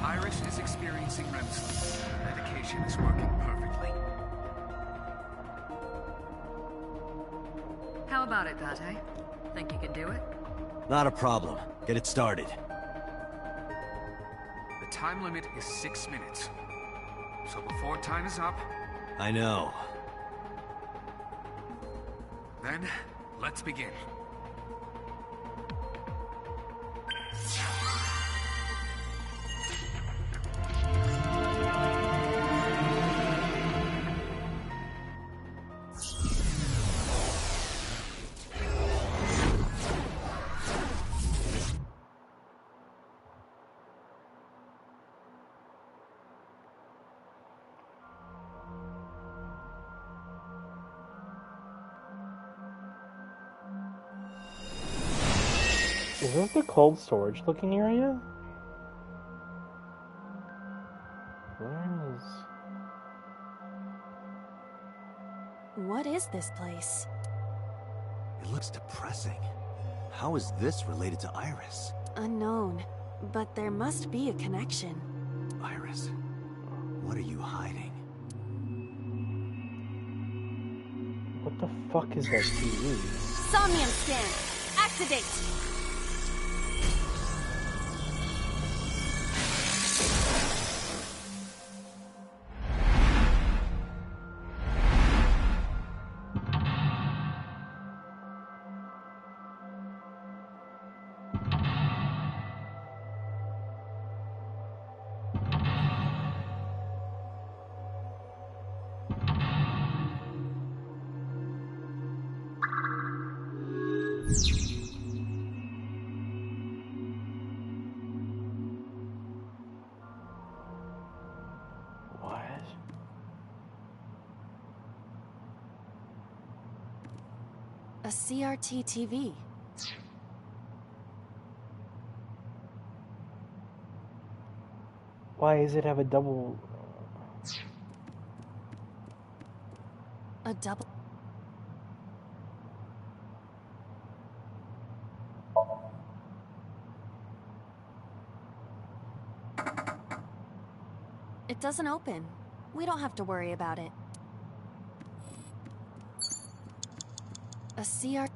Iris is experiencing REM sleep. Medication is working perfectly. How about it, Date? Think you can do it? Not a problem. Get it started. The time limit is 6 minutes. So before time is up... I know. Then, let's begin. Is this the cold storage looking area? Where is... What is this place? It looks depressing. How is this related to Iris? Unknown, but there must be a connection. Iris, what are you hiding? What the fuck is that TV? Somnium scan! Activate! A CRT TV. Why does it have a double... A double... It doesn't open. We don't have to worry about it. A CR...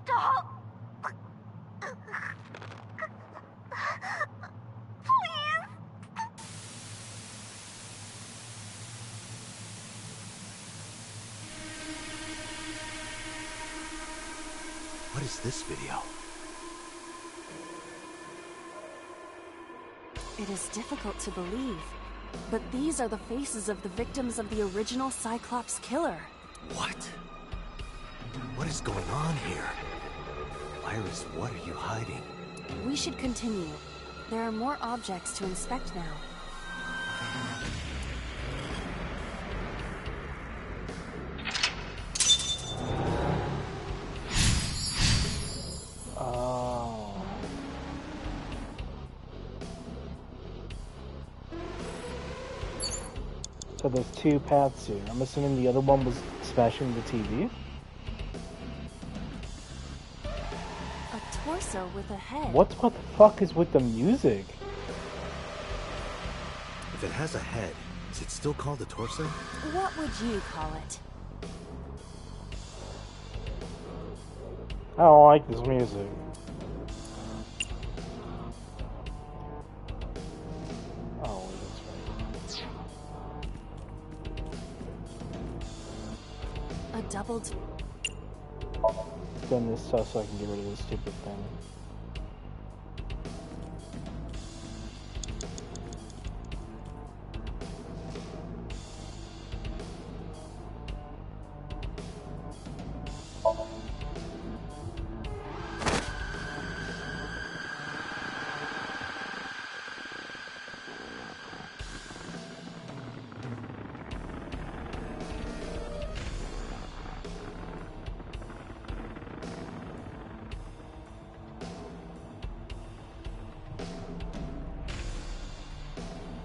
Stop! What is this video? It is difficult to believe, but these are the faces of the victims of the original Cyclops killer. What? What is going on here? Iris, what are you hiding? We should continue. There are more objects to inspect now. So there's two paths here. I'm assuming the other one was smashing the TV? A torso with a head. What the fuck is with the music? If it has a head, is it still called a torso? What would you call it? I don't like this music. Oh, that's right. A doubled... Done this stuff so I can get rid of this stupid thing.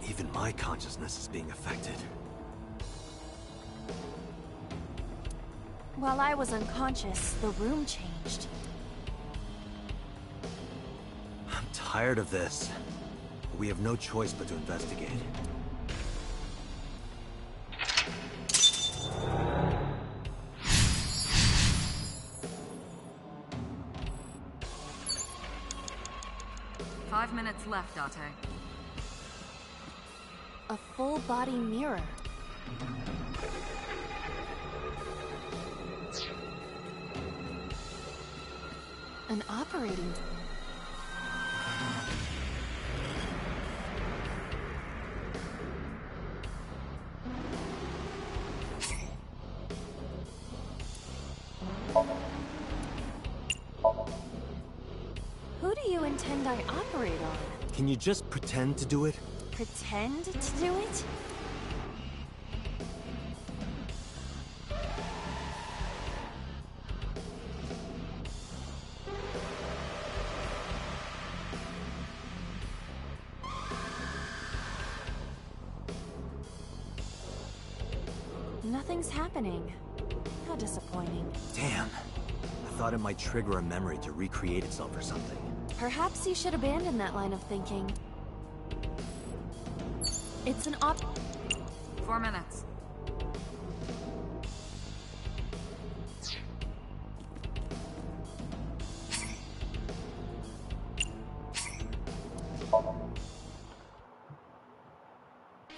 Even my consciousness is being affected. While I was unconscious, the room changed. I'm tired of this. We have no choice but to investigate. Five minutes left, Date. A full-body mirror. An operating... pretend I operate on? Can you just pretend to do it? Pretend to do it? Nothing's happening. How disappointing. Damn. I thought it might trigger a memory to recreate itself or something. Perhaps you should abandon that line of thinking. It's an 4 minutes.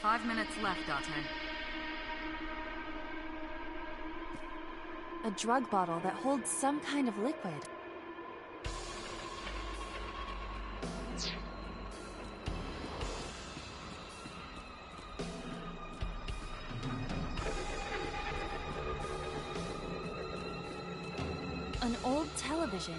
Five minutes left, Date. A drug bottle that holds some kind of liquid. An old television.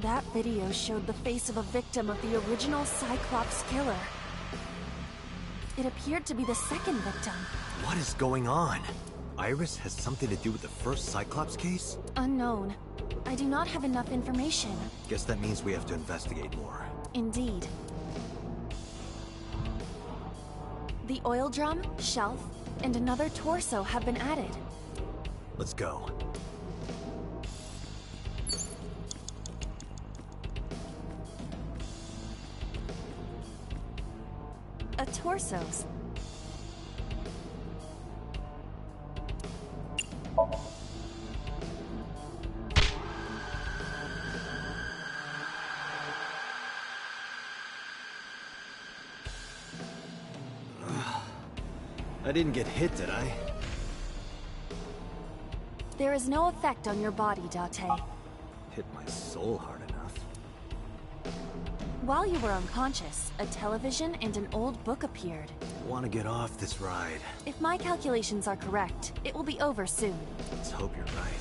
That video showed the face of a victim of the original Cyclops killer. It appeared to be the second victim. What is going on? Iris has something to do with the first Cyclops case? Unknown. I do not have enough information. Guess that means we have to investigate more. Indeed. The oil drum, shelf, and another torso have been added. Let's go. Torsos. I didn't get hit, did I? There is no effect on your body, Date. Hit my soul hard enough. While you were unconscious, a television and an old book appeared. Want to get off this ride. If my calculations are correct, it will be over soon. Let's hope you're right.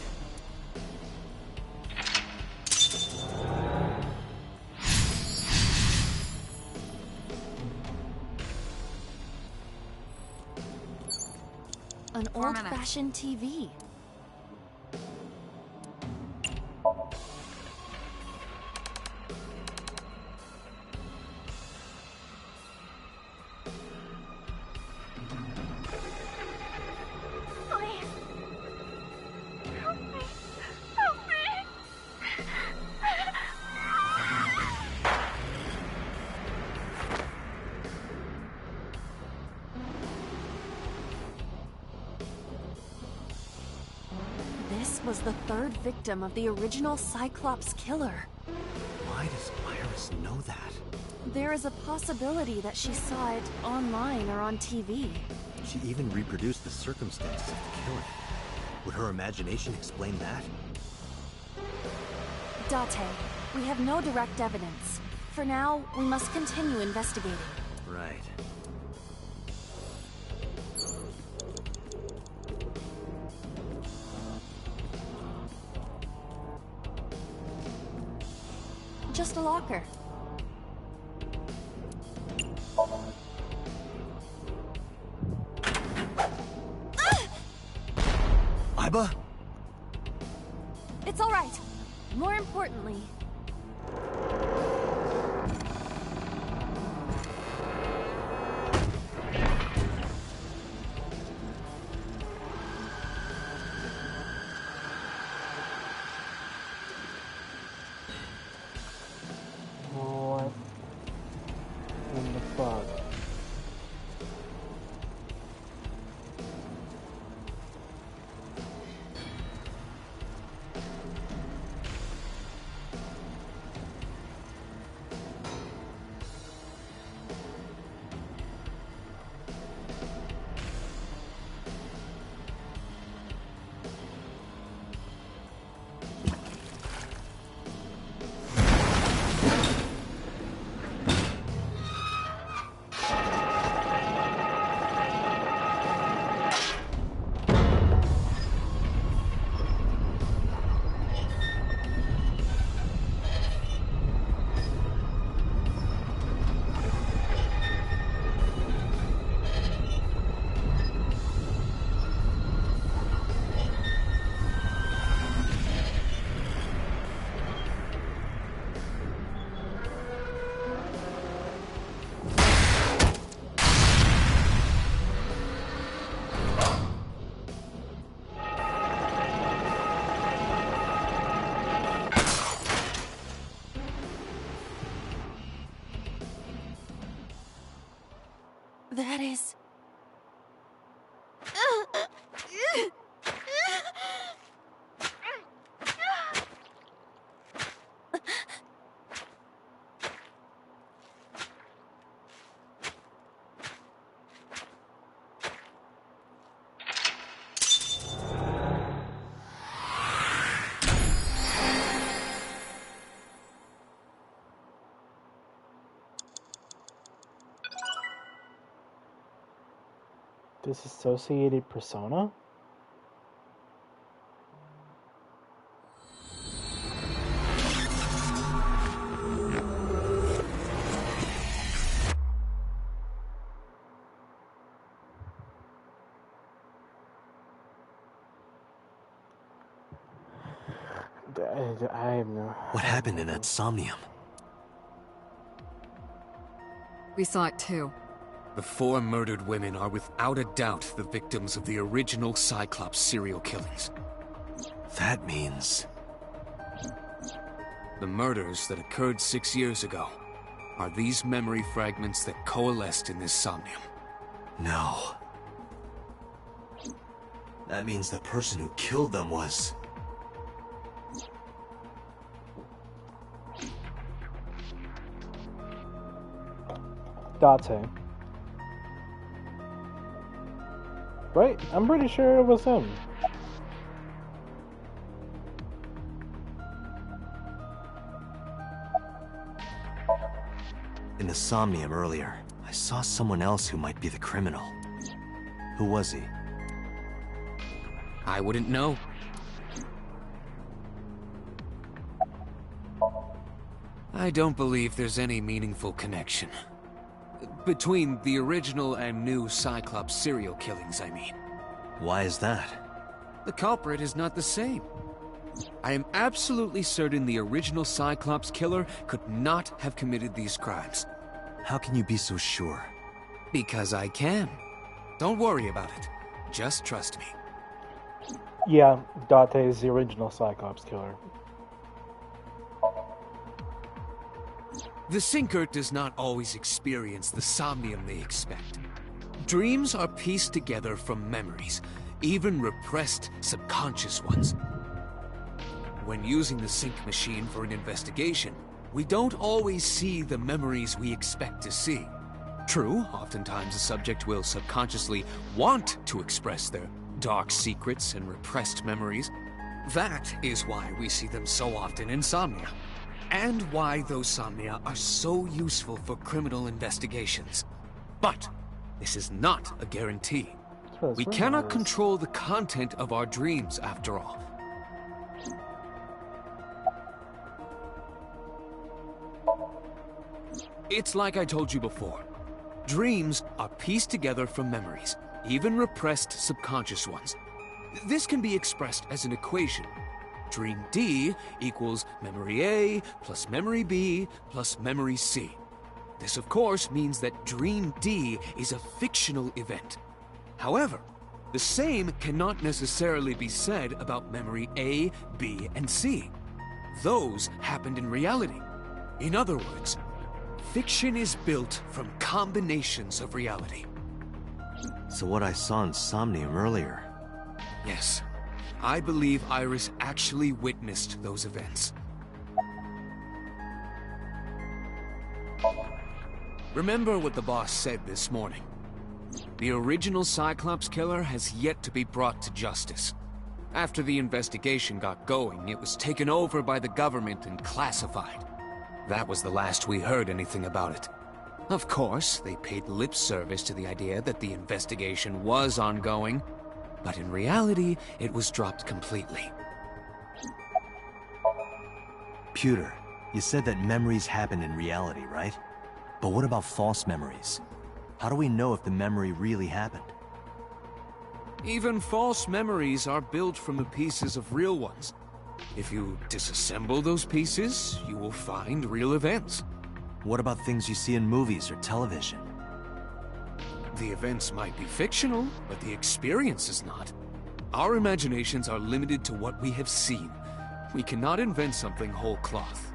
An old-fashioned TV. Was the third victim of the original Cyclops killer. Why does Iris know that? There is a possibility that she saw it online or on TV. She even reproduced the circumstances of the killing. Would her imagination explain that? Date, we have no direct evidence. For now, we must continue investigating. Right. Just a locker. Iba? It's all right. More importantly... Disassociated persona? I have no... What happened in that Somnium? We saw it too. The 4 murdered women are without a doubt the victims of the original Cyclops serial killings. That means... The murders that occurred 6 years ago are these memory fragments that coalesced in this Somnium. No. That means the person who killed them was... Date. Right? I'm pretty sure it was him. In the Somnium earlier, I saw someone else who might be the criminal. Who was he? I wouldn't know. I don't believe there's any meaningful connection. Between the original and new Cyclops serial killings, I mean. Why is that? The culprit is not the same. I am absolutely certain the original Cyclops killer could not have committed these crimes. How can you be so sure? Because I can. Don't worry about it. Just trust me. Yeah, Date is the original Cyclops killer. The Sinker does not always experience the Somnium they expect. Dreams are pieced together from memories, even repressed subconscious ones. When using the sync machine for an investigation, we don't always see the memories we expect to see. True, oftentimes the subject will subconsciously want to express their dark secrets and repressed memories. That is why we see them so often in Somnia, and why those Somnia are so useful for criminal investigations. But this is not a guarantee. We cannot control the content of our dreams, after all. It's like I told you before. Dreams are pieced together from memories, even repressed subconscious ones. This can be expressed as an equation. Dream D equals memory A plus memory B plus memory C. This, of course, means that Dream D is a fictional event. However, the same cannot necessarily be said about memory A, B, and C. Those happened in reality. In other words, fiction is built from combinations of reality. So what I saw in Somnium earlier... Yes. I believe Iris actually witnessed those events. Remember what the boss said this morning. The original Cyclops killer has yet to be brought to justice. After the investigation got going, it was taken over by the government and classified. That was the last we heard anything about it. Of course, they paid lip service to the idea that the investigation was ongoing, but in reality, it was dropped completely. Pewter, you said that memories happen in reality, right? But what about false memories? How do we know if the memory really happened? Even false memories are built from the pieces of real ones. If you disassemble those pieces, you will find real events. What about things you see in movies or television? The events might be fictional, but the experience is not. Our imaginations are limited to what we have seen. We cannot invent something whole cloth.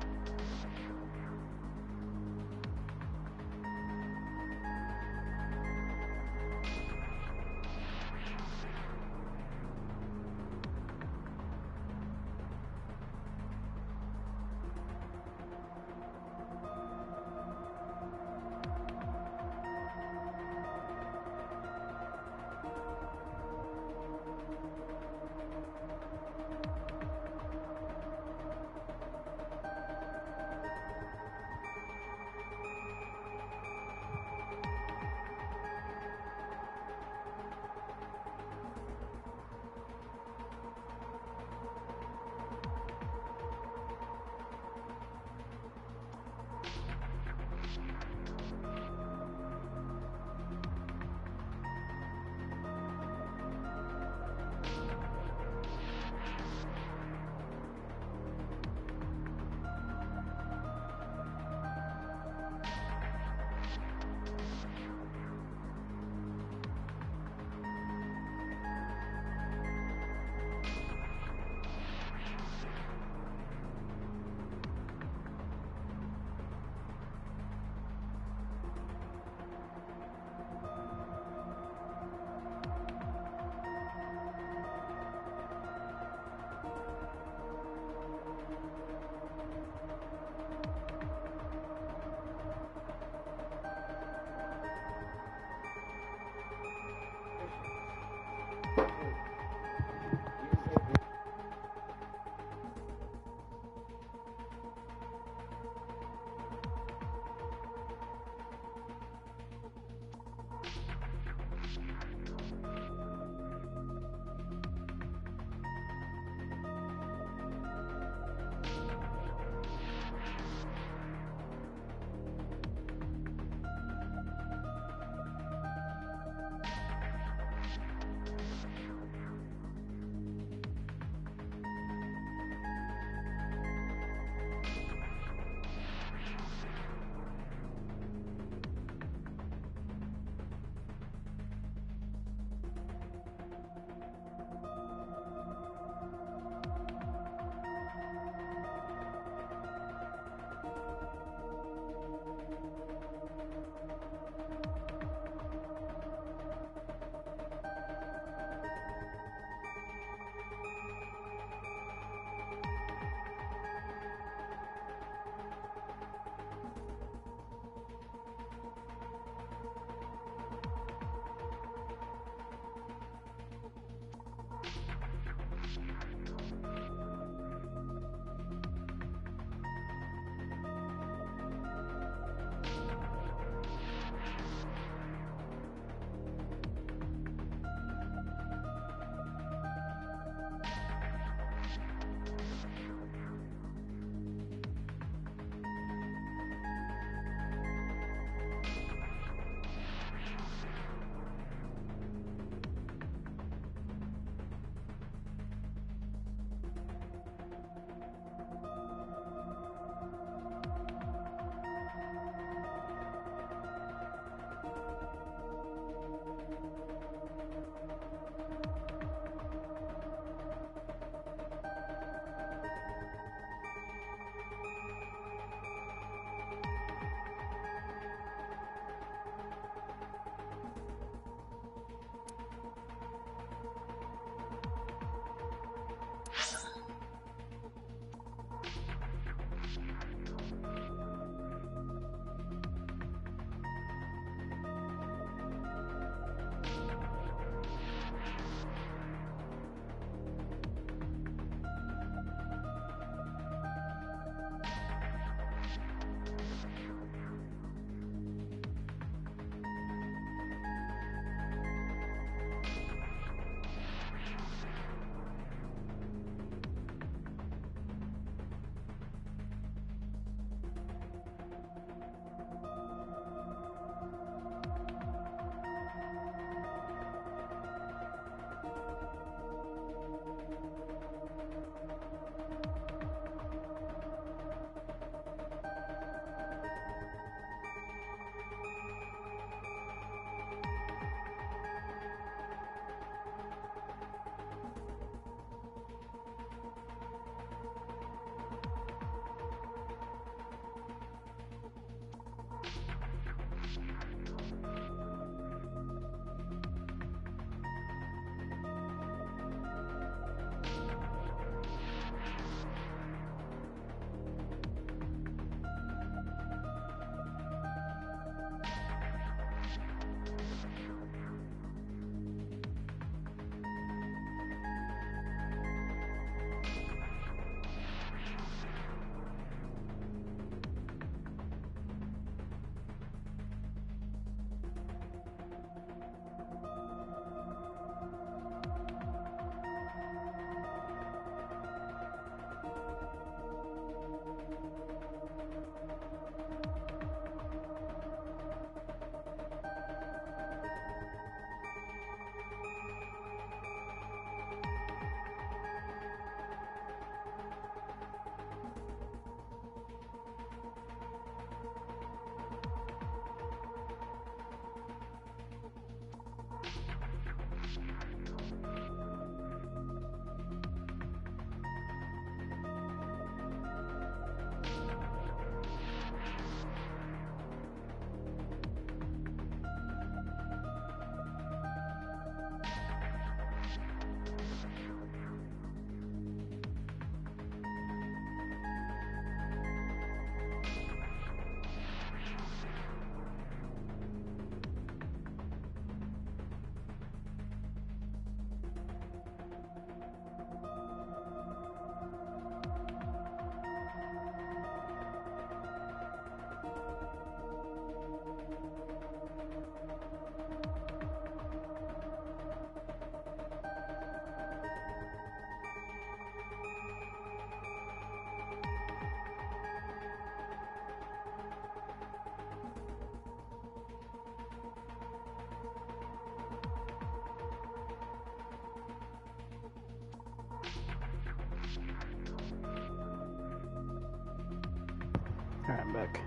Alright, I'm back.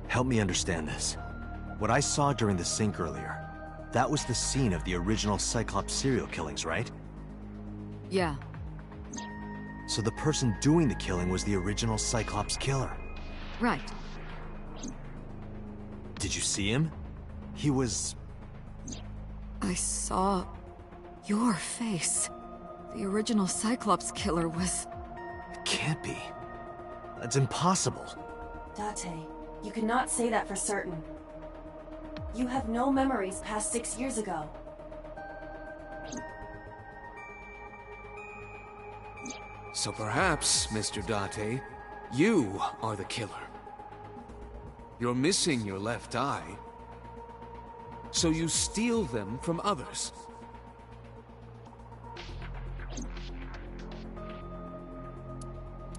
Help me understand this. What I saw during the sink earlier, that was the scene of the original Cyclops serial killings, right? Yeah. So the person doing the killing was the original Cyclops killer. Right. Did you see him? He was... I saw your face. The original Cyclops killer was... It can't be. That's impossible. Date, you cannot say that for certain. You have no memories past 6 years ago. So perhaps, Mr. Date, you are the killer. You're missing your left eye, so you steal them from others.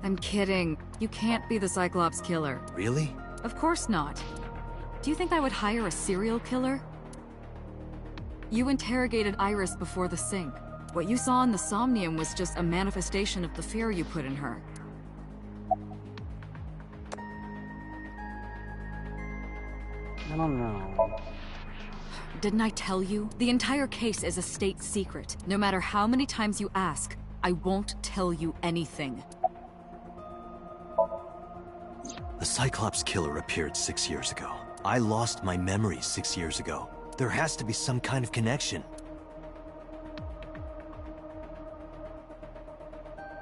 I'm kidding. You can't be the Cyclops killer. Really? Of course not. Do you think I would hire a serial killer? You interrogated Iris before the sink. What you saw in the Somnium was just a manifestation of the fear you put in her. I don't know. Didn't I tell you? The entire case is a state secret. No matter how many times you ask, I won't tell you anything. The Cyclops killer appeared 6 years ago. I lost my memory 6 years ago. There has to be some kind of connection.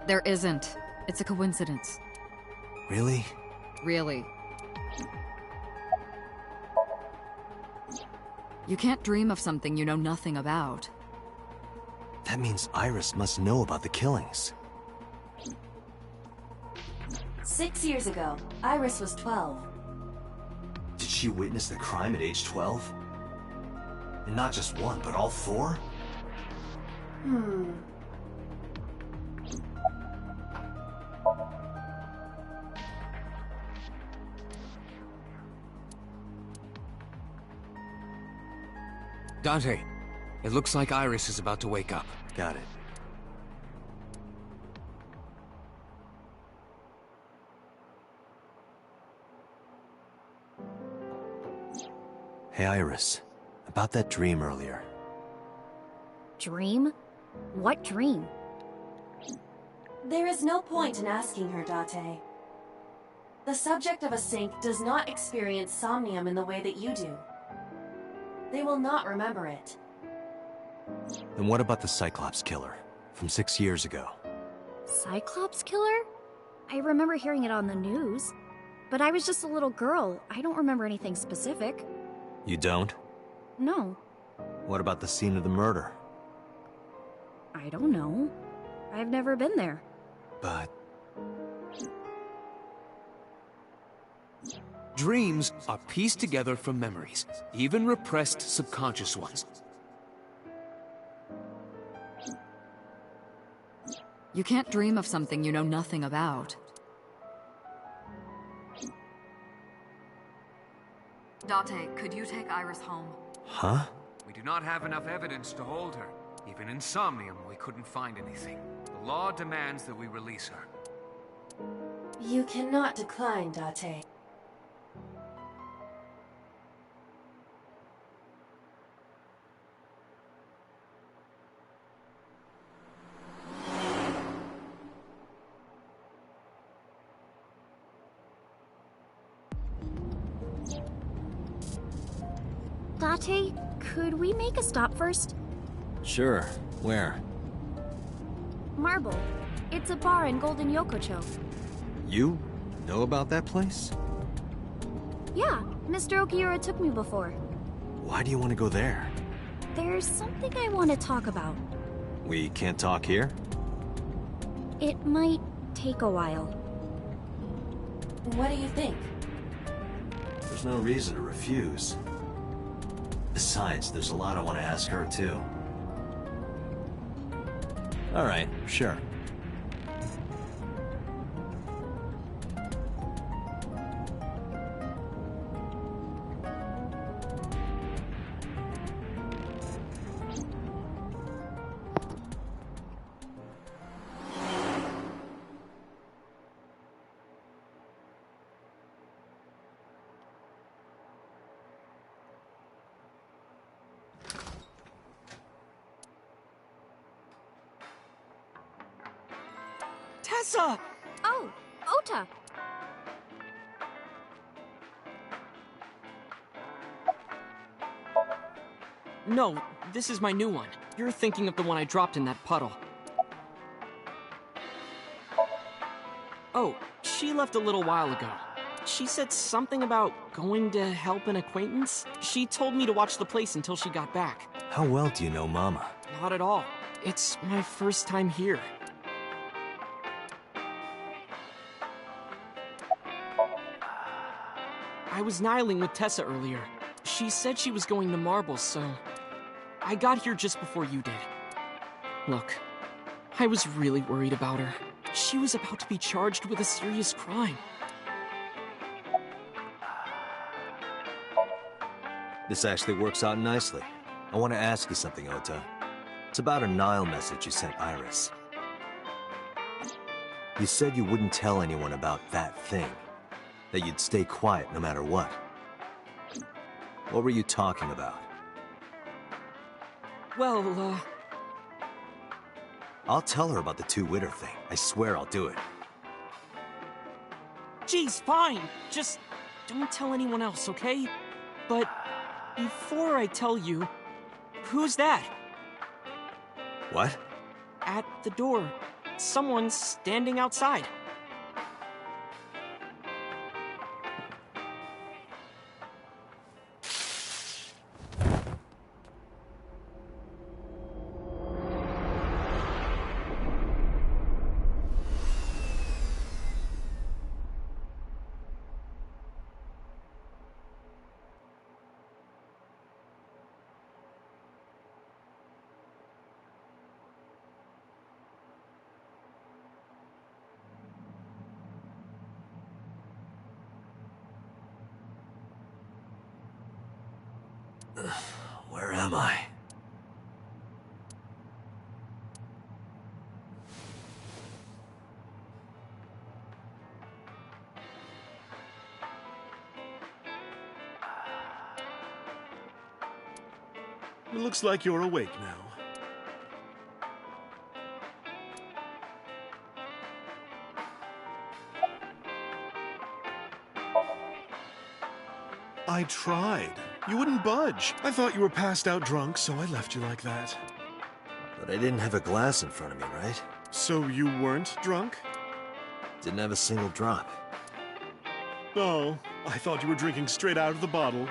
There isn't. It's a coincidence. Really? Really. You can't dream of something you know nothing about. That means Iris must know about the killings. 6 years ago, Iris was 12. Did she witness the crime at age 12? And not just one, but all four? Dante, it looks like Iris is about to wake up. Got it. Hey, Iris. About that dream earlier. Dream? What dream? There is no point in asking her, Date. The subject of a sink does not experience somnium in the way that you do. They will not remember it. Then what about the Cyclops killer from 6 years ago? Cyclops killer? I remember hearing it on the news. But I was just a little girl. I don't remember anything specific. You don't? No. What about the scene of the murder? I don't know. I've never been there. But... Dreams are pieced together from memories, even repressed subconscious ones. You can't dream of something you know nothing about. Date, could you take Iris home? Huh? We do not have enough evidence to hold her. Even in Somnium, we couldn't find anything. The law demands that we release her. You cannot decline, Date. Date, could we make a stop first? Sure. Where? Marble. It's a bar in Golden Yokocho. You know about that place? Yeah, Mr. Okiura took me before. Why do you want to go there? There's something I want to talk about. We can't talk here? It might take a while. What do you think? There's no reason to refuse. Besides, there's a lot I want to ask her, too. Alright, sure. Tessa! Oh, Ota. No, this is my new one. You're thinking of the one I dropped in that puddle. Oh, she left a little while ago. She said something about going to help an acquaintance. She told me to watch the place until she got back. How well do you know Mama? Not at all. It's my first time here. I was nihiling with Tessa earlier. She said she was going to Marbles, so I got here just before you did. Look, I was really worried about her. She was about to be charged with a serious crime. This actually works out nicely. I want to ask you something, Ota. It's about a Nile message you sent Iris. You said you wouldn't tell anyone about that thing. That you'd stay quiet no matter what. What were you talking about? Well, I'll tell her about the two-witter thing. I swear I'll do it. Geez, fine. Just don't tell anyone else, okay? But before I tell you, who's that? What? At the door. Someone's standing outside. Where am I? It looks like you're awake now. I tried. You wouldn't budge. I thought you were passed out drunk, so I left you like that. But I didn't have a glass in front of me, right? So you weren't drunk? Didn't have a single drop. Oh, I thought you were drinking straight out of the bottle.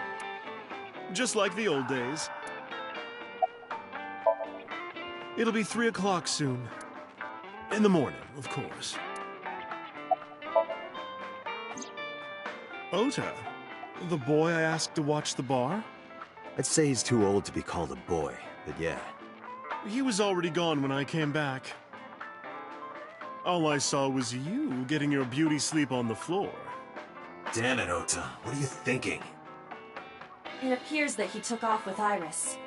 Just like the old days. It'll be 3 o'clock soon. In the morning, of course. Ota, the boy I asked to watch the bar? I'd say he's too old to be called a boy, but yeah. He was already gone when I came back. All I saw was you getting your beauty sleep on the floor. Damn it, Ota. What are you thinking? It appears that he took off with Iris.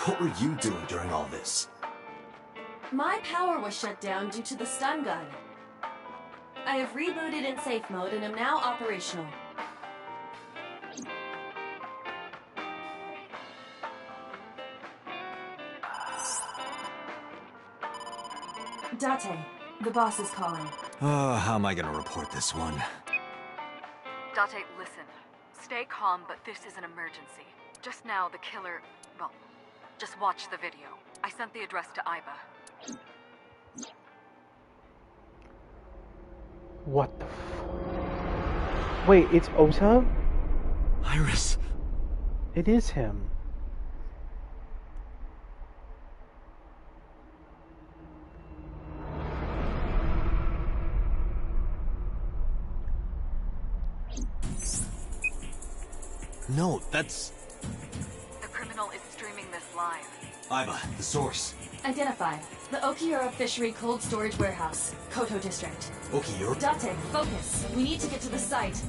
What were you doing during all this? My power was shut down due to the stun gun. I have rebooted in safe mode and am now operational. Date, the boss is calling. Oh, how am I gonna report this one? Date, listen. Stay calm, but this is an emergency. Just now, the killer... well, just watch the video. I sent the address to Iba. What the f... Wait, it's Ota? Iris. It is him. No, that's... The criminal is streaming this live. Iba, the source. Identified. The Okiura Fishery Cold Storage Warehouse, Koto District. Okiura? Date, focus. We need to get to the site.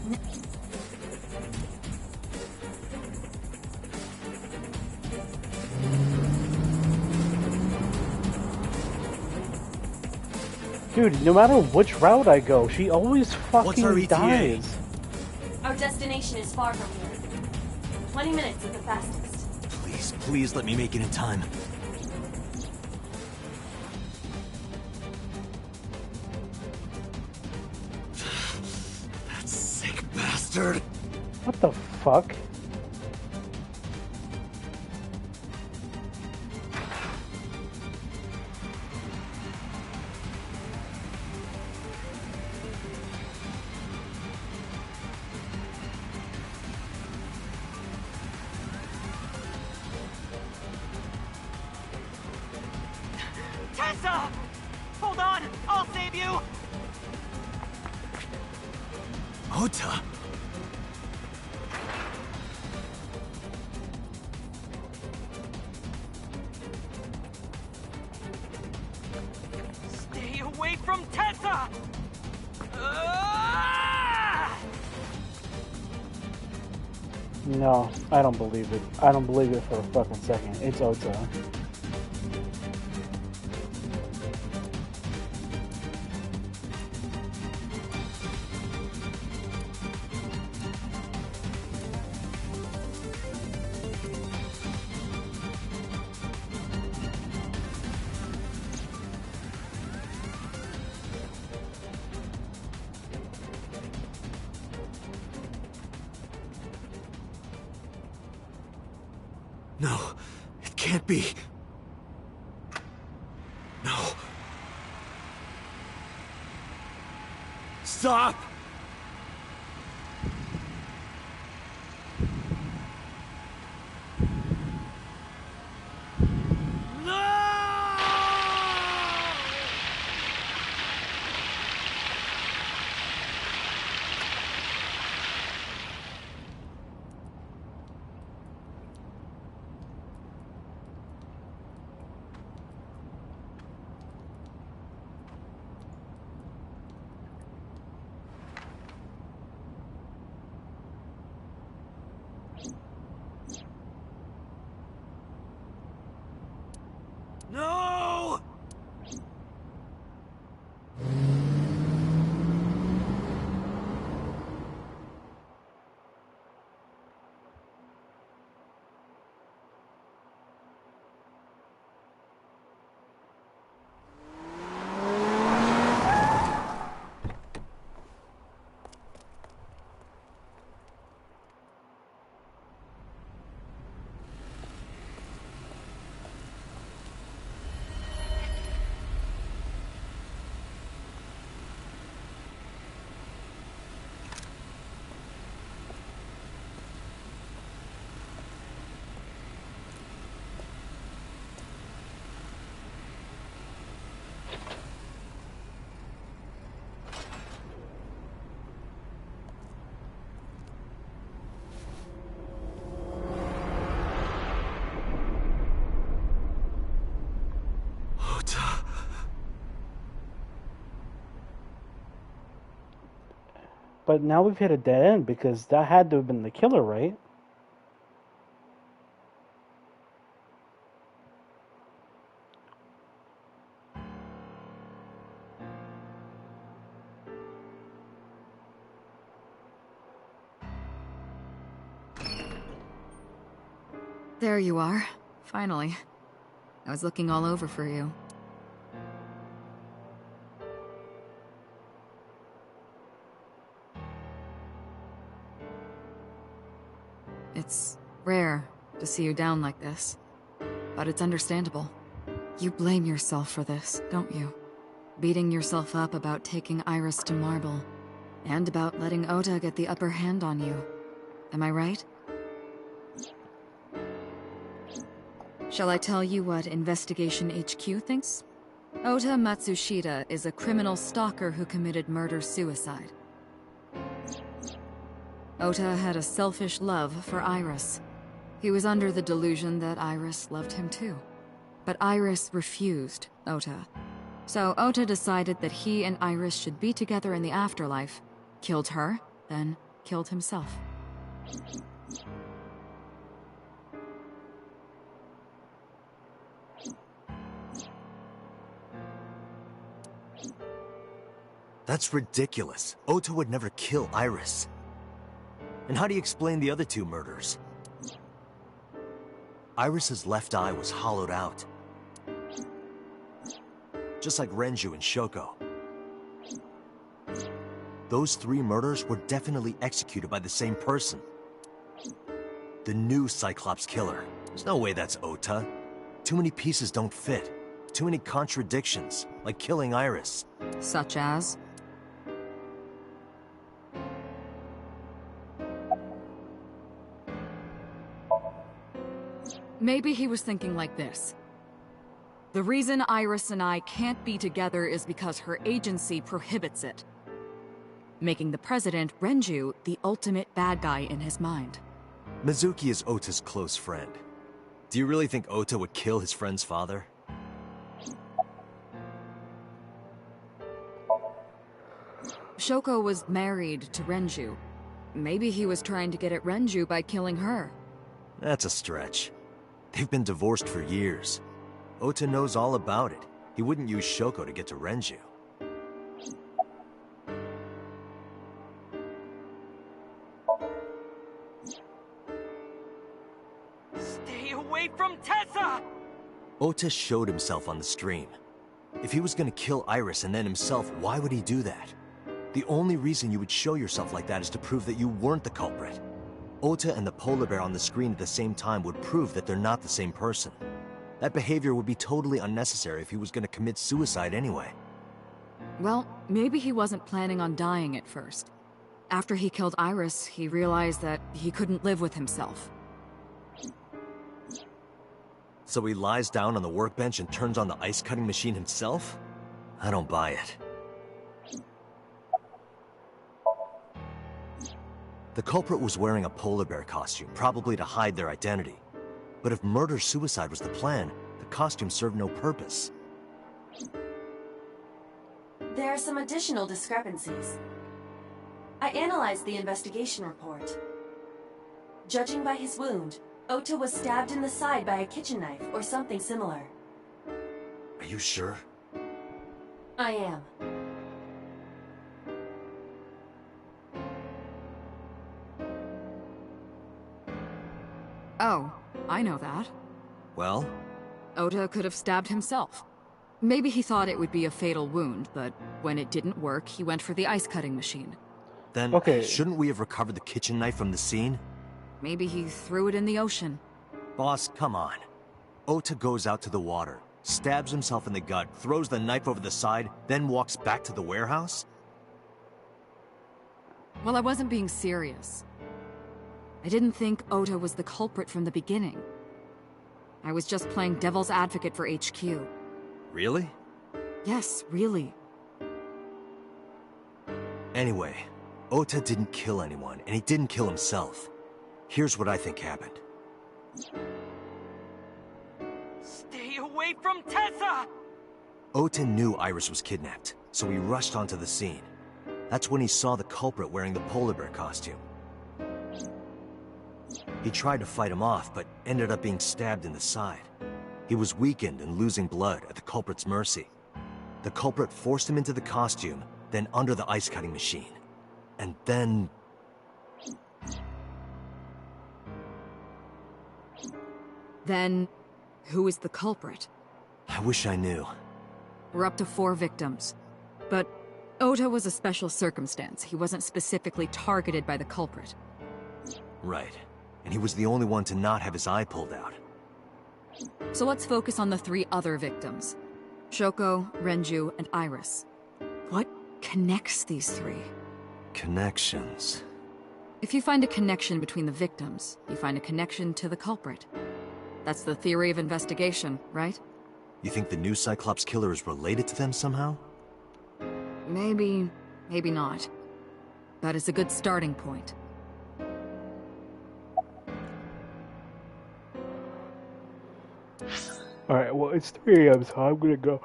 Dude, no matter which route I go, she always fucking ETA? dies. Our destination is far from here. 20 minutes at the fastest. Please, please let me make it in time. bastard! What the fuck? Tessa! Hold on! I'll save you! Ota? Stay away from Tessa! Ah! No, I don't believe it. I don't believe it for a fucking second. It's Ota. No, it can't be. No. Stop! No! But now we've hit a dead end because that had to have been the killer, right? There you are. Finally. I was looking all over for you. It's rare to see you down like this, but it's understandable. You blame yourself for this, don't you? Beating yourself up about taking Iris to Marble, and about letting Ota get the upper hand on you. Am I right? Shall I tell you what Investigation HQ thinks? Ota Matsushita is a criminal stalker who committed murder-suicide. Ota had a selfish love for Iris. He was under the delusion that Iris loved him too. But Iris refused Ota. So Ota decided that he and Iris should be together in the afterlife, killed her, then killed himself. That's ridiculous. Ota would never kill Iris. And how do you explain the other two murders? Iris's left eye was hollowed out. Just like Renju and Shoko. those 3 murders were definitely executed by the same person. The new Cyclops killer. There's no way that's Ota. Too many pieces don't fit. Too many contradictions, like killing Iris. Such as? Maybe he was thinking like this. The reason Iris and I can't be together is because her agency prohibits it, making the president, Renju, the ultimate bad guy in his mind. Mizuki is Ota's close friend. Do you really think Ota would kill his friend's father? Shoko was married to Renju. Maybe he was trying to get at Renju by killing her. That's a stretch. They've been divorced for years. Ota knows all about it. He wouldn't use Shoko to get to Renju. Stay away from Tessa! Ota showed himself on the stream. If he was gonna kill Iris and then himself, why would he do that? The only reason you would show yourself like that is to prove that you weren't the culprit. Ota and the polar bear on the screen at the same time would prove that they're not the same person. That behavior would be totally unnecessary if he was gonna commit suicide anyway. Well, maybe he wasn't planning on dying at first. After he killed Iris, he realized that he couldn't live with himself. So he lies down on the workbench and turns on the ice-cutting machine himself? I don't buy it. The culprit was wearing a polar bear costume, probably to hide their identity. But if murder-suicide was the plan, the costume served no purpose. There are some additional discrepancies. I analyzed the investigation report. Judging by his wound, Ota was stabbed in the side by a kitchen knife or something similar. Are you sure? I am. Oh, I know that. Well? Ota could have stabbed himself. Maybe he thought it would be a fatal wound, but when it didn't work, he went for the ice-cutting machine. Then, shouldn't we have recovered the kitchen knife from the scene? Maybe he threw it in the ocean. Boss, come on. Ota goes out to the water, stabs himself in the gut, throws the knife over the side, then walks back to the warehouse? Well, I wasn't being serious. I didn't think Ota was the culprit from the beginning. I was just playing devil's advocate for HQ. Really? Yes, really. Anyway, Ota didn't kill anyone, and he didn't kill himself. Here's what I think happened. Stay away from Tessa! Ota knew Iris was kidnapped, so he rushed onto the scene. That's when he saw the culprit wearing the polar bear costume. He tried to fight him off, but ended up being stabbed in the side. He was weakened and losing blood at the culprit's mercy. The culprit forced him into the costume, then under the ice-cutting machine. And then... Then, who is the culprit? I wish I knew. We're up to 4 victims. But Ota was a special circumstance. He wasn't specifically targeted by the culprit. Right. And he was the only one to not have his eye pulled out. So let's focus on the 3 other victims. Shoko, Renju, and Iris. What connects these 3? Connections. If you find a connection between the victims, you find a connection to the culprit. That's the theory of investigation, right? You think the new Cyclops killer is related to them somehow? Maybe, maybe not. But it's a good starting point. Alright, well, it's 3 AM, so I'm gonna go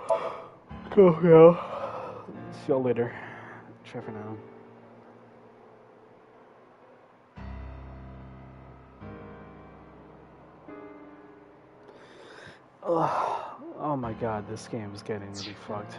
now. See y'all later. Try for now. Oh my god, this game is getting really fucked.